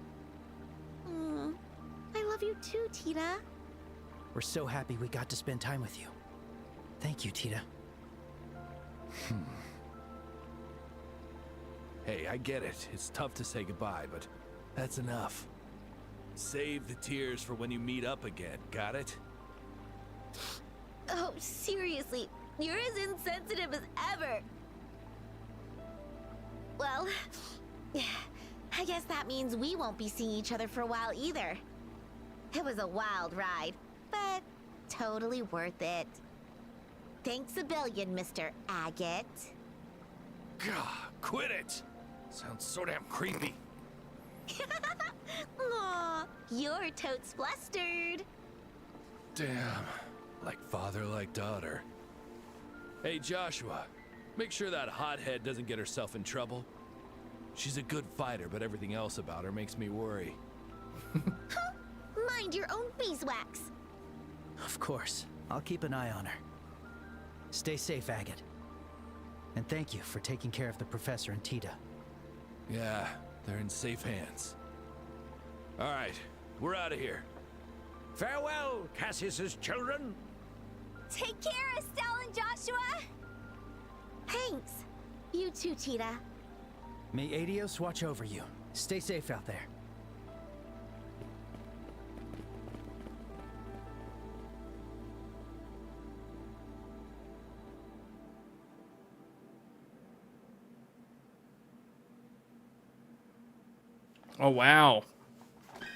I love you too, Tita. We're so happy we got to spend time with you. Thank you, Tita. Hey, I get it. It's tough to say goodbye, but that's enough. Save the tears for when you meet up again, got it? Oh, seriously, you're as insensitive as ever. Well, I guess that means we won't be seeing each other for a while either. It was a wild ride, but totally worth it. Thanks a billion, Mr. Agate. Gah, quit it! Sounds so damn creepy. Aw, you're totes flustered. Damn. Like father, like daughter. Hey, Joshua. Make sure that hothead doesn't get herself in trouble. She's a good fighter, but everything else about her makes me worry. Mind your own beeswax. Of course. I'll keep an eye on her. Stay safe, Agate. And thank you for taking care of the professor and Tita. Yeah, they're in safe hands. All right, we're out of here. Farewell, Cassius's children. Take care, Estelle and Joshua. Thanks. You too, Tita. May Adios watch over you. Stay safe out there. Oh, wow.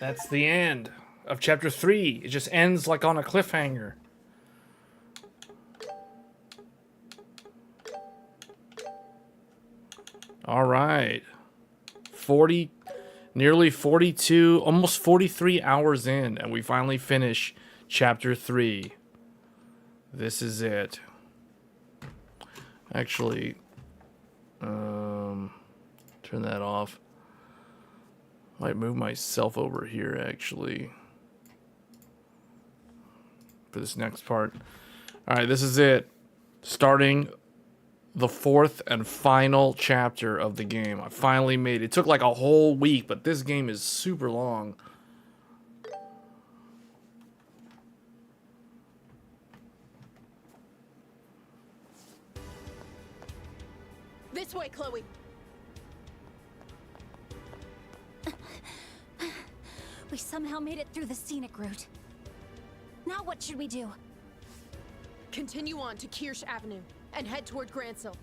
That's the end of chapter 3. It just ends like on a cliffhanger. All right. Nearly 42, almost 43 hours in, and we finally finish chapter 3. This is it. Actually, turn that off. Might move myself over here, actually, for this next part. All right, this is it. Starting the 4th and final chapter of the game. I finally made it. It took like a whole week, but this game is super long. This way, Chloe. We somehow made it through the scenic route. Now what should we do? Continue on to Kirsch Avenue and head toward Gransil.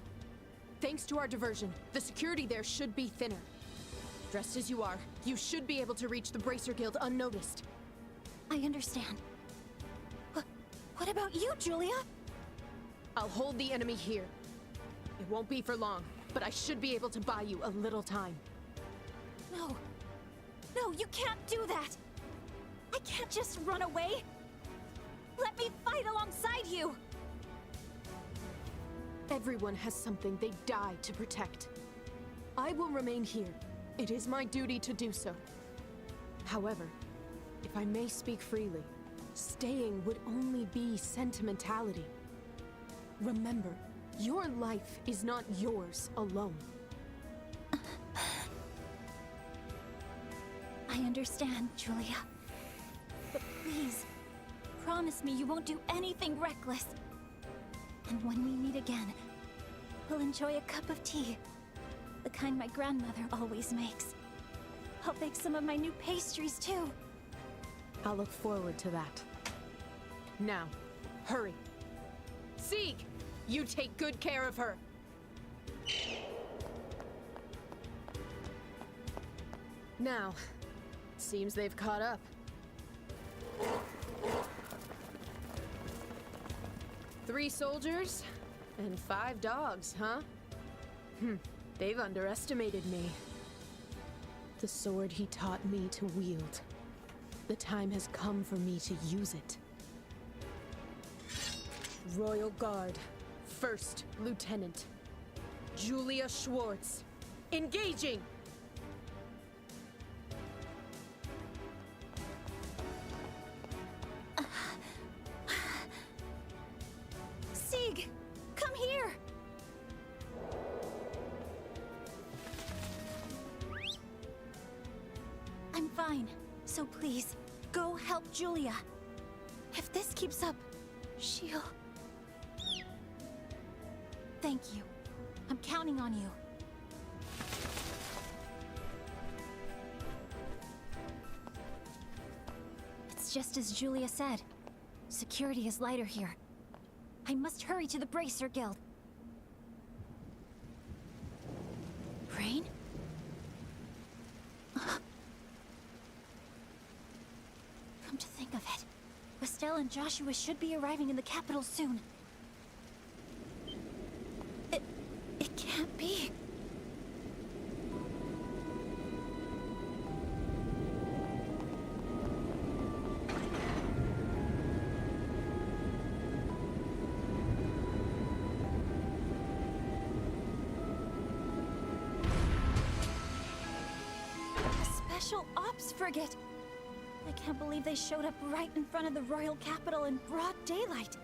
Thanks to our diversion, the security there should be thinner. Dressed as you are, you should be able to reach the Bracer Guild unnoticed. I understand. What about you, Julia? I'll hold the enemy here. It won't be for long, but I should be able to buy you a little time. No. No, you can't do that! I can't just run away! Let me fight alongside you! Everyone has something they die to protect. I will remain here. It is my duty to do so. However, if I may speak freely, staying would only be sentimentality. Remember, Your life is not yours alone. I understand, Julia. But please, promise me you won't do anything reckless. And when we meet again, we'll enjoy a cup of tea. The kind my grandmother always makes. I'll bake some of my new pastries, too. I'll look forward to that. Now, hurry. Sieg, you take good care of her. Now, seems they've caught up. Three soldiers and 5 dogs, huh? They've underestimated me. The sword he taught me to wield. The time has come for me to use it. Royal Guard, First Lieutenant Julia Schwartz. Engaging! Sieg, come here! I'm fine, so please, go help Julia. If this keeps up, she'll... Thank you. I'm counting on you. It's just as Julia said. Security is lighter here. I must hurry to the Bracer Guild. Rain? Come to think of it, Estelle and Joshua should be arriving in the capital soon. It can't be. A special ops frigate. I can't believe they showed up right in front of the royal capital in broad daylight.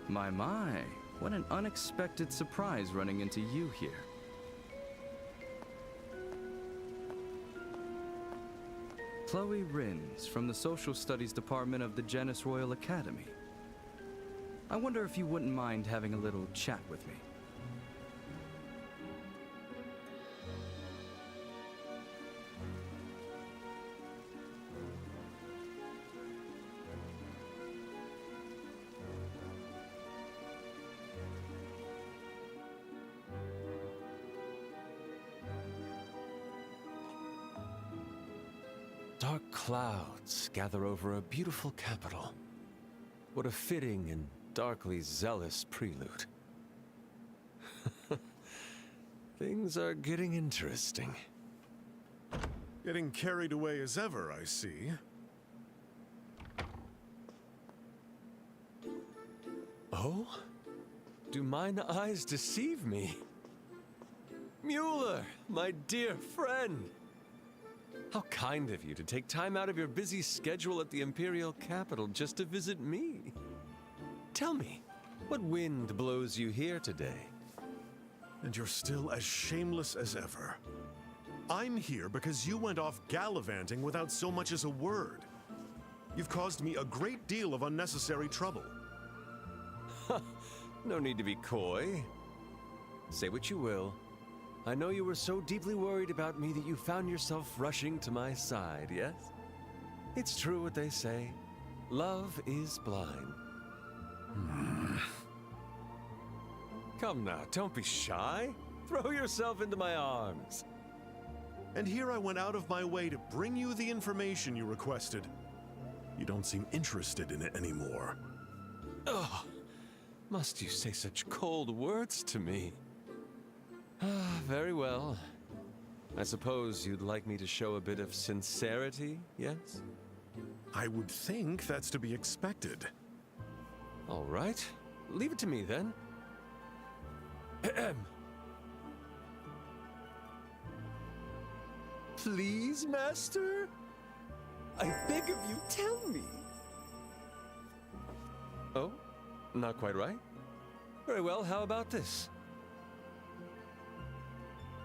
My, what an unexpected surprise running into you here. Chloe Rins from the Social Studies Department of the Janus Royal Academy. I wonder if you wouldn't mind having a little chat with me. Dark clouds gather over a beautiful capital. What a fitting and darkly zealous prelude. Things are getting interesting. Getting carried away as ever, I see. Oh? Do mine eyes deceive me? Mueller, my dear friend! How kind of you to take time out of your busy schedule at the Imperial capital just to visit me. Tell me, what wind blows you here today? And you're still as shameless as ever. I'm here because you went off gallivanting without so much as a word. You've caused me a great deal of unnecessary trouble. No need to be coy. Say what you will. I know you were so deeply worried about me that you found yourself rushing to my side, yes? It's true what they say. Love is blind. Come now, don't be shy. Throw yourself into my arms. And here I went out of my way to bring you the information you requested. You don't seem interested in it anymore. Oh, must you say such cold words to me? Ah, very well. I suppose you'd like me to show a bit of sincerity, yes? I would think that's to be expected. All right. Leave it to me, then. Please, Master? I beg of you, tell me. Oh? Not quite right? Very well, how about this?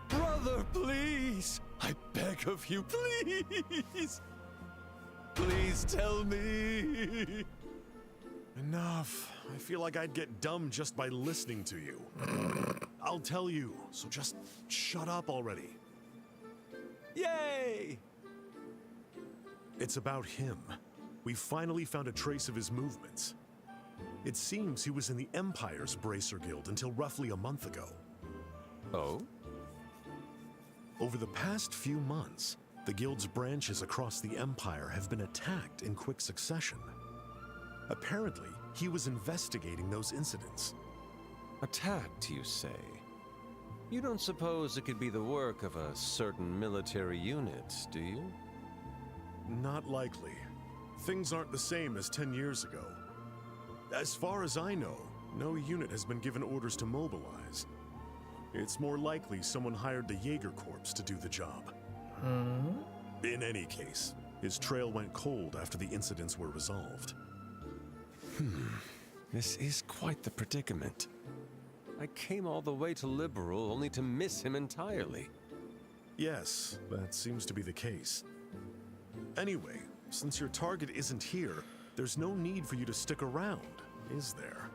Brother, please! I beg of you, please! Please tell me! Enough. I feel like I'd get dumb just by listening to you. I'll tell you, so just shut up already. Yay! It's about him. We finally found a trace of his movements. It seems he was in the Empire's Bracer Guild until roughly a month ago. Oh? Over the past few months, the Guild's branches across the Empire have been attacked in quick succession. Apparently, he was investigating those incidents. Attacked, you say? You don't suppose it could be the work of a certain military unit, do you? Not likely. Things aren't the same as 10 years ago. As far as I know, no unit has been given orders to mobilize. It's more likely someone hired the Jaeger Corps to do the job. In any case, his trail went cold after the incidents were resolved. This is quite the predicament. I came all the way to Liberal only to miss him entirely. Yes, that seems to be the case. Anyway, since your target isn't here, there's no need for you to stick around, is there?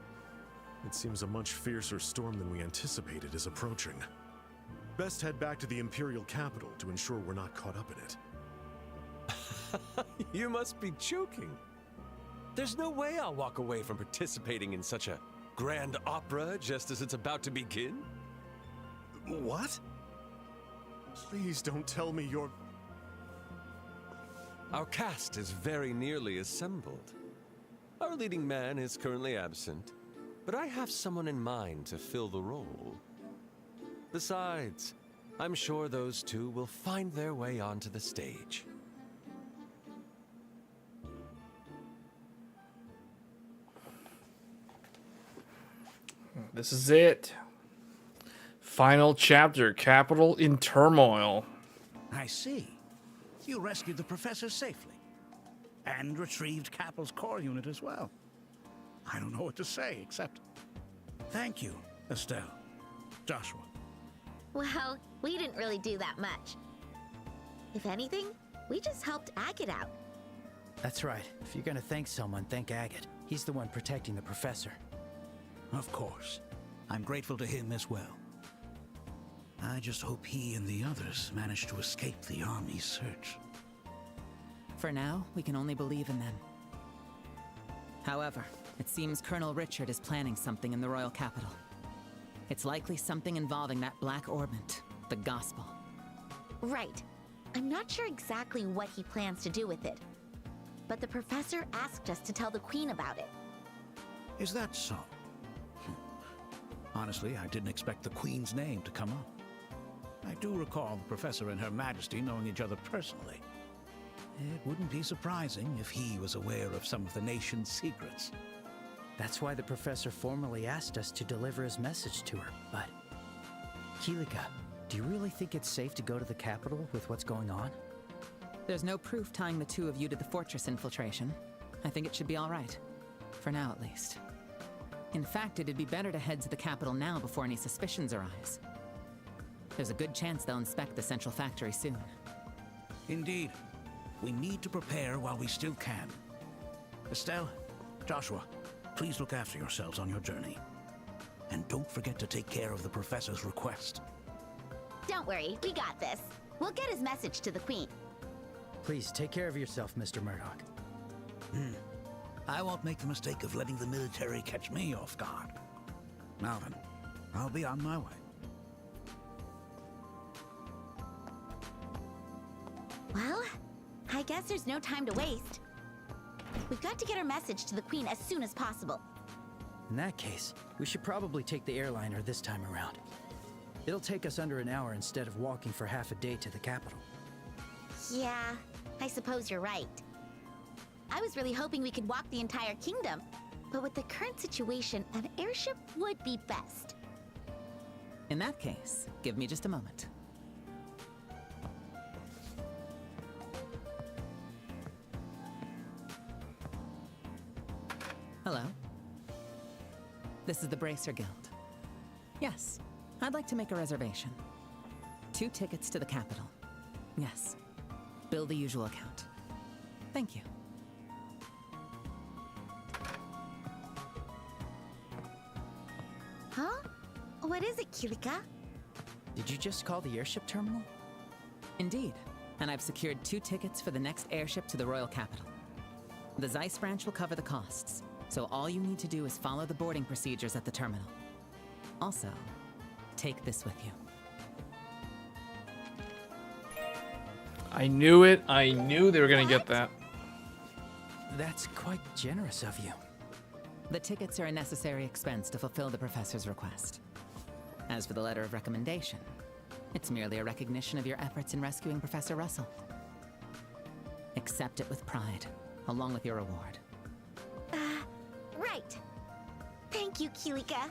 It seems a much fiercer storm than we anticipated is approaching. Best head back to the Imperial capital to ensure we're not caught up in it. You must be joking. There's no way I'll walk away from participating in such a grand opera just as it's about to begin. What? Please don't tell me you're... Our cast is very nearly assembled. Our leading man is currently absent, but I have someone in mind to fill the role. Besides, I'm sure those two will find their way onto the stage. This is it. Final chapter, Capital in Turmoil. I see. You rescued the professor safely. And retrieved Capital's core unit as well. I don't know what to say, except... Thank you, Estelle. Joshua. Well, we didn't really do that much. If anything, we just helped Agate out. That's right. If you're gonna thank someone, thank Agate. He's the one protecting the professor. Of course. I'm grateful to him as well. I just hope he and the others manage to escape the army's search. For now, we can only believe in them. However, it seems Colonel Richard is planning something in the royal capital. It's likely something involving that black orbment, the gospel. Right. I'm not sure exactly what he plans to do with it. But the professor asked us to tell the Queen about it. Is that so? Honestly, I didn't expect the Queen's name to come up. I do recall the Professor and Her Majesty knowing each other personally. It wouldn't be surprising if he was aware of some of the nation's secrets. That's why the professor formally asked us to deliver his message to her, but... Kilika, do you really think it's safe to go to the capital with what's going on? There's no proof tying the two of you to the fortress infiltration. I think it should be all right. For now, at least. In fact, it'd be better to head to the capital now before any suspicions arise. There's a good chance they'll inspect the central factory soon. Indeed. We need to prepare while we still can. Estelle, Joshua, please look after yourselves on your journey. And don't forget to take care of the Professor's request. Don't worry, we got this. We'll get his message to the Queen. Please, take care of yourself, Mr. Murdoch. I won't make the mistake of letting the military catch me off guard. Now then, I'll be on my way. Well, I guess there's no time to waste. We've got to get our message to the Queen as soon as possible. In that case, we should probably take the airliner this time around. It'll take us under an hour instead of walking for half a day to the capital. Yeah, I suppose you're right. I was really hoping we could walk the entire kingdom, but with the current situation, an airship would be best. In that case, give me just a moment. Hello. This is the Bracer Guild. Yes, I'd like to make a reservation. 2 tickets to the Capitol. Yes. Bill the usual account. Thank you. Huh? What is it, Kilika? Did you just call the airship terminal? Indeed. And I've secured 2 tickets for the next airship to the Royal Capital. The Zeiss branch will cover the costs, so all you need to do is follow the boarding procedures at the terminal. Also, take this with you. I knew it. I knew they were gonna get that. That's quite generous of you. The tickets are a necessary expense to fulfill the professor's request. As for the letter of recommendation, it's merely a recognition of your efforts in rescuing Professor Russell. Accept it with pride, along with your reward. Right. Thank you, Kilika.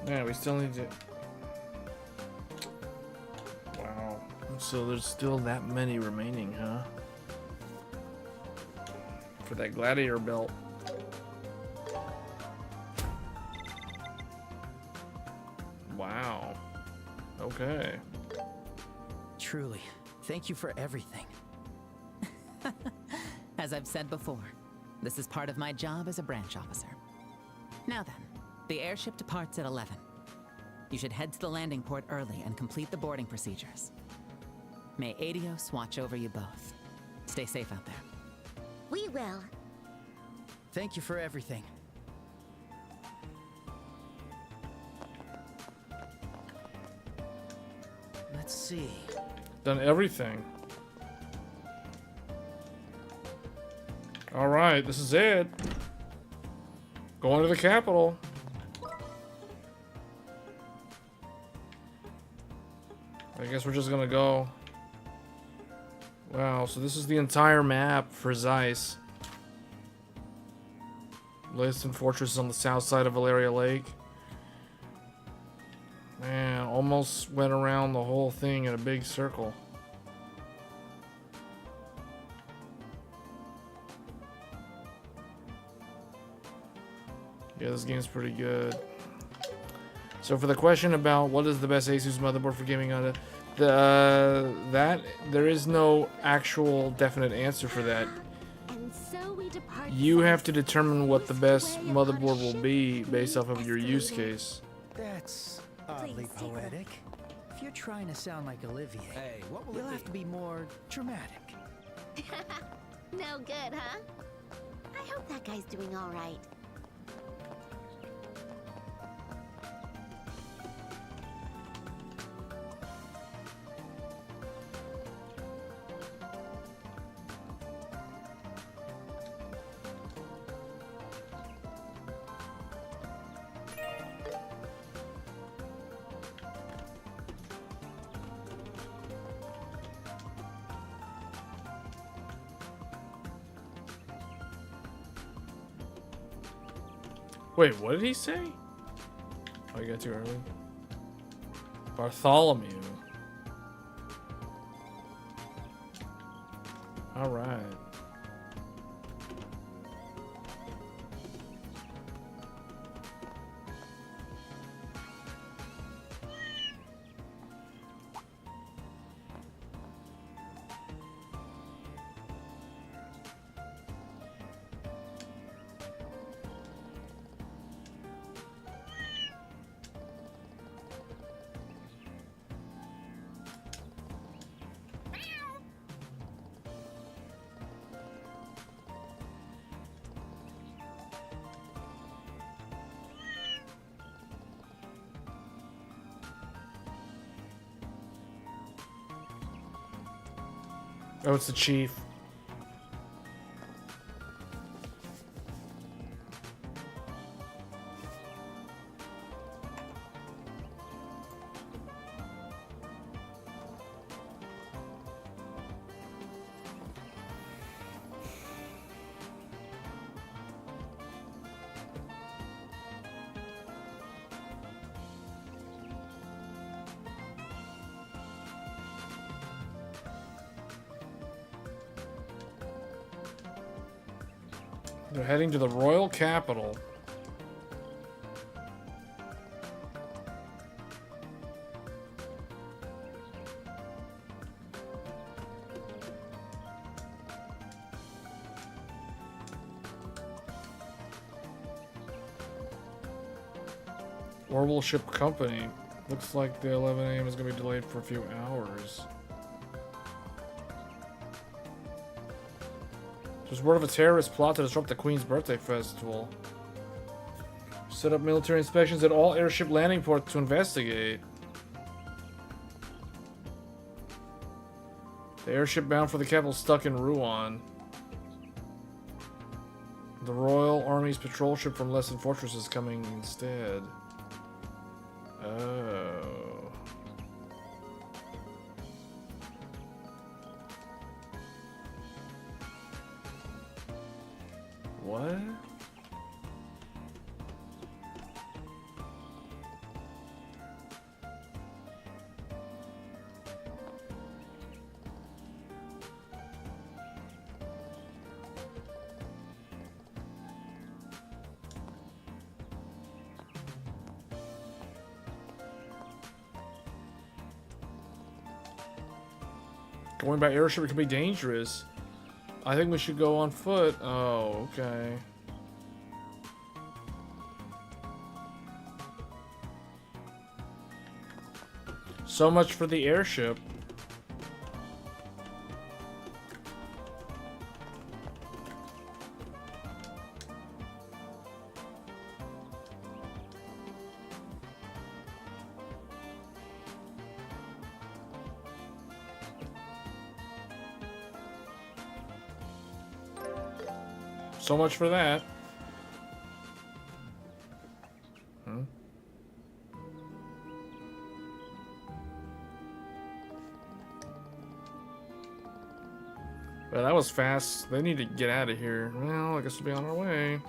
Yeah, we still need to... Wow. So there's still that many remaining, huh? For that gladiator belt. Wow. Okay. Truly, thank you for everything. As I've said before, this is part of my job as a branch officer. Now then, the airship departs at 11. You should head to the landing port early and complete the boarding procedures. May Adios watch over you both. Stay safe out there. We will. Thank you for everything. Let's see. Done everything. All right, this is it. Going to the Capitol. I guess we're just gonna go. Wow, so this is the entire map for Zeiss. Liston Fortress is on the south side of Valeria Lake. Man, almost went around the whole thing in a big circle. Yeah, this game's pretty good. So for the question about what is the best Asus motherboard for gaming on it, there is no actual definite answer for that. And so we depart. You have to determine what the best motherboard will be based off of your use case. That's oddly poetic. If you're trying to sound like Olivier, you'll have to be more dramatic. No good, huh? I hope that guy's doing all right. Wait, what did he say? Oh, you got too early. Bartholomew. All right. Oh, it's the chief. They're heading to the royal capital. Orbital Ship Company. Looks like the 11 a.m. is going to be delayed for a few hours. There's word of a terrorist plot to disrupt the Queen's birthday festival. Set up military inspections at all airship landing ports to investigate. The airship bound for the capital stuck in Rouen. The Royal Army's patrol ship from Lesson Fortress is coming instead. Oh. What? Going by airship can be dangerous. I think we should go on foot. Oh, okay. So much for the airship. So much for that. Hmm. Well, that was fast. They need to get out of here. Well, I guess we'll be on our way.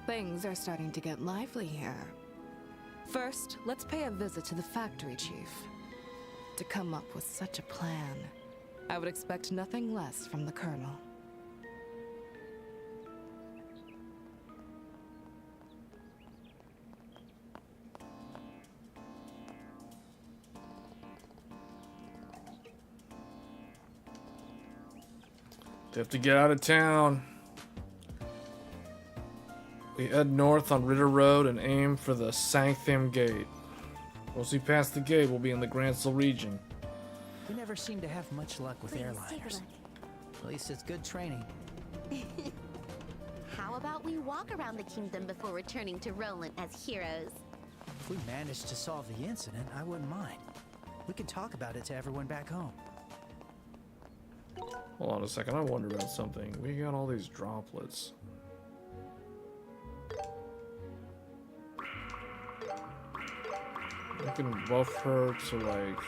Things are starting to get lively here. First, let's pay a visit to the factory chief. To come up with such a plan, I would expect nothing less from the Colonel. They have to get out of town. We head north on Ritter Road and aim for the Sanctum Gate. Once we pass the gate, we'll be in the Gransel region. You never seem to have much luck with airliners. At least it's good training. How about we walk around the kingdom before returning to Roland as heroes? If we manage to solve the incident, I wouldn't mind. We could talk about it to everyone back home. Hold on a second, I wonder about something. We got all these droplets. I can buff her to like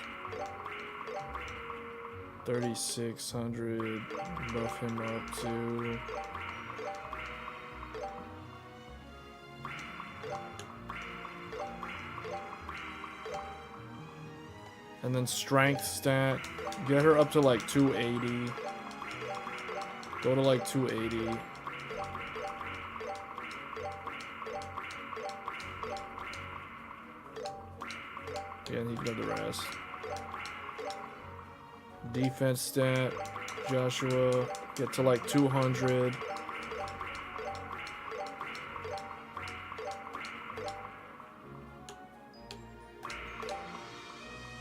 3600, buff him up to and then strength stat, get her up to like 280. Go to like 280. Yeah, and he can do the rest. Defense stat, Joshua, get to like 200.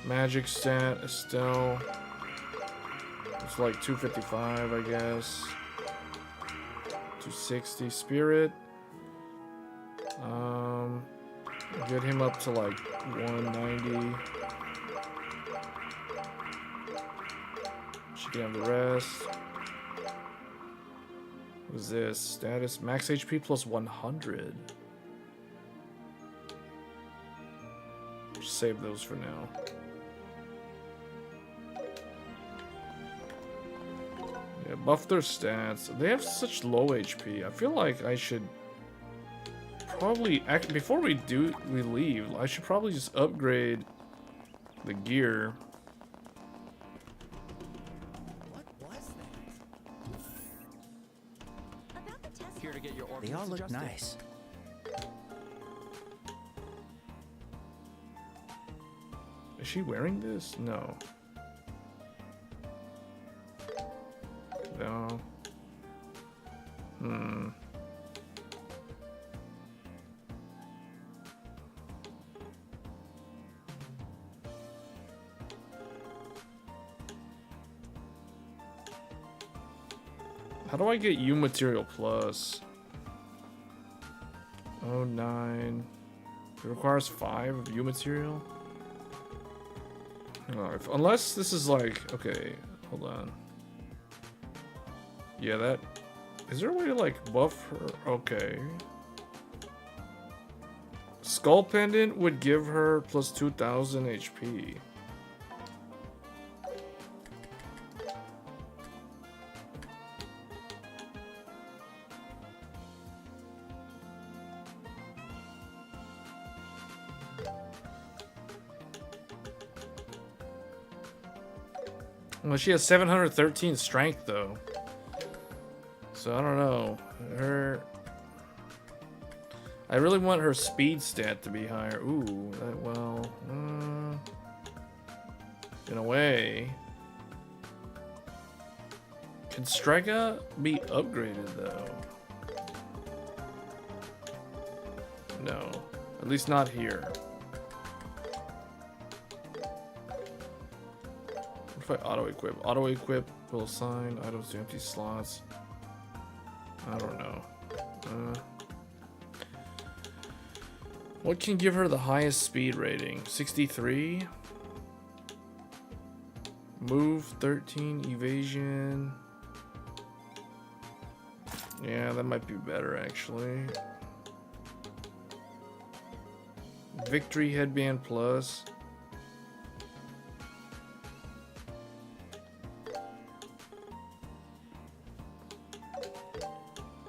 Magic stat, Estelle. It's like 255, I guess. 260. Spirit. Get him up to like 190. She can have the rest. What is this? Status max HP plus 100. Just save those for now. Yeah, buff their stats. They have such low HP. I feel like I should probably before we leave, I should probably just upgrade the gear. Here to get your They all look nice. Is she wearing this? No. No. How do I get U material plus? Oh, 9. It requires 5 of U material? Oh, unless this is like, okay, hold on. Yeah, that, is there a way to like buff her? Okay. Skull Pendant would give her plus 2000 HP. Well, she has 713 strength though. So I don't know. I really want her speed stat to be higher. Ooh, that well. In a way. Can Strega be upgraded though? No. At least not here. What if I auto-equip? Auto-equip will assign items to empty slots. I don't know. What can give her the highest speed rating? 63? Move 13, evasion. Yeah, that might be better actually. Victory headband plus.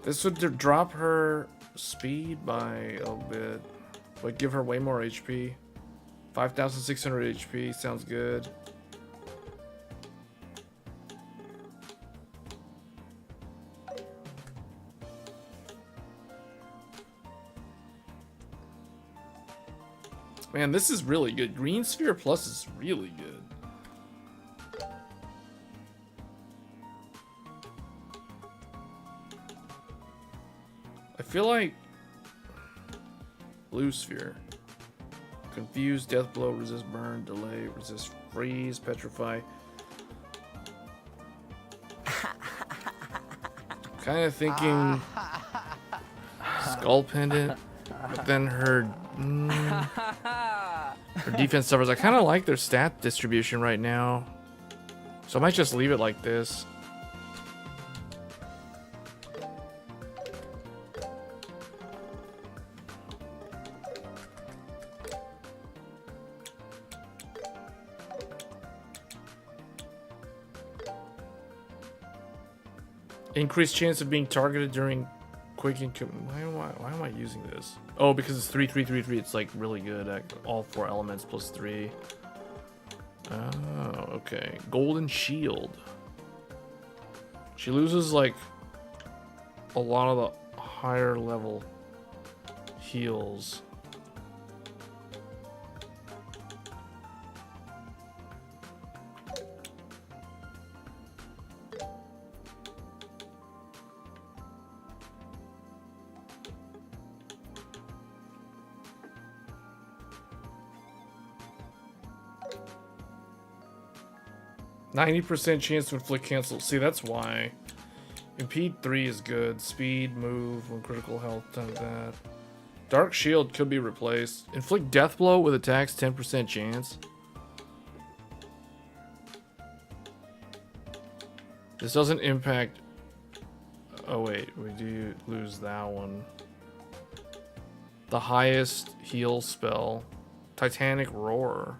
This would drop her speed by a little bit, but give her way more HP. 5,600 HP sounds good. Man, this is really good. Green Sphere Plus is really good. I feel like Blue Sphere. Confuse, Death Blow, Resist Burn, Delay, Resist Freeze, Petrify. Kind of thinking Skull Pendant, but then her defense suffers. I kind of like their stat distribution right now, so I might just leave it like this. Increased chance of being targeted during quick and why am I using this? Oh, because it's 3-3-3-3. It's like really good at all 4 elements plus 3. Oh, okay. Golden Shield. She loses like a lot of the higher level heals. %90 chance to inflict cancel. See, that's why. Impede 3 is good. Speed, move, when critical health, done that. Dark Shield could be replaced. Inflict Death Blow with attacks, 10% chance. This doesn't impact... Oh wait, we do lose that one. The highest heal spell. Titanic Roar.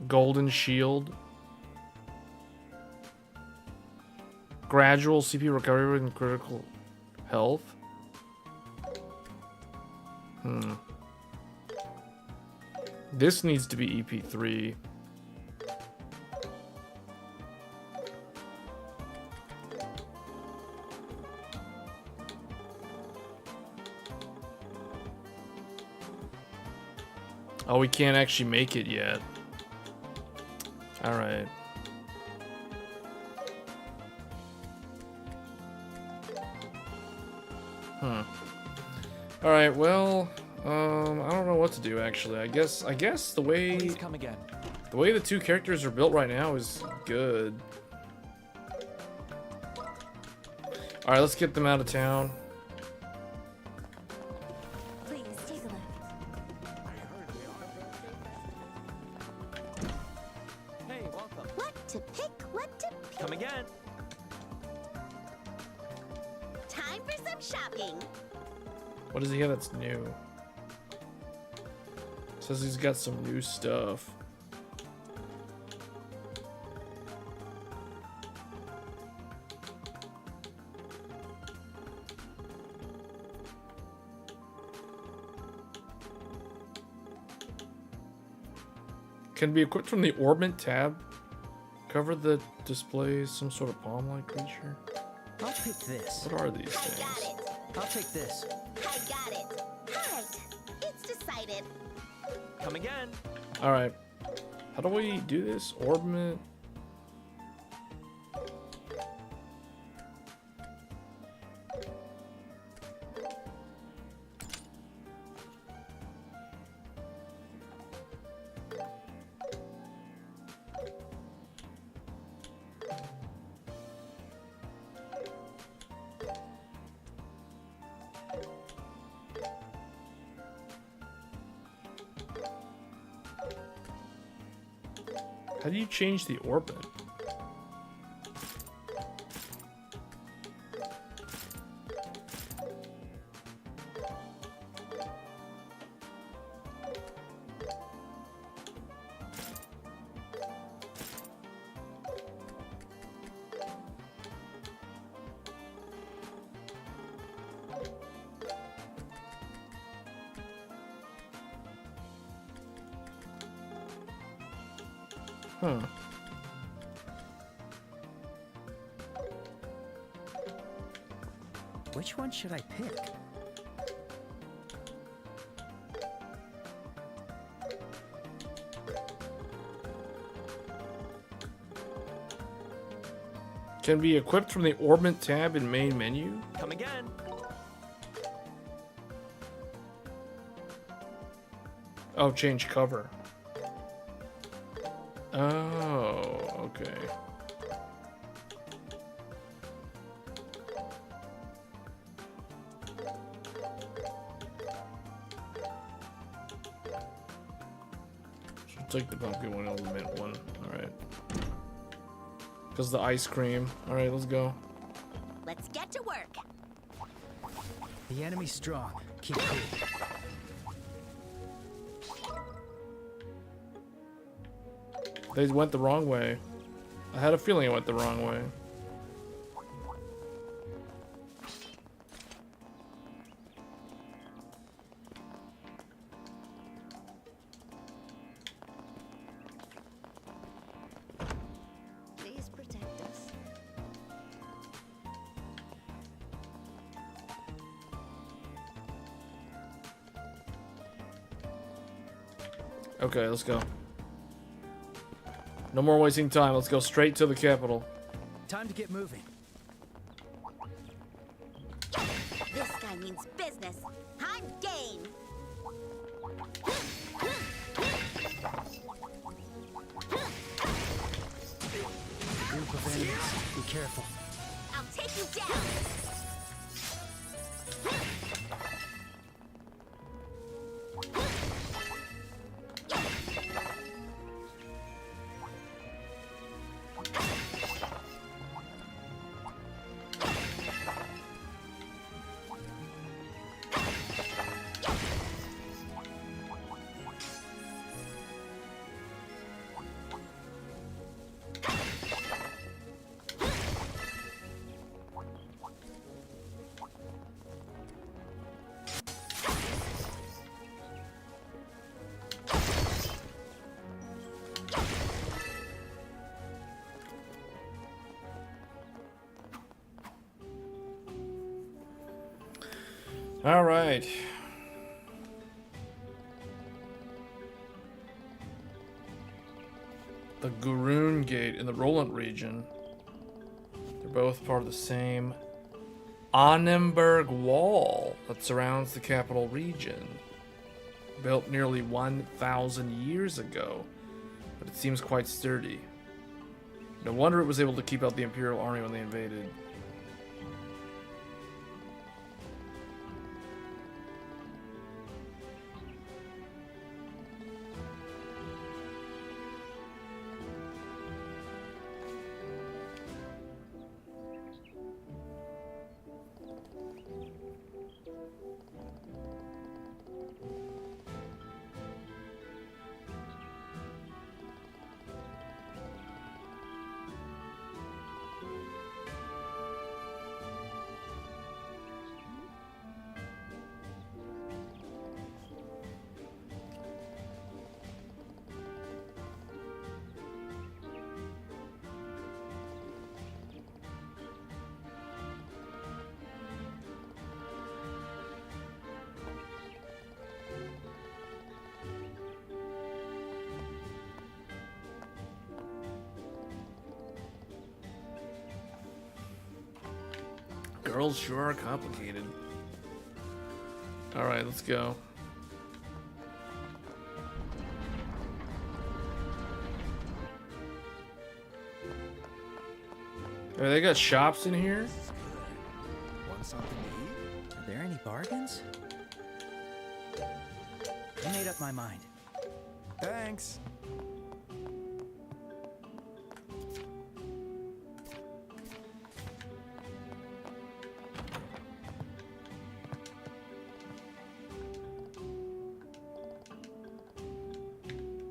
Golden shield. Gradual CPU recovery and critical health. This needs to be EP3. Oh, we can't actually make it yet. All right. All right. Well, I don't know what to do actually. I guess the way the two characters are built right now is good. All right, let's get them out of town. Please take a look. Hey, welcome. What to pick, what to pick. Come again. Time for some shopping. What does he have that's new? Says he's got some new stuff. Can be equipped from the Orbit tab. Cover the display some sort of palm-like creature. I'll pick this. What are these things? I'll take this. I got it. Alright, it's decided. Come again. All right. How do we do this? Orbit. How do you change the orbit? Huh. Which one should I pick? Can be equipped from the Orbit tab in main menu. Come again. Oh, change cover. Oh, okay. Should take the pumpkin one over the mint one. Alright. Because the ice cream. Alright, let's go. Let's get to work. The enemy's strong. Keep cool. They went the wrong way. I had a feeling it went the wrong way. Please protect us. Okay, let's go. No more wasting time. Let's go straight to the capital. Time to get moving. This guy means business. I'm game. Group of enemies. Be careful. I'll take you down. All right. The Gurun Gate in the Roland region. They're both part of the same Annenberg Wall that surrounds the capital region. Built nearly 1,000 years ago, but it seems quite sturdy. No wonder it was able to keep out the Imperial army when they invaded. Girls sure are complicated. Alright, let's go. Oh, they got shops in here? Want something to eat? Are there any bargains? I made up my mind. Thanks.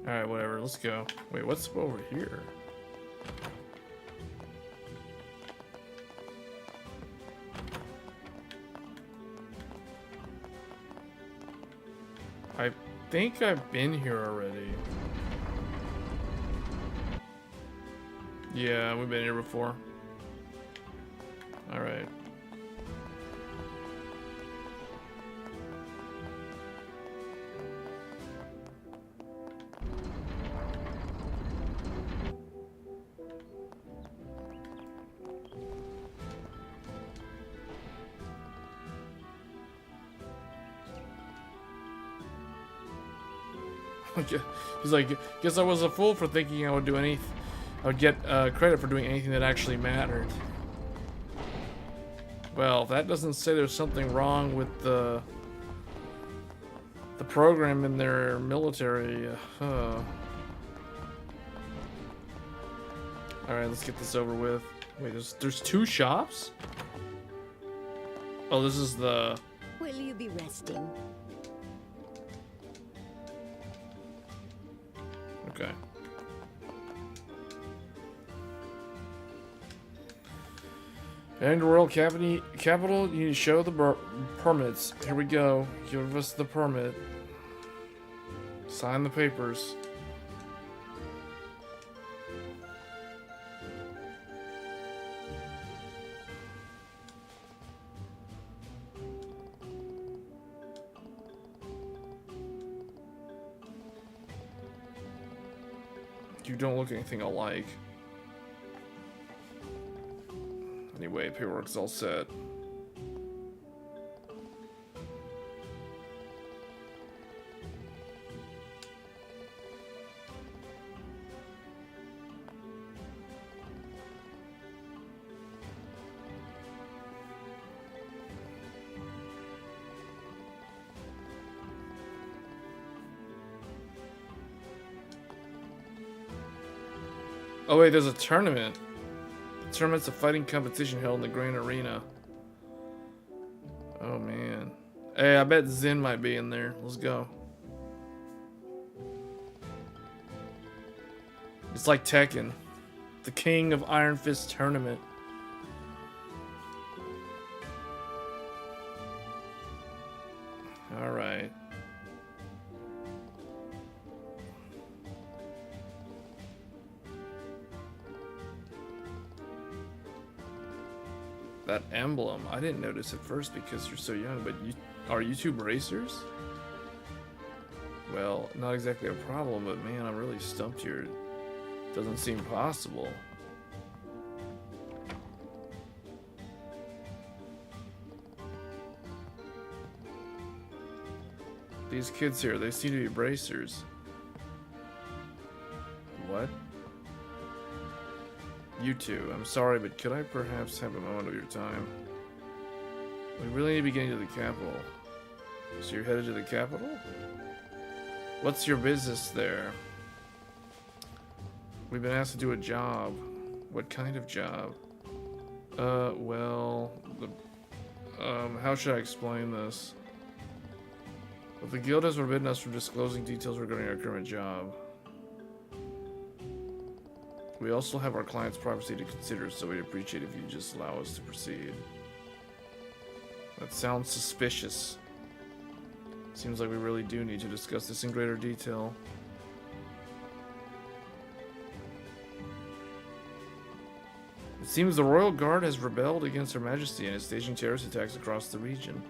Alright, whatever, let's go. Wait, what's over here? I think I've been here already. Yeah, we've been here before. Alright. He's like, guess I was a fool for thinking I would do anything. I would get credit for doing anything that actually mattered. Well, if that doesn't say there's something wrong with the program in their military. All right, let's get this over with. Wait, there's two shops? Oh, this is the. Will you be resting? Okay. And Royal Capital, you need to show the permits. Here we go. Give us the permit. Sign the papers. You don't look anything alike. Anyway, paperwork's all set. Oh wait, there's a tournament. The tournament's a fighting competition held in the Grand Arena. Oh man. Hey, I bet Zen might be in there. Let's go. It's like Tekken. The King of Iron Fist tournament. Alright. That emblem, I didn't notice at first because you're so young, but are you two bracers? Well, not exactly a problem, but man, I'm really stumped here. Doesn't seem possible. These kids here, they seem to be bracers. What? You two, I'm sorry, but could I perhaps have a moment of your time? We really need to be getting to the capital. So you're headed to the capital? What's your business there? We've been asked to do a job. What kind of job? Well, how should I explain this? Well, the guild has forbidden us from disclosing details regarding our current job. We also have our client's privacy to consider, so we'd appreciate if you just allow us to proceed. That sounds suspicious. Seems like we really do need to discuss this in greater detail. It seems the Royal Guard has rebelled against Her Majesty and is staging terrorist attacks across the region.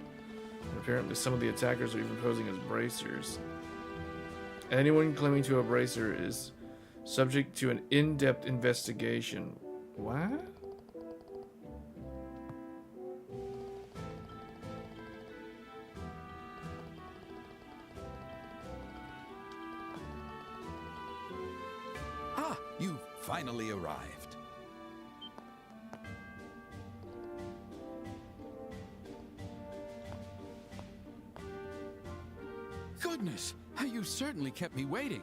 And apparently some of the attackers are even posing as bracers. Anyone claiming to a bracer is subject to an in-depth investigation. What? Ah, you finally arrived. Goodness, you certainly kept me waiting.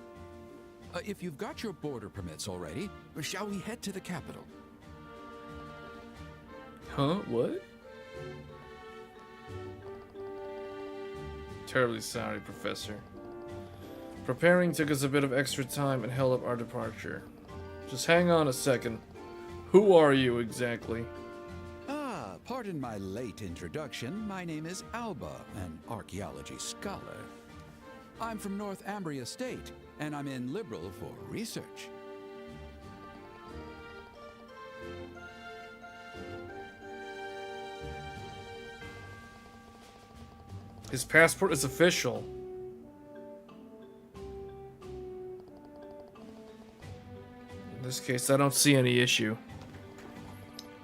If you've got your border permits already, shall we head to the capital? Huh? What? Terribly sorry, Professor. Preparing took us a bit of extra time and held up our departure. Just hang on a second. Who are you exactly? Ah, pardon my late introduction. My name is Alba, an archaeology scholar. I'm from North Ambria State, and I'm in Liberal for research. His passport is official. In this case, I don't see any issue.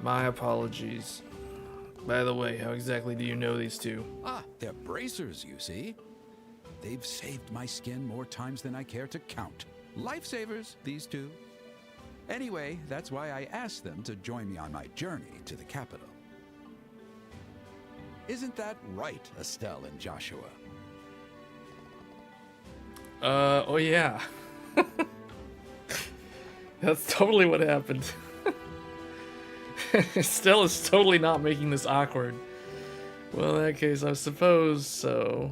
My apologies. By the way, how exactly do you know these two? Ah, they're bracers, you see. They've saved my skin more times than I care to count. Lifesavers, these two. Anyway, that's why I asked them to join me on my journey to the capital. Isn't that right, Estelle and Joshua? Oh yeah. That's totally what happened. Estelle is totally not making this awkward. Well, in that case, I suppose so.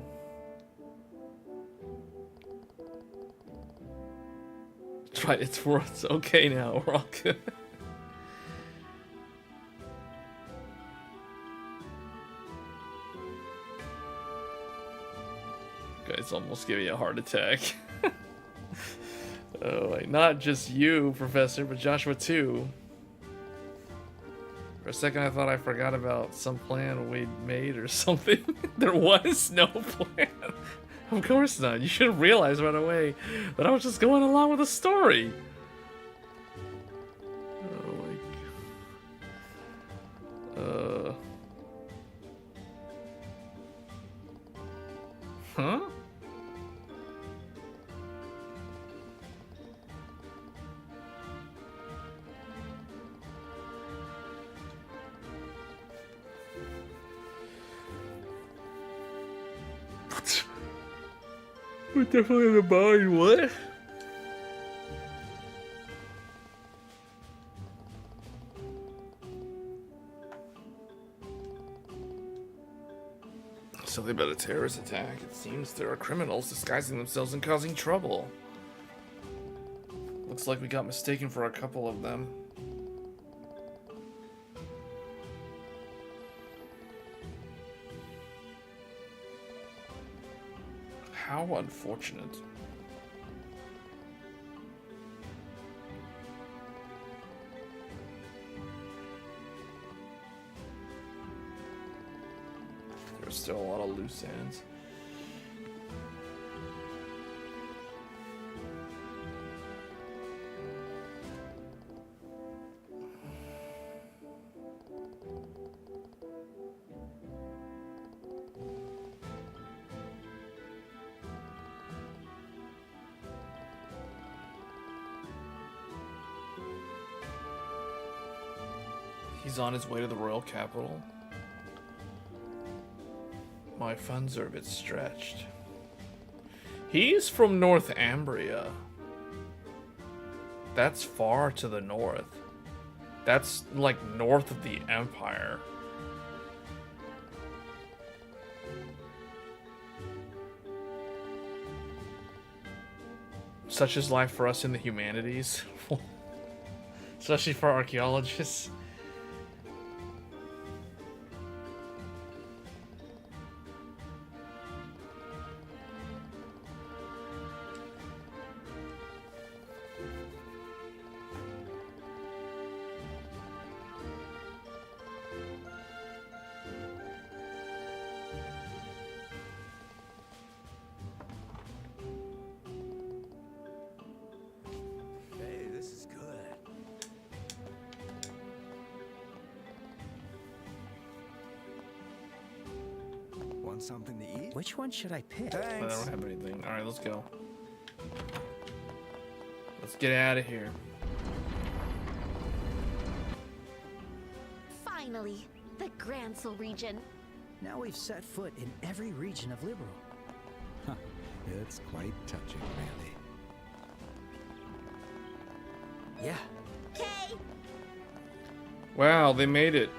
Right, it's okay now. We're all good. Guys almost gave me a heart attack. Oh, wait, not just you, Professor, but Joshua too. For a second, I thought I forgot about some plan we'd made or something. There was no plan. Of course not. You should have realized right away that I was just going along with the story. Oh my god. Huh? We're definitely in the bind, what? Something about a terrorist attack. It seems there are criminals disguising themselves and causing trouble. Looks like we got mistaken for a couple of them. How unfortunate. still a lot of loose ends. He's on his way to the royal capital. My funds are a bit stretched. He's from Northumbria. That's far to the north. That's like north of the Empire. Such is life for us in the humanities. Especially for archaeologists. Something to eat? Which one should I pick? I don't have anything. Alright, let's go. Let's get out of here. Finally, the Gransel region. Now we've set foot in every region of Liberal. Huh. It's quite touching, really. Yeah. Okay. Wow, they made it.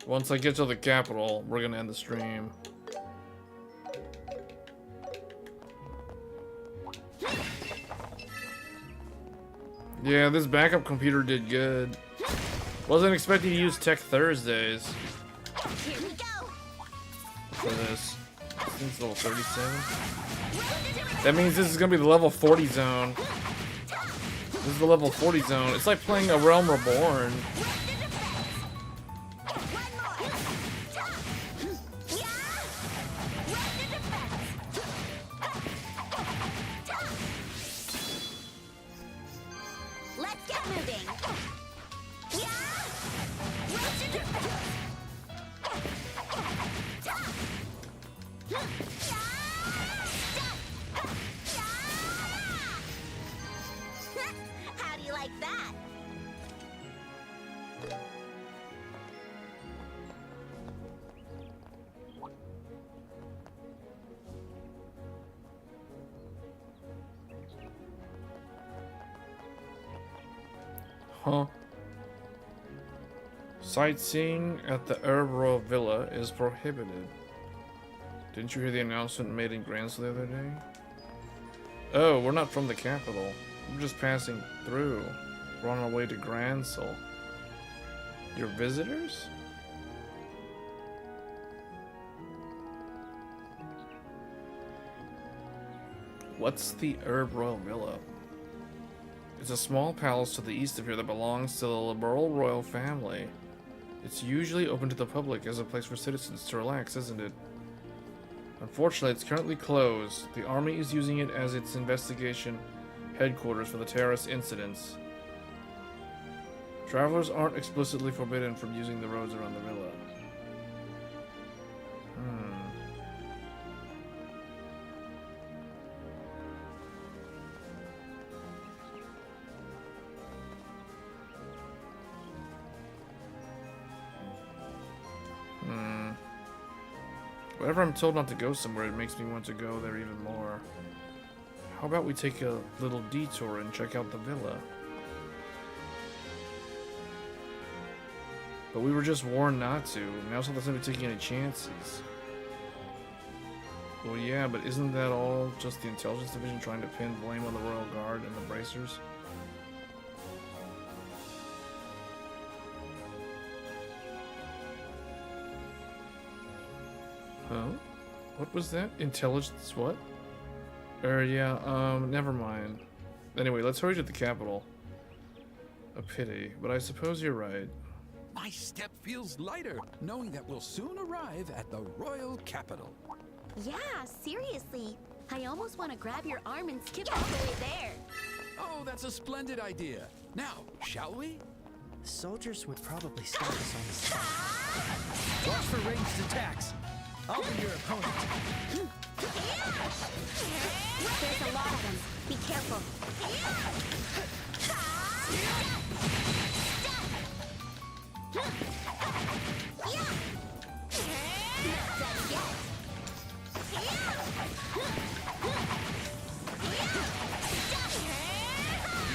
Once I get to the capital, we're gonna end the stream. Yeah, this backup computer did good. Wasn't expecting to use Tech Thursdays Here we go. for this. This thing's level 37. That means this is gonna be the level 40 zone. This is the level 40 zone. It's like playing A Realm Reborn. Let's get moving. How do you like that? Huh. Sightseeing at the Herb Royal Villa is prohibited. Didn't you hear the announcement made in Gransel the other day? Oh, we're not from the capital. We're just passing through. We're on our way to Gransel. You're visitors? What's the Herb Royal Villa? It's a small palace to the east of here that belongs to the liberal royal family. It's usually open to the public as a place for citizens to relax, isn't it? Unfortunately, it's currently closed. The army is using it as its investigation headquarters for the terrorist incidents. Travelers aren't explicitly forbidden from using the roads around the villa. Whenever I'm told not to go somewhere, it makes me want to go there even more. How about we take a little detour and check out the villa? But we were just warned not to. Now something's gonna be taking any chances. Well, yeah, but isn't that all just the intelligence division trying to pin blame on the Royal Guard and the Bracers? Huh? What was that? Intelligence what? Yeah, never mind. Anyway, let's hurry to the capital. A pity, but I suppose you're right. My step feels lighter, knowing that we'll soon arrive at the royal capital. Yeah, seriously. I almost want to grab your arm and skip all the way there. Oh, that's a splendid idea. Now, shall we? The soldiers would probably stop us on the spot. Watch for ranged attacks. I'll be your opponent. There's a lot of them. Be careful.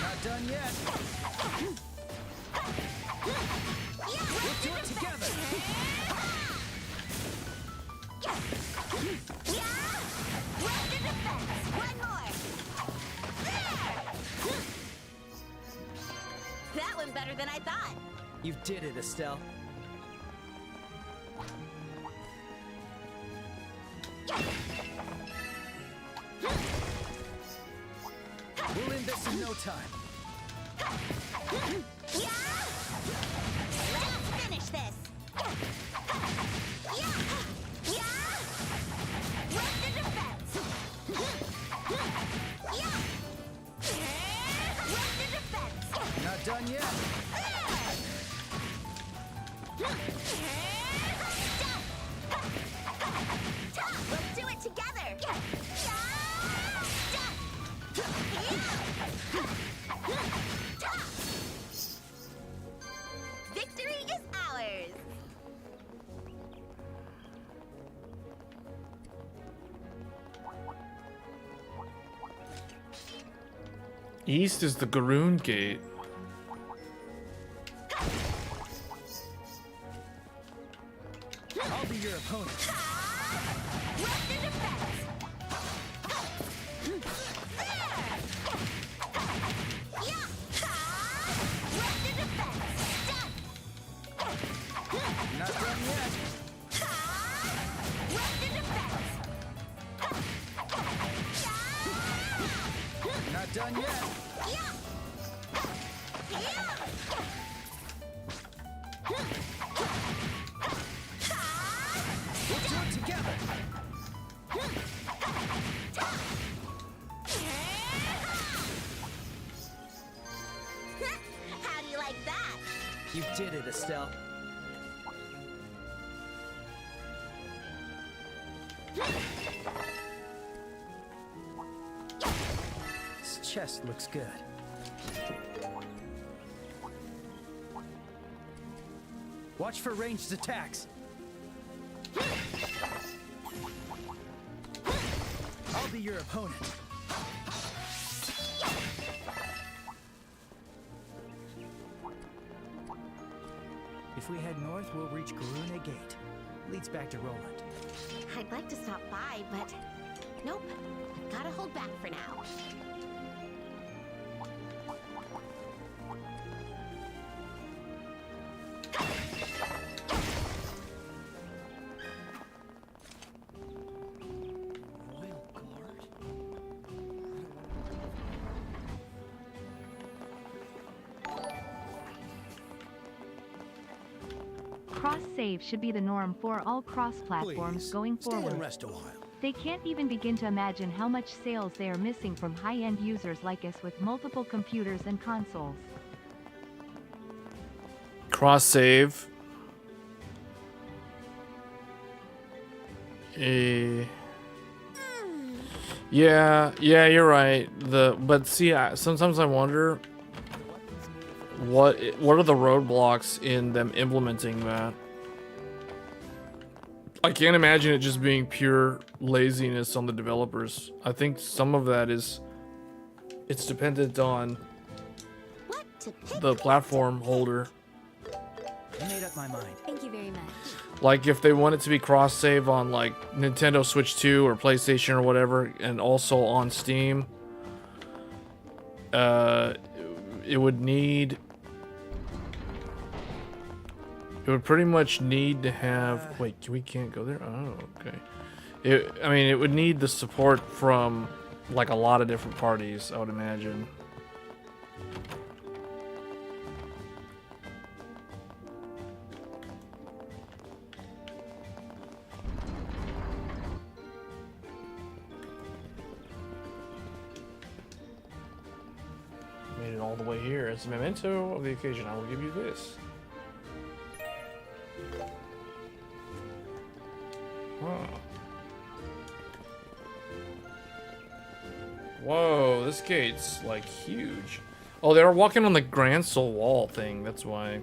Not done yet. We'll do it together. One more. That went better than I thought. You did it, Estelle. We'll end this in no time. Let's finish this. With the defense. With the defense. Not done yet. Let's do it together. Victory is ours. East is the Garoon Gate. I'll be your opponent. With the defense. With the defense. Not done yet. With the defense. Not done yet. We'll do it together. How do you like that? You did it, Estelle. This chest looks good. Watch for ranged attacks. I'll be your opponent. If we head north, we'll reach Garuna Gate. Leads back to Roland. I'd like to stop by, but nope. Gotta hold back for now. Cross-save should be the norm for all cross-platforms Please, going stay forward. and rest a while. They can't even begin to imagine how much sales they are missing from high-end users like us with multiple computers and consoles. Cross save. Yeah, you're right. But see, sometimes I wonder what are the roadblocks in them implementing that. I can't imagine it just being pure laziness on the developers. I think some of that it's dependent on the platform holder. I made up my mind. Thank you very much. Like if they want it to be cross save on like Nintendo Switch 2 or PlayStation or whatever, and also on Steam, it would pretty much need to have. Wait, we can't go there. Oh, okay. I mean, it would need the support from like a lot of different parties, I would imagine. Made it all the way here. As a memento of the occasion, I will give you this. Huh. Whoa, this gate's like huge. Oh, they were walking on the Gransel wall thing, that's why.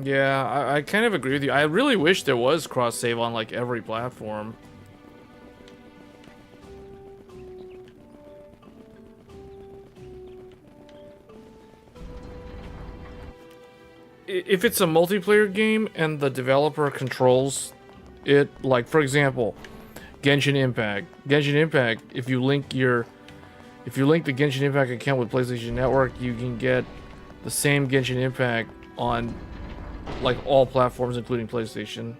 Yeah, I kind of agree with you. I really wish there was cross-save on like every platform. If it's a multiplayer game and the developer controls it, like for example, Genshin Impact. Genshin Impact, if you link the Genshin Impact account with PlayStation Network, you can get the same Genshin Impact on like all platforms including PlayStation.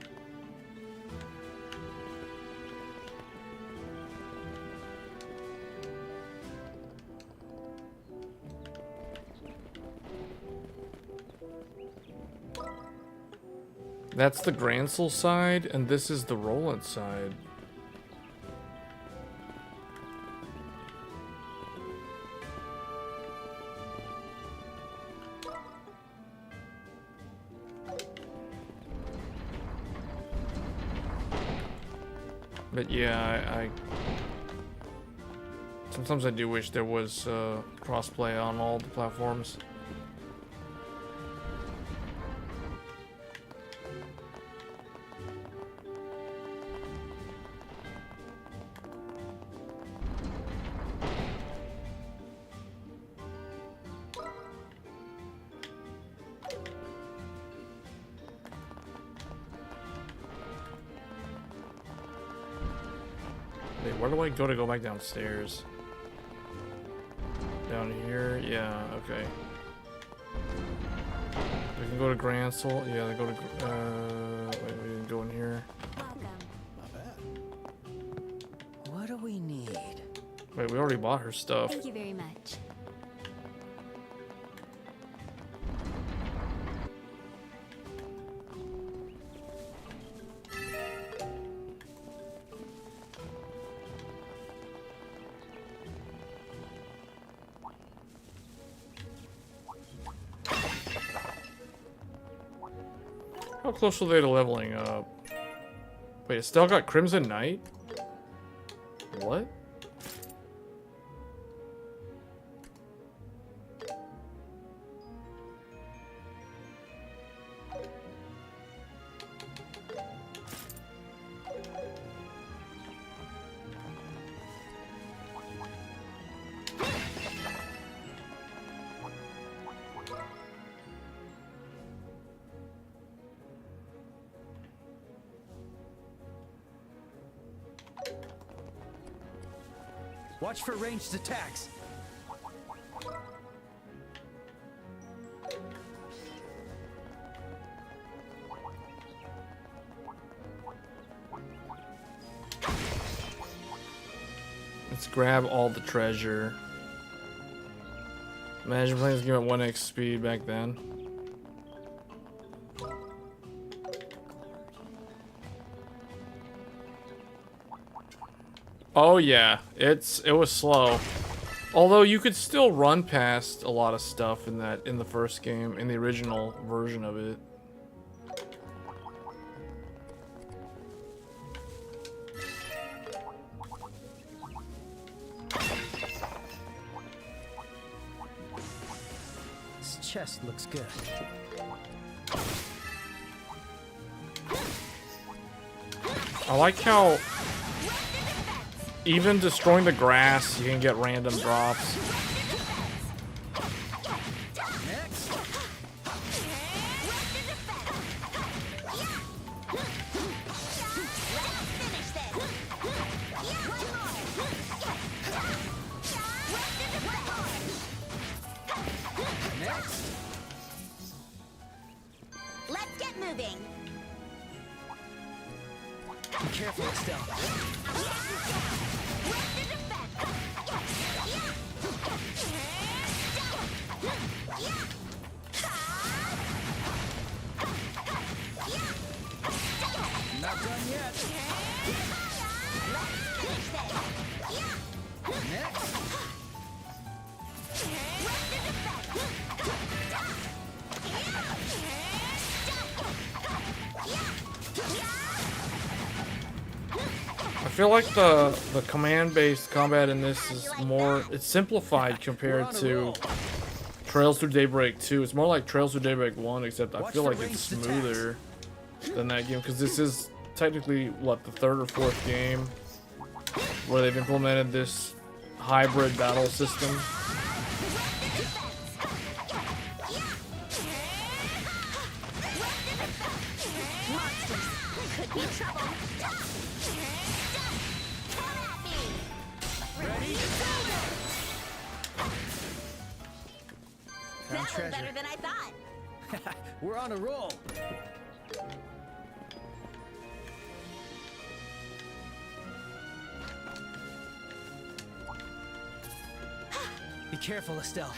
That's the Gransel side, and this is the Roland side. But yeah, I sometimes I do wish there was crossplay on all the platforms. Wait, where do I go back downstairs? Down here? Yeah, okay. We can go to Gransel. Yeah, they go to... wait, we didn't go in here. What do we need? Wait, we already bought her stuff. Thank you very much. How close are they to leveling up? Wait, it still got Crimson Knight? What? Watch for ranged attacks. Let's grab all the treasure. Imagine playing this game at 1x speed back then. Oh yeah, it was slow. Although you could still run past a lot of stuff in the first game, in the original version of it. This chest looks good. I like how even destroying the grass, you can get random drops. Let's get moving. Be careful careful, Estelle. Not done yet. Next. I feel like the command-based combat in this is more, it's simplified compared to Trails Through Daybreak 2. It's more like Trails Through Daybreak 1, except I feel like it's smoother than that game, because this is technically, what, the third or fourth game where they've implemented this hybrid battle system. Found That was better treasure. than I thought. We're on a roll. Be careful, Estelle.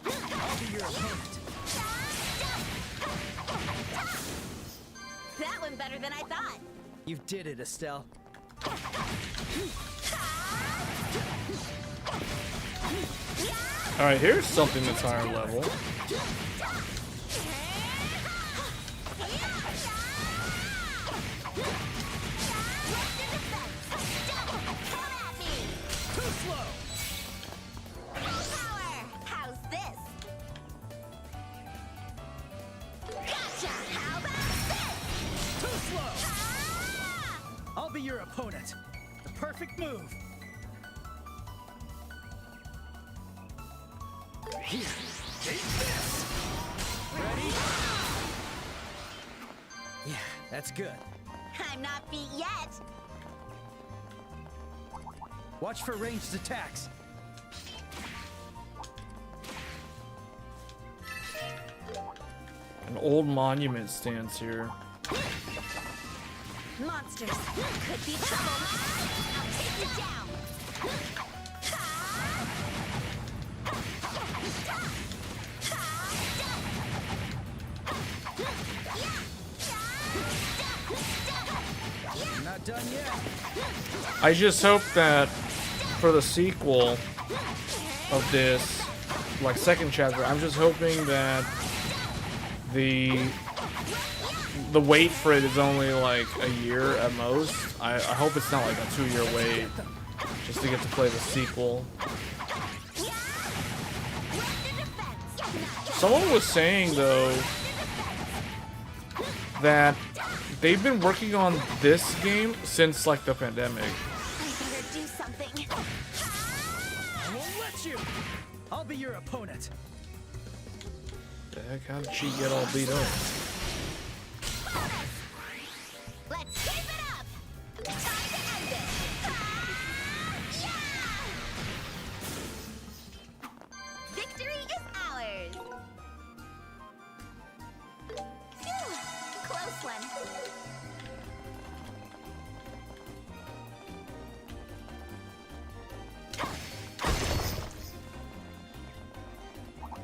I'll be your opponent. That went better than I thought. You did it, Estelle. Alright, here's something that's higher level. Too slow. Power. How's this? Gotcha. How about this? Too slow. I'll be your opponent. The perfect move. Here, take this. Ready? Yeah, that's good. I'm not beat yet. Watch for ranged attacks. An old monument stands here. Monsters could be trouble. I'll take you down. Not done yet. I just hope that for the sequel of this, like second chapter, I'm just hoping that the wait for it is only like a year at most. I hope it's not like a 2-year wait just to get to play the sequel. Someone was saying though that they've been working on this game since like the pandemic. I better do something. I won't let you. I'll be your opponent. The heck, how did she get all beat up? Let's keep it up. Time to end this. Yeah! Victory is ours. Phew, close one.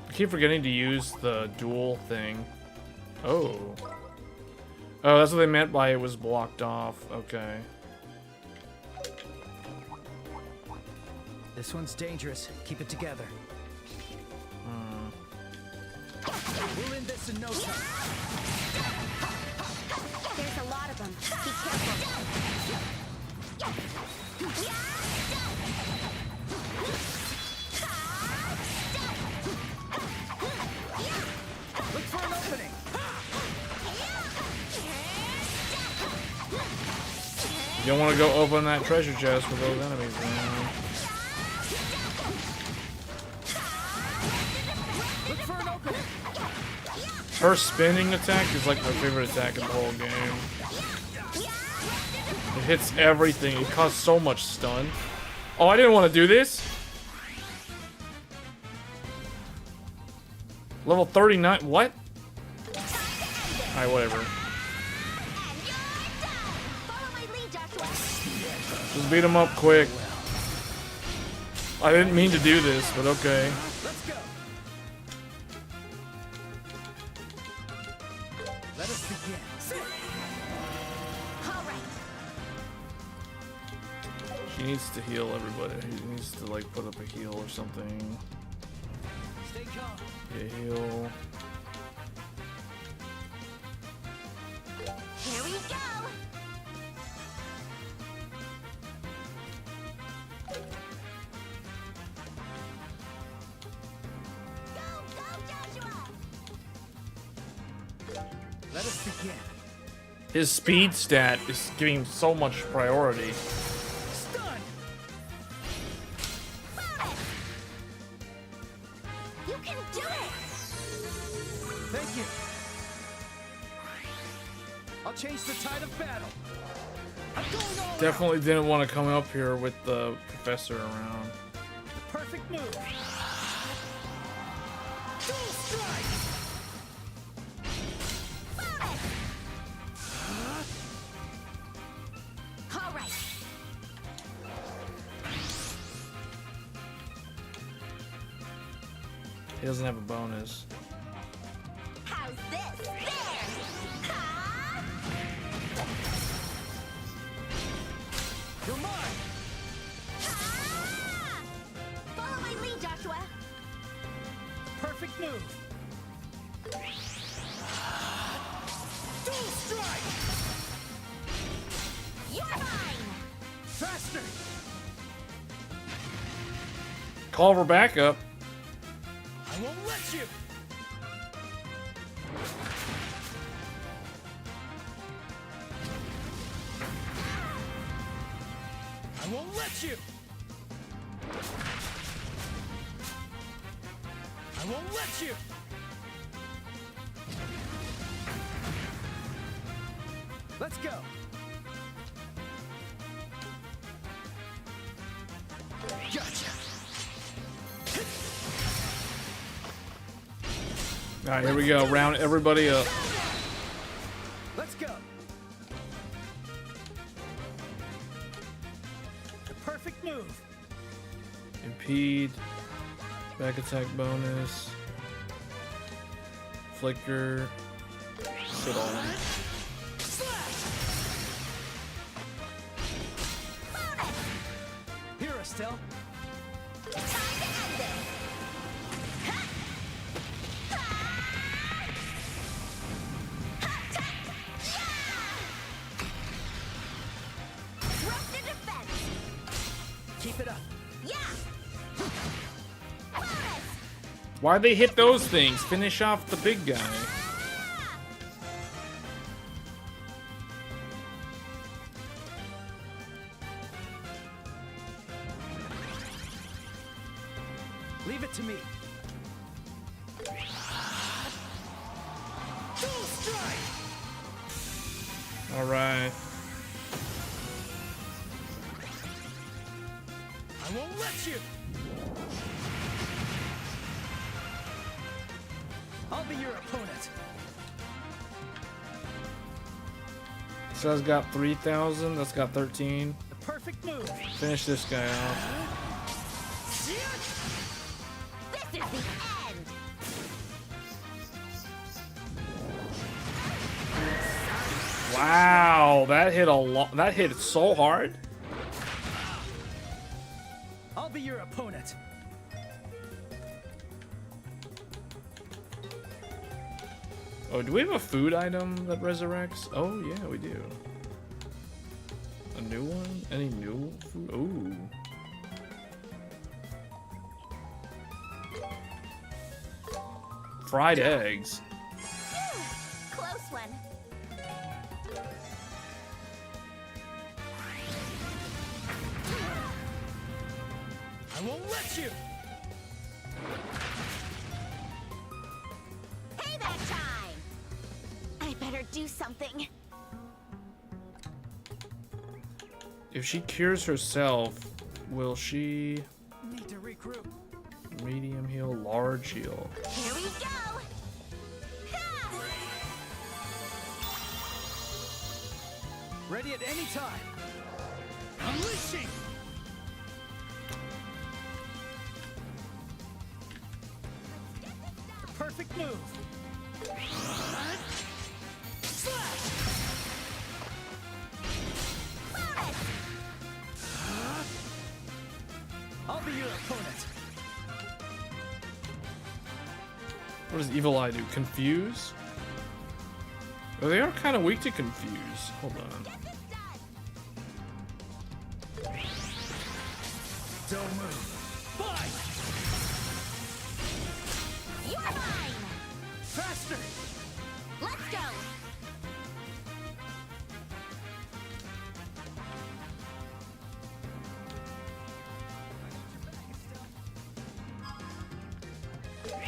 I keep forgetting to use the dual thing. Oh. Oh, that's what they meant by it was blocked off. Okay. This one's dangerous. Keep it together. We'll end this in no time. There's a lot of them. Be careful. Look for an opening. You don't want to go open that treasure chest with those enemies, man. Look for an opening. Her spinning attack is like my favorite attack in the whole game. It hits everything. It causes so much stun. Oh, I didn't want to do this. Level 39. What? Alright, whatever. Just beat him up quick. I didn't mean to do this, but okay. Let's go. Let us begin. All right. She needs to heal everybody. He needs to like put up a heal or something. Stay calm. Yeah, heal. Here we go. Let us begin. His speed stat is giving so much priority. Stun. You can do it. Thank you. I'll change the tide of battle. I'm going all Definitely didn't want to come up here with the professor around. The perfect move. Dual strike. All right. He doesn't have a bonus. How's this? There. Ha! You're mine. Ha! Follow my lead, Joshua. Perfect move. Dual strike. You're mine. Faster. Call for backup. I won't let you. I won't let you. I won't let you. Let's go. Gotcha. Alright, here we go. Round everybody up. Let's go. The perfect move. Impede. Back attack bonus. Flicker. Sit on. Here, Estelle. Keep it up. Why'd they hit those things? Finish off the big guy. Leave it to me. Dual strike. Alright. I won't let you. I'll be your opponent. So that's got 3,000. That's got 13. The perfect move. Finish this guy off. This is the end. Wow, that hit a lot. That hit so hard. I'll be your opponent. Oh, do we have a food item that resurrects? Oh, yeah, we do. A new one? Any new food? Ooh. Fried eggs. Close one. I won't let you. Payback time. I better do something. If she cures herself, will she Need to regroup. medium heal have a large shield. Here we go! Ready at any time. Unleashing! The perfect move. Slash! I'll be your opponent. What does Evil Eye do? Confuse? Oh, they are kind of weak to confuse. Hold on. Don't move. Fine! You're mine! Faster! Let's go!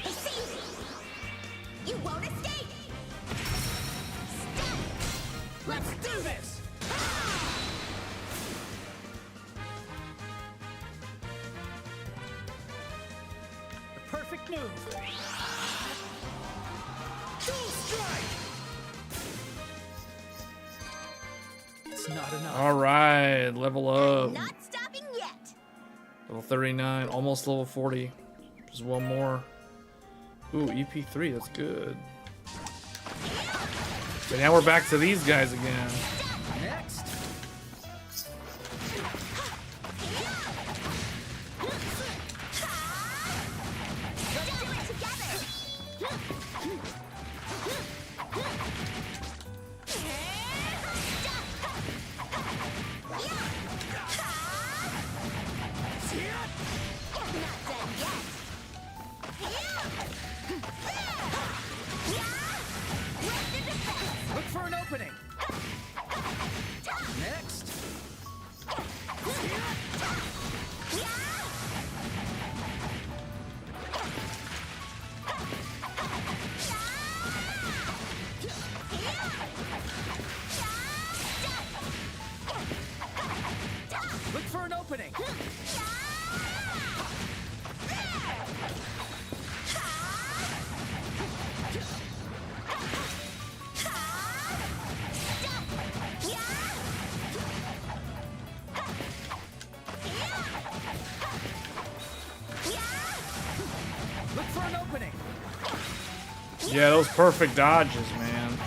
It's easy! You won't escape! Step! Let's do this! The perfect move! Dual strike! It's not enough. All right, level up. Not stopping yet! Level 39, almost level 40. Just one more. Ooh, EP3, that's good. So now we're back to these guys again. Next. Let's do it together! Not done yet! Look for an opening. Next. Look for an opening. Look for an opening. Yeah, those perfect dodges, man.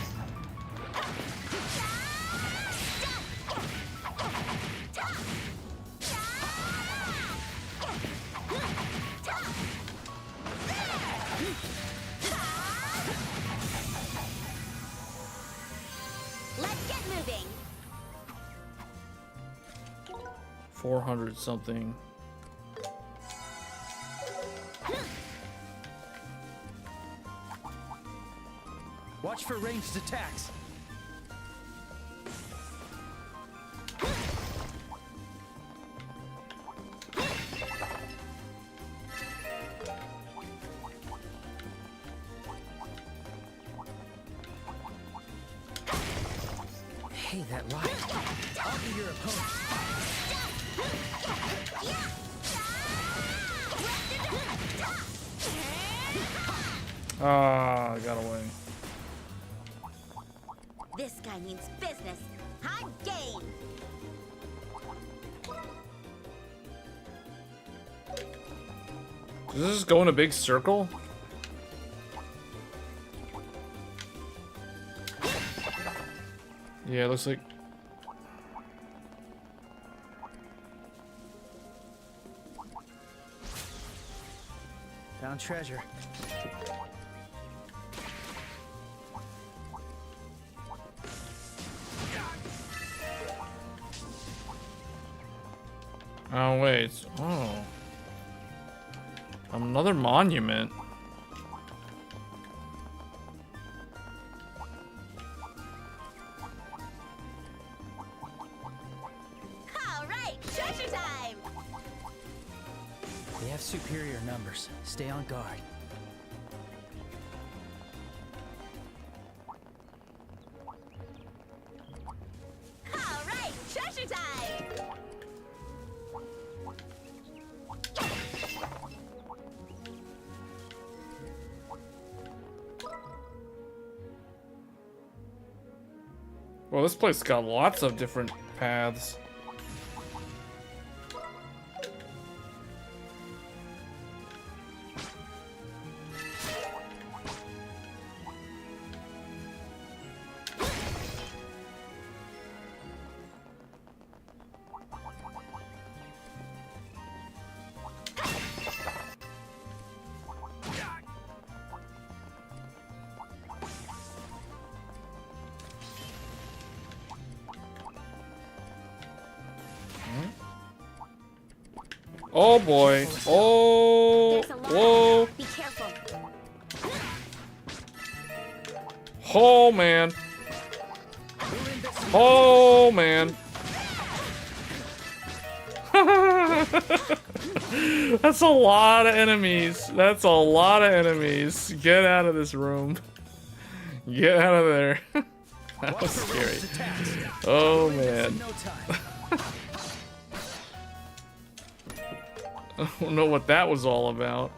Let's get moving! 400 something. Watch for ranged attacks. Hey, that light. I'll be your opponent. Ah, I got away. This guy means business. I'm game! Does this just go in a big circle? Yeah, it looks like... Found treasure. Oh, wait. Oh. Another monument. All right, treasure time! They have superior numbers. Stay on guard. All right, treasure time! Well, this place got lots of different paths. Oh boy. Oh. Whoa. Be careful. Oh man. Oh man. That's a lot of enemies. That's a lot of enemies. Get out of this room. Get out of there. That was scary. Oh man. I don't know what that was all about.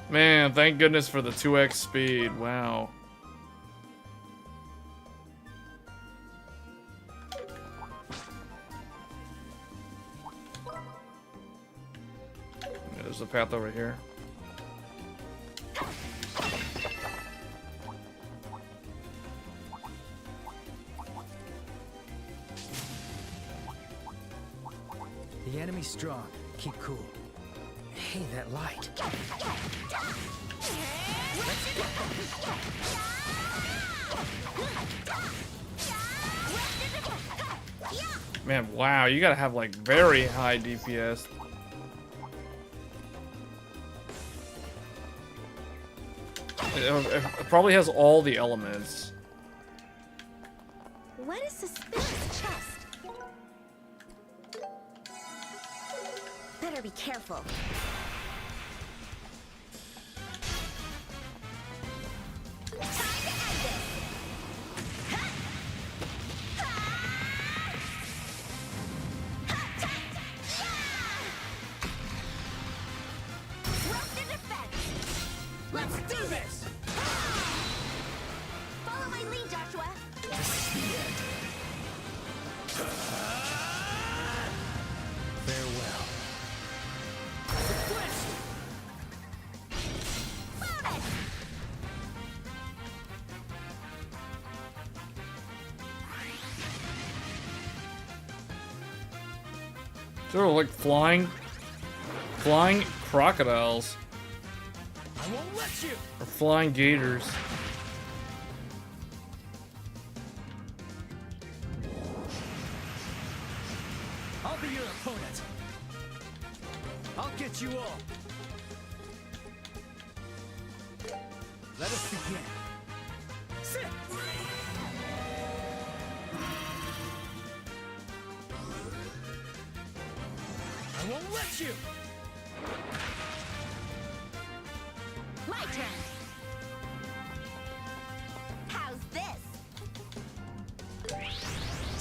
Man, thank goodness for the 2x speed. Wow. There's a path over here. The enemy's strong. Keep cool. Hey, that light. Man, wow, you gotta have like very high DPS. It probably has all the elements. What a suspicious chest. Better be careful. Let's do this! Follow my lead, Joshua. Farewell. They're like flying crocodiles. I won't let you. Or flying gators. I'll be your opponent. I'll get you all. Let us begin. Sit. I won't let you. My turn. How's this?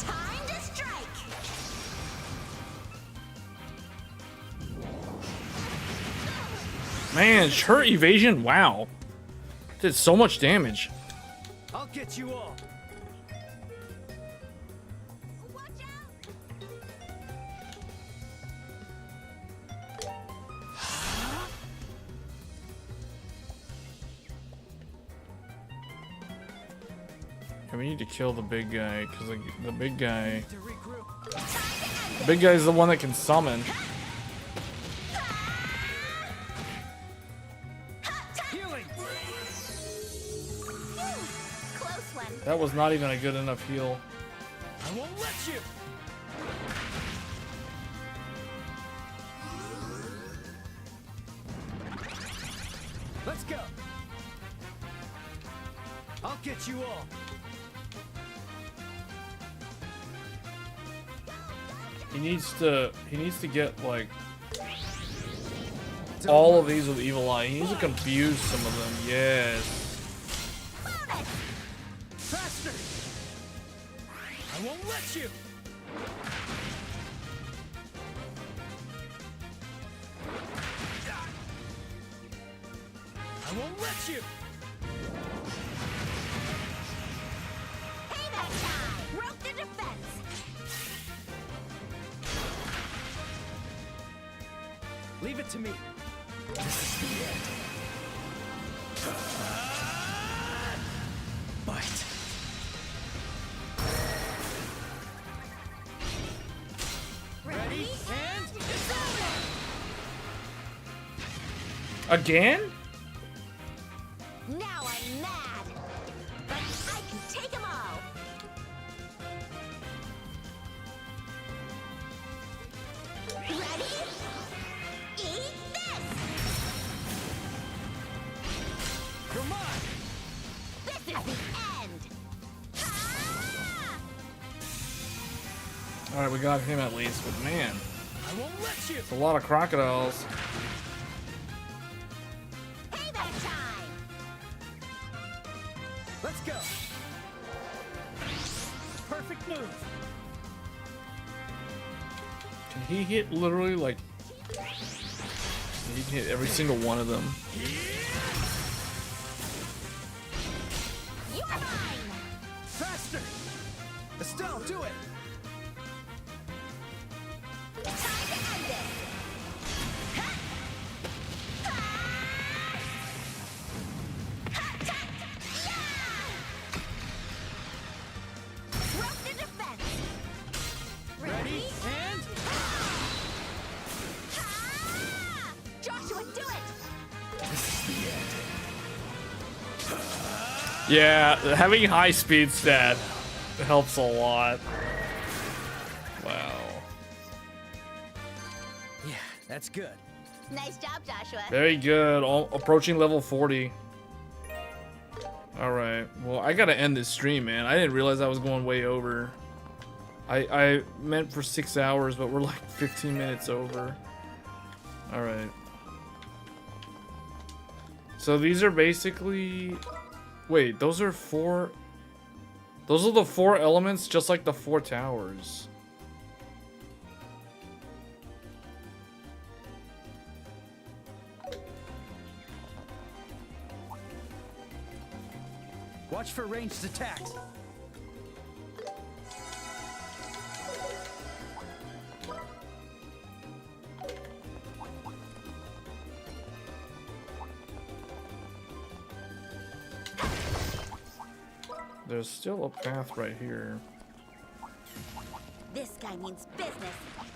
Time to strike. Man, her evasion, wow. Did so much damage. I'll get you all. We need to kill the big guy, because the big guy... The big guy's the one that can summon. Close one. That was not even a good enough heal. I won't let you. Let's go. I'll get you all. He needs to get like all of these with Evil Eye. He needs to confuse some of them. Yes. Faster. I won't let you. let you! Payback time! Broke their defense! Leave it to me. This is the end. Bite. Ready? And it's Again? Now I'm mad! But I can take them all! Ready? Eat this! Come on! This is the end! Alright, we got him at least, but man, I won't let you! it's a lot of crocodiles. Payback time! Let's go! Perfect move! Can he hit literally like... He can hit every single one of them. You're mine! Faster! Estelle, do it! Time to end this! Ha! Ha! Ha! Ta! Yeah! Broke the defense! Ready? And... Ha! Joshua, do it! Yeah, having high speed stat helps a lot. Wow. Yeah, that's good. Nice job, Joshua. Very good. All, approaching level 40. Alright. Well, I gotta end this stream, man. I didn't realize I was going way over. I meant for 6 hours, but we're like 15 minutes over. Alright. So these are basically... Wait, those are 4... Those are the 4 elements, just like the 4 towers. Watch for ranged attacks. There's still a path right here. This guy means business.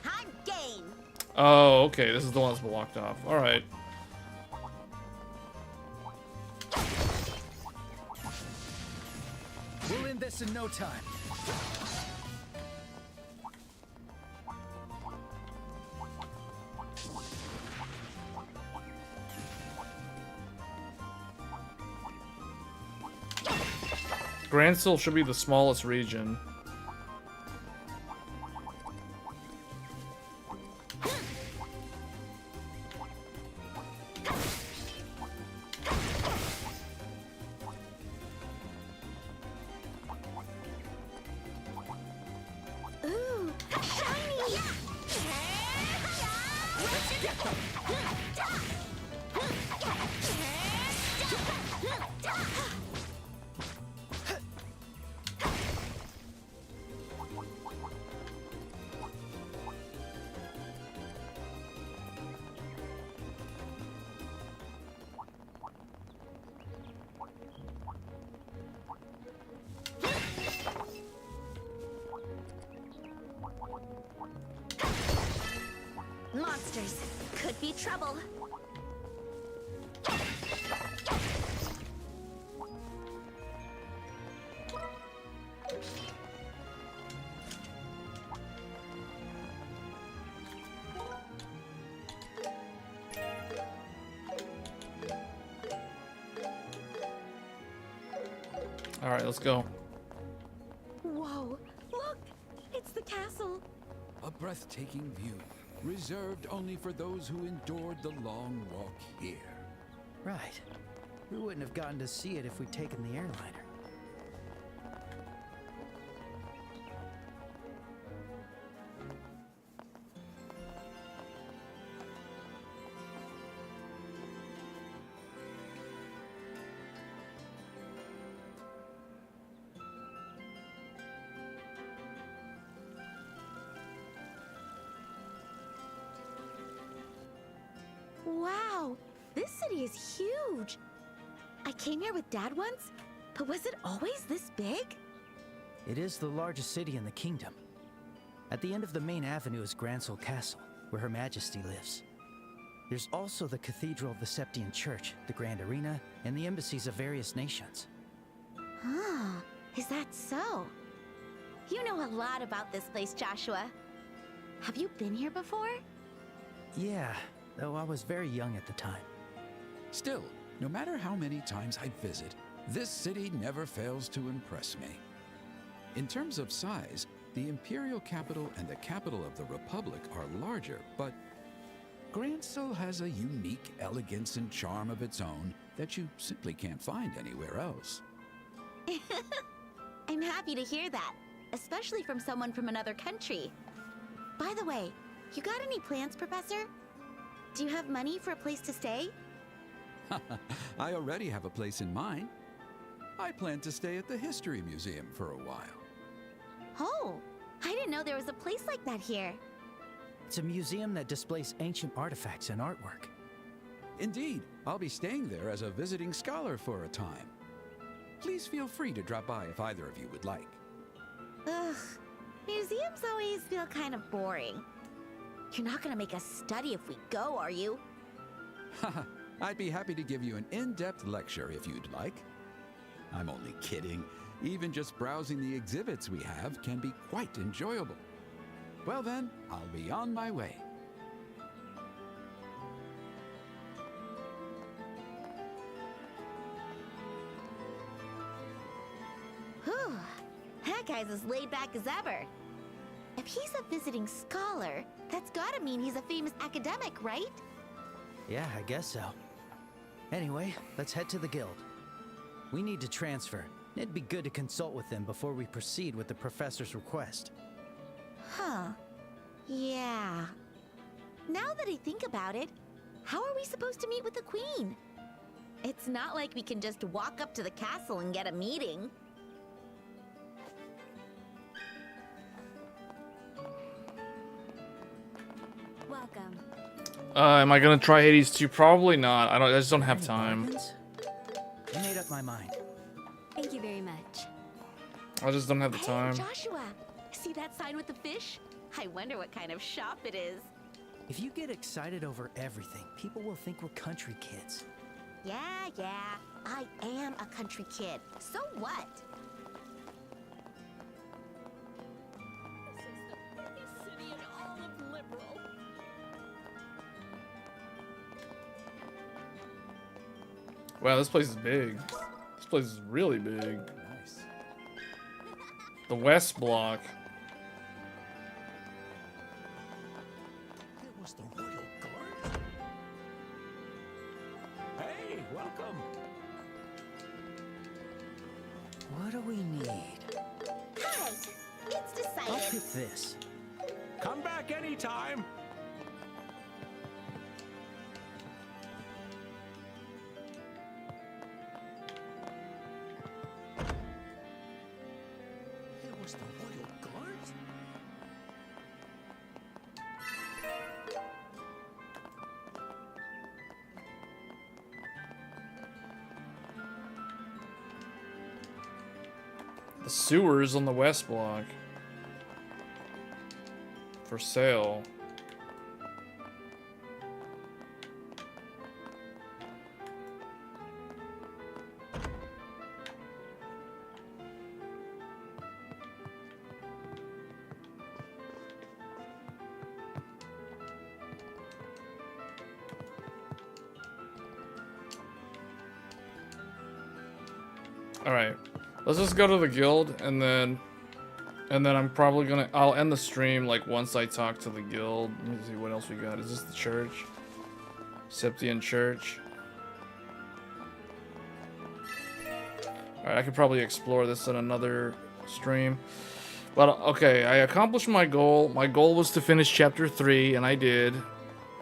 I'm game. Oh, okay. This is the one that's blocked off. Alright. We'll end this in no time. Gransil should be the smallest region. Ooh, shiny! Let's get them! Monsters could be trouble. All right, let's go. Whoa, look! It's the castle. A breathtaking view, reserved only for those who endured the long walk here. Right. We wouldn't have gotten to see it if we'd taken the airliner. Wow, this city is huge. I came here with Dad once, but was it always this big? It is the largest city in the kingdom. At the end of the main avenue is Gransel Castle, where Her Majesty lives. There's also the Cathedral of the Septian Church, the Grand Arena, and the embassies of various nations. Ah, is that so? You know a lot about this place, Joshua. Have you been here before? Yeah, though I was very young at the time. Still, no matter how many times I visit, this city never fails to impress me. In terms of size, the Imperial capital and the capital of the Republic are larger, but Gransel has a unique elegance and charm of its own that you simply can't find anywhere else. I'm happy to hear that, especially from someone from another country. By the way, you got any plans, Professor? Do you have money for a place to stay? I already have a place in mind. I plan to stay at the History Museum for a while. Oh, I didn't know there was a place like that here. It's a museum that displays ancient artifacts and artwork. Indeed, I'll be staying there as a visiting scholar for a time. Please feel free to drop by if either of you would like. Ugh, museums always feel kind of boring. You're not gonna make us study if we go, are you? Haha, I'd be happy to give you an in-depth lecture if you'd like. I'm only kidding. Even just browsing the exhibits we have can be quite enjoyable. Well then, I'll be on my way. Whew, that guy's as laid back as ever. If he's a visiting scholar, that's gotta mean he's a famous academic, right? Yeah, I guess so. Anyway, let's head to the guild. We need to transfer. It'd be good to consult with them before we proceed with the professor's request. Huh. Yeah. Now that I think about it, how are we supposed to meet with the Queen? It's not like we can just walk up to the castle and get a meeting. Welcome. Am I gonna try Hades 2? Probably not. I just don't have time. I made up my mind. Thank you very much. I just don't have the time. Joshua, see that sign with the fish? I wonder what kind of shop it is. If you get excited over everything, people will think we're country kids. Yeah, I am a country kid. So what? Wow, this place is big. This place is really big. Nice. The West Block. It was the Royal Guard? Hey, welcome. What do we need? Hi, it's I'll decided. pick this. Come back anytime. It was the Royal Guards? The sewers on the West Block. For sale. Alright. Let's just go to the guild and then I'm probably I'll end the stream like once I talk to the guild. Let me see what else we got. Is this the church? Septian Church. Alright, I could probably explore this in another stream. But okay, I accomplished my goal. My goal was to finish chapter 3, and I did.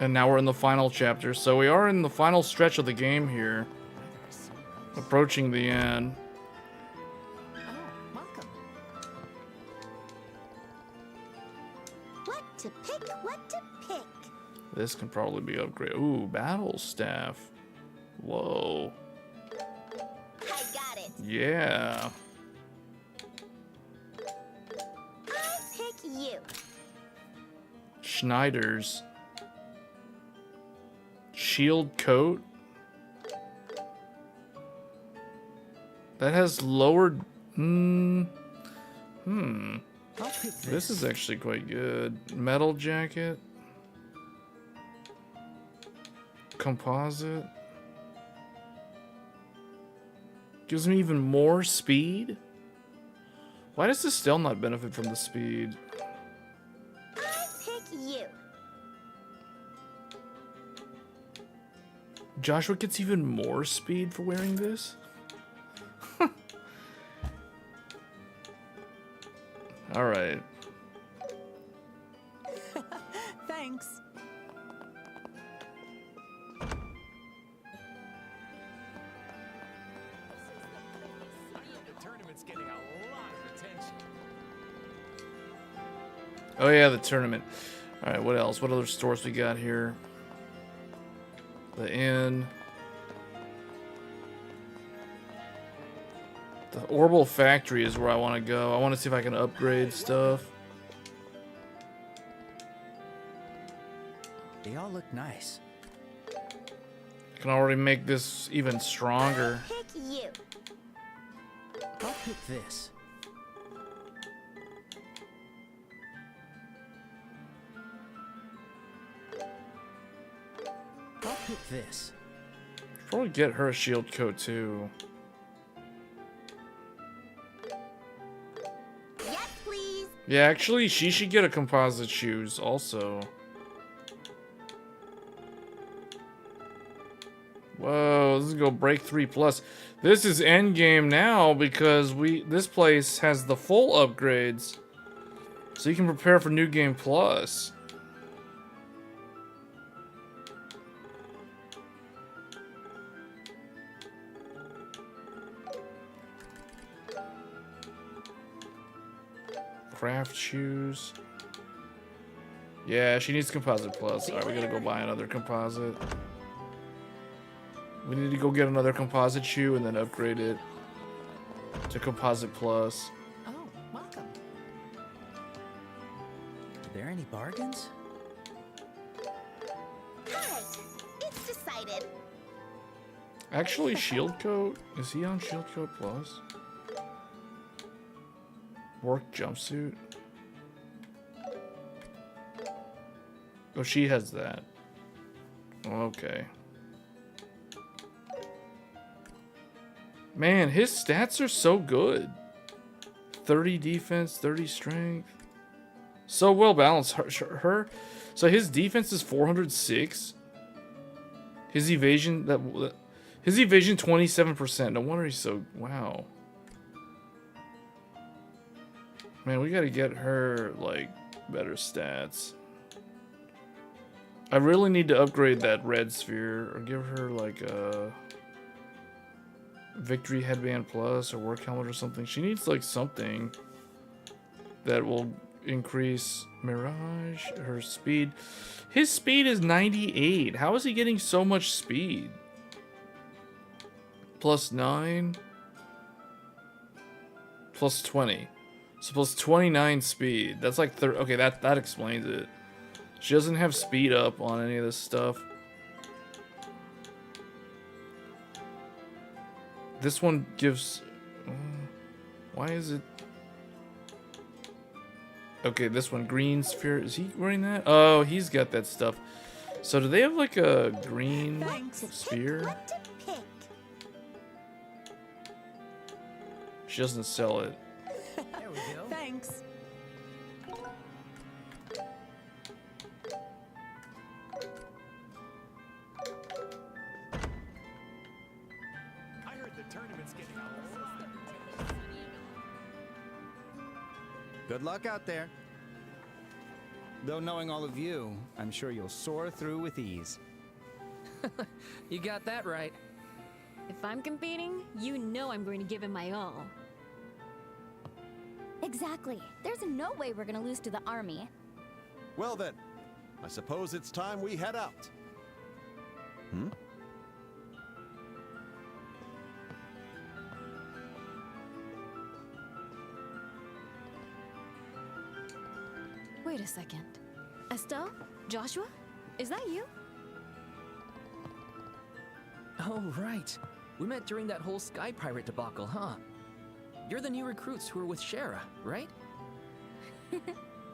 And now we're in the final chapter. So we are in the final stretch of the game here. Approaching the end. What to pick, what to pick. This can probably be upgraded. Ooh, battle staff. Whoa. I got it. Yeah. I'll pick you. Schneider's. Shield coat. That has lowered. This is actually quite good. Metal jacket. Composite. Gives me even more speed? Why does this still not benefit from the speed? I'll pick you. Joshua gets even more speed for wearing this? Alright. Thanks. The tournament's getting a lot of attention. Oh yeah, the tournament. Alright, what else? What other stores we got here? The inn. The Orbital Factory is where I want to go. I want to see if I can upgrade stuff. They all look nice. I can already make this even stronger. Pick you. I'll pick this. I'll pick this. Probably get her a shield coat too. Yes, please. Yeah, actually, she should get a composite shoes also. Whoa, this is go break 3+. This is endgame now because this place has the full upgrades. So you can prepare for New Game Plus. Craft shoes. Yeah, she needs composite plus. Alright, we gotta go buy another composite. We need to go get another composite shoe and then upgrade it to composite plus. Oh, welcome. Are there any bargains? Alright, it's decided. Actually, shield coat. Is he on shield coat plus? Work jumpsuit. Oh, she has that. Okay. Man, his stats are so good. 30 defense, 30 strength. So well balanced. So his defense is 406. His evasion his evasion 27%. No wonder he's so wow. Man, we gotta get her like better stats. I really need to upgrade that red sphere or give her like a Victory Headband Plus or Work Helmet or something. She needs like something that will increase Mirage, her speed. His speed is 98. How is he getting so much speed? Plus 9. Plus 20. So plus 29 speed. That's like 30. Okay, that explains it. She doesn't have speed up on any of this stuff. This one gives... why is it... Okay, this one, green sphere. Is he wearing that? Oh, he's got that stuff. So do they have like a green sphere? She doesn't sell it. There we go. Thanks. I heard the tournament's getting a lot of attention. Good luck out there. Though knowing all of you, I'm sure you'll soar through with ease. You got that right. If I'm competing, you know I'm going to give it my all. Exactly. There's no way we're gonna lose to the army. Well then, I suppose it's time we head out. Hmm? Wait a second. Estelle? Joshua? Is that you? Oh, right. We met during that whole Sky Pirate debacle, huh? You're the new recruits who were with Shara, right?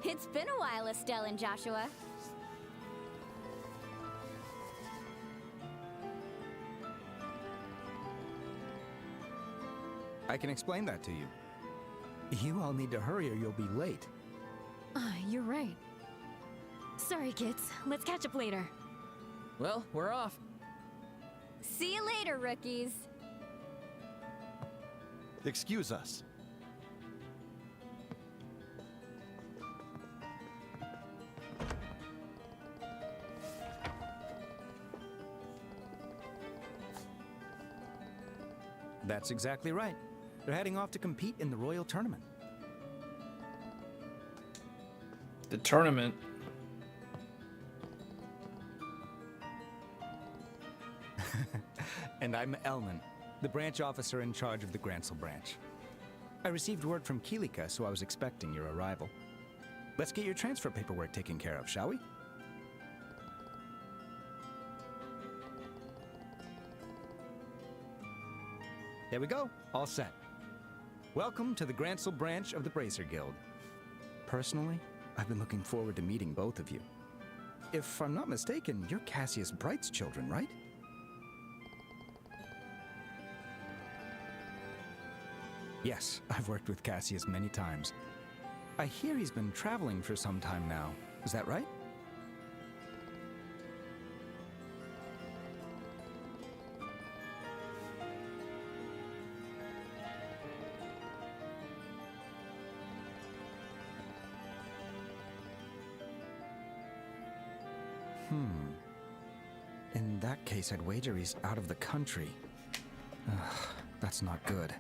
It's been a while, Estelle and Joshua. I can explain that to you. You all need to hurry or you'll be late. You're right. Sorry, kids. Let's catch up later. Well, we're off. See you later, rookies. Excuse us. That's exactly right. They're heading off to compete in the Royal Tournament. The tournament? And I'm Elman, the branch officer in charge of the Gransel branch. I received word from Kilika, so I was expecting your arrival. Let's get your transfer paperwork taken care of, shall we? There we go, all set. Welcome to the Gransel branch of the Bracer Guild. Personally, I've been looking forward to meeting both of you. If I'm not mistaken, you're Cassius Bright's children, right? Yes, I've worked with Cassius many times. I hear he's been traveling for some time now. Is that right? In that case, I'd wager he's out of the country. Ugh, that's not good.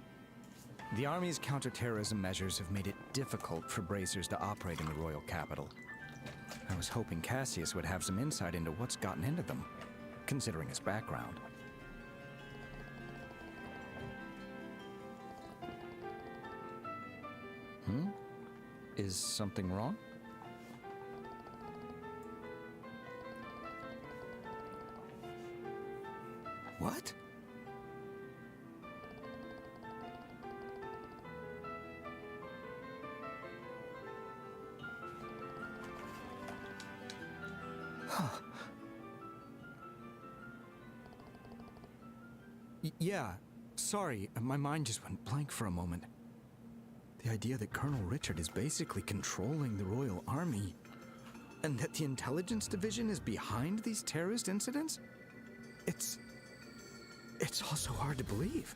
The Army's counterterrorism measures have made it difficult for bracers to operate in the royal capital. I was hoping Cassius would have some insight into what's gotten into them, considering his background. Is something wrong? What? Yeah, sorry, my mind just went blank for a moment. The idea that Colonel Richard is basically controlling the Royal Army, and that the Intelligence Division is behind these terrorist incidents? It's all so hard to believe.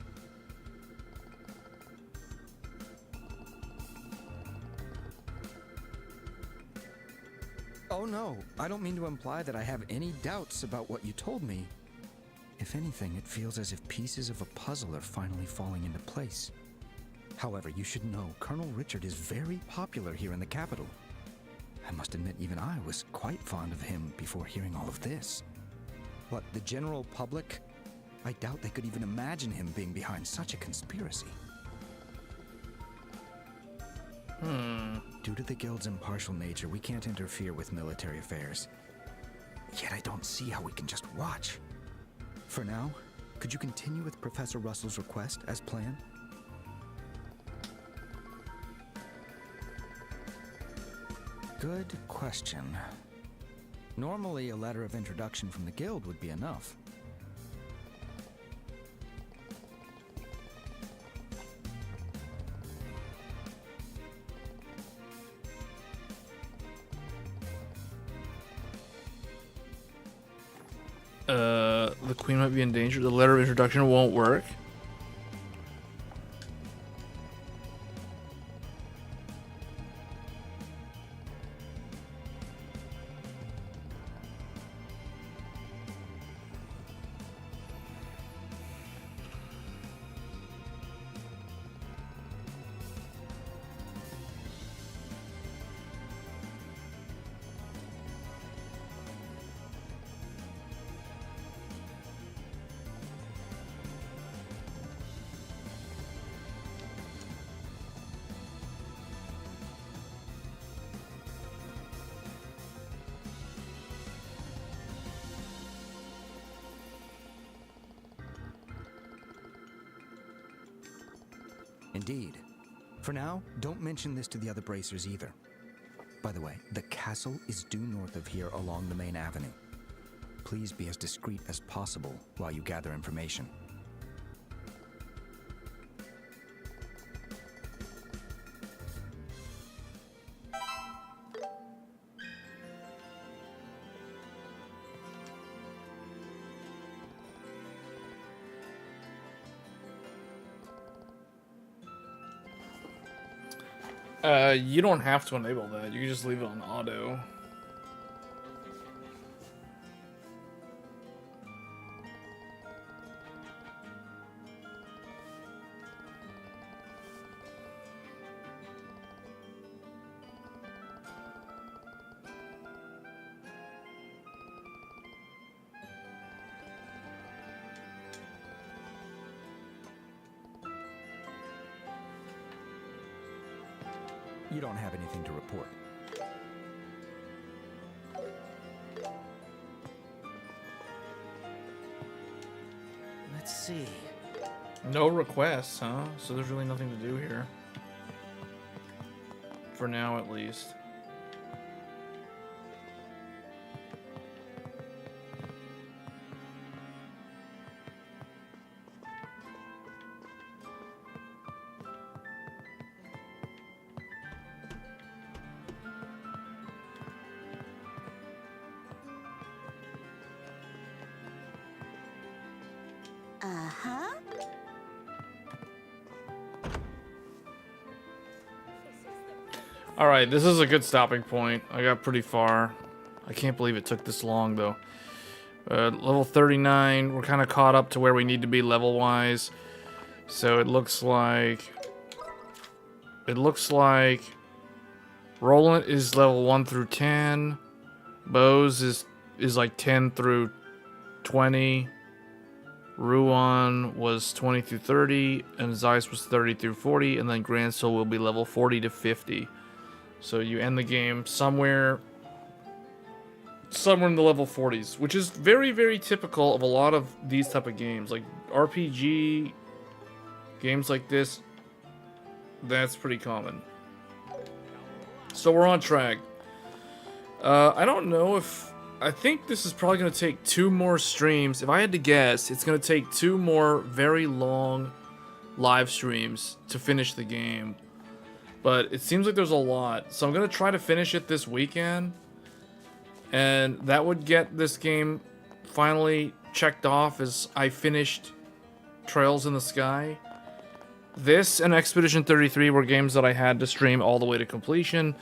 Oh no, I don't mean to imply that I have any doubts about what you told me. If anything, it feels as if pieces of a puzzle are finally falling into place. However, you should know Colonel Richard is very popular here in the capital. I must admit, even I was quite fond of him before hearing all of this. But the general public, I doubt they could even imagine him being behind such a conspiracy. Due to the Guild's impartial nature, we can't interfere with military affairs. Yet I don't see how we can just watch. For now, could you continue with Professor Russell's request as planned? Good question. Normally, a letter of introduction from the Guild would be enough. The Queen might be in danger. The letter of introduction won't work. Indeed. For now, don't mention this to the other bracers either. By the way, the castle is due north of here along the main avenue. Please be as discreet as possible while you gather information. You don't have to enable that. You can just leave it on auto. You don't have anything to report. Let's see. No requests, huh? So there's really nothing to do here. For now, at least. Uh-huh. Alright, this is a good stopping point. I got pretty far. I can't believe it took this long, though. Level 39, we're kind of caught up to where we need to be level-wise. So it looks like... Roland is level 1 through 10. Bose is like 10 through 20. Ruan was 20 through 30, and Zeiss was 30 through 40, and then Gransel will be level 40 to 50. So you end the game somewhere in the level 40s, which is very, very typical of a lot of these type of games. Like RPG games like this, that's pretty common. So we're on track. I don't know if... I think this is probably going to take 2 more streams. If I had to guess, it's going to take 2 more very long live streams to finish the game. But it seems like there's a lot. So I'm going to try to finish it this weekend. And that would get this game finally checked off as I finished Trails in the Sky. This and Expedition 33 were games that I had to stream all the way to completion.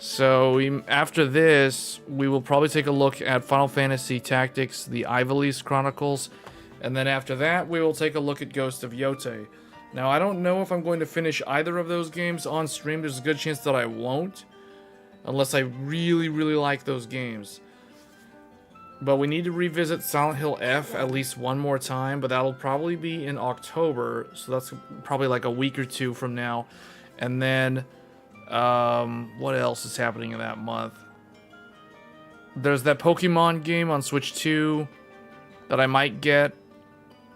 So after this, we will probably take a look at Final Fantasy Tactics, the Ivalice Chronicles, and then after that, we will take a look at Ghost of Yotei. Now, I don't know if I'm going to finish either of those games on stream. There's a good chance that I won't, unless I really, really like those games. But we need to revisit Silent Hill F at least one more time, but that'll probably be in October, so that's probably like a week or 2 from now. And then... what else is happening in that month? There's that Pokemon game on Switch 2 that I might get,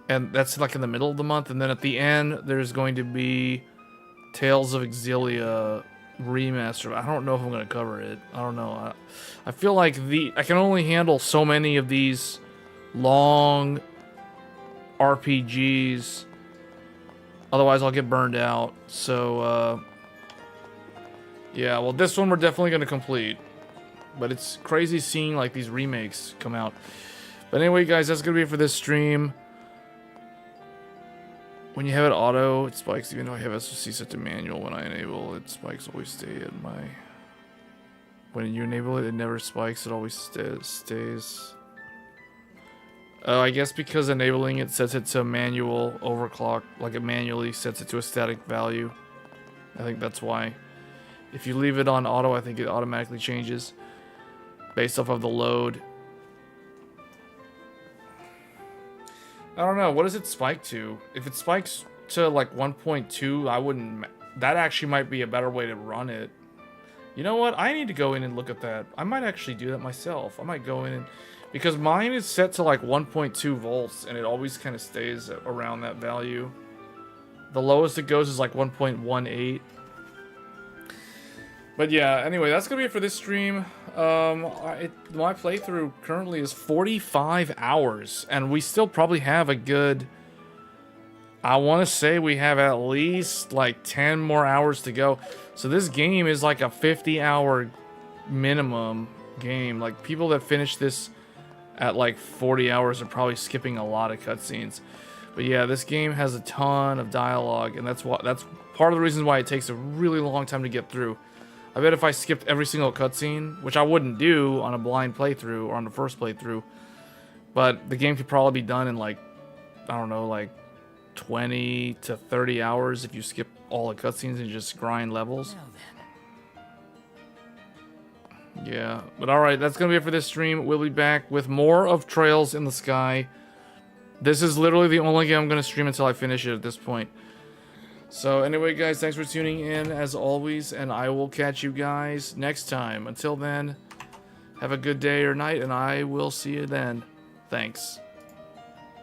and that's like in the middle of the month. And then at the end, there's going to be Tales of Exilia Remastered. I don't know if I'm going to cover it. I don't know. I feel like I can only handle so many of these long RPGs. Otherwise, I'll get burned out. So, yeah, well, this one we're definitely going to complete. But it's crazy seeing, like, these remakes come out. But anyway, guys, that's going to be it for this stream. When you have it auto, it spikes. Even though I have SOC set to manual, when I enable it, spikes always stay at my... When you enable it, it never spikes. It always stays. I guess because enabling it sets it to manual overclock. Like, it manually sets it to a static value. I think that's why. If you leave it on auto, I think it automatically changes based off of the load. I don't know. What does it spike to? If it spikes to like 1.2, I wouldn't... That actually might be a better way to run it. You know what? I need to go in and look at that. I might actually do that myself. I might go in and... Because mine is set to like 1.2 volts and it always kind of stays around that value. The lowest it goes is like 1.18. But yeah, anyway, that's gonna be it for this stream. My playthrough currently is 45 hours, and we still probably have a good... I want to say we have at least like 10 more hours to go. So this game is like a 50-hour minimum game. Like, people that finish this at like 40 hours are probably skipping a lot of cutscenes. But yeah, this game has a ton of dialogue, and that's part of the reason why it takes a really long time to get through. I bet if I skipped every single cutscene, which I wouldn't do on a blind playthrough or on the first playthrough, but the game could probably be done in like, I don't know, like 20 to 30 hours if you skip all the cutscenes and just grind levels. Yeah, but alright, that's gonna be it for this stream. We'll be back with more of Trails in the Sky. This is literally the only game I'm gonna stream until I finish it at this point. So anyway, guys, thanks for tuning in as always, and I will catch you guys next time. Until then, have a good day or night, and I will see you then. Thanks.